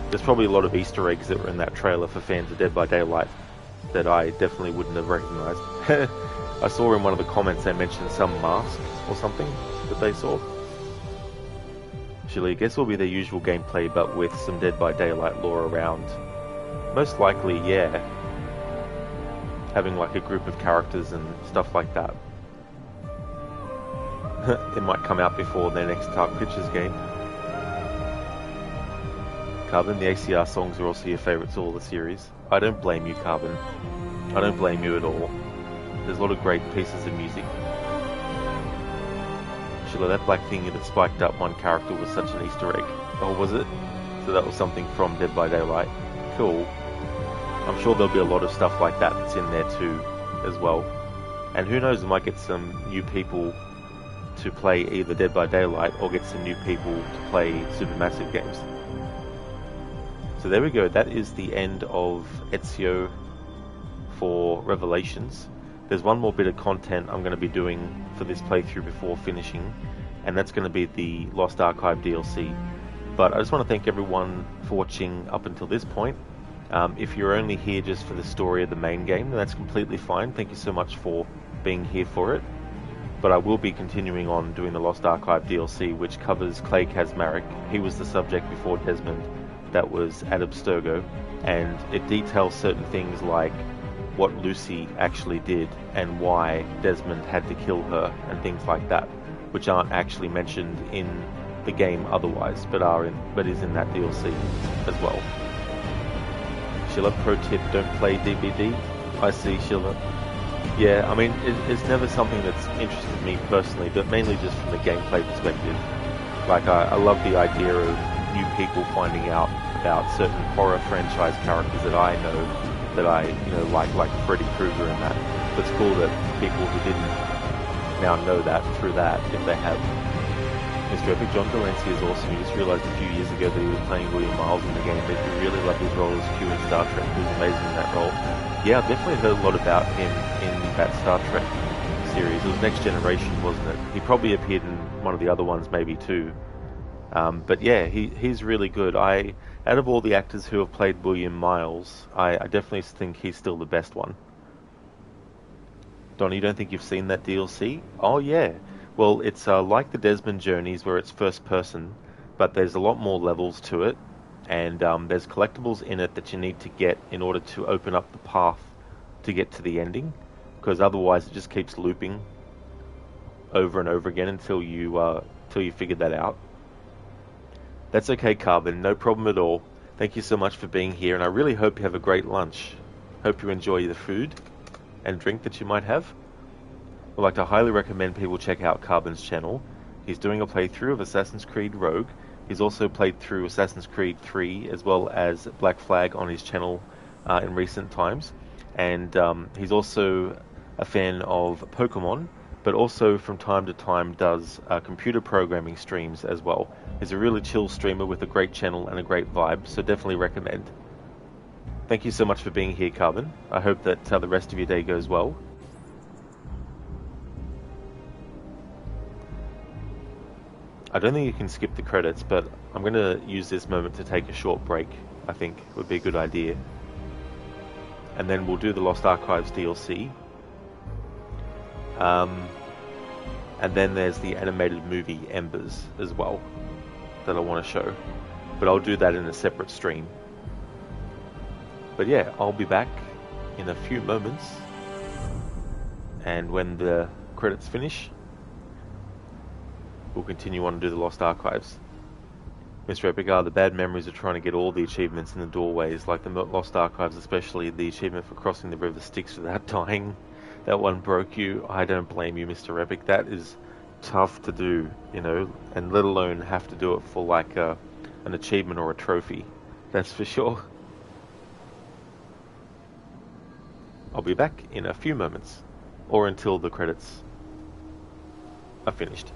There's probably a lot of Easter eggs that were in that trailer for fans of Dead by Daylight that I definitely wouldn't have recognised. I saw in one of the comments they mentioned some mask or something that they saw. Actually, I guess will be their usual gameplay but with some Dead by Daylight lore around. Most likely, yeah. Having like a group of characters and stuff like that. It might come out before their next Dark Pictures game. Carbon, the ACR songs are also your favourites of all the series. I don't blame you, Carbon. I don't blame you at all. There's a lot of great pieces of music. Sheila, that black thing that spiked up one character was such an Easter egg. Oh, was it? So that was something from Dead by Daylight. Cool. I'm sure there'll be a lot of stuff like that that's in there too, as well. And who knows, we might get some new people to play either Dead by Daylight or get some new people to play Supermassive games. So there we go, that is the end of Ezio for Revelations. There's one more bit of content I'm going to be doing for this playthrough before finishing, and that's going to be the Lost Archive DLC. But I just want to thank everyone for watching up until this point. If you're only here just for the story of the main game, then that's completely fine. Thank you so much for being here for it. But I will be continuing on doing the Lost Archive DLC, which covers Clay Kazmarek. He was the subject before Desmond that was at Abstergo, and it details certain things like what Lucy actually did and why Desmond had to kill her and things like that, which aren't actually mentioned in the game otherwise, but is in that DLC as well. Sheila, pro tip, don't play DVD. I see, Sheila. Yeah, I mean, it's never something that's interested me personally, but mainly just from the gameplay perspective. Like, I love the idea of new people finding out about certain horror franchise characters that I know, that I, like Freddy Krueger and that. But it's cool that people who didn't now know that through that, if they have. Mr. Epic, John Delancey is awesome. You just realised a few years ago that he was playing William Miles in the game, but you really loved his role as Q in Star Trek. He was amazing in that role. Yeah, I've definitely heard a lot about him in that Star Trek series. It was Next Generation, wasn't it? He probably appeared in one of the other ones, maybe too. But yeah, he's really good. Out of all the actors who have played William Miles, I definitely think he's still the best one. Donnie, you don't think you've seen that DLC? Oh yeah. Well, it's like the Desmond Journeys, where it's first person, but there's a lot more levels to it, and there's collectibles in it that you need to get in order to open up the path to get to the ending, because otherwise it just keeps looping over and over again until you figure that out. That's okay, Carbon, no problem at all. Thank you so much for being here, and I really hope you have a great lunch. Hope you enjoy the food and drink that you might have. I'd like to highly recommend people check out Carbon's channel. He's doing a playthrough of Assassin's Creed Rogue. He's also played through Assassin's Creed 3 as well as Black Flag on his channel in recent times. And he's also a fan of Pokemon, but also from time to time does computer programming streams as well. He's a really chill streamer with a great channel and a great vibe, so definitely recommend. Thank you so much for being here, Carbon. I hope that the rest of your day goes well. I don't think you can skip the credits, but I'm going to use this moment to take a short break. I think would be a good idea. And then we'll do the Lost Archives DLC. And then there's the animated movie Embers as well that I want to show. But I'll do that in a separate stream. But yeah, I'll be back in a few moments. And when the credits finish, we'll continue on to do the Lost Archives. Mr. Epic, the bad memories of trying to get all the achievements in the doorways, like the Lost Archives, especially the achievement for crossing the river Styx without dying. That one broke you. I don't blame you, Mr. Epic. That is tough to do, and let alone have to do it for like an achievement or a trophy. That's for sure. I'll be back in a few moments, or until the credits are finished.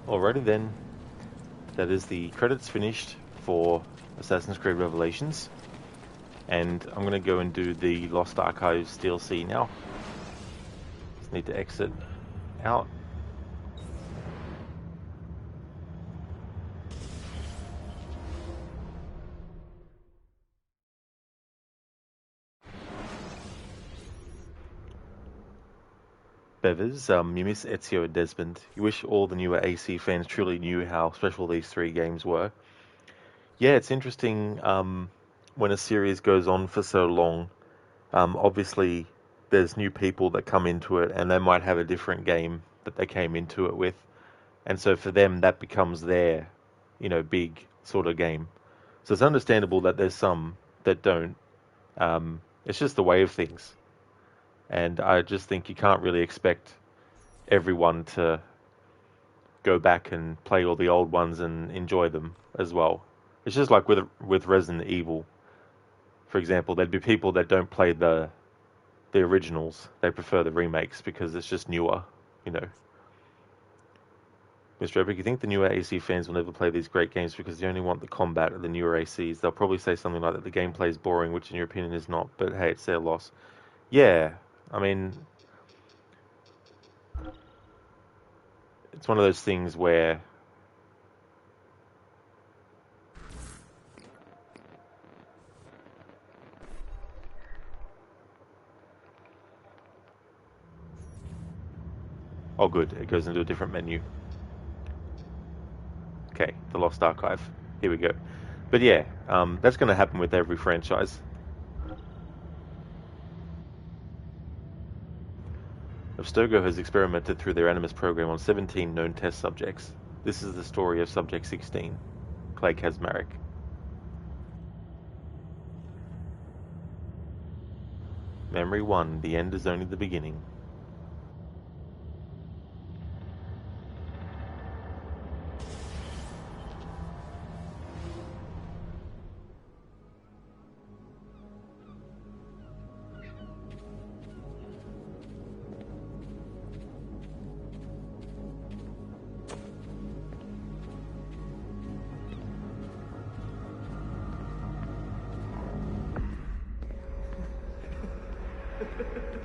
Alrighty then. That is the credits finished for Assassin's Creed Revelations. And I'm going to go and do the Lost Archives DLC now. Just need to exit out. Bevers, you miss Ezio and Desmond. You wish all the newer AC fans truly knew how special these three games were. Yeah, it's interesting when a series goes on for so long. Obviously, there's new people that come into it, and they might have a different game that they came into it with. And so for them, that becomes their, big sort of game. So it's understandable that there's some that don't. It's just the way of things. And I just think you can't really expect everyone to go back and play all the old ones and enjoy them as well. It's just like with Resident Evil, for example. There'd be people that don't play the originals. They prefer the remakes because it's just newer, Mr. Epic, you think the newer AC fans will never play these great games because they only want the combat of the newer ACs? They'll probably say something like that the gameplay is boring, which in your opinion is not, but hey, it's their loss. Yeah, I mean, it's one of those things where oh good, it goes into a different menu. Okay, the Lost Archive. Here we go. But yeah, that's going to happen with every franchise. Abstergo has experimented through their Animus program on 17 known test subjects. This is the story of Subject 16, Clay Kazmarek. Memory 1, the end is only the beginning.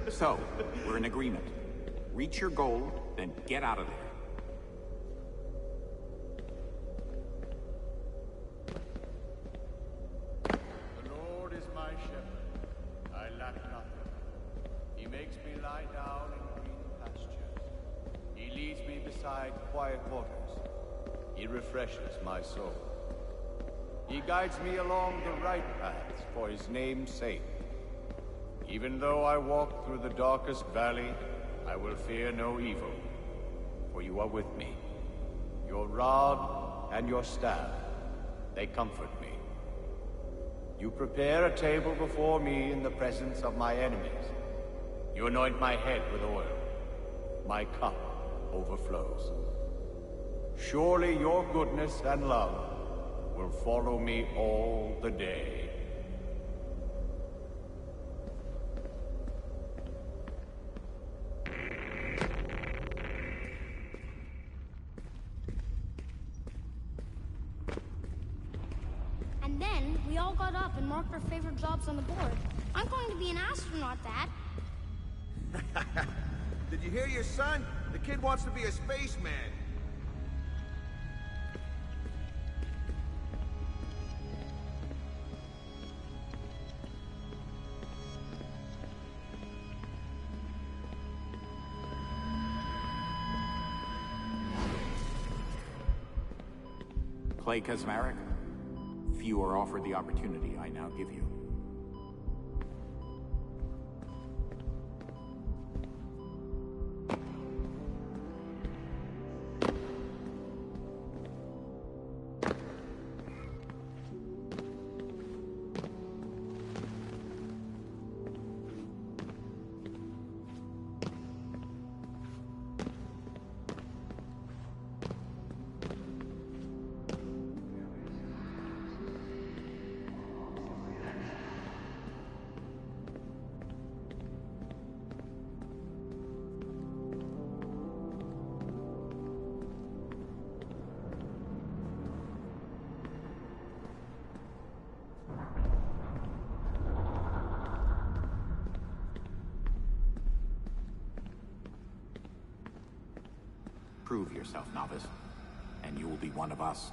So, we're in agreement. Reach your goal, then get out of there. The Lord is my shepherd. I lack nothing. He makes me lie down in green pastures. He leads me beside quiet waters. He refreshes my soul. He guides me along the right paths for his name's sake. Even though I walk through the darkest valley, I will fear no evil, for you are with me. Your rod and your staff, they comfort me. You prepare a table before me in the presence of my enemies. You anoint my head with oil. My cup overflows. Surely your goodness and love will follow me all the day. And then, we all got up and marked our favorite jobs on the board. I'm going to be an astronaut, Dad. Did you hear your son? The kid wants to be a spaceman. Clay Kazmarek, few are offered the opportunity I now give you. Prove yourself, novice, and you will be one of us.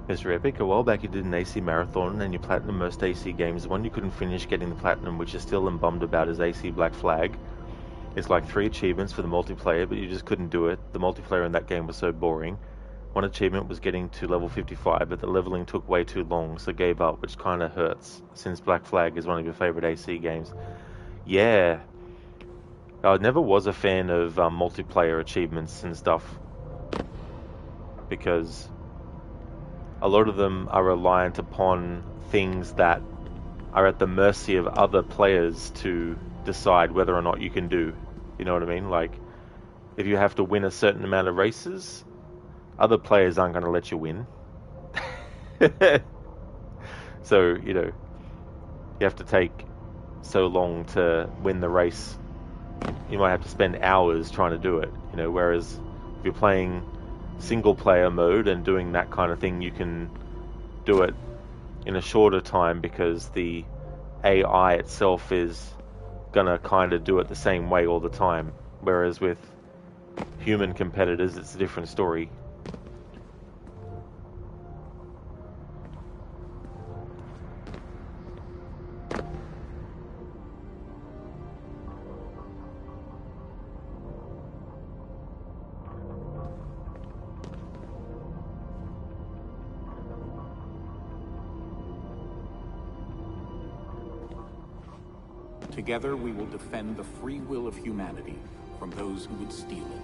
Mr. Epic, a while back you did an AC marathon and you platinum most AC games. The one you couldn't finish getting the platinum, which you're still bummed about, is AC Black Flag. It's like 3 achievements for the multiplayer, but you just couldn't do it. The multiplayer in that game was so boring. One achievement was getting to level 55, but the leveling took way too long, so gave up, which kind of hurts, since Black Flag is one of your favorite AC games. Yeah. I never was a fan of multiplayer achievements and stuff, because a lot of them are reliant upon things that are at the mercy of other players to decide whether or not you can do. You know what I mean? Like, if you have to win a certain amount of races, other players aren't going to let you win. So, you know, you have to take so long to win the race. You might have to spend hours trying to do it, you know, whereas if you're playing single player mode and doing that kind of thing, you can do it in a shorter time because the AI itself is gonna kind of do it the same way all the time, whereas with human competitors it's a different story. Together we will defend the free will of humanity from those who would steal it.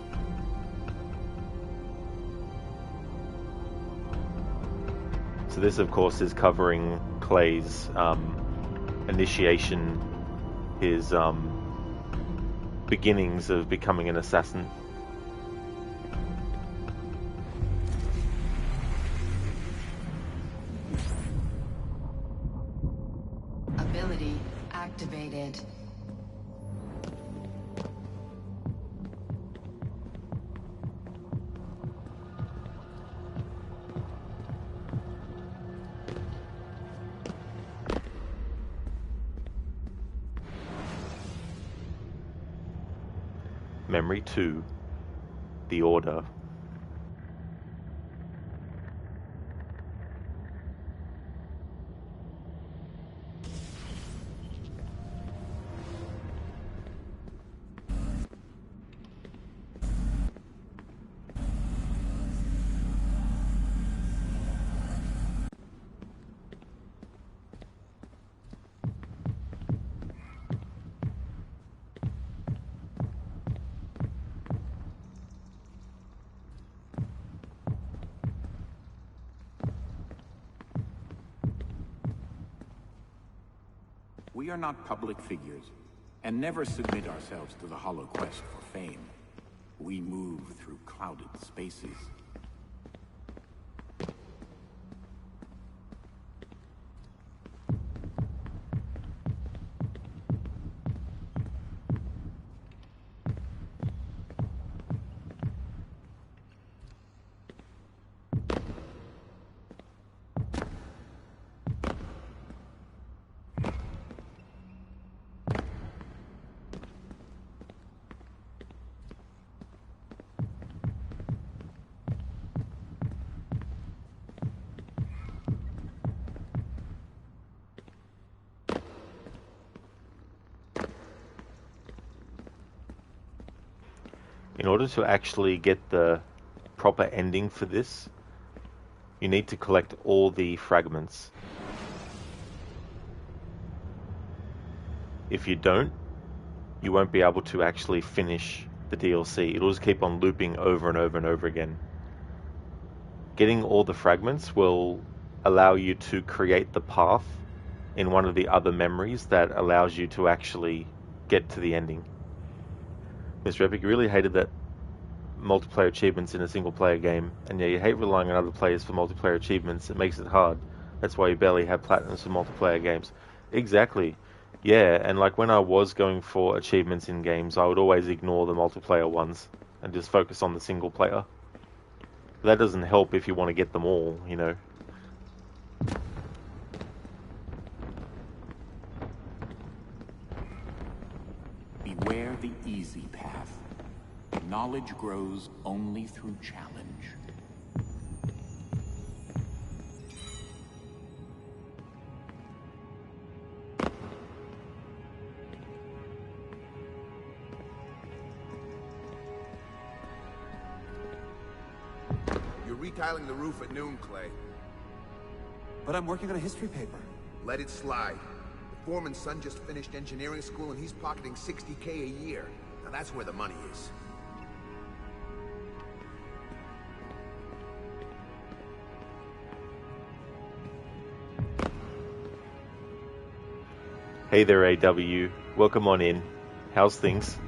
So this, of course, is covering Clay's initiation, his beginnings of becoming an assassin. Ability activated. Memory 2, the Order. We are not public figures, and never submit ourselves to the hollow quest for fame. We move through clouded spaces. In order to actually get the proper ending for this, you need to collect all the fragments. If you don't, you won't be able to actually finish the DLC. It'll just keep on looping over and over and over again. Getting all the fragments will allow you to create the path in one of the other memories that allows you to actually get to the ending. Mr. Epic, you really hated that multiplayer achievements in a single player game, and yeah, you hate relying on other players for multiplayer achievements. It makes it hard. That's why you barely have platinums for multiplayer games. Exactly. Yeah, and like when I was going for achievements in games, I would always ignore the multiplayer ones and just focus on the single player. That doesn't help if you want to get them all, you know. Beware the easy path. Knowledge grows only through challenge. You're retiling the roof at noon, Clay. But I'm working on a history paper. Let it slide. The foreman's son just finished engineering school and he's pocketing $60K a year. Now that's where the money is. Hey there, AW. Welcome on in. How's things?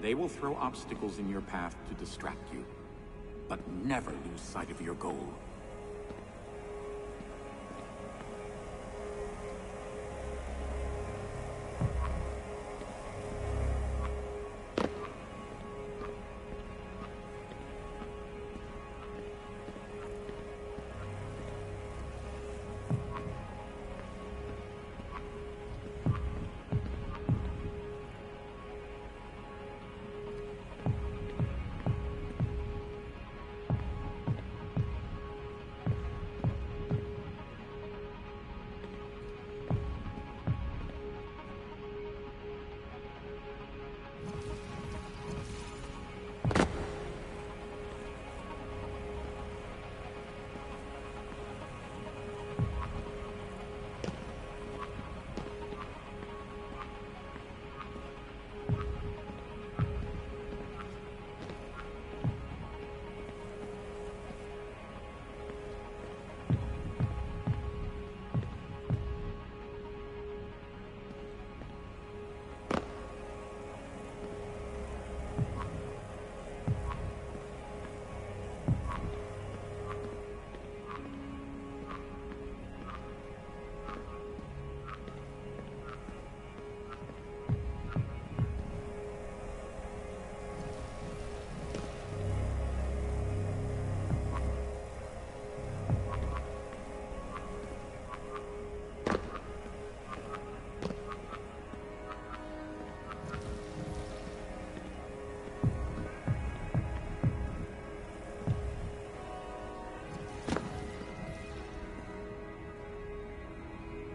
They will throw obstacles in your path to distract you, but never lose sight of your goal.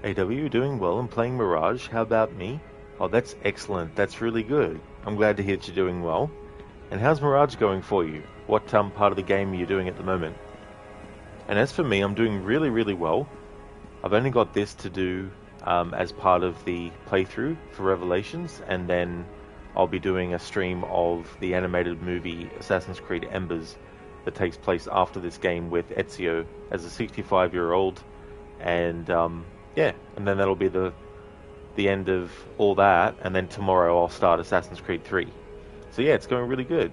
AW, doing well and playing Mirage. How about me? Oh, that's excellent. That's really good. I'm glad to hear that you're doing well. And how's Mirage going for you? What part of the game are you doing at the moment? And as for me, I'm doing really, really well. I've only got this to do as part of the playthrough for Revelations, and then I'll be doing a stream of the animated movie Assassin's Creed Embers that takes place after this game with Ezio as a 65-year-old, and yeah, and then that'll be the end of all that, and then tomorrow I'll start Assassin's Creed 3. So yeah, it's going really good.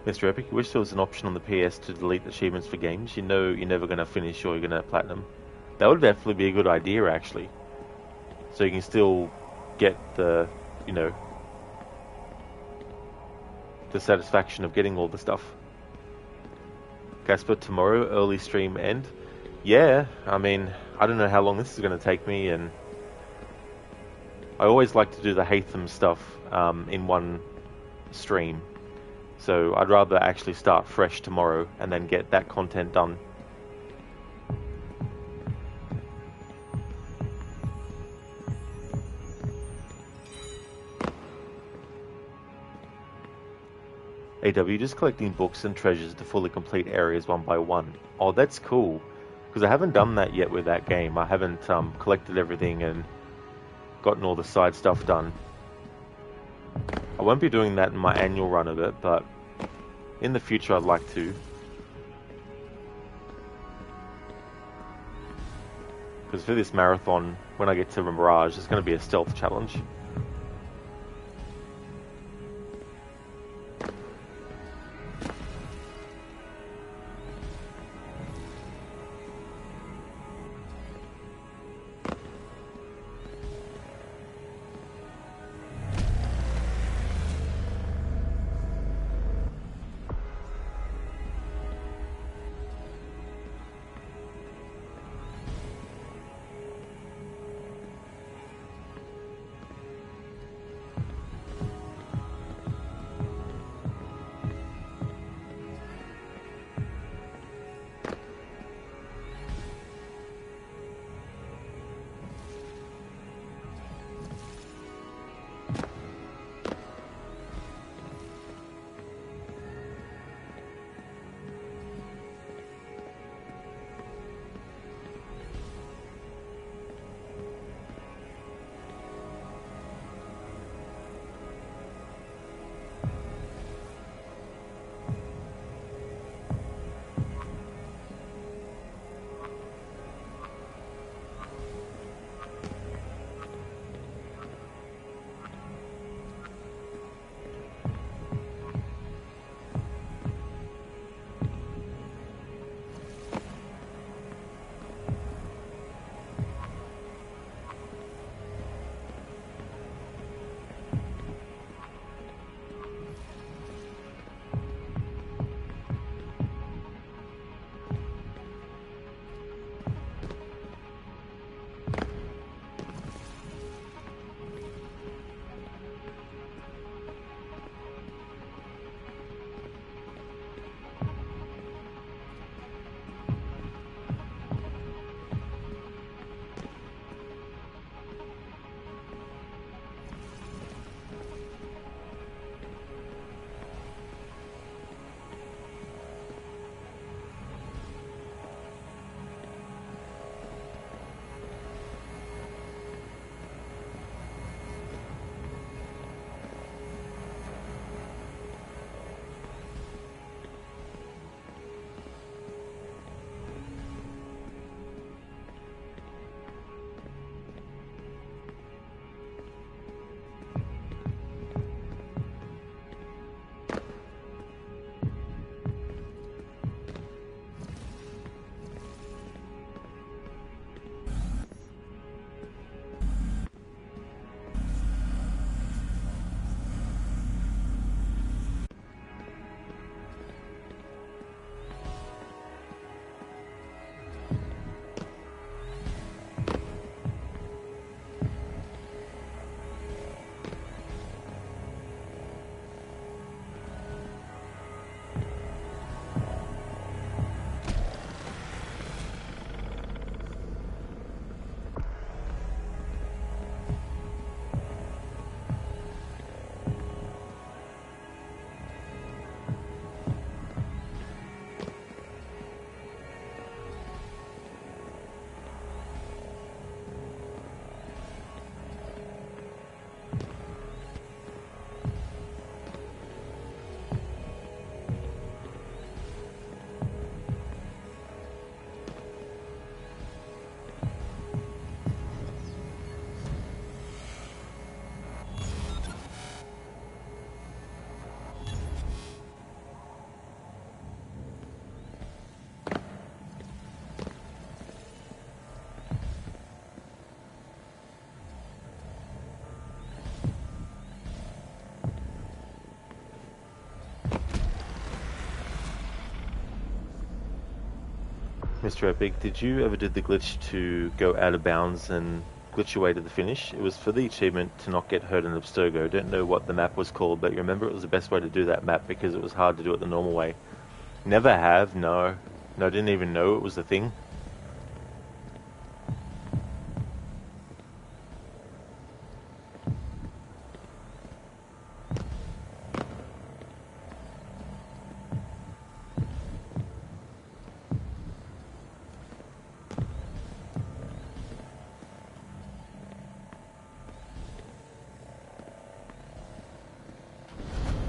Mr. Epic, you wish there was an option on the PS to delete achievements for games you know you're never going to finish or you're going to platinum. That would definitely be a good idea, actually. So you can still get the, you know, the satisfaction of getting all the stuff. Casper, tomorrow, early stream end. Yeah, I mean, I don't know how long this is going to take me, and I always like to do the Hatham stuff in one stream. So I'd rather actually start fresh tomorrow and then get that content done. AW, just collecting books and treasures to fully complete areas one by one. Oh, that's cool. Because I haven't done that yet with that game. I haven't collected everything and gotten all the side stuff done. I won't be doing that in my annual run of it, but in the future I'd like to. Because for this marathon, when I get to Mirage, it's going to be a stealth challenge. Mr. Epic, did you ever do the glitch to go out of bounds and glitch your way to the finish? It was for the achievement to not get hurt in Abstergo. Don't know what the map was called, but you remember it was the best way to do that map because it was hard to do it the normal way. Never have, no. No, I didn't even know it was a thing.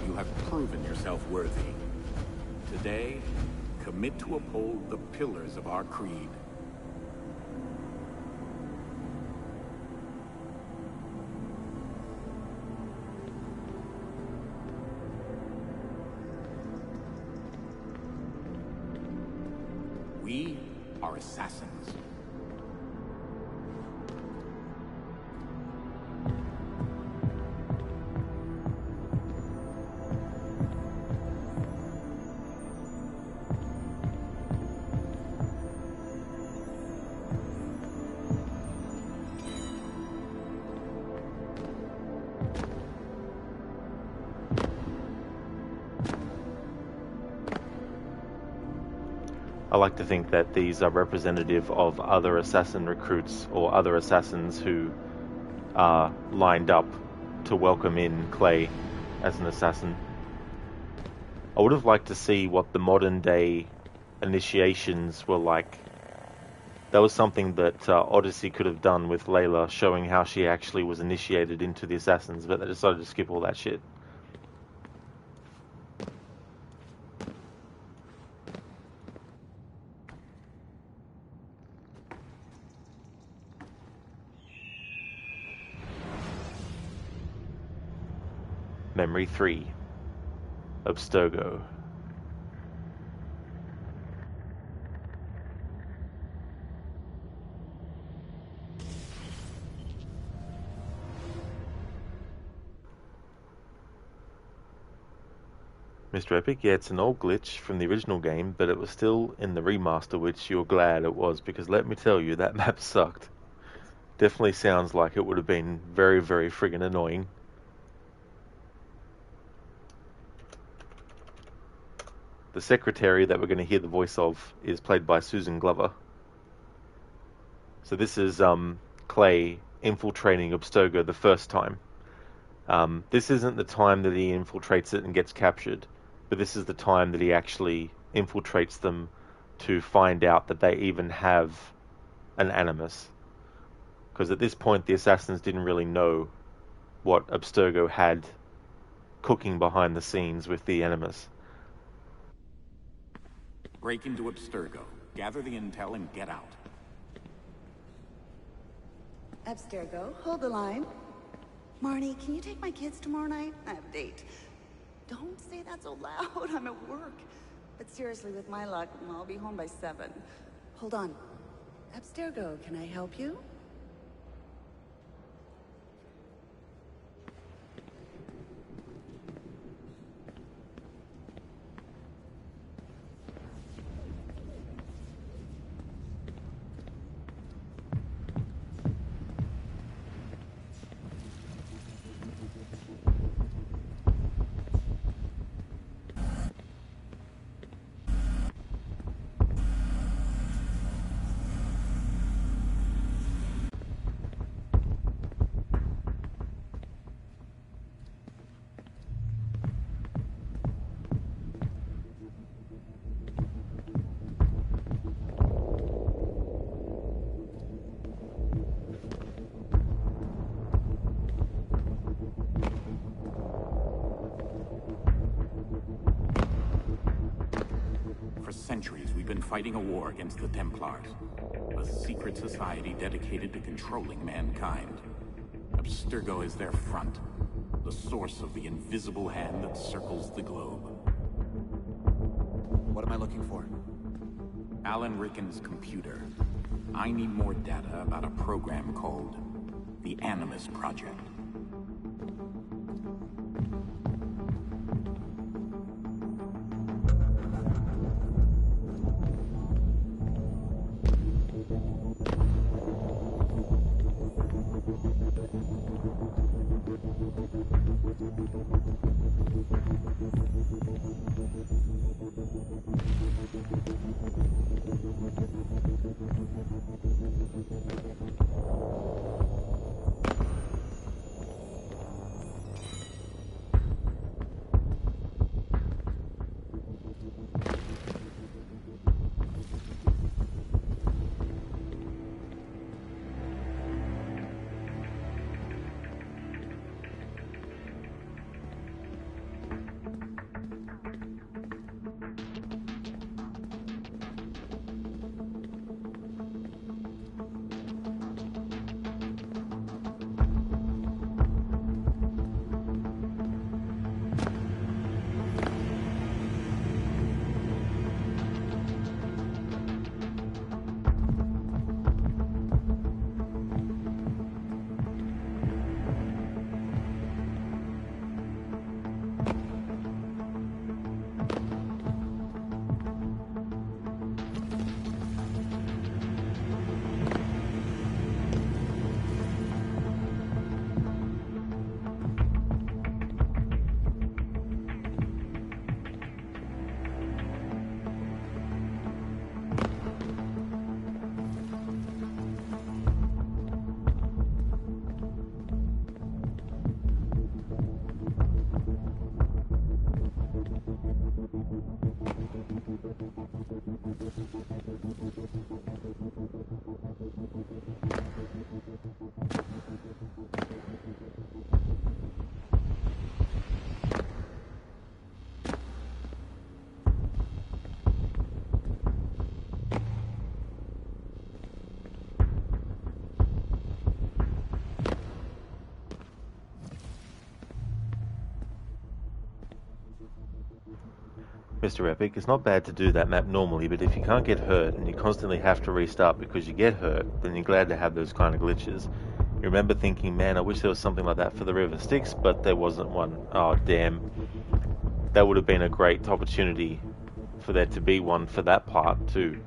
You have proven yourself worthy. Today, commit to uphold the pillars of our creed. We are assassins. I like to think that these are representative of other assassin recruits or other assassins who are lined up to welcome in Clay as an assassin. I would have liked to see what the modern day initiations were like. That was something that Odyssey could have done with Layla, showing how she actually was initiated into the assassins, but they decided to skip all that shit. Memory 3. Abstergo. Mr. Epic, yeah, it's an old glitch from the original game, but it was still in the remaster, which you're glad it was, because let me tell you, that map sucked. Definitely sounds like it would have been very, very friggin' annoying. The secretary that we're going to hear the voice of is played by Susan Glover. So this is Clay infiltrating Abstergo the first time. This isn't the time that he infiltrates it and gets captured, but this is the time that he actually infiltrates them to find out that they even have an animus. Because at this point the assassins didn't really know what Abstergo had cooking behind the scenes with the animus. Break into Abstergo, gather the intel, and get out. Abstergo, hold the line. Marnie, can you take my kids tomorrow night? I have a date. Don't say that so loud, I'm at work. But seriously, with my luck, I'll be home by 7. Hold on. Abstergo, can I help you? Centuries, we've been fighting a war against the Templars, a secret society dedicated to controlling mankind. Abstergo is their front, the source of the invisible hand that circles the globe. What am I looking for? Alan Ricken's computer. I need more data about a program called the Animus Project. Mr. Epic, it's not bad to do that map normally, but if you can't get hurt and you constantly have to restart because you get hurt, then you're glad to have those kind of glitches. You remember thinking, man, I wish there was something like that for the River Styx, but there wasn't one. Oh, damn. That would have been a great opportunity for there to be one for that part, too.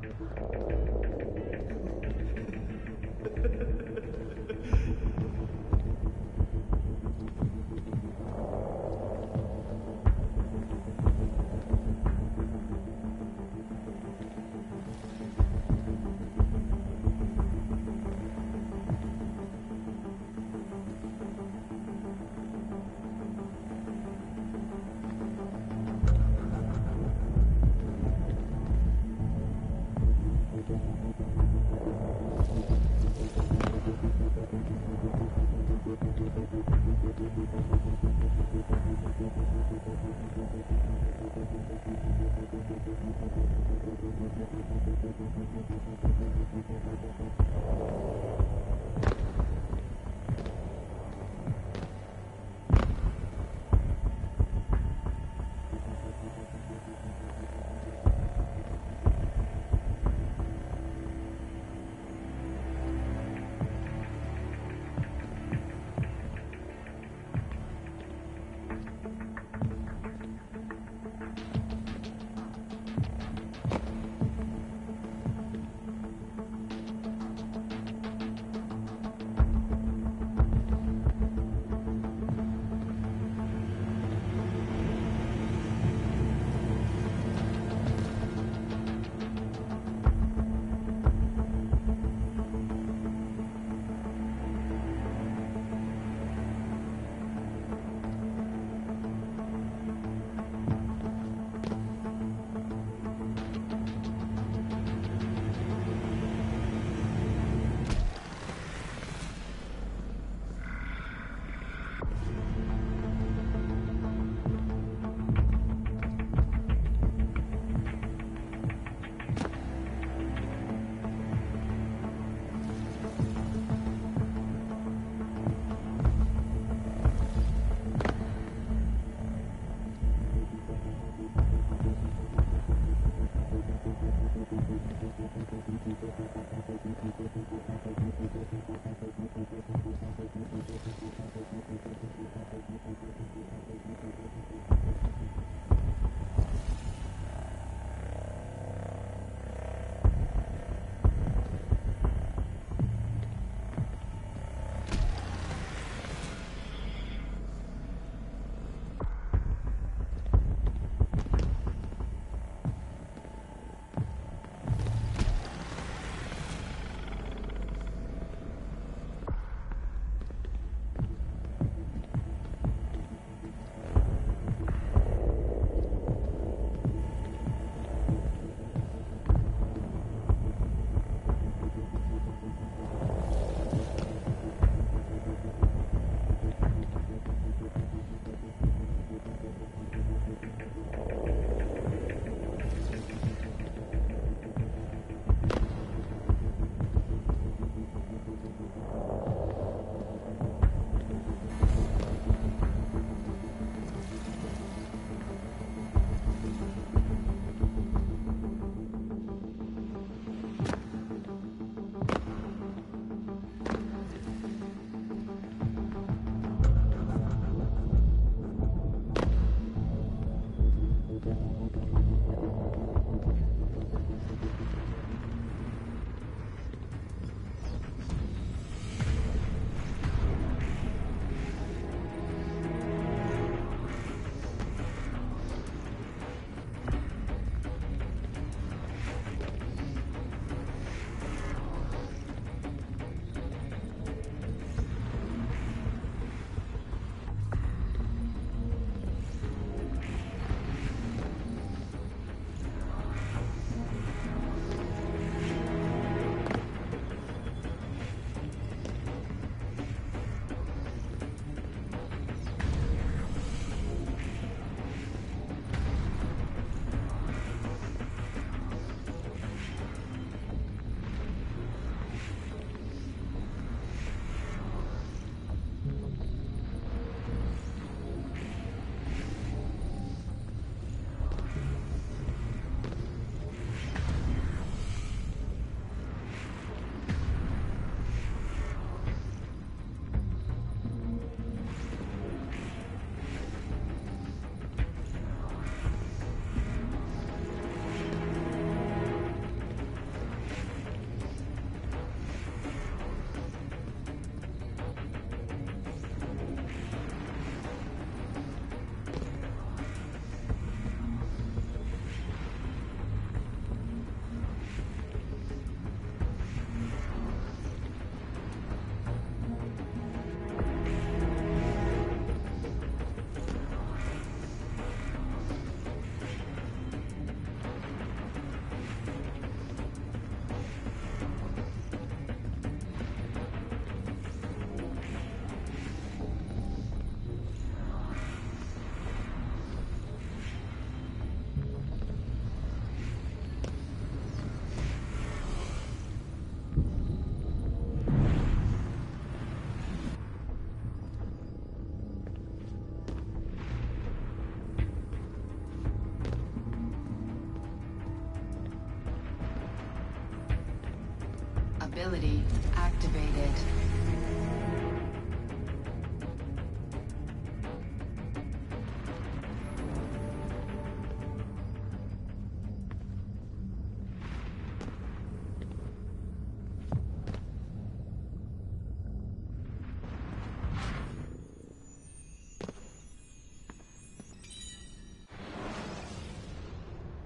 Ability activated.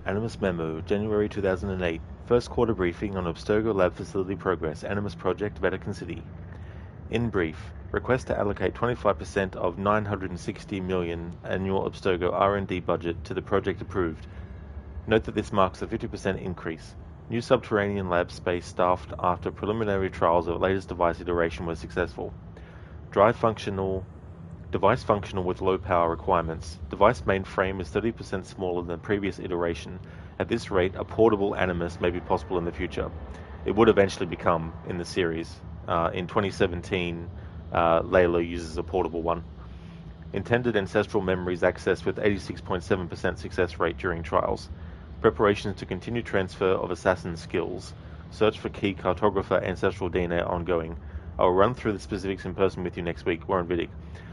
Animus Memo, January 2008. First quarter briefing on Abstergo Lab facility progress. Animus Project, Vatican City. In brief, request to allocate 25% of 960 million annual Abstergo R&D budget to the project approved. Note that this marks a 50% increase. New subterranean lab space staffed after preliminary trials of latest device iteration were successful. Device functional with low power requirements. Device mainframe is 30% smaller than previous iteration. At this rate, a portable Animus may be possible in the future. It would eventually become in the series. In 2017, Layla uses a portable one. Intended ancestral memories accessed with 86.7% success rate during trials. Preparations to continue transfer of assassin skills. Search for key cartographer ancestral DNA ongoing. I will run through the specifics in person with you next week. Warren Vidic.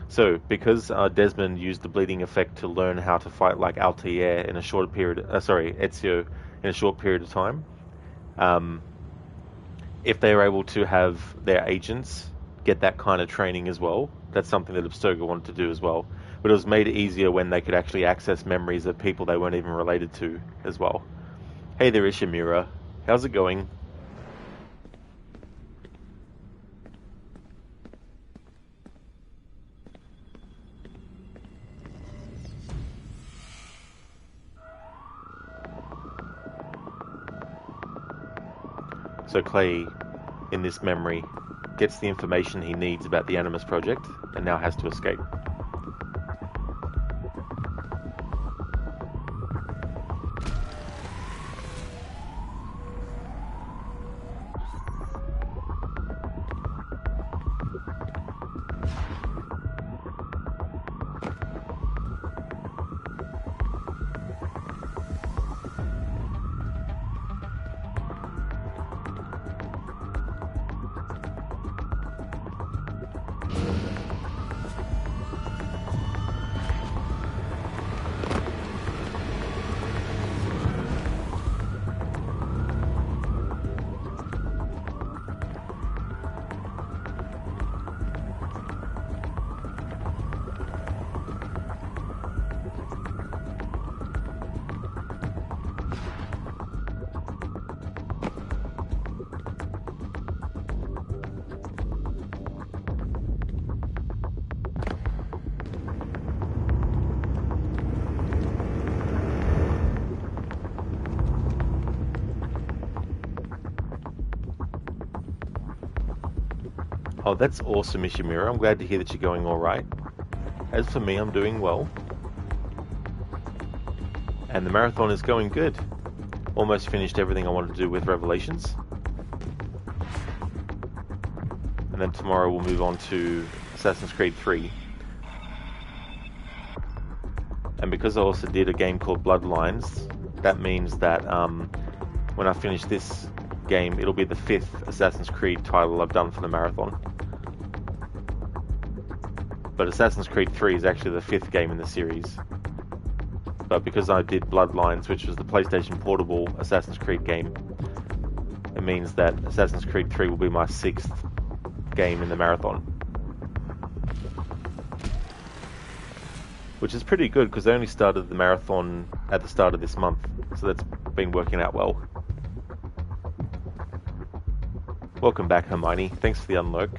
So, because Desmond used the bleeding effect to learn how to fight like Altair in a short period, Ezio in a short period of time, if they are able to have their agents get that kind of training as well, that's something that Abstergo wanted to do as well. But it was made easier when they could actually access memories of people they weren't even related to as well. Hey there, Ishimura. How's it going? So Clay, in this memory, gets the information he needs about the Animus Project, and now has to escape. Oh, that's awesome, Ishimura. I'm glad to hear that you're going alright. As for me, I'm doing well. And the marathon is going good. Almost finished everything I wanted to do with Revelations. And then tomorrow we'll move on to Assassin's Creed 3. And because I also did a game called Bloodlines, that means that when I finish this game, it'll be the 5th Assassin's Creed title I've done for the marathon. But Assassin's Creed 3 is actually the 5th game in the series. But because I did Bloodlines, which was the PlayStation Portable Assassin's Creed game, it means that Assassin's Creed 3 will be my 6th game in the marathon. Which is pretty good, because I only started the marathon at the start of this month, so that's been working out well. Welcome back, Hermione. Thanks for the unlurk.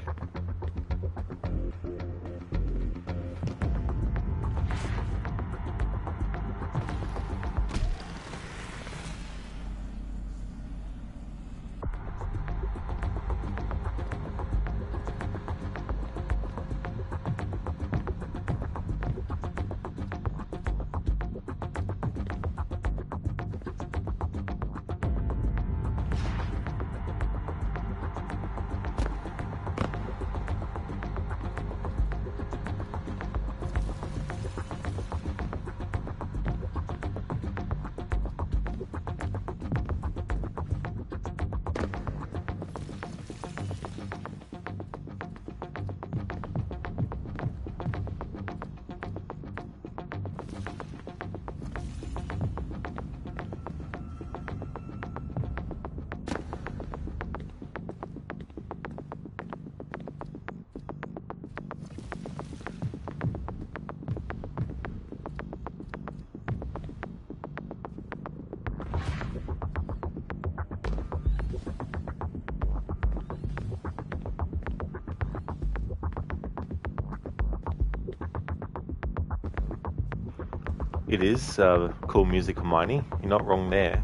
It is cool music, Hermione. You're not wrong there.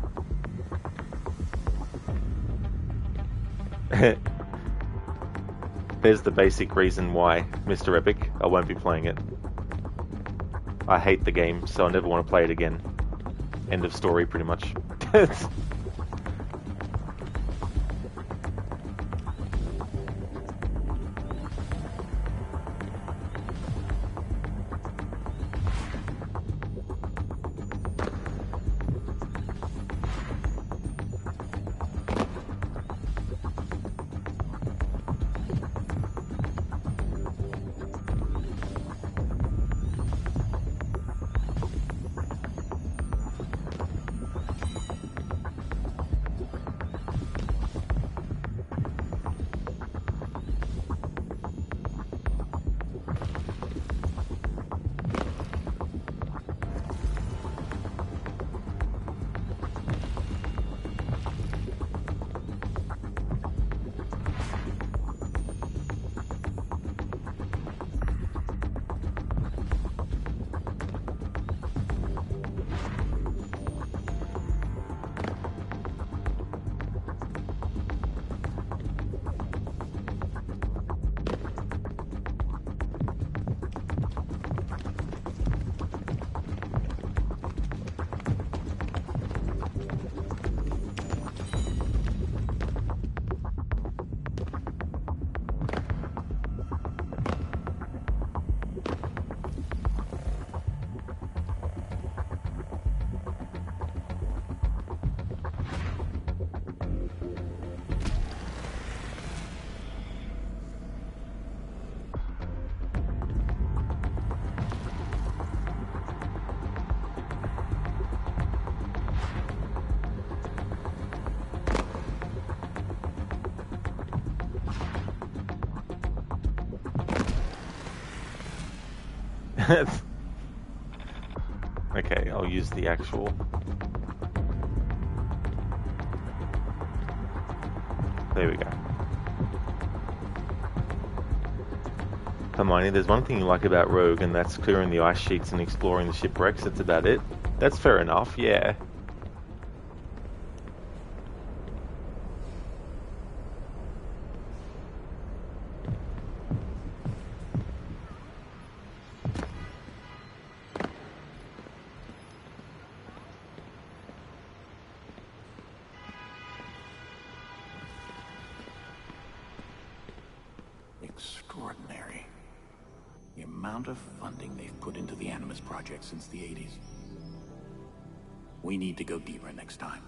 There's the basic reason why, Mr. Epic, I won't be playing it. I hate the game, so I never want to play it again. End of story, pretty much. Okay, I'll use the actual. There we go. Hermione, there's one thing you like about Rogue, and that's clearing the ice sheets and exploring the shipwrecks. That's about it. That's fair enough, yeah. Extraordinary. The amount of funding they've put into the Animus Project since the 80s. We need to go deeper next time.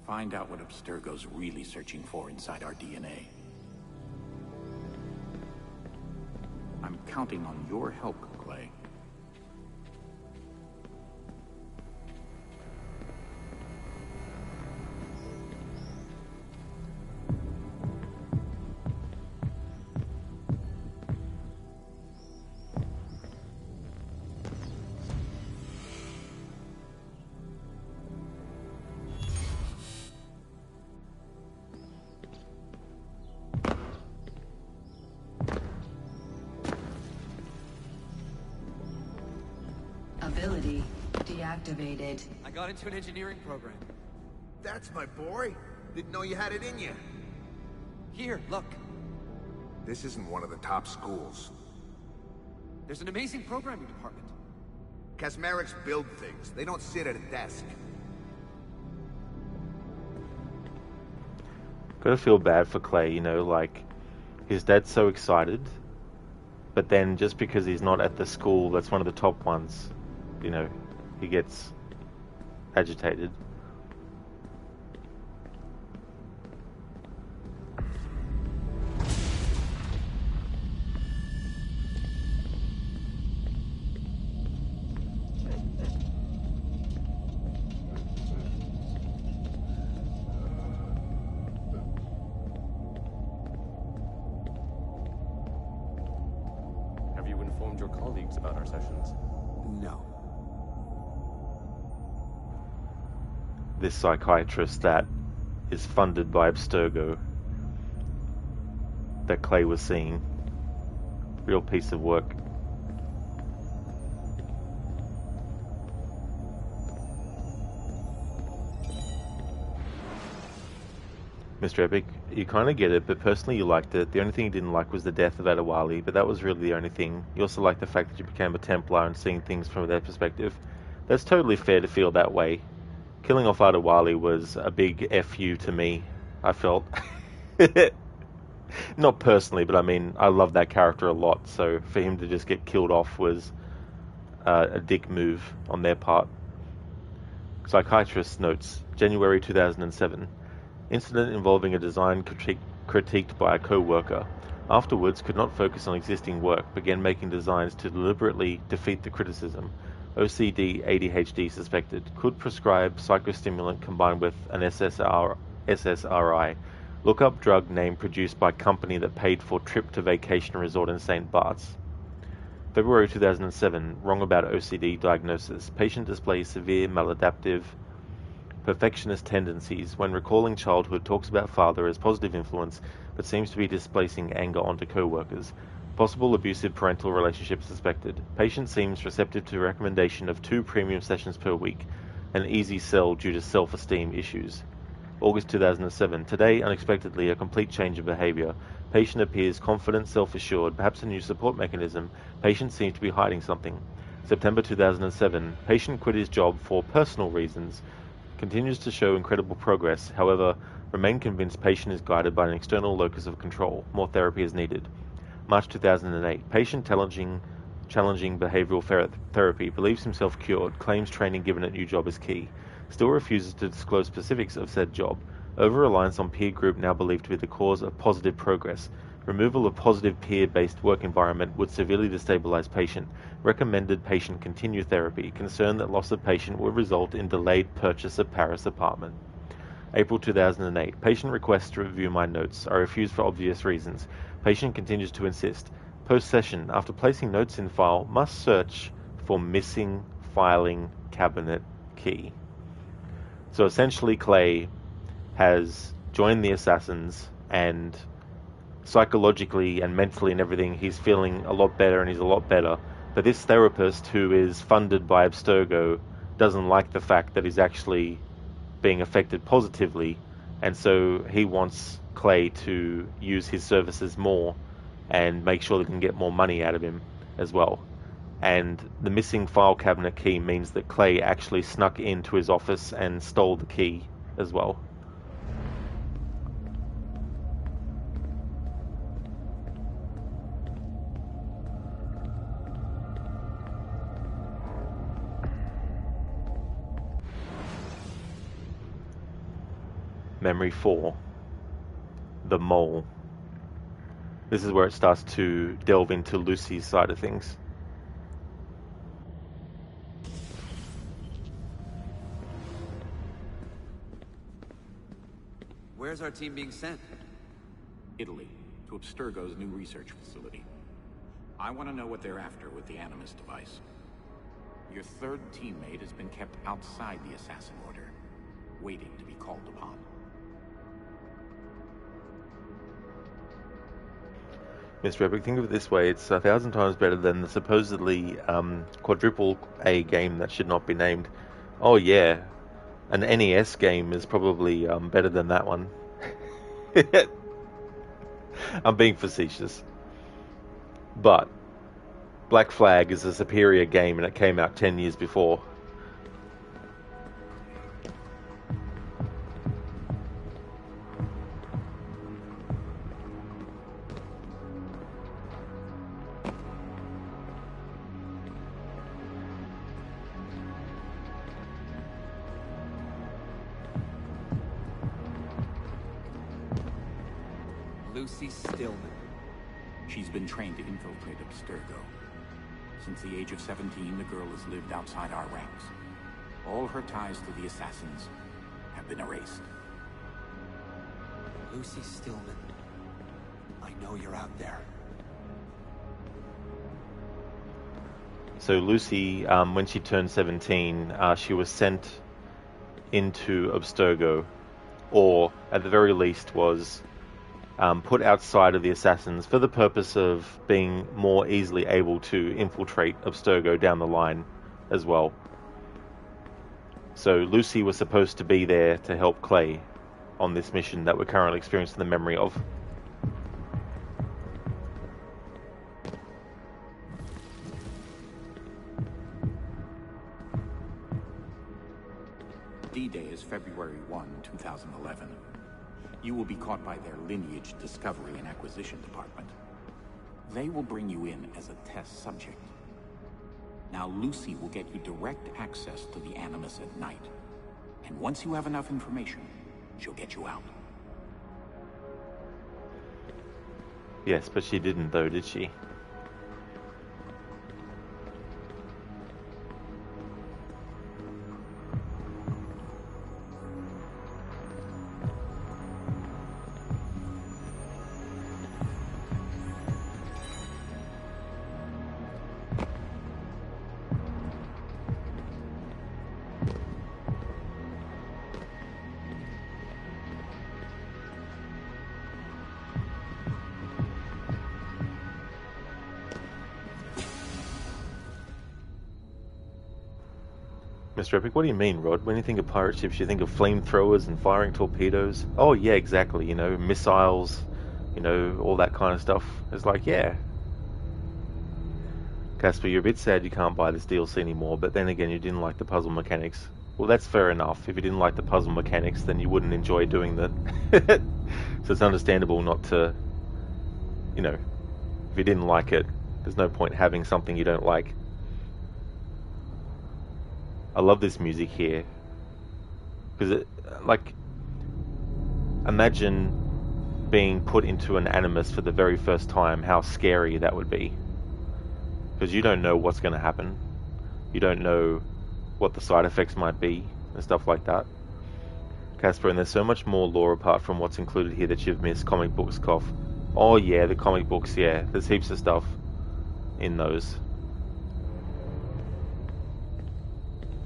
Find out what Abstergo's really searching for inside our DNA. I'm counting on your help, Clay. Ability deactivated. I got into an engineering program. That's my boy. Didn't know you had it in you. Here, look. This isn't one of the top schools. There's an amazing programming department. Casmerics build things. They don't sit at a desk. Gotta feel bad for Clay, you know, like, his dad's so excited, but then just because he's not at the school that's one of the top ones, you know, he gets agitated. Have you informed your colleagues about our sessions? No. This psychiatrist that is funded by Abstergo that Clay was seeing. Real piece of work. Mr. Epic, you kind of get it, but personally you liked it. The only thing you didn't like was the death of Adewale, but that was really the only thing. You also liked the fact that you became a Templar and seeing things from their perspective. That's totally fair to feel that way. Killing off Adewale was a big FU to me, I felt. Not personally, but I mean, I love that character a lot, so for him to just get killed off was a dick move on their part. Psychiatrist notes, January 2007. Incident involving a design critiqued by a co-worker. Afterwards, could not focus on existing work, began making designs to deliberately defeat the criticism. OCD, ADHD suspected. Could prescribe psychostimulant combined with an SSRI. Look up drug name produced by company that paid for trip to vacation resort in St. Bart's. February 2007. Wrong about OCD diagnosis. Patient displays severe maladaptive perfectionist tendencies. When recalling childhood, talks about father as positive influence, but seems to be displacing anger onto co-workers. Possible abusive parental relationship suspected. Patient seems receptive to recommendation of 2 premium sessions per week. An easy sell due to self-esteem issues. August 2007. Today, unexpectedly, a complete change of behavior. Patient appears confident, self-assured, perhaps a new support mechanism. Patient seems to be hiding something. September 2007. Patient quit his job for personal reasons. Continues to show incredible progress. However, remain convinced patient is guided by an external locus of control. More therapy is needed. March 2008. Patient challenging behavioral therapy. Believes himself cured. Claims training given at new job is key. Still refuses to disclose specifics of said job. Over-reliance on peer group now believed to be the cause of positive progress. Removal of positive peer-based work environment would severely destabilize patient. Recommended patient continue therapy. Concerned that loss of patient will result in delayed purchase of Paris apartment. April 2008. Patient requests to review my notes. I refuse for obvious reasons. Patient continues to insist. Post-session, after placing notes in file, must search for missing filing cabinet key. So essentially Clay has joined the Assassins, and psychologically and mentally and everything, he's feeling a lot better and he's a lot better. But this therapist, who is funded by Abstergo, doesn't like the fact that he's actually being affected positively, and so he wants Clay to use his services more and make sure they can get more money out of him as well. And the missing file cabinet key means that Clay actually snuck into his office and stole the key as well. Memory 4. The Mole. This is where it starts to delve into Lucy's side of things. Where's our team being sent? Italy, to Abstergo's new research facility. I want to know what they're after with the Animus device. Your third teammate has been kept outside the Assassin Order, waiting to be called upon. Mr. Epic, think of it this way, it's 1,000 times better than the supposedly quadruple A game that should not be named. Oh yeah, an NES game is probably better than that one. I'm being facetious. But Black Flag is a superior game and it came out 10 years before. Lucy Stillman. She's been trained to infiltrate Abstergo. Since the age of 17, the girl has lived outside our ranks. All her ties to the Assassins have been erased. Lucy Stillman. I know you're out there. So Lucy, when she turned 17, she was sent into Abstergo, or at the very least was put outside of the Assassins for the purpose of being more easily able to infiltrate Abstergo down the line as well. So Lucy was supposed to be there to help Clay, on this mission that we're currently experiencing the memory of. D-Day is February 1, 2011. You will be caught by their Lineage Discovery and Acquisition Department. They will bring you in as a test subject. Now Lucy will get you direct access to the Animus at night. And once you have enough information, she'll get you out. Yes, but she didn't though, did she? Mr. Epic, what do you mean, Rod? When you think of pirate ships, you think of flamethrowers and firing torpedoes? Oh, yeah, exactly, you know, missiles, you know, all that kind of stuff. It's like, yeah. Casper, you're a bit sad you can't buy this DLC anymore, but then again, you didn't like the puzzle mechanics. Well, that's fair enough. If you didn't like the puzzle mechanics, then you wouldn't enjoy doing that. So it's understandable not to, you know, if you didn't like it, there's no point having something you don't like. I love this music here, because like, imagine being put into an Animus for the very first time, how scary that would be. Because you don't know what's going to happen. You don't know what the side effects might be, and stuff like that. Casper, and there's so much more lore apart from what's included here that you've missed. Comic books, cough. Oh yeah, the comic books, yeah. There's heaps of stuff in those.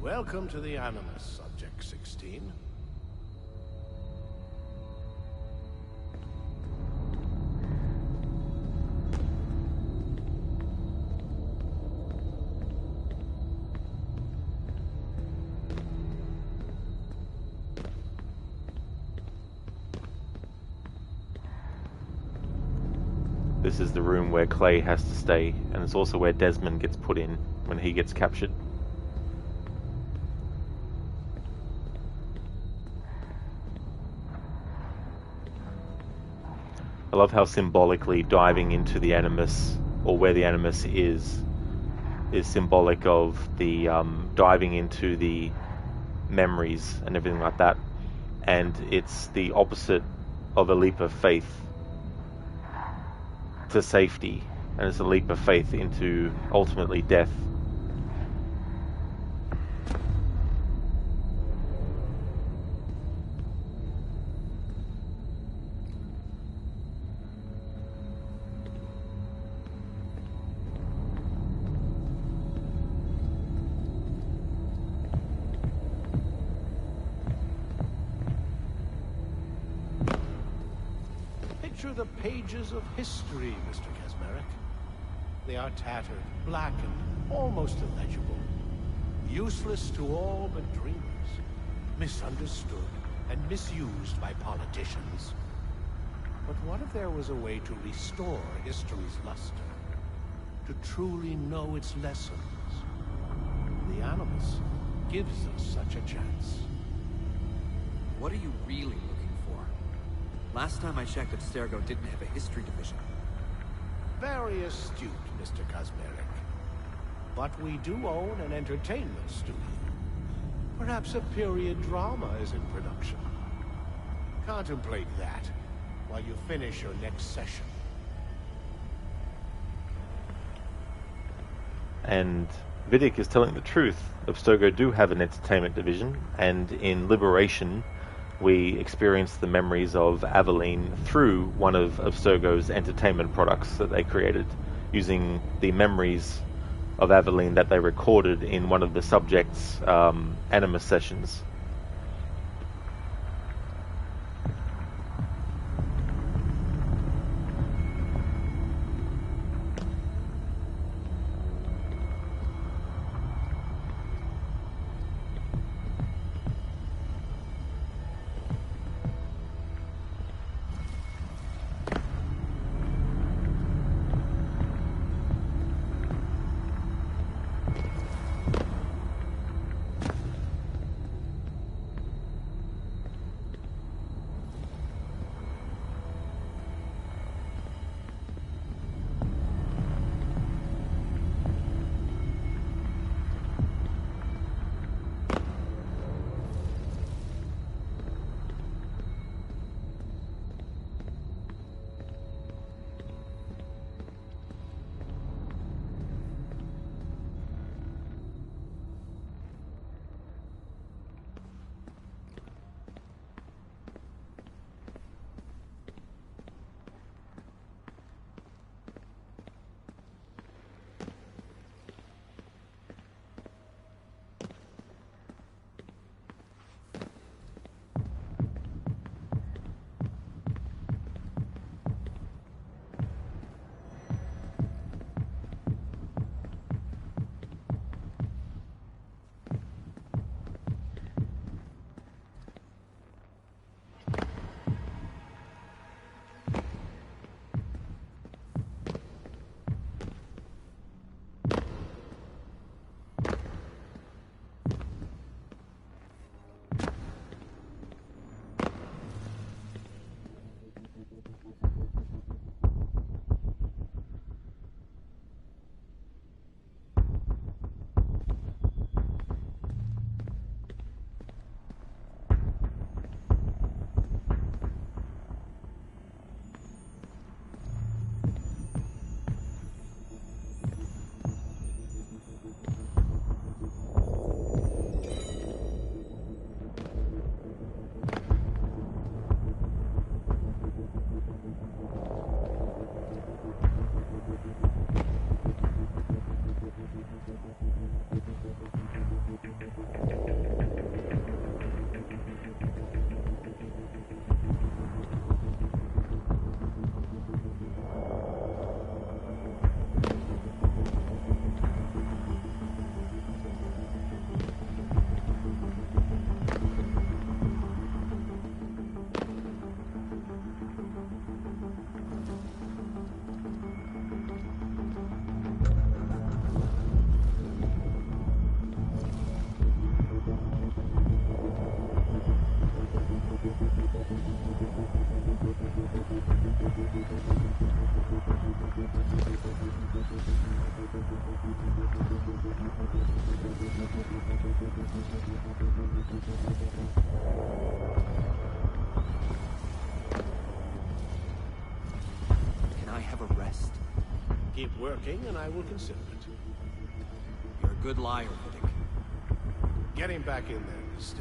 Welcome to the Animus, Subject 16. This is the room where Clay has to stay, and it's also where Desmond gets put in when he gets captured. I love how symbolically diving into the Animus, or where the Animus is symbolic of the diving into the memories and everything like that. And it's the opposite of a leap of faith to safety, and it's a leap of faith into ultimately death. The pages of history, Mr. Kasmeric. They are tattered, blackened, almost illegible. Useless to all but dreamers. Misunderstood and misused by politicians. But what if there was a way to restore history's luster? To truly know its lessons? The Animus gives us such a chance. What are you really looking for? Last time I checked, Abstergo didn't have a history division. Very astute, Mr. Kasmeric. But we do own an entertainment studio. Perhaps a period drama is in production. Contemplate that while you finish your next session. And Vidic is telling the truth. Abstergo do have an entertainment division, and in Liberation we experience the memories of Aveline through one of Abstergo's entertainment products that they created, using the memories of Aveline that they recorded in one of the subjects' Animus sessions. Can I have a rest? Keep working, and I will consider it. You're a good liar, Vidic. Get him back in there, Mr.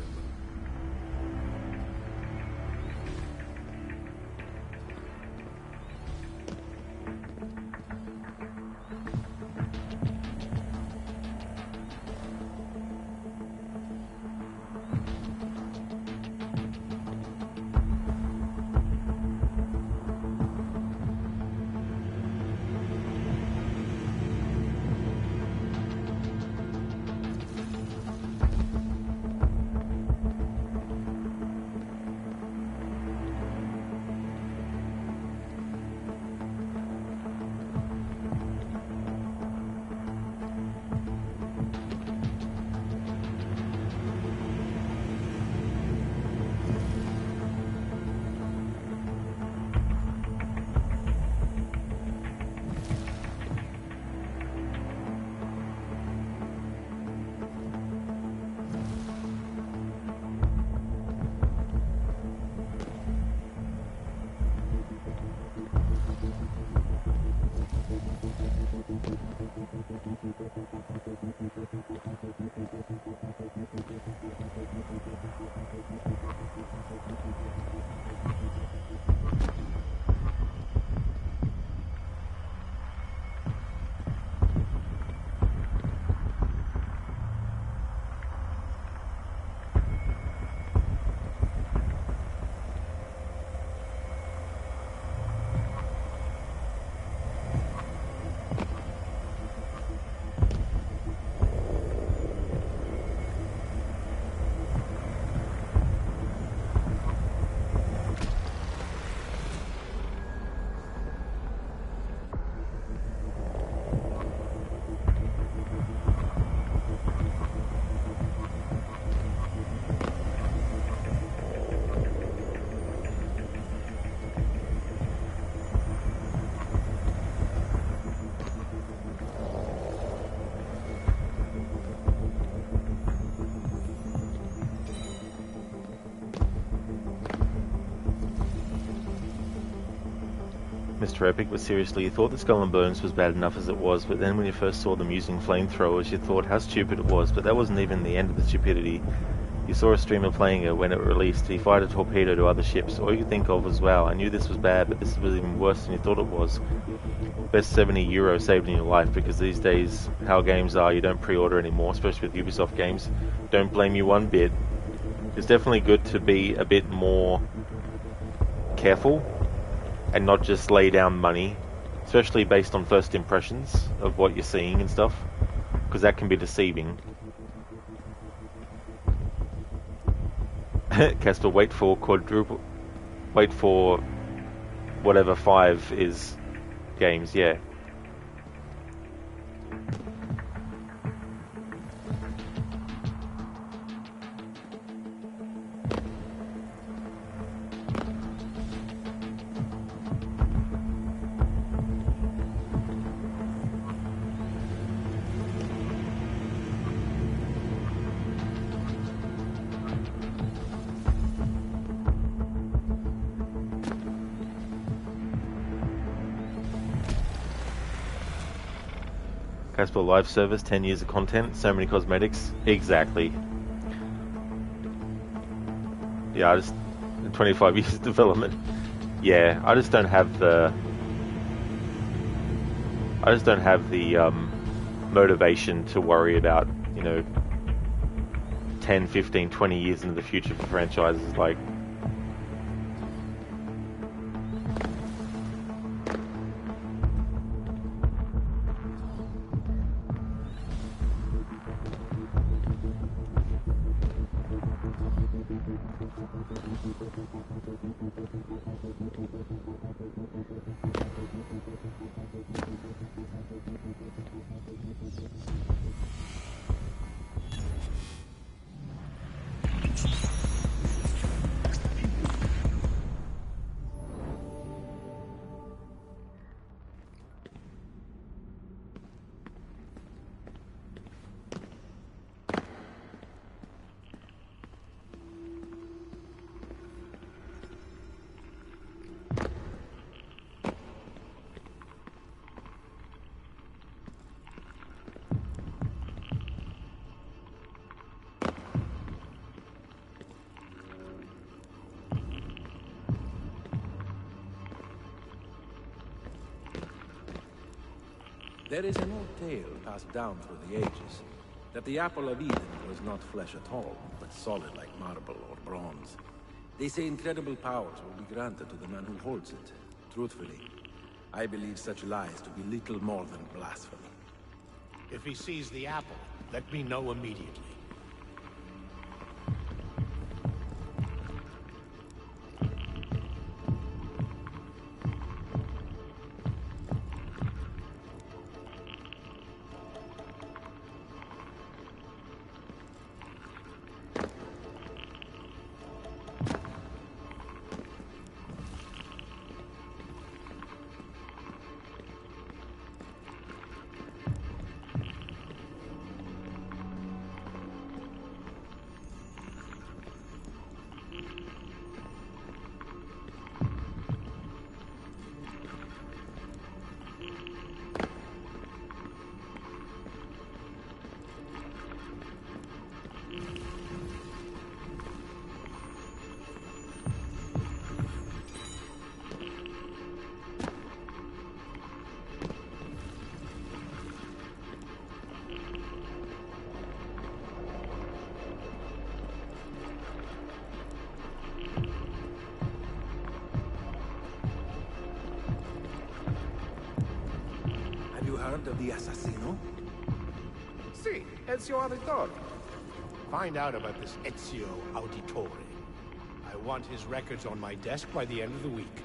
Mr. Epic, but seriously, you thought the Skull and Bones was bad enough as it was, but then when you first saw them using flamethrowers, you thought how stupid it was, but that wasn't even the end of the stupidity. You saw a streamer playing it when it released. He fired a torpedo to other ships. All you could think of was, wow, I knew this was bad, but this was even worse than you thought it was. Best €70 saved in your life, because these days, how games are, you don't pre-order anymore, especially with Ubisoft games. Don't blame you one bit. It's definitely good to be a bit more careful and not just lay down money, especially based on first impressions of what you're seeing and stuff, because that can be deceiving. Casper, wait for whatever 5 is games, yeah. Casper live service, 10 years of content, so many cosmetics. Exactly. Yeah, I just 25 years of development. Yeah, I just don't have the motivation to worry about, 10, 15, 20 years into the future for franchises. Like, There is an old tale passed down through the ages, that the apple of Eden was not flesh at all, but solid like marble or bronze. They say incredible powers will be granted to the man who holds it. Truthfully, I believe such lies to be little more than blasphemy. If he sees the apple, let me know immediately. Heard of the assassino? Si, Ezio Auditore. Find out about this Ezio Auditore. I want his records on my desk by the end of the week.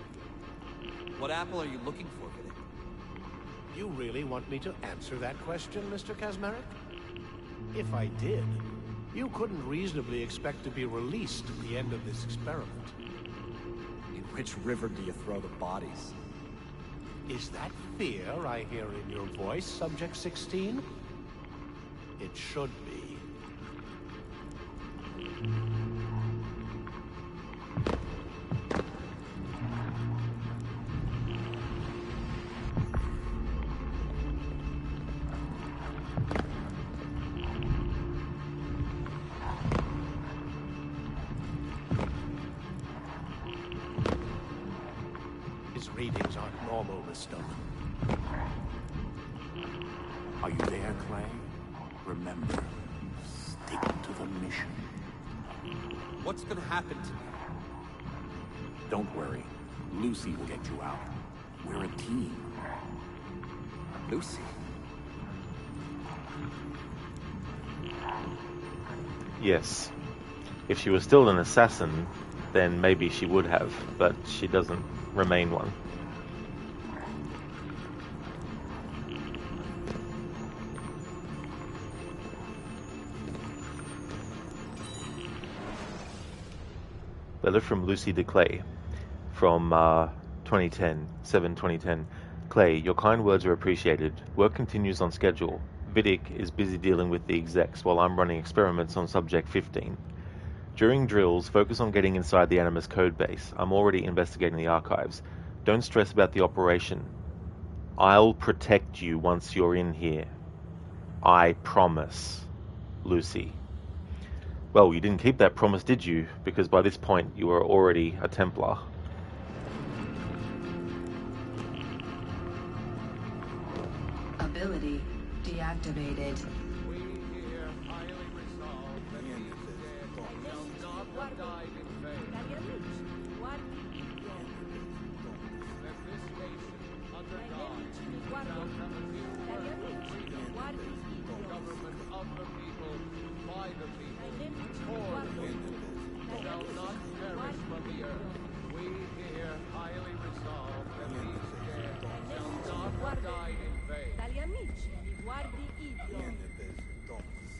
What apple are you looking for, Vidi? You really want me to answer that question, Mr. Kazmarek? If I did, you couldn't reasonably expect to be released at the end of this experiment. In which river do you throw the bodies? Is that fear I hear in your voice, Subject 16? It should be. His readings aren't normal, Mr. Are you there, Clay? Remember, stick to the mission. What's gonna happen to me? Don't worry. Lucy will get you out. We're a team. Lucy? Yes. If she was still an assassin, then maybe she would have, but she doesn't remain one. Letter from Lucy de Clay from 7/2010. Clay, your kind words are appreciated. Work continues on schedule. Vidic is busy dealing with the execs while I'm running experiments on Subject 15. During drills, focus on getting inside the Animus code base. I'm already investigating the archives. Don't stress about the operation. I'll protect you once you're in here. I promise. Lucy. Well, you didn't keep that promise, did you? Because by this point, you were already a Templar. Ability deactivated.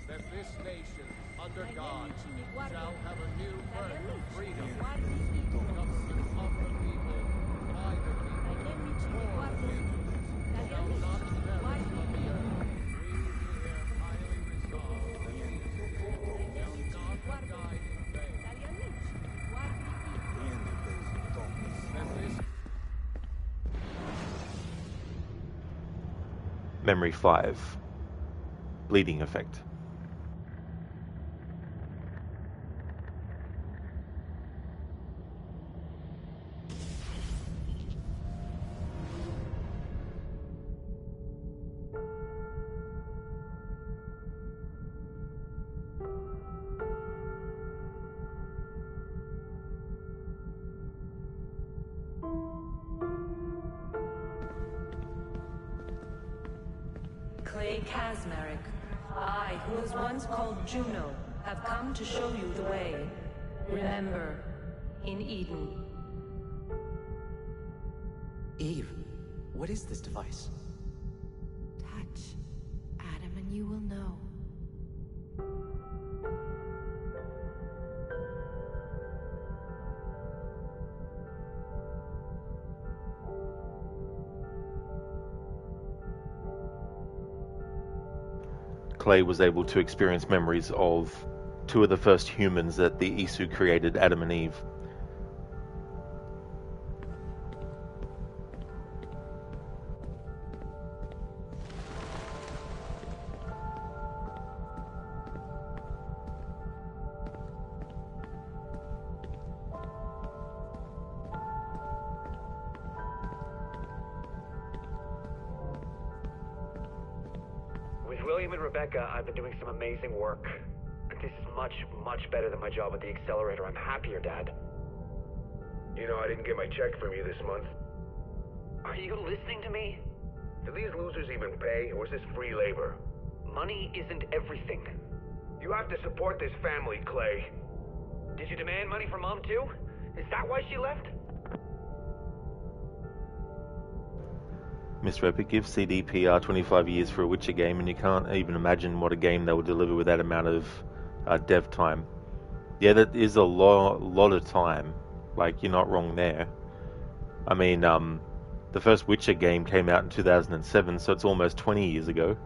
That this nation, under God, shall have a new birth of freedom, government of the people, by the people, for the people, shall not perish from the earth. We here highly resolve that these shall not die in vain. That this Memory 5. Bleeding effect. Clay Casmeric. I, who was once called Juno, have come to show you the way. Remember, in Eden. Eve, what is this device? Touch Adam and you will know. Clay was able to experience memories of two of the first humans that the Isu created, Adam and Eve. With William and Rebecca, I've been doing some amazing work. This is much, much better than my job at the accelerator. I'm happier, Dad. You know, I didn't get my check from you this month. Are you listening to me? Do these losers even pay, or is this free labor? Money isn't everything. You have to support this family, Clay. Did you demand money from Mom, too? Is that why she left? Mr. Epic gives CDPR 25 years for a Witcher game, and you can't even imagine what a game they will deliver with that amount of dev time. Yeah, that is a lot of time. Like, you're not wrong there. I mean, the first Witcher game came out in 2007, so it's almost 20 years ago.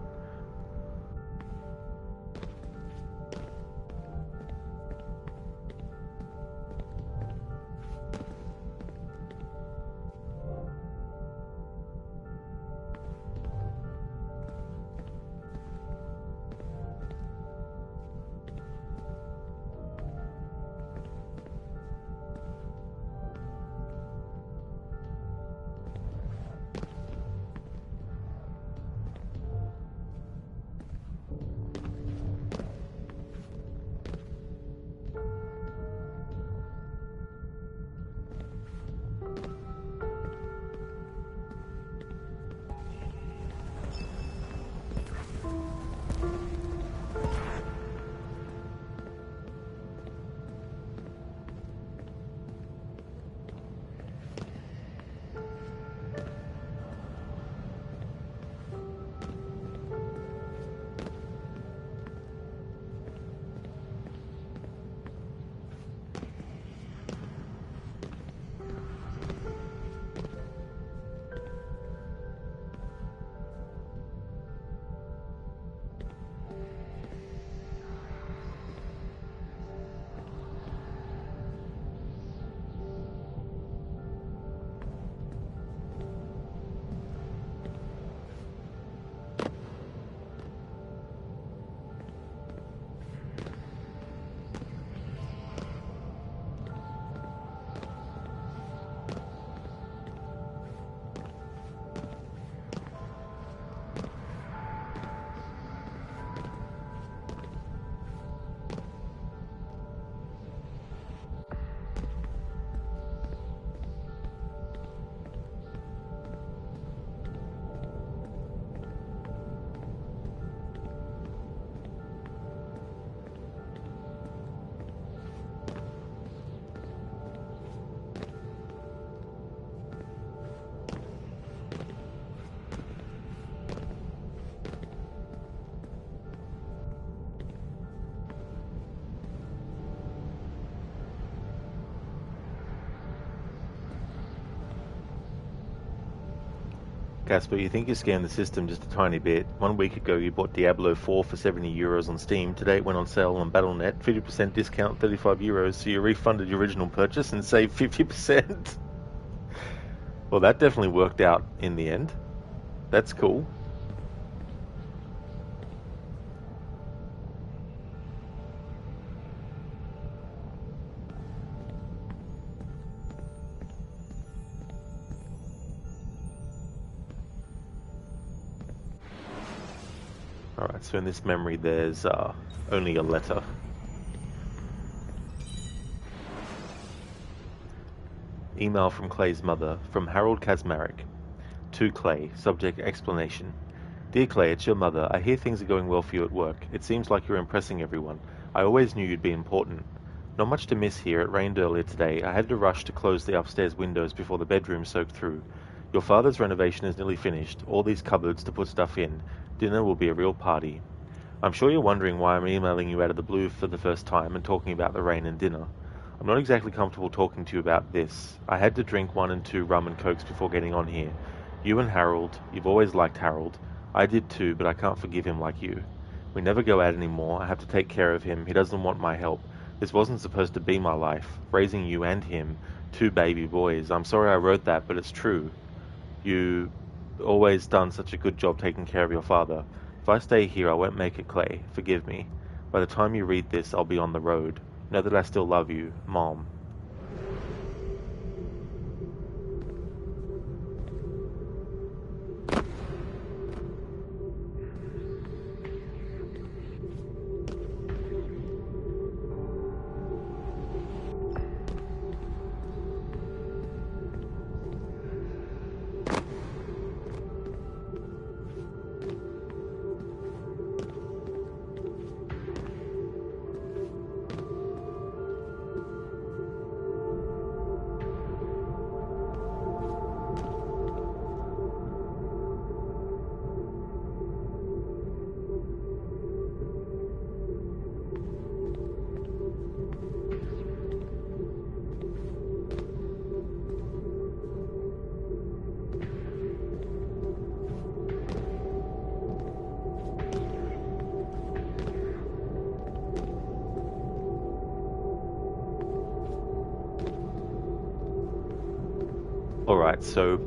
Casper, you think you scanned the system just a tiny bit. 1 week ago you bought Diablo 4 for €70 on Steam. Today it went on sale on Battle.net, 50% discount, €35, so you refunded your original purchase and saved 50%. Well, that definitely worked out in the end. That's cool. Alright, so in this memory there's only a letter. Email from Clay's mother, from Harold Kazmarek. To Clay, subject explanation. Dear Clay, it's your mother. I hear things are going well for you at work. It seems like you're impressing everyone. I always knew you'd be important. Not much to miss here. It rained earlier today. I had to rush to close the upstairs windows before the bedroom soaked through. Your father's renovation is nearly finished. All these cupboards to put stuff in. Dinner will be a real party. I'm sure you're wondering why I'm emailing you out of the blue for the first time and talking about the rain and dinner. I'm not exactly comfortable talking to you about this. I had to drink 1 and 2 rum and cokes before getting on here. You and Harold, you've always liked Harold. I did too, but I can't forgive him like you. We never go out anymore. I have to take care of him. He doesn't want my help. This wasn't supposed to be my life. Raising you and him, 2 baby boys. I'm sorry I wrote that, but it's true. You always done such a good job taking care of your father. If I stay here, I won't make it, Clay. Forgive me. By the time you read this, I'll be on the road. Know that I still love you, Mom. Alright, so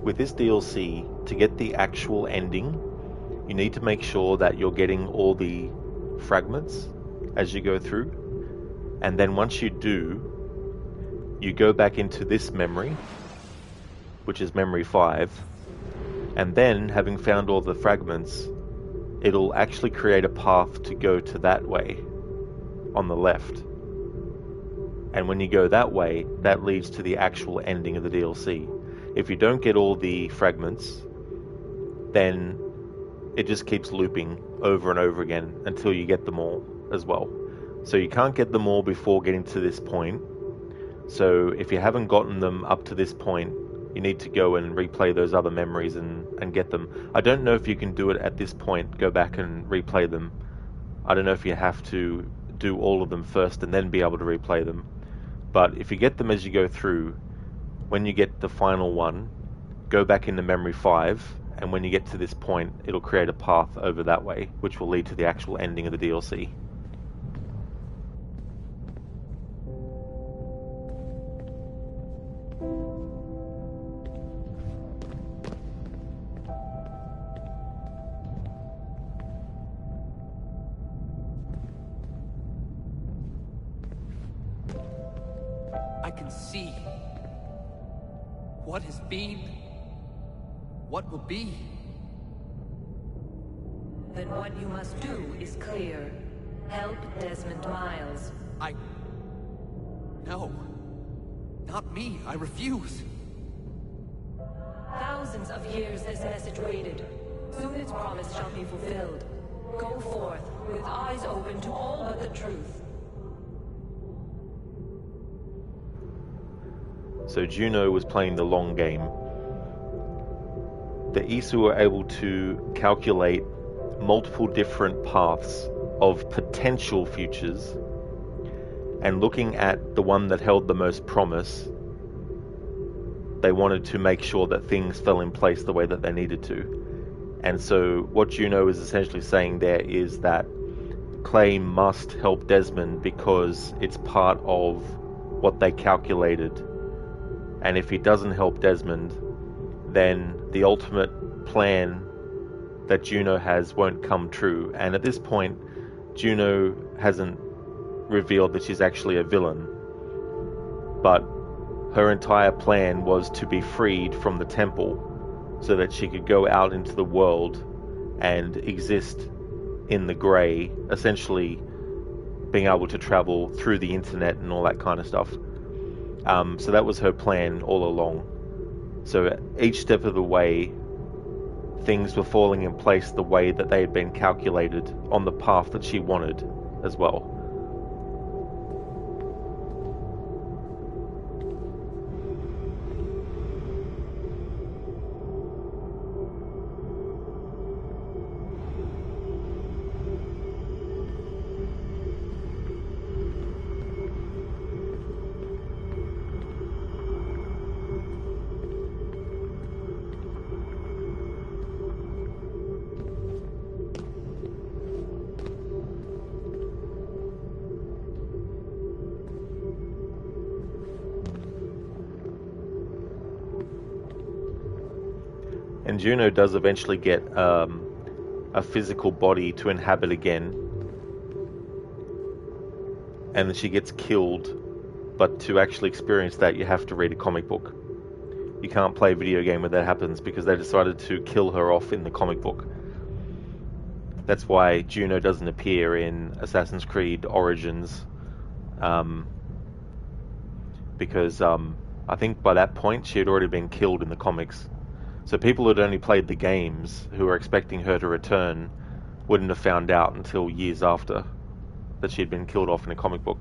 with this DLC, to get the actual ending, you need to make sure that you're getting all the fragments as you go through. And then once you do, you go back into this memory, which is memory 5. And then, having found all the fragments, it'll actually create a path to go to that way on the left. And when you go that way, that leads to the actual ending of the DLC. If you don't get all the fragments, then it just keeps looping over and over again until you get them all as well. So you can't get them all before getting to this point. So if you haven't gotten them up to this point, you need to go and replay those other memories and get them. I don't know if you can do it at this point, go back and replay them. I don't know if you have to do all of them first and then be able to replay them. But if you get them as you go through, when you get the final one, go back into memory 5, and when you get to this point, it'll create a path over that way, which will lead to the actual ending of the DLC. I can see what has been, what will be. Then what you must do is clear. Help Desmond Miles. No. Not me. I refuse. Thousands of years this message waited. Soon its promise shall be fulfilled. Go forth, with eyes open to all but the truth. So Juno was playing the long game. The Isu were able to calculate multiple different paths of potential futures, and looking at the one that held the most promise, they wanted to make sure that things fell in place the way that they needed to. And so what Juno is essentially saying there is that Clay must help Desmond because it's part of what they calculated. And if he doesn't help Desmond, then the ultimate plan that Juno has won't come true. And at this point, Juno hasn't revealed that she's actually a villain. But her entire plan was to be freed from the temple so that she could go out into the world and exist in the grey, essentially being able to travel through the internet and all that kind of stuff. So that was her plan all along. So each step of the way things were falling in place the way that they had been calculated on the path that she wanted as well. And Juno does eventually get a physical body to inhabit again. And then she gets killed. But to actually experience that, you have to read a comic book. You can't play a video game where that happens because they decided to kill her off in the comic book. That's why Juno doesn't appear in Assassin's Creed Origins. Because I think by that point she had already been killed in the comics. So people who had only played the games, who were expecting her to return, wouldn't have found out until years after that she had been killed off in a comic book.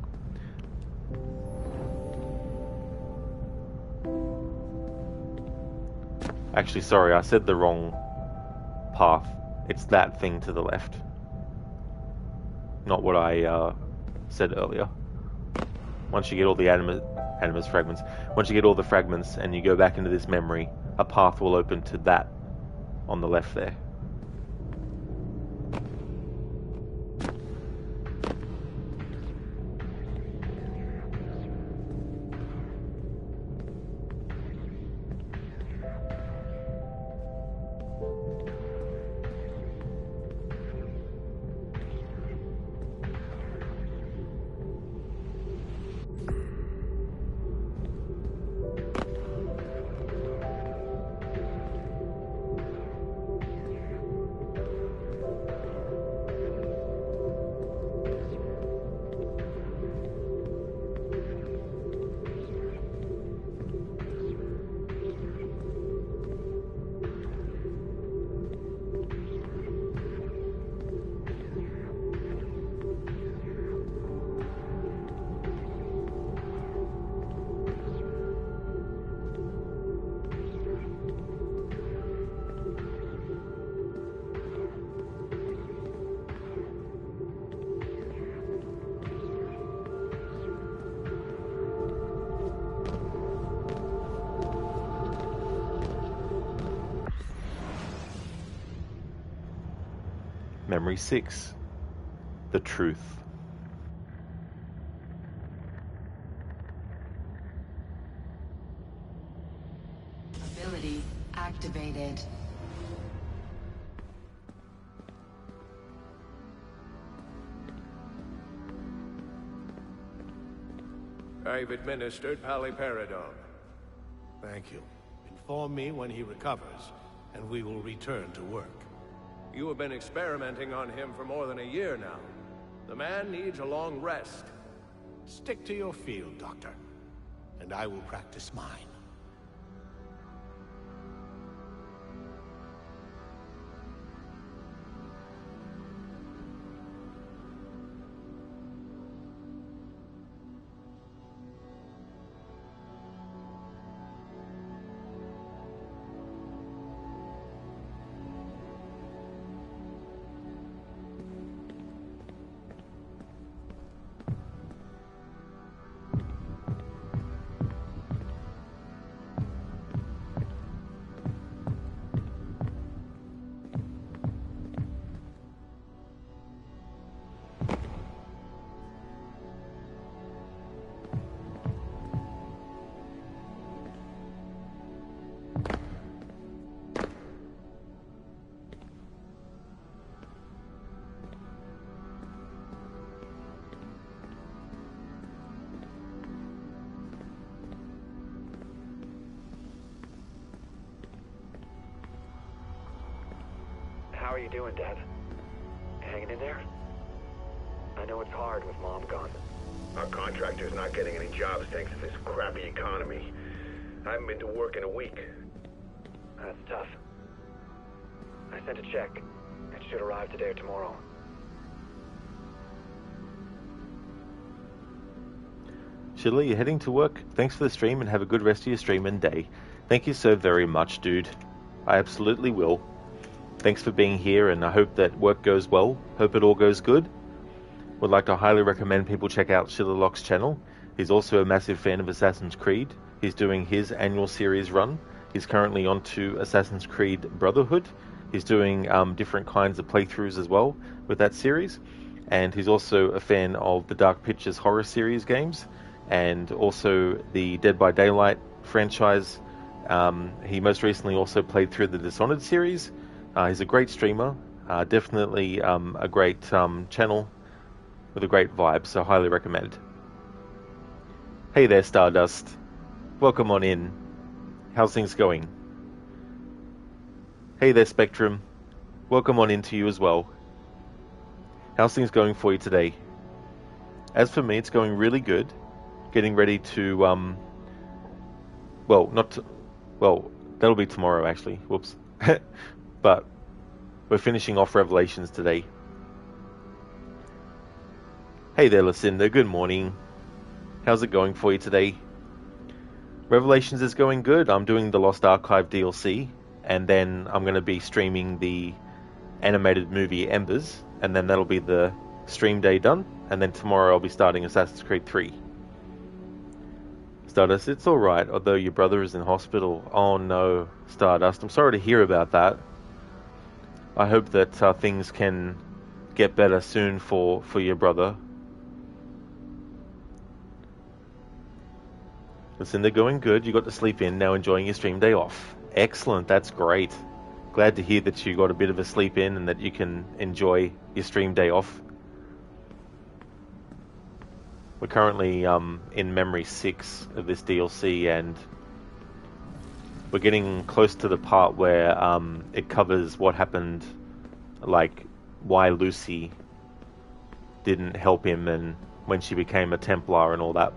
Actually, sorry, I said the wrong path. It's that thing to the left. Not what I said earlier. Once you get all the animus fragments, once you get all the fragments and you go back into this memory, a path will open to that on the left there. Memory 6. The Truth. Ability activated. I've administered paliperidone. Thank you. Inform me when he recovers, and we will return to work. You have been experimenting on him for more than a year now. The man needs a long rest. Stick to your field, Doctor, and I will practice mine. How are you doing, Dad? Hanging in there? I know it's hard with Mom gone. Our contractor's not getting any jobs thanks to this crappy economy. I haven't been to work in a week. That's tough. I sent a check. It should arrive today or tomorrow. Sheila, you're heading to work? Thanks for the stream and have a good rest of your stream and day. Thank you so very much, dude. I absolutely will. Thanks for being here, and I hope that work goes well. Hope it all goes good. Would like to highly recommend people check out Shillerlock's channel. He's also a massive fan of Assassin's Creed. He's doing his annual series run. He's currently on to Assassin's Creed Brotherhood. He's doing different kinds of playthroughs as well with that series. And he's also a fan of the Dark Pictures horror series games, and also the Dead by Daylight franchise. He most recently also played through the Dishonored series. He's a great streamer, definitely a great channel with a great vibe, so highly recommend. Hey there, Stardust. Welcome on in. How's things going? Hey there, Spectrum. Welcome on in to you as well. How's things going for you today? As for me, it's going really good. Getting ready to, well, that'll be tomorrow actually. Whoops. But we're finishing off Revelations today. Hey there, Lucinda. Good morning. How's it going for you today? Revelations is going good. I'm doing the Lost Archive DLC, and then I'm going to be streaming the animated movie Embers, and then that'll be the stream day done, and then tomorrow I'll be starting Assassin's Creed 3. Stardust, it's alright, although your brother is in hospital. Oh no, Stardust, I'm sorry to hear about that. I hope that things can get better soon for your brother. Listen, they're going good. You got to sleep in, now enjoying your stream day off. Excellent, that's great. Glad to hear that you got a bit of a sleep in and that you can enjoy your stream day off. We're currently in Memory 6 of this DLC, and we're getting close to the part where it covers what happened, like why Lucy didn't help him and when she became a Templar and all that.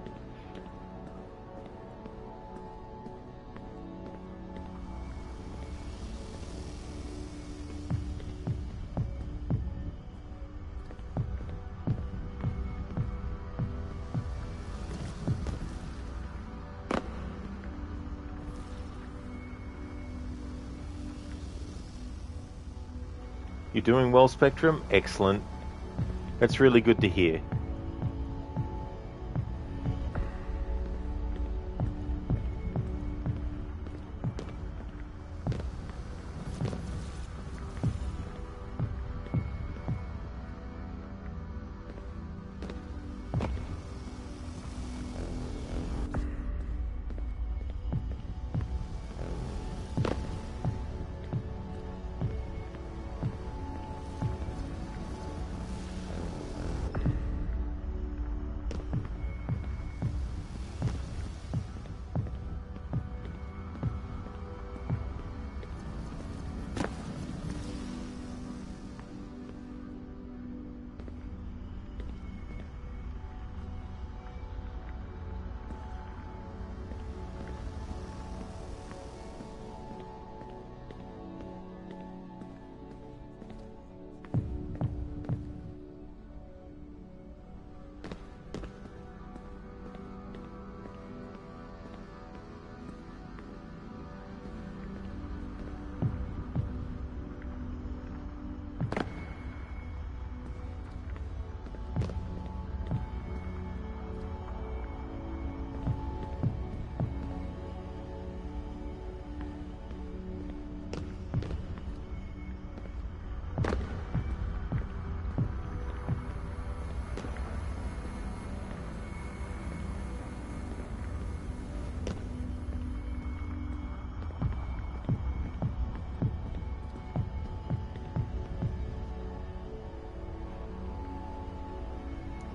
You're doing well, Spectrum? Excellent. That's really good to hear.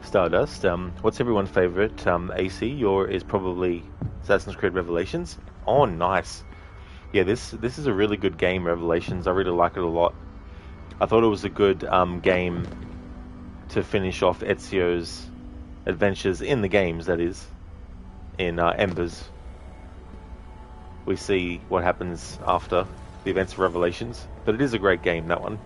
Stardust, what's everyone's favorite AC? Your is probably Assassin's Creed Revelations. Oh, nice. Yeah, this is a really good game, Revelations. I really like it a lot. I thought it was a good game to finish off Ezio's adventures in the games, that is, in Embers. We see what happens after the events of Revelations. But it is a great game, that one.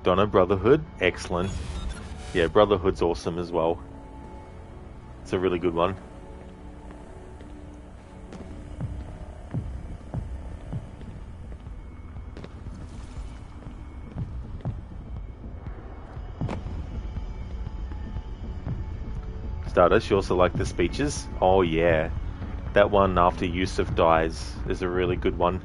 Donna, Brotherhood, excellent. Yeah, Brotherhood's awesome as well. It's a really good one. Stardust, you also like the speeches? Oh yeah. That one after Yusuf dies is a really good one.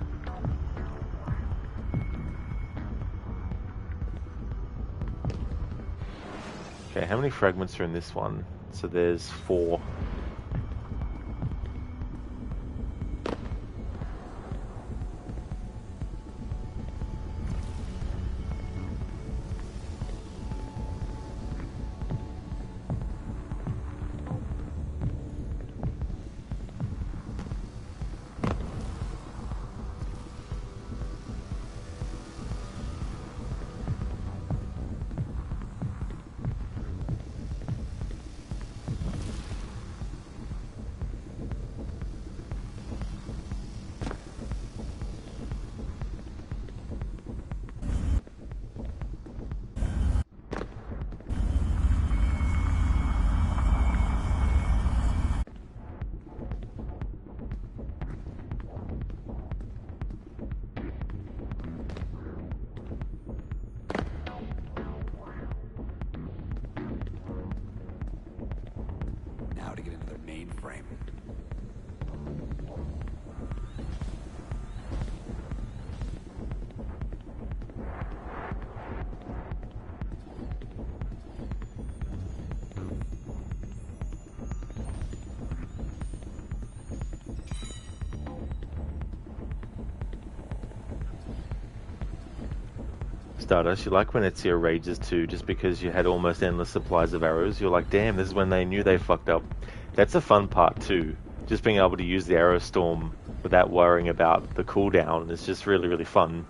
Okay, how many fragments are in this one? So there's 4. Now to get into their mainframe. Stardust, you like when Ezio rages too, just because you had almost endless supplies of arrows. You're like, damn, this is when they knew they fucked up. That's a fun part too. Just being able to use the arrow storm without worrying about the cooldown is just really, really fun.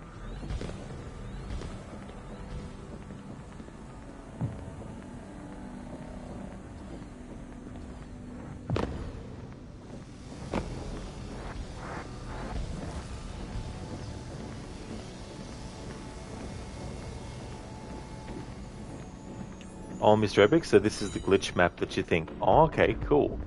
Oh, Mr. Epic, so this is the glitch map that you think, oh, okay, cool.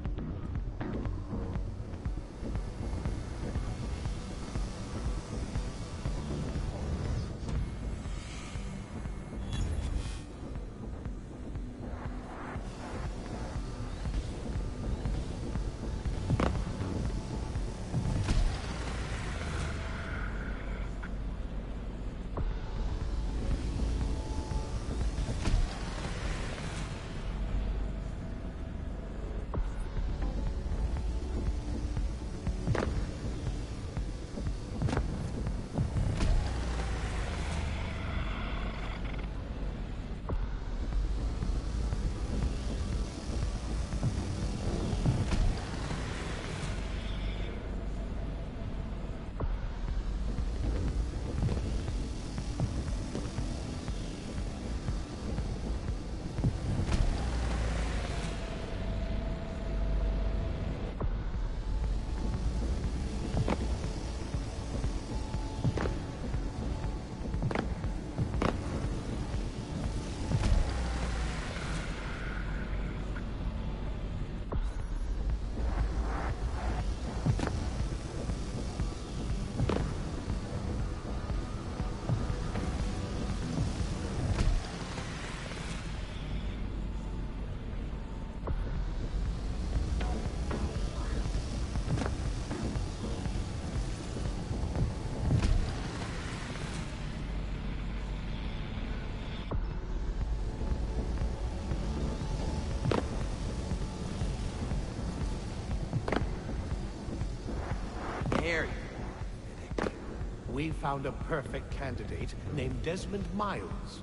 We found a perfect candidate named Desmond Miles.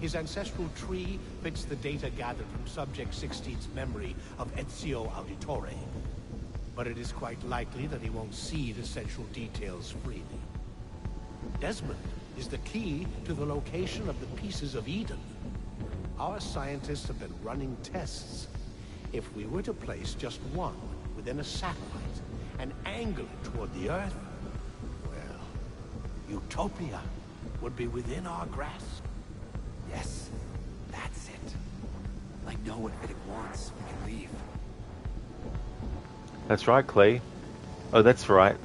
His ancestral tree fits the data gathered from Subject 16's memory of Ezio Auditore. But it is quite likely that he won't see the essential details freely. Desmond is the key to the location of the pieces of Eden. Our scientists have been running tests. If we were to place just one within a satellite and angle it toward the Earth, well, Utopia would be within our grasp. Yes, that's it. I know if it wants, we can leave. That's right, Clay. Oh, that's right.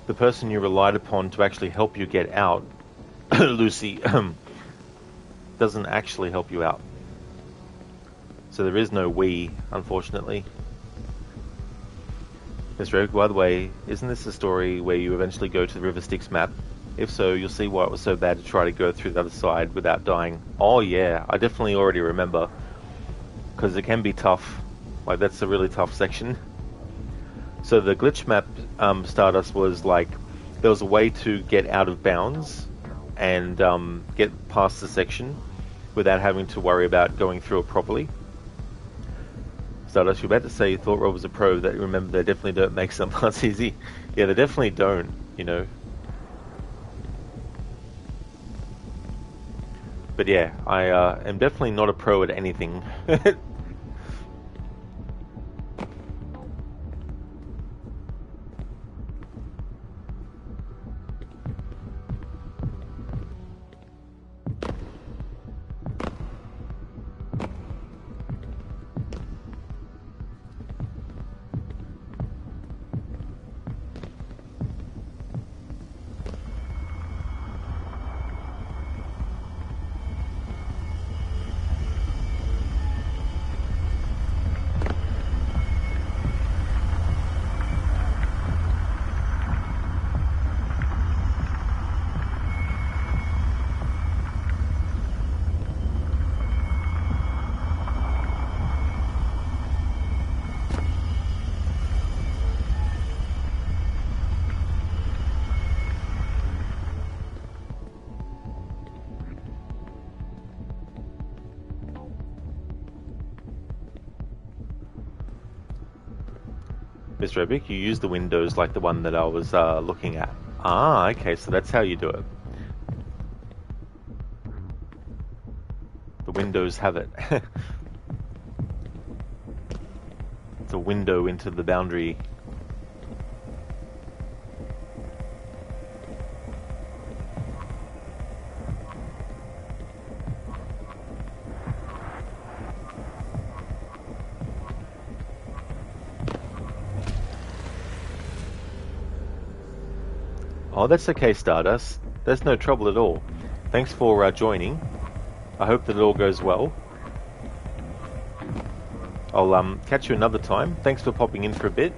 The person you relied upon to actually help you get out, Lucy, doesn't actually help you out. So there is no we, unfortunately. Mr. Eric, by the way, isn't this the story where you eventually go to the River Styx map? If so, you'll see why it was so bad to try to go through the other side without dying. Oh yeah, I definitely already remember. Because it can be tough. Like, that's a really tough section. So the glitch map, Stardust, was like, there was a way to get out of bounds and get past the section without having to worry about going through it properly. Stardust, you're about to say you thought Rob was a pro, that you remember they definitely don't make some parts easy. Yeah, they definitely don't, you know. But yeah, I am definitely not a pro at anything. Mr. Epic, you use the windows like the one that I was looking at. Ah, okay, so that's how you do it. The windows have it. It's a window into the boundary. Oh, that's okay, Stardust. There's no trouble at all. Thanks for joining. I hope that it all goes well. I'll catch you another time. Thanks for popping in for a bit.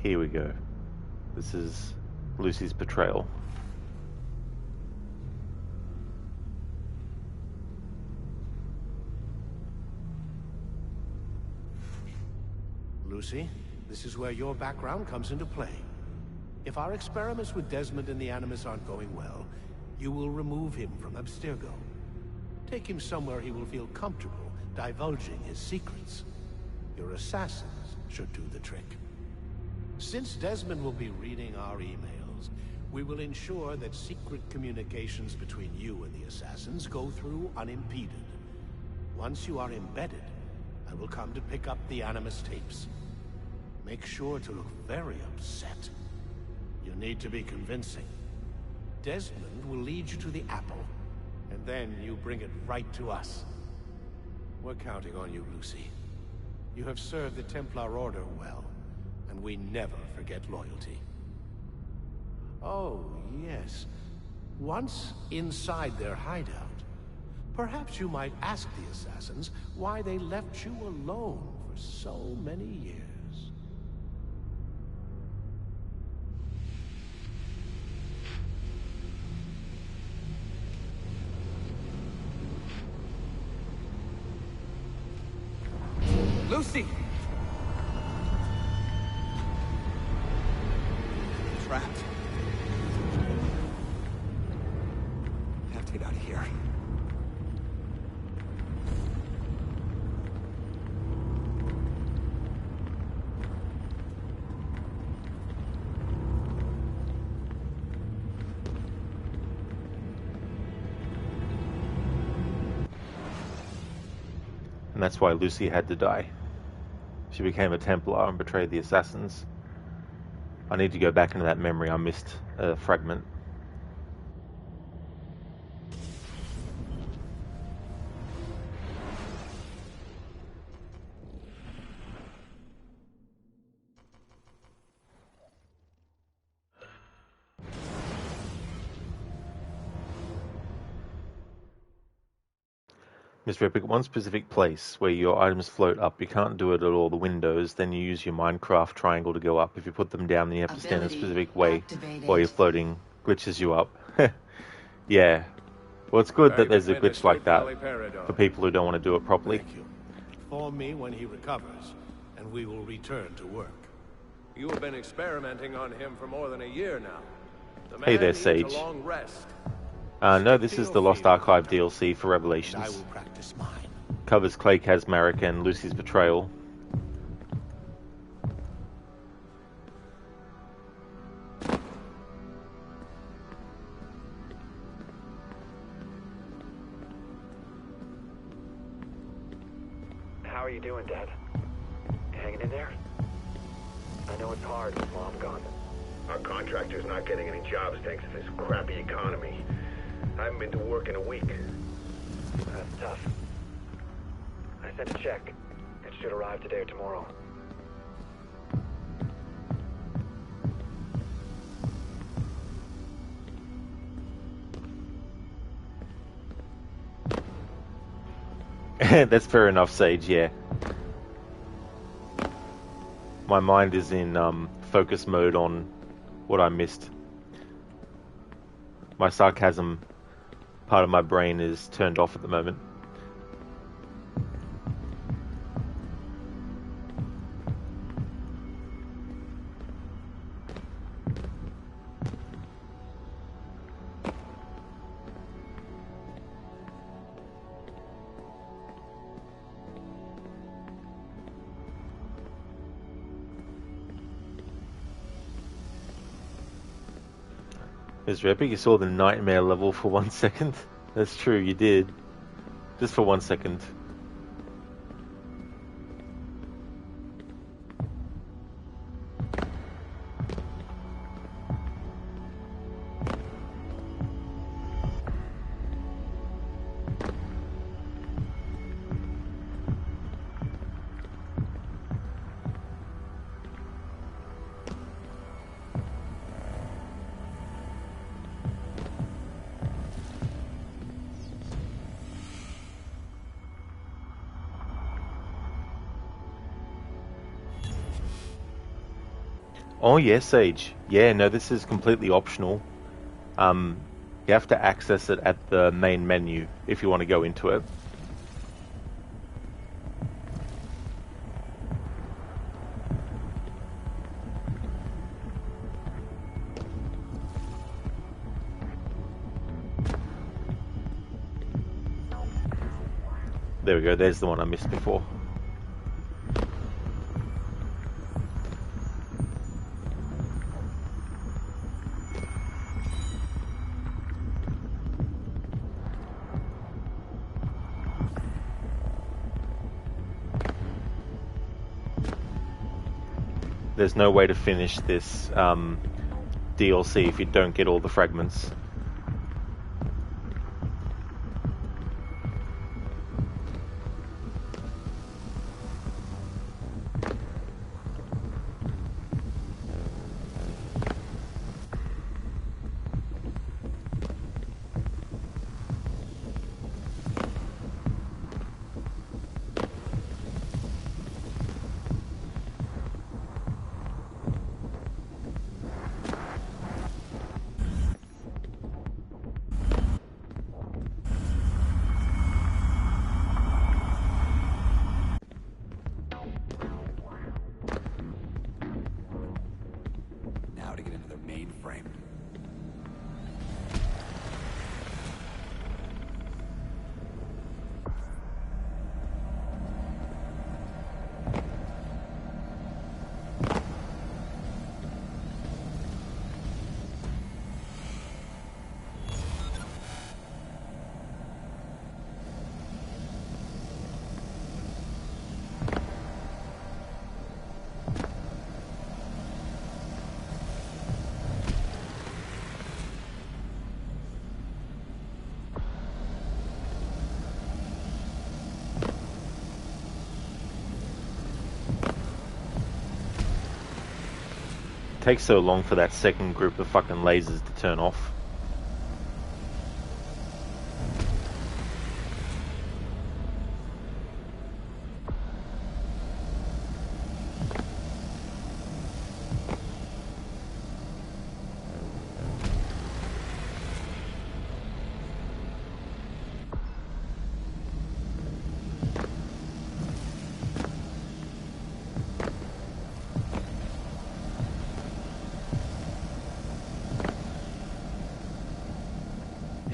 Here we go. This is Lucy's betrayal. Lucy, this is where your background comes into play. If our experiments with Desmond and the Animus aren't going well, you will remove him from Abstergo. Take him somewhere he will feel comfortable divulging his secrets. Your assassins should do the trick. Since Desmond will be reading our emails, we will ensure that secret communications between you and the assassins go through unimpeded. Once you are embedded, I will come to pick up the Animus tapes. Make sure to look very upset. You need to be convincing. Desmond will lead you to the apple, and then you bring it right to us. We're counting on you, Lucy. You have served the Templar Order well, and we never forget loyalty. Oh, yes. Once inside their hideout, perhaps you might ask the assassins why they left you alone for so many years. Lucy! Trapped. I have to get out of here. And that's why Lucy had to die. She became a Templar and betrayed the assassins. I need to go back into that memory. I missed a fragment. Mr. Epic, one specific place where your items float up. You can't do it at all the windows. Then you use your Minecraft triangle to go up. If you put them down, then you have to stand in a specific way while you're floating. Glitches you up. Yeah. Well, it's good that there's a glitch like that for people who don't want to do it properly. Thank you. Inform me when he recovers, and we will return to work. You have been experimenting on him for more than a year now. The man Hey there, needs Sage. a long rest. No, this is the Lost Archive DLC for Revelations. I will practice mine. Covers Clay Kazmarek and Lucy's betrayal. How are you doing, Dad? Hanging in there? I know it's hard with Mom gone. Our contractor's not getting any jobs thanks to this crappy economy. I haven't been to work in a week. That's tough. I sent a check. It should arrive today or tomorrow. That's fair enough, Sage, yeah. My mind is in focus mode on what I missed. My sarcasm part of my brain is turned off at the moment. Mr. Epic, you saw the nightmare level for 1 second? That's true, you did. Just for 1 second. Oh yeah, Sage. Yeah, no, this is completely optional. You have to access it at the main menu if you want to go into it. There we go, there's the one I missed before. There's no way to finish this DLC if you don't get all the fragments. Now to get into their mainframe. Takes so long for that second group of fucking lasers to turn off.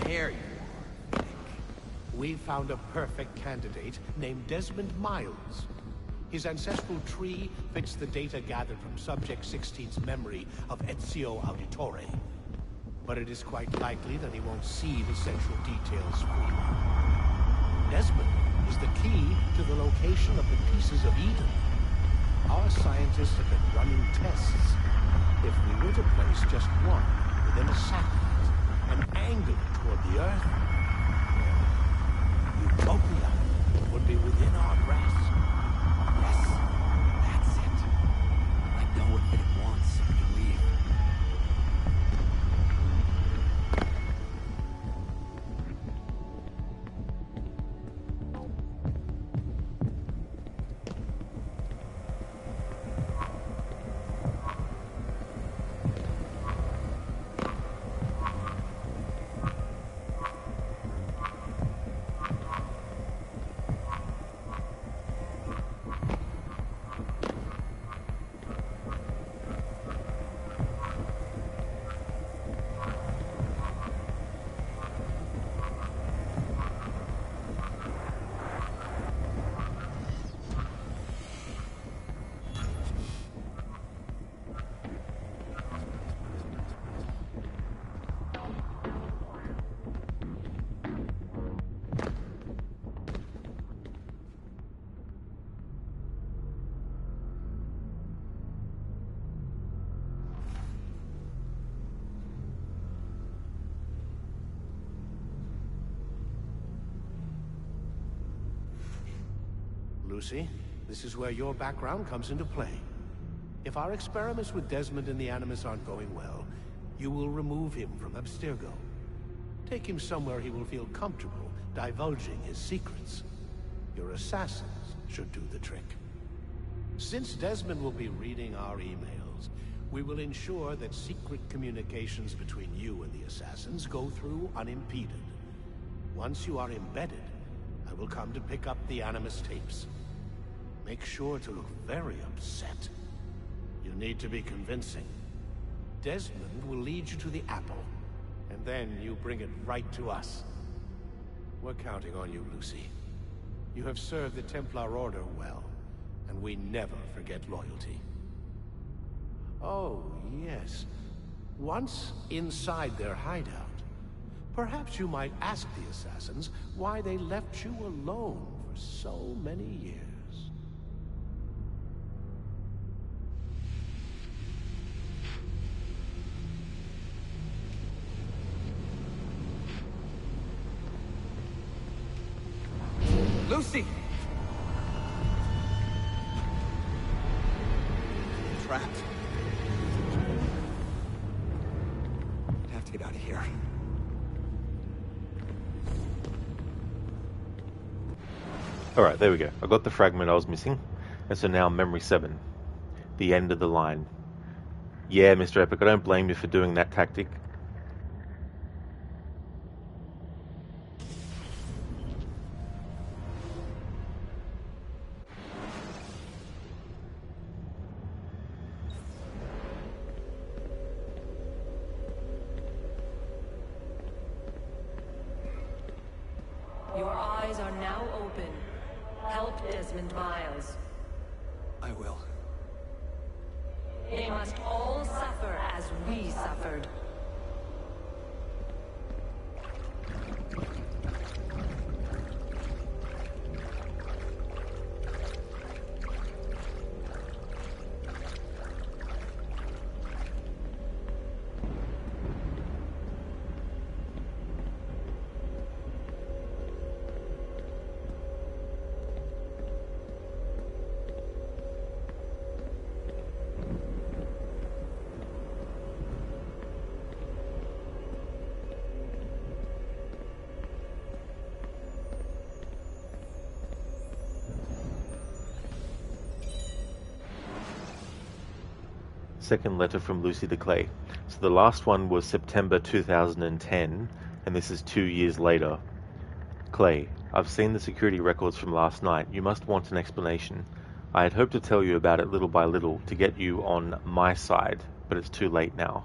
There you are. We found a perfect candidate named Desmond Miles. His ancestral tree fits the data gathered from Subject 16's memory of Ezio Auditore. But it is quite likely that he won't see the central details fully. Desmond is the key to the location of the pieces of Eden. Our scientists have been running tests. If we were to place just one within a satellite and angle it toward the Earth, Utopia would be within our grasp. Yes, that's it. I know what it wants. We can leave. Lucy, this is where your background comes into play. If our experiments with Desmond and the Animus aren't going well, you will remove him from Abstergo. Take him somewhere he will feel comfortable divulging his secrets. Your assassins should do the trick. Since Desmond will be reading our emails, We will ensure that secret communications between you and the assassins go through unimpeded. Once you are embedded, I will come to pick up the Animus tapes. Make sure to look very upset. You need to be convincing. Desmond will lead you to the apple, and then you bring it right to us. We're counting on you, Lucy. You have served the Templar Order well, and we never forget loyalty. Oh, yes. Once inside their hideout, perhaps you might ask the assassins why they left you alone for so many years. Lucy! Trapped. I have to get out of here. Alright, there we go. I got the fragment I was missing. And so now memory 7. The end of the line. Yeah, Mr. Epic, I don't blame you for doing that tactic. Your eyes are now open. Help Desmond Miles. I will. They must all suffer as we suffered. Second letter from Lucy the Clay. So the last one was September 2010, and this is 2 years later. Clay, I've seen the security records from last night. You must want an explanation. I had hoped to tell you about it little by little, to get you on my side, but it's too late now.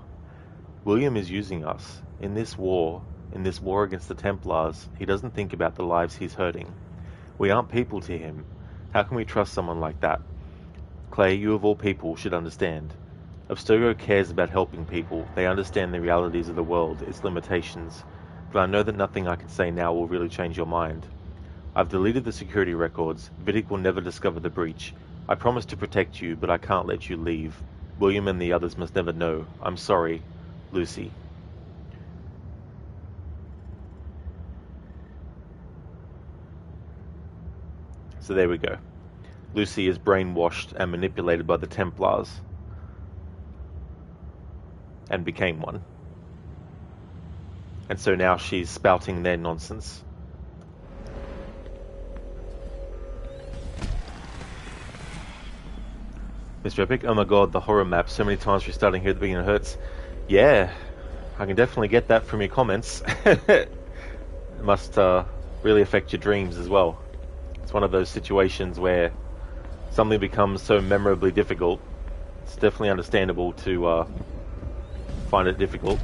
William is using us. In this war against the Templars, he doesn't think about the lives he's hurting. We aren't people to him. How can we trust someone like that? Clay, you of all people should understand. Abstergo cares about helping people. They understand the realities of the world, its limitations. But I know that nothing I can say now will really change your mind. I've deleted the security records. Vidic will never discover the breach. I promise to protect you, but I can't let you leave. William and the others must never know. I'm sorry. Lucy. So there we go. Lucy is brainwashed and manipulated by the Templars. And became one. And so now she's spouting their nonsense. Mr. Epic, oh my god, the horror map. So many times restarting here at the beginning hurts. Yeah, I can definitely get that from your comments. It must really affect your dreams as well. It's one of those situations where something becomes so memorably difficult. It's definitely understandable to find it difficult.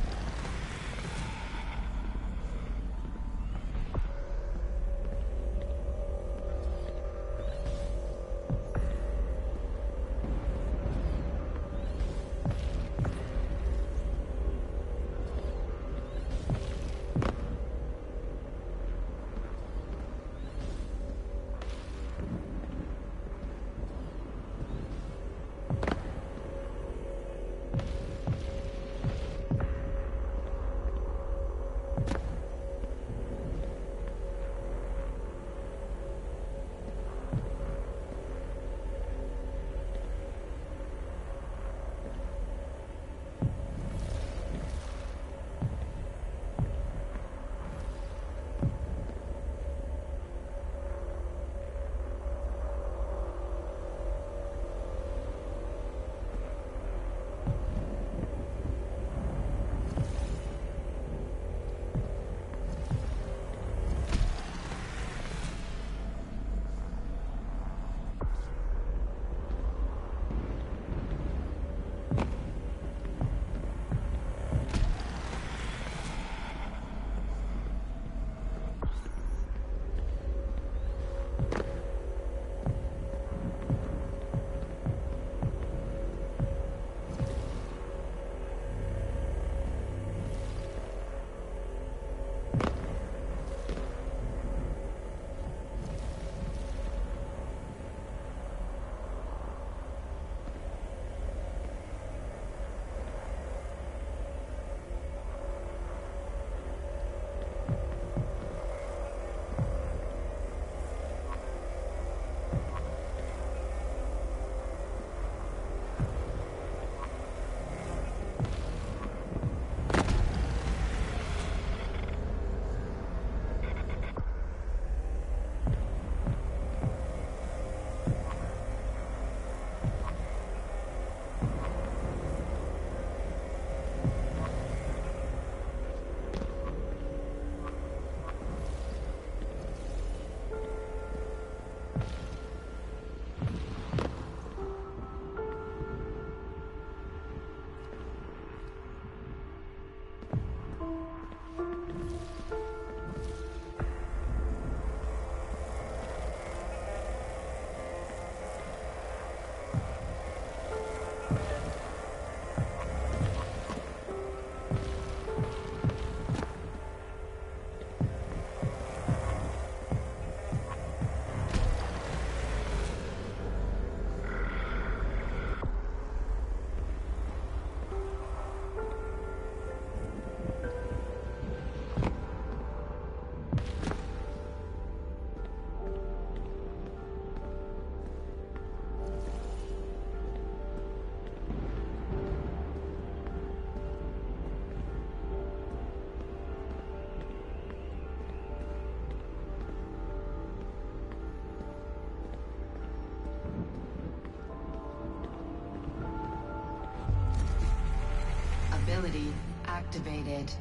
Ability activated.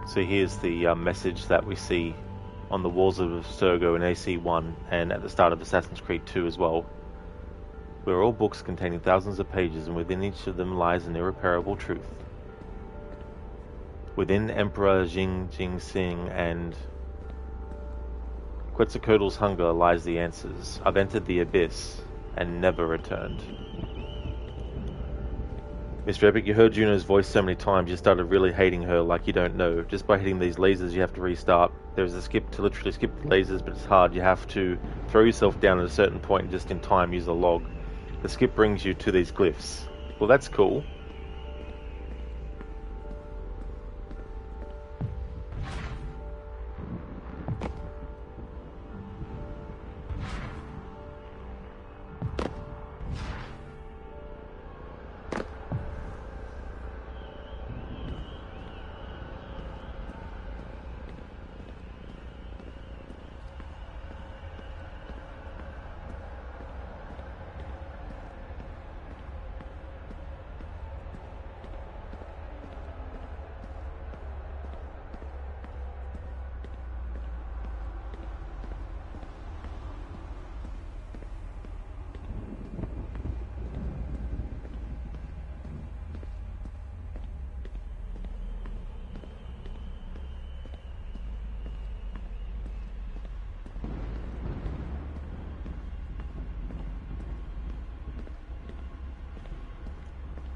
So here's the message that we see on the walls of Abstergo in AC1 and at the start of Assassin's Creed 2 as well. We're all books containing thousands of pages, and within each of them lies an irreparable truth. Within Emperor Jing and Quetzalcoatl's hunger lies the answers. I've entered the abyss and never returned. Mr. Epic, you heard Juno's voice so many times you started really hating her like you don't know. Just by hitting these lasers you have to restart. There's a skip to literally skip the lasers, but it's hard. You have to throw yourself down at a certain point and just in time use a log. The skip brings you to these glyphs. Well, that's cool.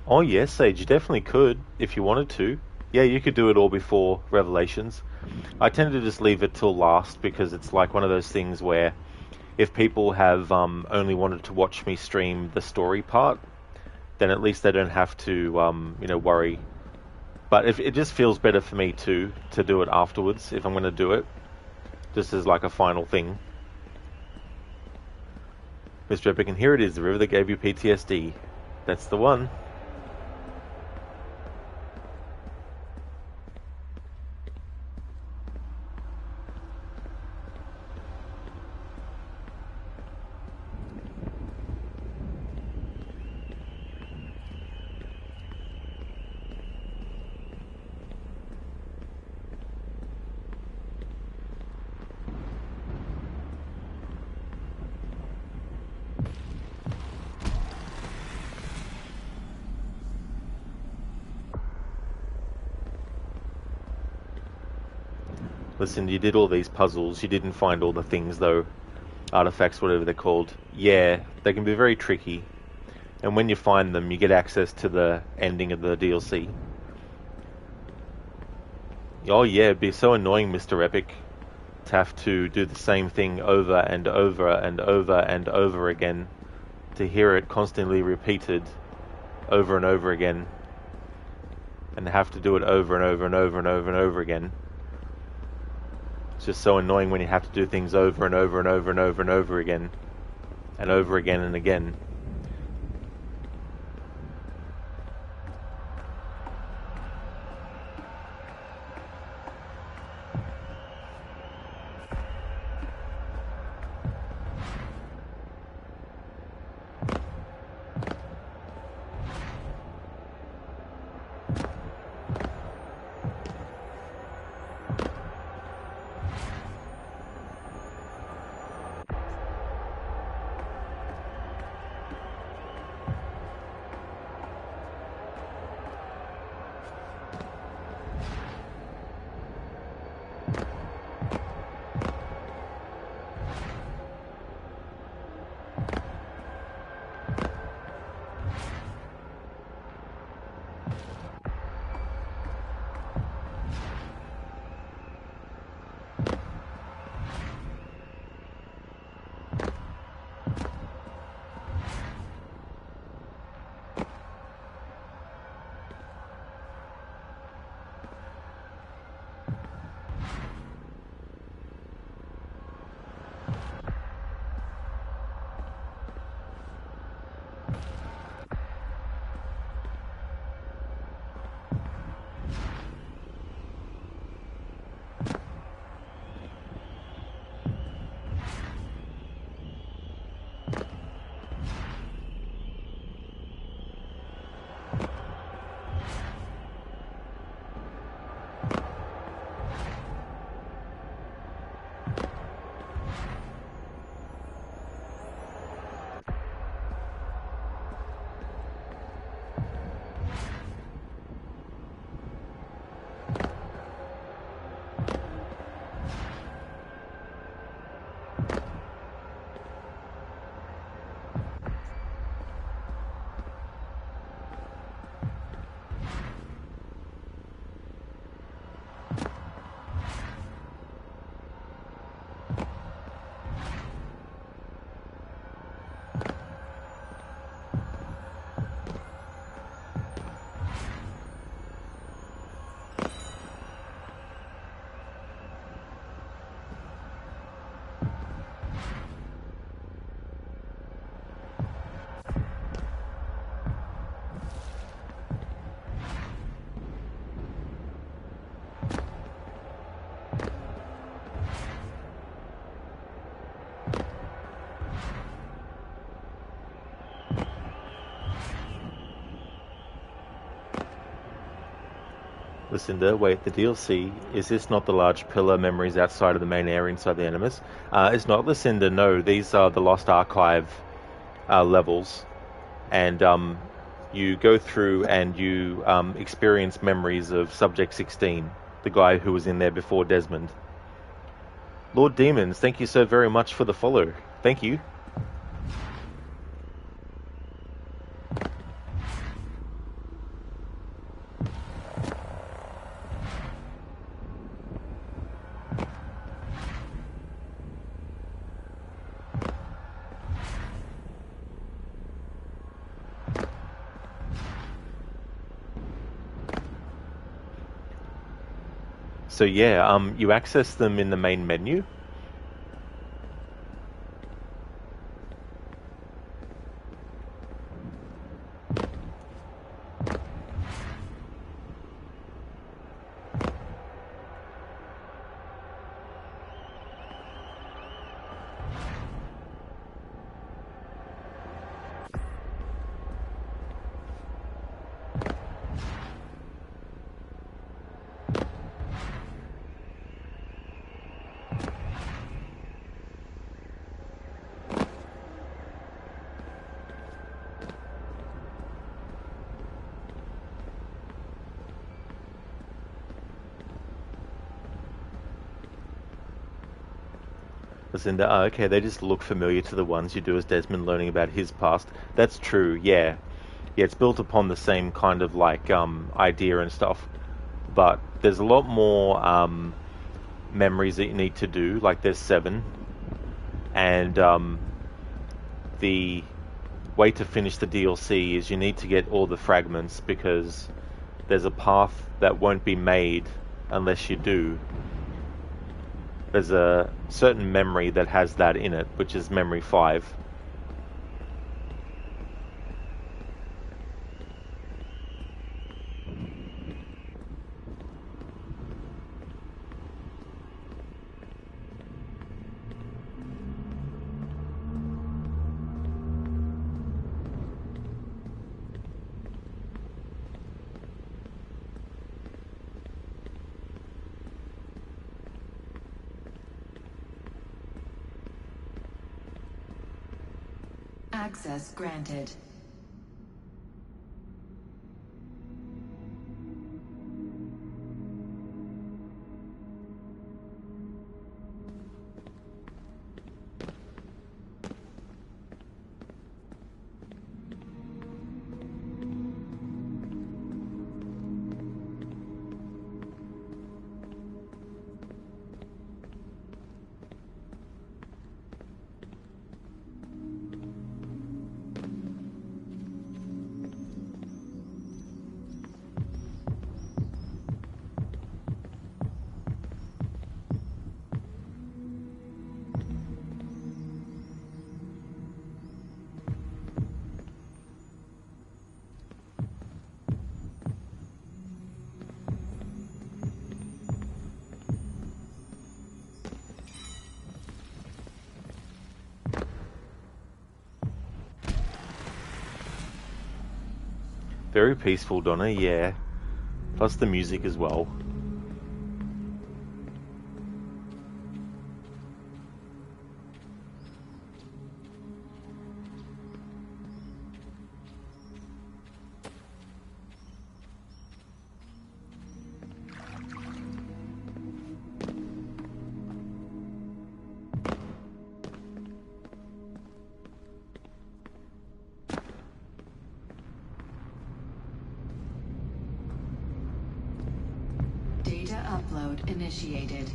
Oh yes, Sage, you definitely could, if you wanted to. Yeah, you could do it all before Revelations. I tend to just leave it till last because it's like one of those things where if people have only wanted to watch me stream the story part, then at least they don't have to, worry. But if it just feels better for me to do it afterwards, if I'm going to do it, just as like a final thing. Mr. Epic, and here it is, the river that gave you PTSD. That's the one. Listen, you did all these puzzles, you didn't find all the things though. Artifacts, whatever they're called. Yeah, they can be very tricky. And when you find them, you get access to the ending of the DLC. Oh yeah, it'd be so annoying, Mr. Epic, to have to do the same thing over and over and over and over again. To hear it constantly repeated over and over again. And have to do it over and over and over and over and over again. It's just so annoying when you have to do things over and over and over and over and over again. And over again and again. Lucinda, wait, the DLC, is this not the large pillar memories outside of the main area inside the Animus? It's not, Lucinda, no. These are the Lost Archive levels. And you go through and you experience memories of Subject 16, the guy who was in there before Desmond. Lord Demons, thank you so very much for the follow. Thank you. So yeah, you access them in the main menu. Lucinda, okay, they just look familiar to the ones you do as Desmond, learning about his past. That's true, yeah. Yeah, it's built upon the same kind of like idea and stuff, but there's a lot more memories that you need to do. Like there's 7, and the way to finish the DLC is you need to get all the fragments, because there's a path that won't be made unless you do. There's a certain memory that has that in it, which is memory 5. Access granted. Very peaceful, Donna, yeah. Plus the music as well. Data upload initiated.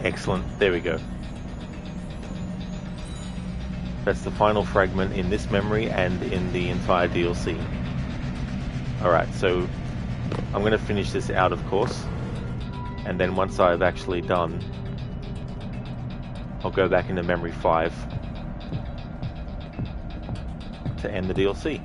Excellent. There we go. That's the final fragment in this memory and in the entire DLC. Alright, so I'm going to finish this out, of course. And then once I've actually done, I'll go back into memory 5 to end the DLC.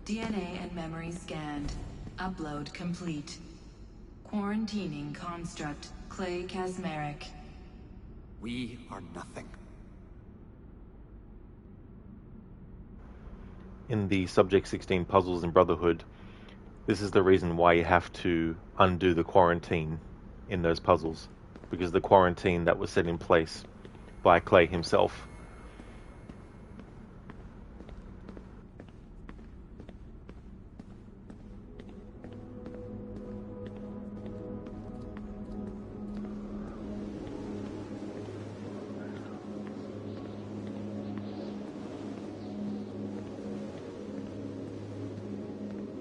DNA and memory scanned. Upload complete. Quarantining construct Clay Kasmeric. We are nothing. In the Subject 16 puzzles in Brotherhood, this is the reason why you have to undo the quarantine in those puzzles, because the quarantine that was set in place by Clay himself.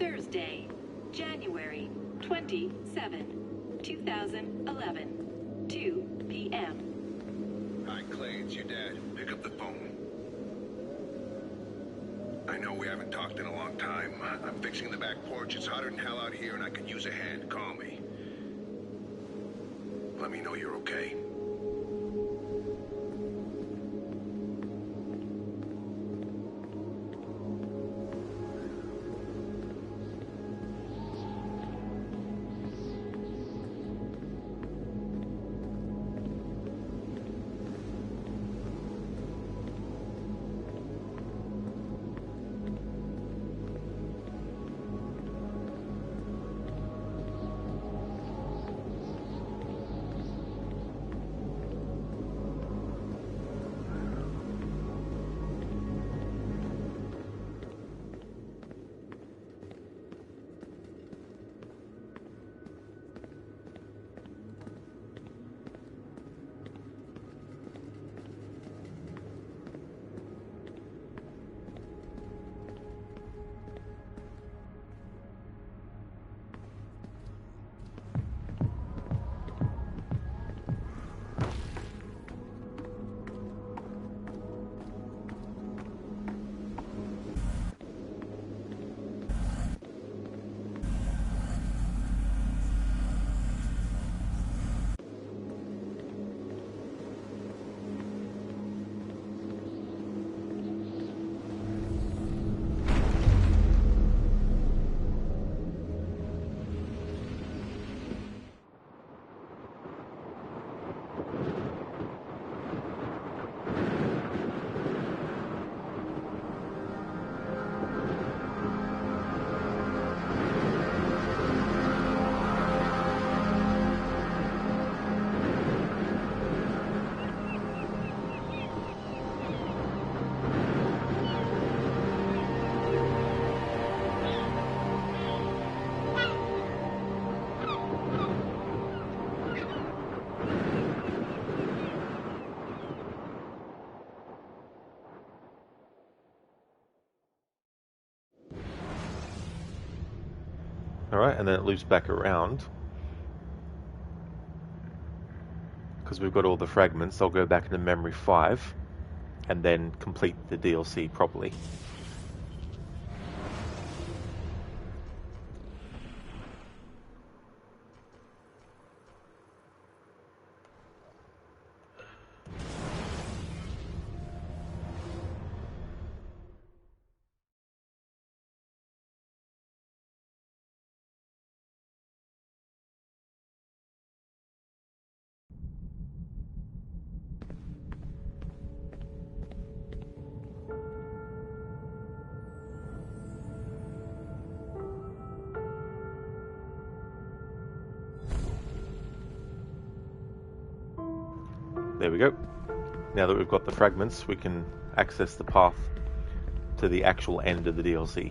Thursday, January 27, 2011, 2 p.m. Hi, Clay, it's your dad. Pick up the phone. I know we haven't talked in a long time. I'm fixing the back porch. It's hotter than hell out here, and I could use a hand. Call me. Let me know you're okay. Alright, and then it loops back around. Because we've got all the fragments, I'll go back into memory 5 and then complete the DLC properly. There we go. Now that we've got the fragments, we can access the path to the actual end of the DLC.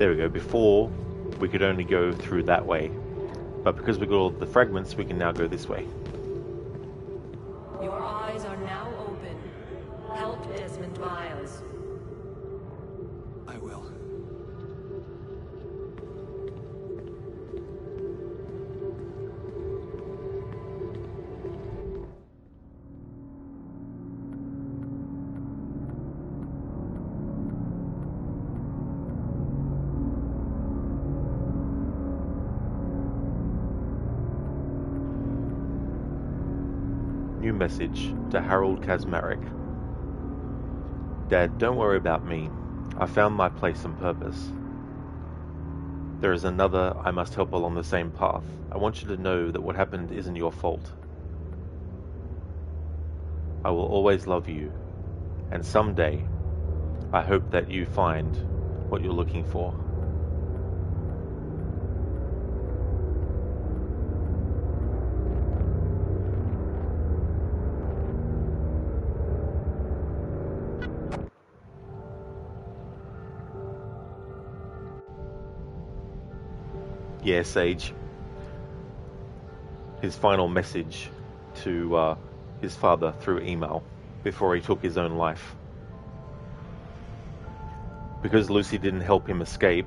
There we go. Before, we could only go through that way. But because we got all the fragments, we can now go this way. Your eyes are now open. Help Desmond Miles. I will. New message to Harold Kazmarek. Dad, don't worry about me. I found my place on purpose. There is another I must help along the same path. I want you to know that what happened isn't your fault. I will always love you, and someday I hope that you find what you're looking for. Yeah, Sage. His final message to his father through email before he took his own life. Because Lucy didn't help him escape,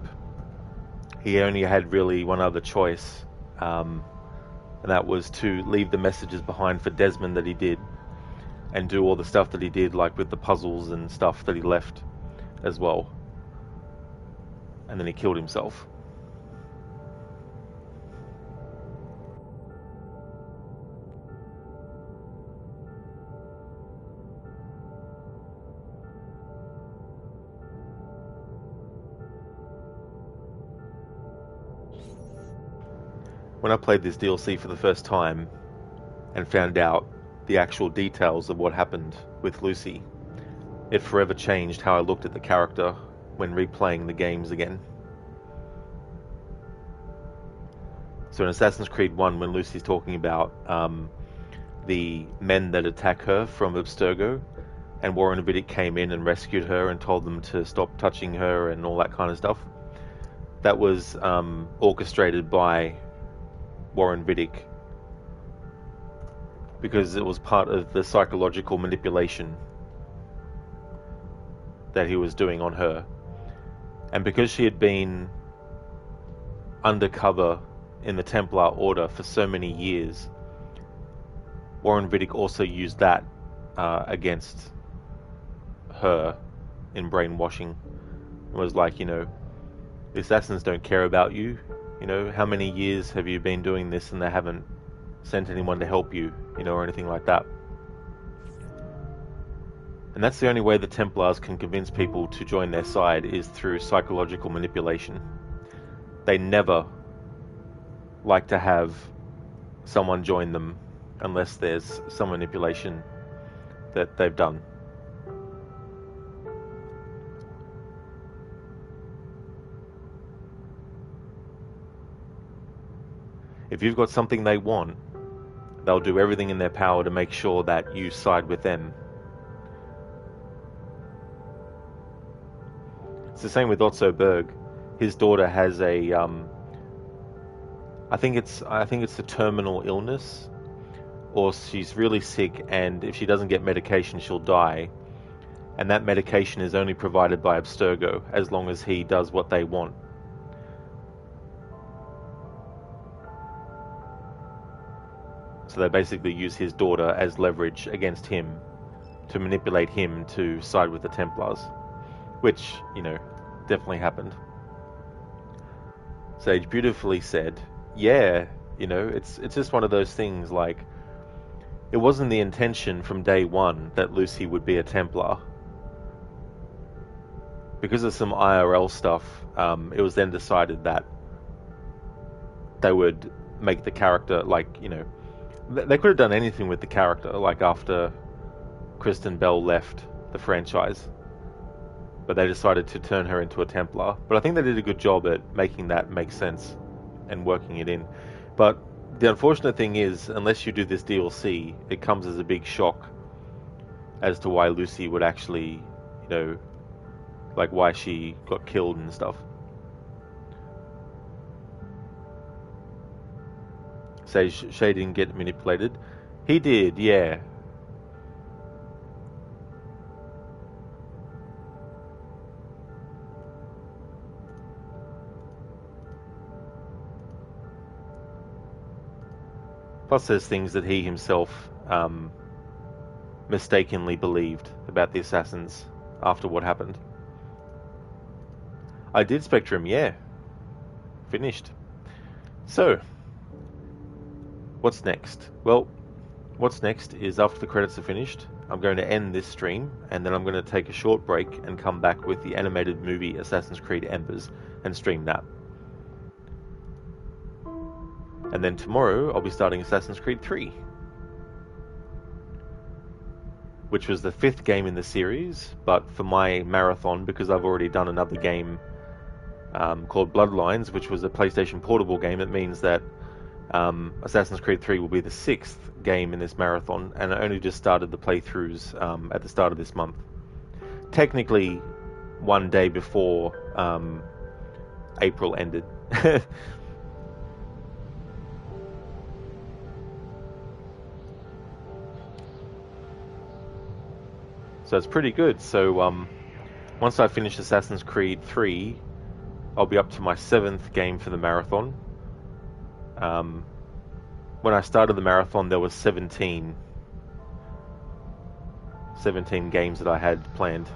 he only had really one other choice, and that was to leave the messages behind for Desmond that he did, and do all the stuff that he did, like with the puzzles and stuff that he left as well. And then he killed himself. When I played this DLC for the first time and found out the actual details of what happened with Lucy, it forever changed how I looked at the character when replaying the games again. So in Assassin's Creed 1, when Lucy's talking about the men that attack her from Abstergo, and Warren Vidic came in and rescued her and told them to stop touching her and all that kind of stuff, that was orchestrated by Warren Vidic, because it was part of the psychological manipulation that he was doing on her. And because she had been undercover in the Templar Order for so many years, Warren Vidic also used that against her in brainwashing. It was like, you know, the assassins don't care about you. You know, how many years have you been doing this and they haven't sent anyone to help you, you know, or anything like that. And that's the only way the Templars can convince people to join their side, is through psychological manipulation. They never like to have someone join them unless there's some manipulation that they've done. If you've got something they want, they'll do everything in their power to make sure that you side with them. It's the same with Otto Berg. His daughter has a, I think it's a terminal illness, or she's really sick, and if she doesn't get medication, she'll die. And that medication is only provided by Abstergo as long as he does what they want. So they basically use his daughter as leverage against him to manipulate him to side with the Templars, which, you know, definitely happened. Sage beautifully said, yeah, you know, it's just one of those things, like, it wasn't the intention from day one that Lucy would be a Templar. Because of some IRL stuff, it was then decided that they would make the character, like, you know, they could have done anything with the character, like after Kristen Bell left the franchise, but they decided to turn her into a Templar. But I think they did a good job at making that make sense and working it in. But the unfortunate thing is, unless you do this DLC, it comes as a big shock as to why Lucy would actually, you know, like why she got killed and stuff. Say Shay didn't get manipulated. He did, yeah. Plus there's things that he himself mistakenly believed about the assassins after what happened. I did Spectrum, yeah. Finished. So, what's next? Well, what's next is after the credits are finished, I'm going to end this stream, and then I'm going to take a short break and come back with the animated movie Assassin's Creed Embers and stream that. And then tomorrow I'll be starting Assassin's Creed 3, which was the 5th game in the series, but for my marathon, because I've already done another game called Bloodlines, which was a PlayStation Portable game, it means that Assassin's Creed 3 will be the 6th game in this marathon, and I only just started the playthroughs at the start of this month. Technically, one day before April ended. So it's pretty good. So once I finish Assassin's Creed 3, I'll be up to my 7th game for the marathon. When I started the marathon, there was 17 games that I had planned.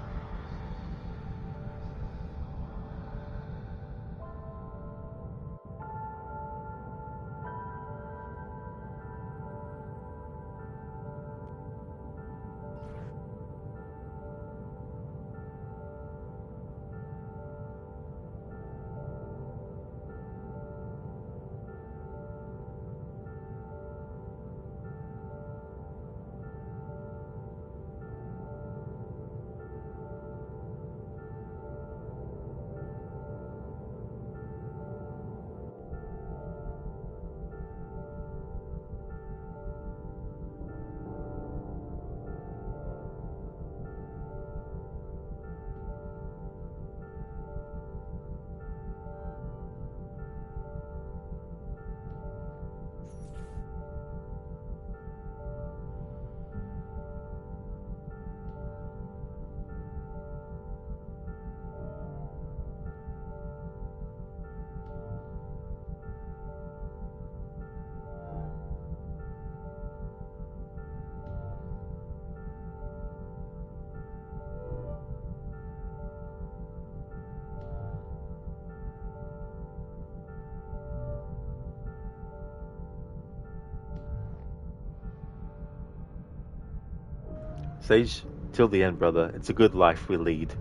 Sage, till the end, brother. It's a good life we lead.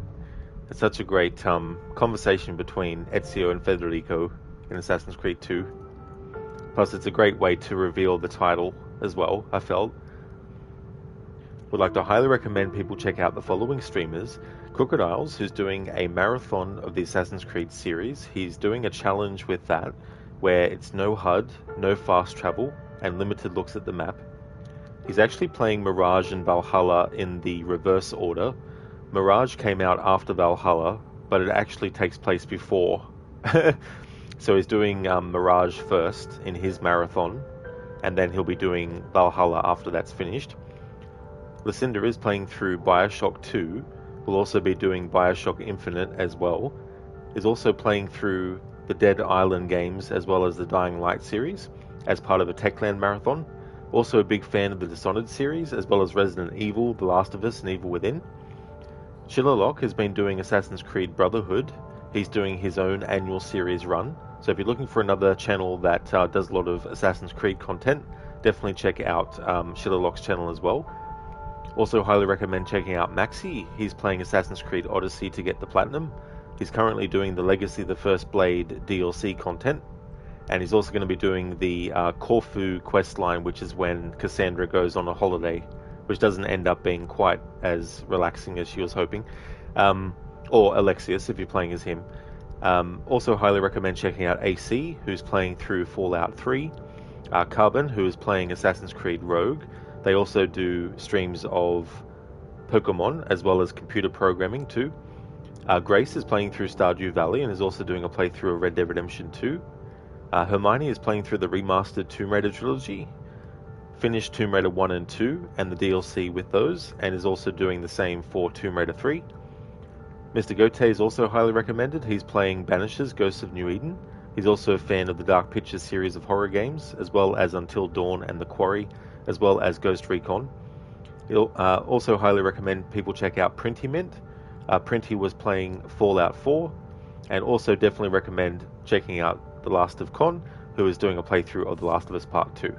It's such a great conversation between Ezio and Federico in Assassin's Creed 2. Plus, it's a great way to reveal the title as well, I felt. Would like to highly recommend people check out the following streamers. Crocodiles, who's doing a marathon of the Assassin's Creed series. He's doing a challenge with that, where it's no HUD, no fast travel, and limited looks at the map. He's actually playing Mirage and Valhalla in the reverse order. Mirage came out after Valhalla, but it actually takes place before. So he's doing Mirage first in his marathon, and then he'll be doing Valhalla after that's finished. Lucinda is playing through Bioshock 2, will also be doing Bioshock Infinite as well. Is also playing through the Dead Island games as well as the Dying Light series as part of a Techland marathon. Also a big fan of the Dishonored series, as well as Resident Evil, The Last of Us, and Evil Within. Shillerlock has been doing Assassin's Creed Brotherhood. He's doing his own annual series run. So if you're looking for another channel that does a lot of Assassin's Creed content, definitely check out Shillerlock's channel as well. Also highly recommend checking out Maxi. He's playing Assassin's Creed Odyssey to get the Platinum. He's currently doing the Legacy of the First Blade DLC content. And he's also going to be doing the Corfu quest line, which is when Cassandra goes on a holiday, which doesn't end up being quite as relaxing as she was hoping. Or Alexius, if you're playing as him. Also highly recommend checking out AC, who's playing through Fallout 3. Carbon, who is playing Assassin's Creed Rogue. They also do streams of Pokemon, as well as computer programming too. Grace is playing through Stardew Valley, and is also doing a playthrough of Red Dead Redemption 2. Hermione is playing through the remastered Tomb Raider trilogy, finished Tomb Raider 1 and 2 and the DLC with those, and is also doing the same for Tomb Raider 3. Mr. Gote is also highly recommended. He's playing Banishers, Ghosts of New Eden. He's also a fan of the Dark Pictures series of horror games, as well as Until Dawn and The Quarry, as well as Ghost Recon. He'll also highly recommend people check out Printy Mint. Printy was playing Fallout 4, and also definitely recommend checking out The Last of Con, who is doing a playthrough of The Last of Us Part 2.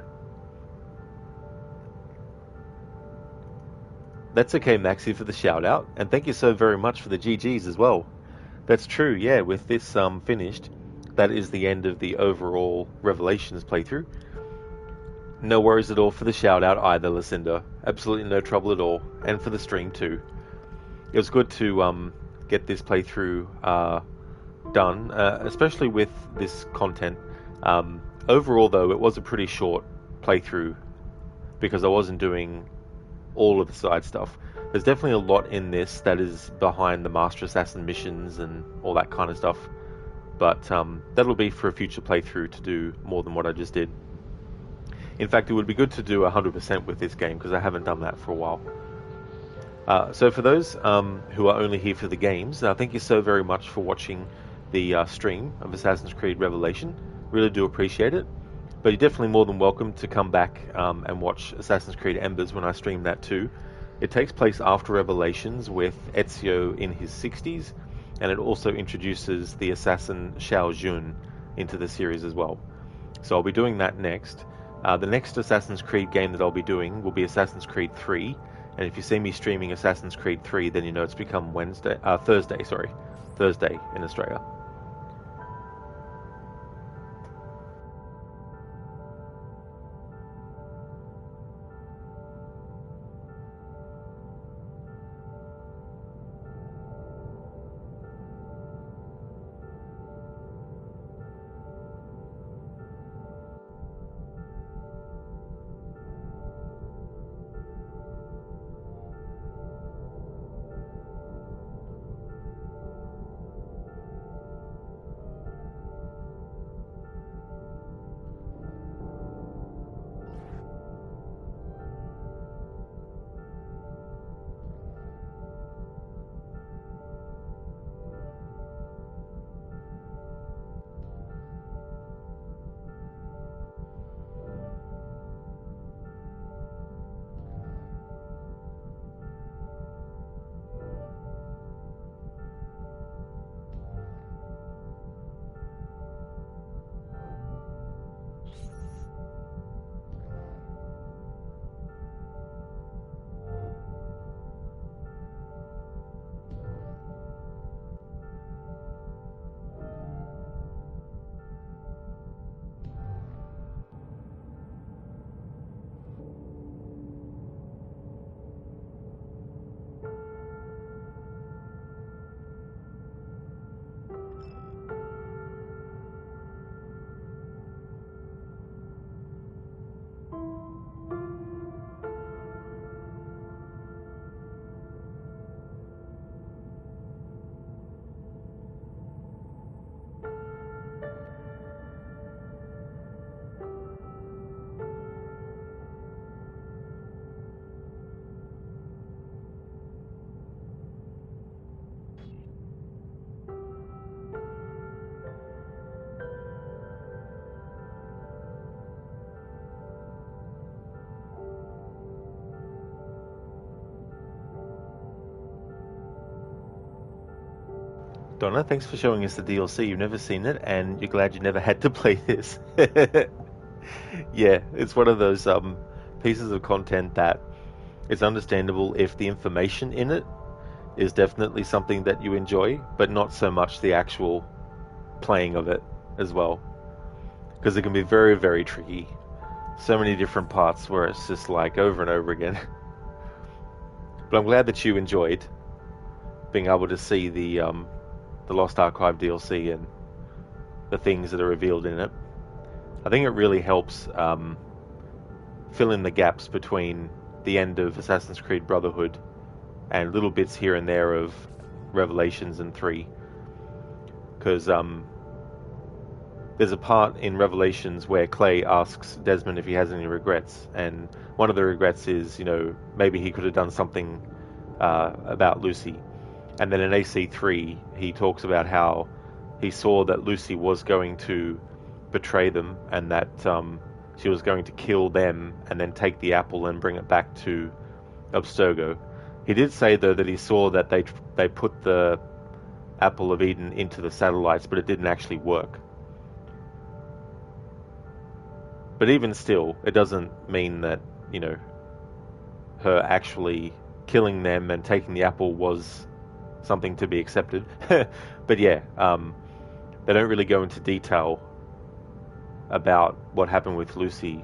That's okay, Maxi, for the shout out, and thank you so very much for the GGs as well. That's true, yeah, with this finished, that is the end of the overall Revelations playthrough. No worries at all for the shout out either, Lucinda. Absolutely no trouble at all, and for the stream too. It was good to get this playthrough done, especially with this content. Overall, though, it was a pretty short playthrough because I wasn't doing all of the side stuff. There's definitely a lot in this that is behind the Master Assassin missions and all that kind of stuff, but that'll be for a future playthrough to do more than what I just did. In fact, it would be good to do 100% with this game because I haven't done that for a while. So for those who are only here for the games, thank you so very much for watching the stream of Assassin's Creed Revelation. Really do appreciate it. But you're definitely more than welcome to come back and watch Assassin's Creed Embers when I stream that too. It takes place after Revelations with Ezio in his 60s, and it also introduces the assassin Xiao Jun into the series as well. So I'll be doing that next. The next Assassin's Creed game that I'll be doing will be Assassin's Creed 3, and if you see me streaming Assassin's Creed 3, then you know it's become Thursday in Australia. Donna, thanks for showing us the DLC. You've never seen it, and you're glad you never had to play this. Yeah, it's one of those pieces of content that it's understandable if the information in it is definitely something that you enjoy, but not so much the actual playing of it as well. Because it can be very, very tricky. So many different parts where it's just like over and over again. But I'm glad that you enjoyed being able to see the Lost Archive DLC and the things that are revealed in it. I think it really helps fill in the gaps between the end of Assassin's Creed Brotherhood and little bits here and there of Revelations and 3. Because there's a part in Revelations where Clay asks Desmond if he has any regrets, and one of the regrets is, maybe he could have done something about Lucy. And then in AC3, he talks about how he saw that Lucy was going to betray them, and that she was going to kill them and then take the apple and bring it back to Abstergo. He did say, though, that he saw that they put the Apple of Eden into the satellites, but it didn't actually work. But even still, it doesn't mean that, her actually killing them and taking the apple was something to be accepted. But yeah, they don't really go into detail about what happened with Lucy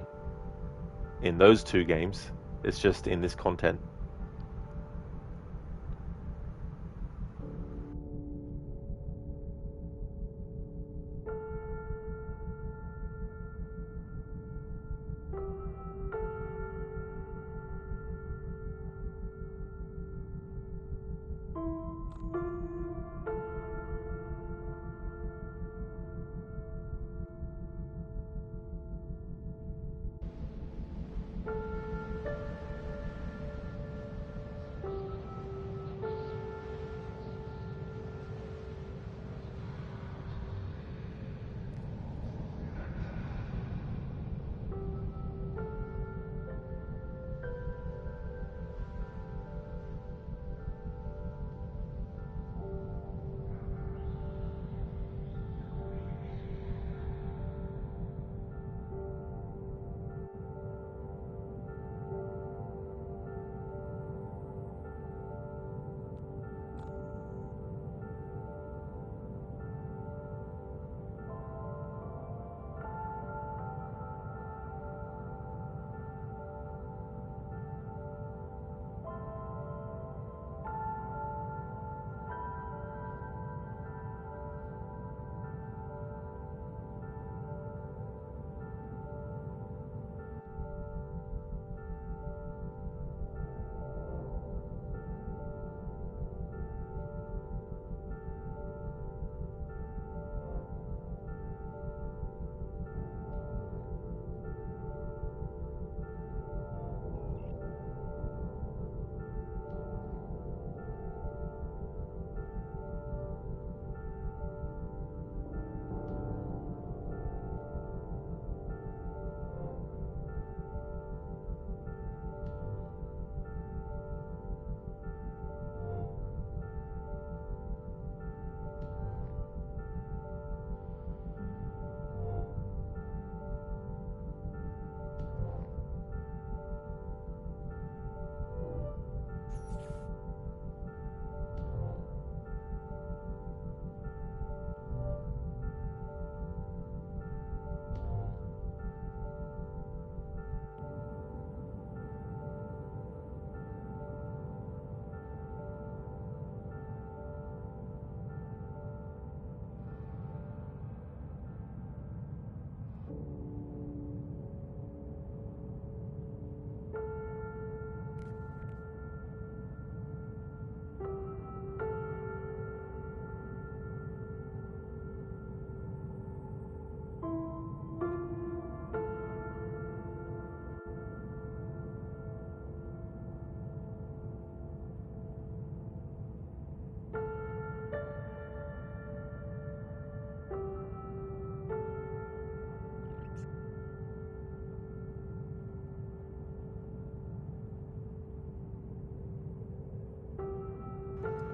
in those two games. It's just in this content.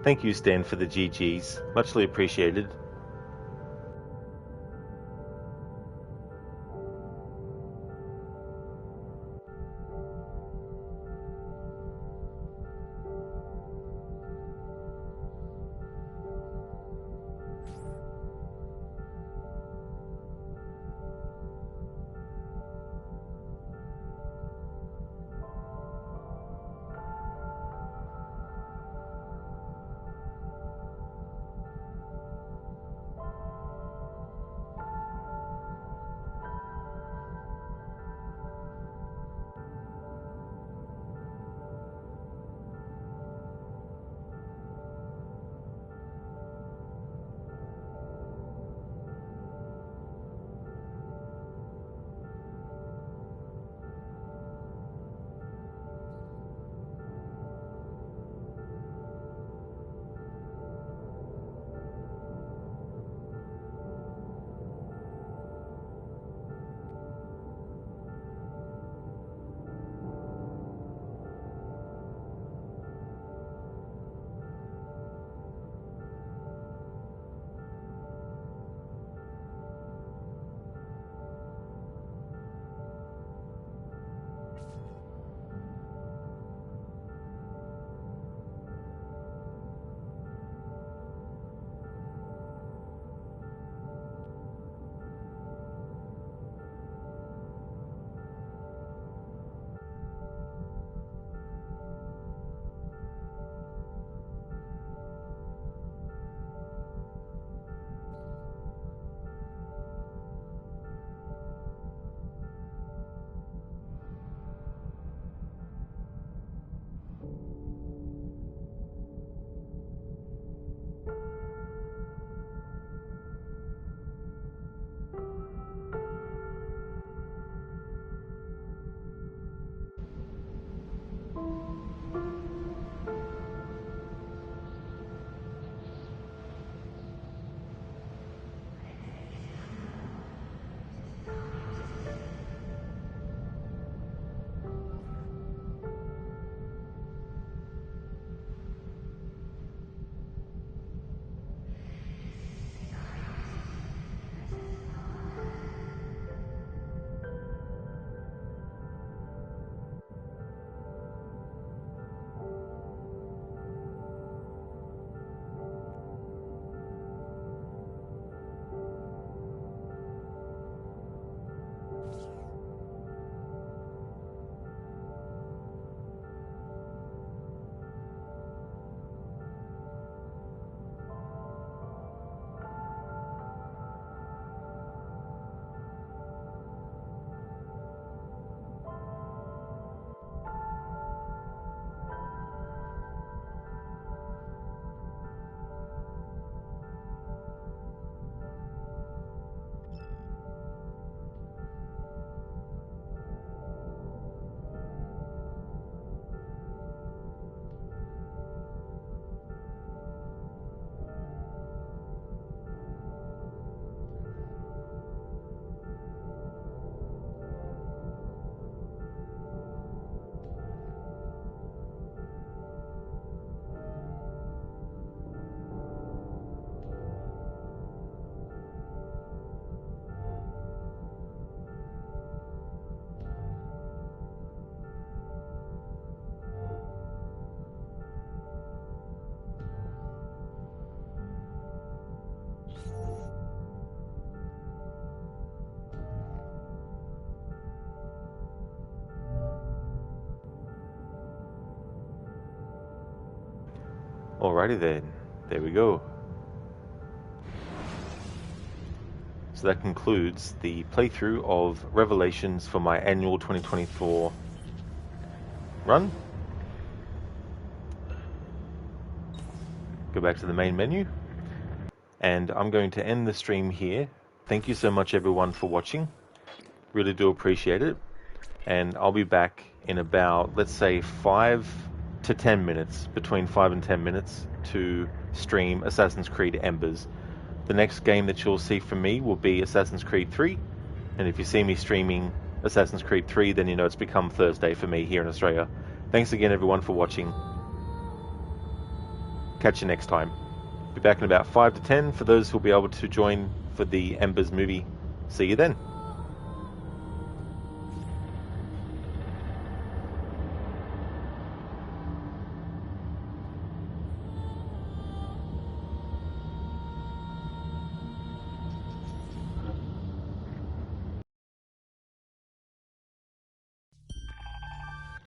Thank you, Stan, for the GGs. Muchly appreciated. Alrighty then, there we go. So that concludes the playthrough of Revelations for my annual 2024 run. Go back to the main menu. And I'm going to end the stream here. Thank you so much everyone for watching. Really do appreciate it. And I'll be back in about, let's say, 5 to 10 minutes, between 5 and 10 minutes, to stream Assassin's Creed Embers. The next game that you'll see from me will be Assassin's Creed 3. And if you see me streaming Assassin's Creed 3, then you know it's become Thursday for me here in Australia. Thanks again everyone for watching. Catch you next time. Be back in about 5 to 10 for those who'll be able to join for the Embers movie. See you then.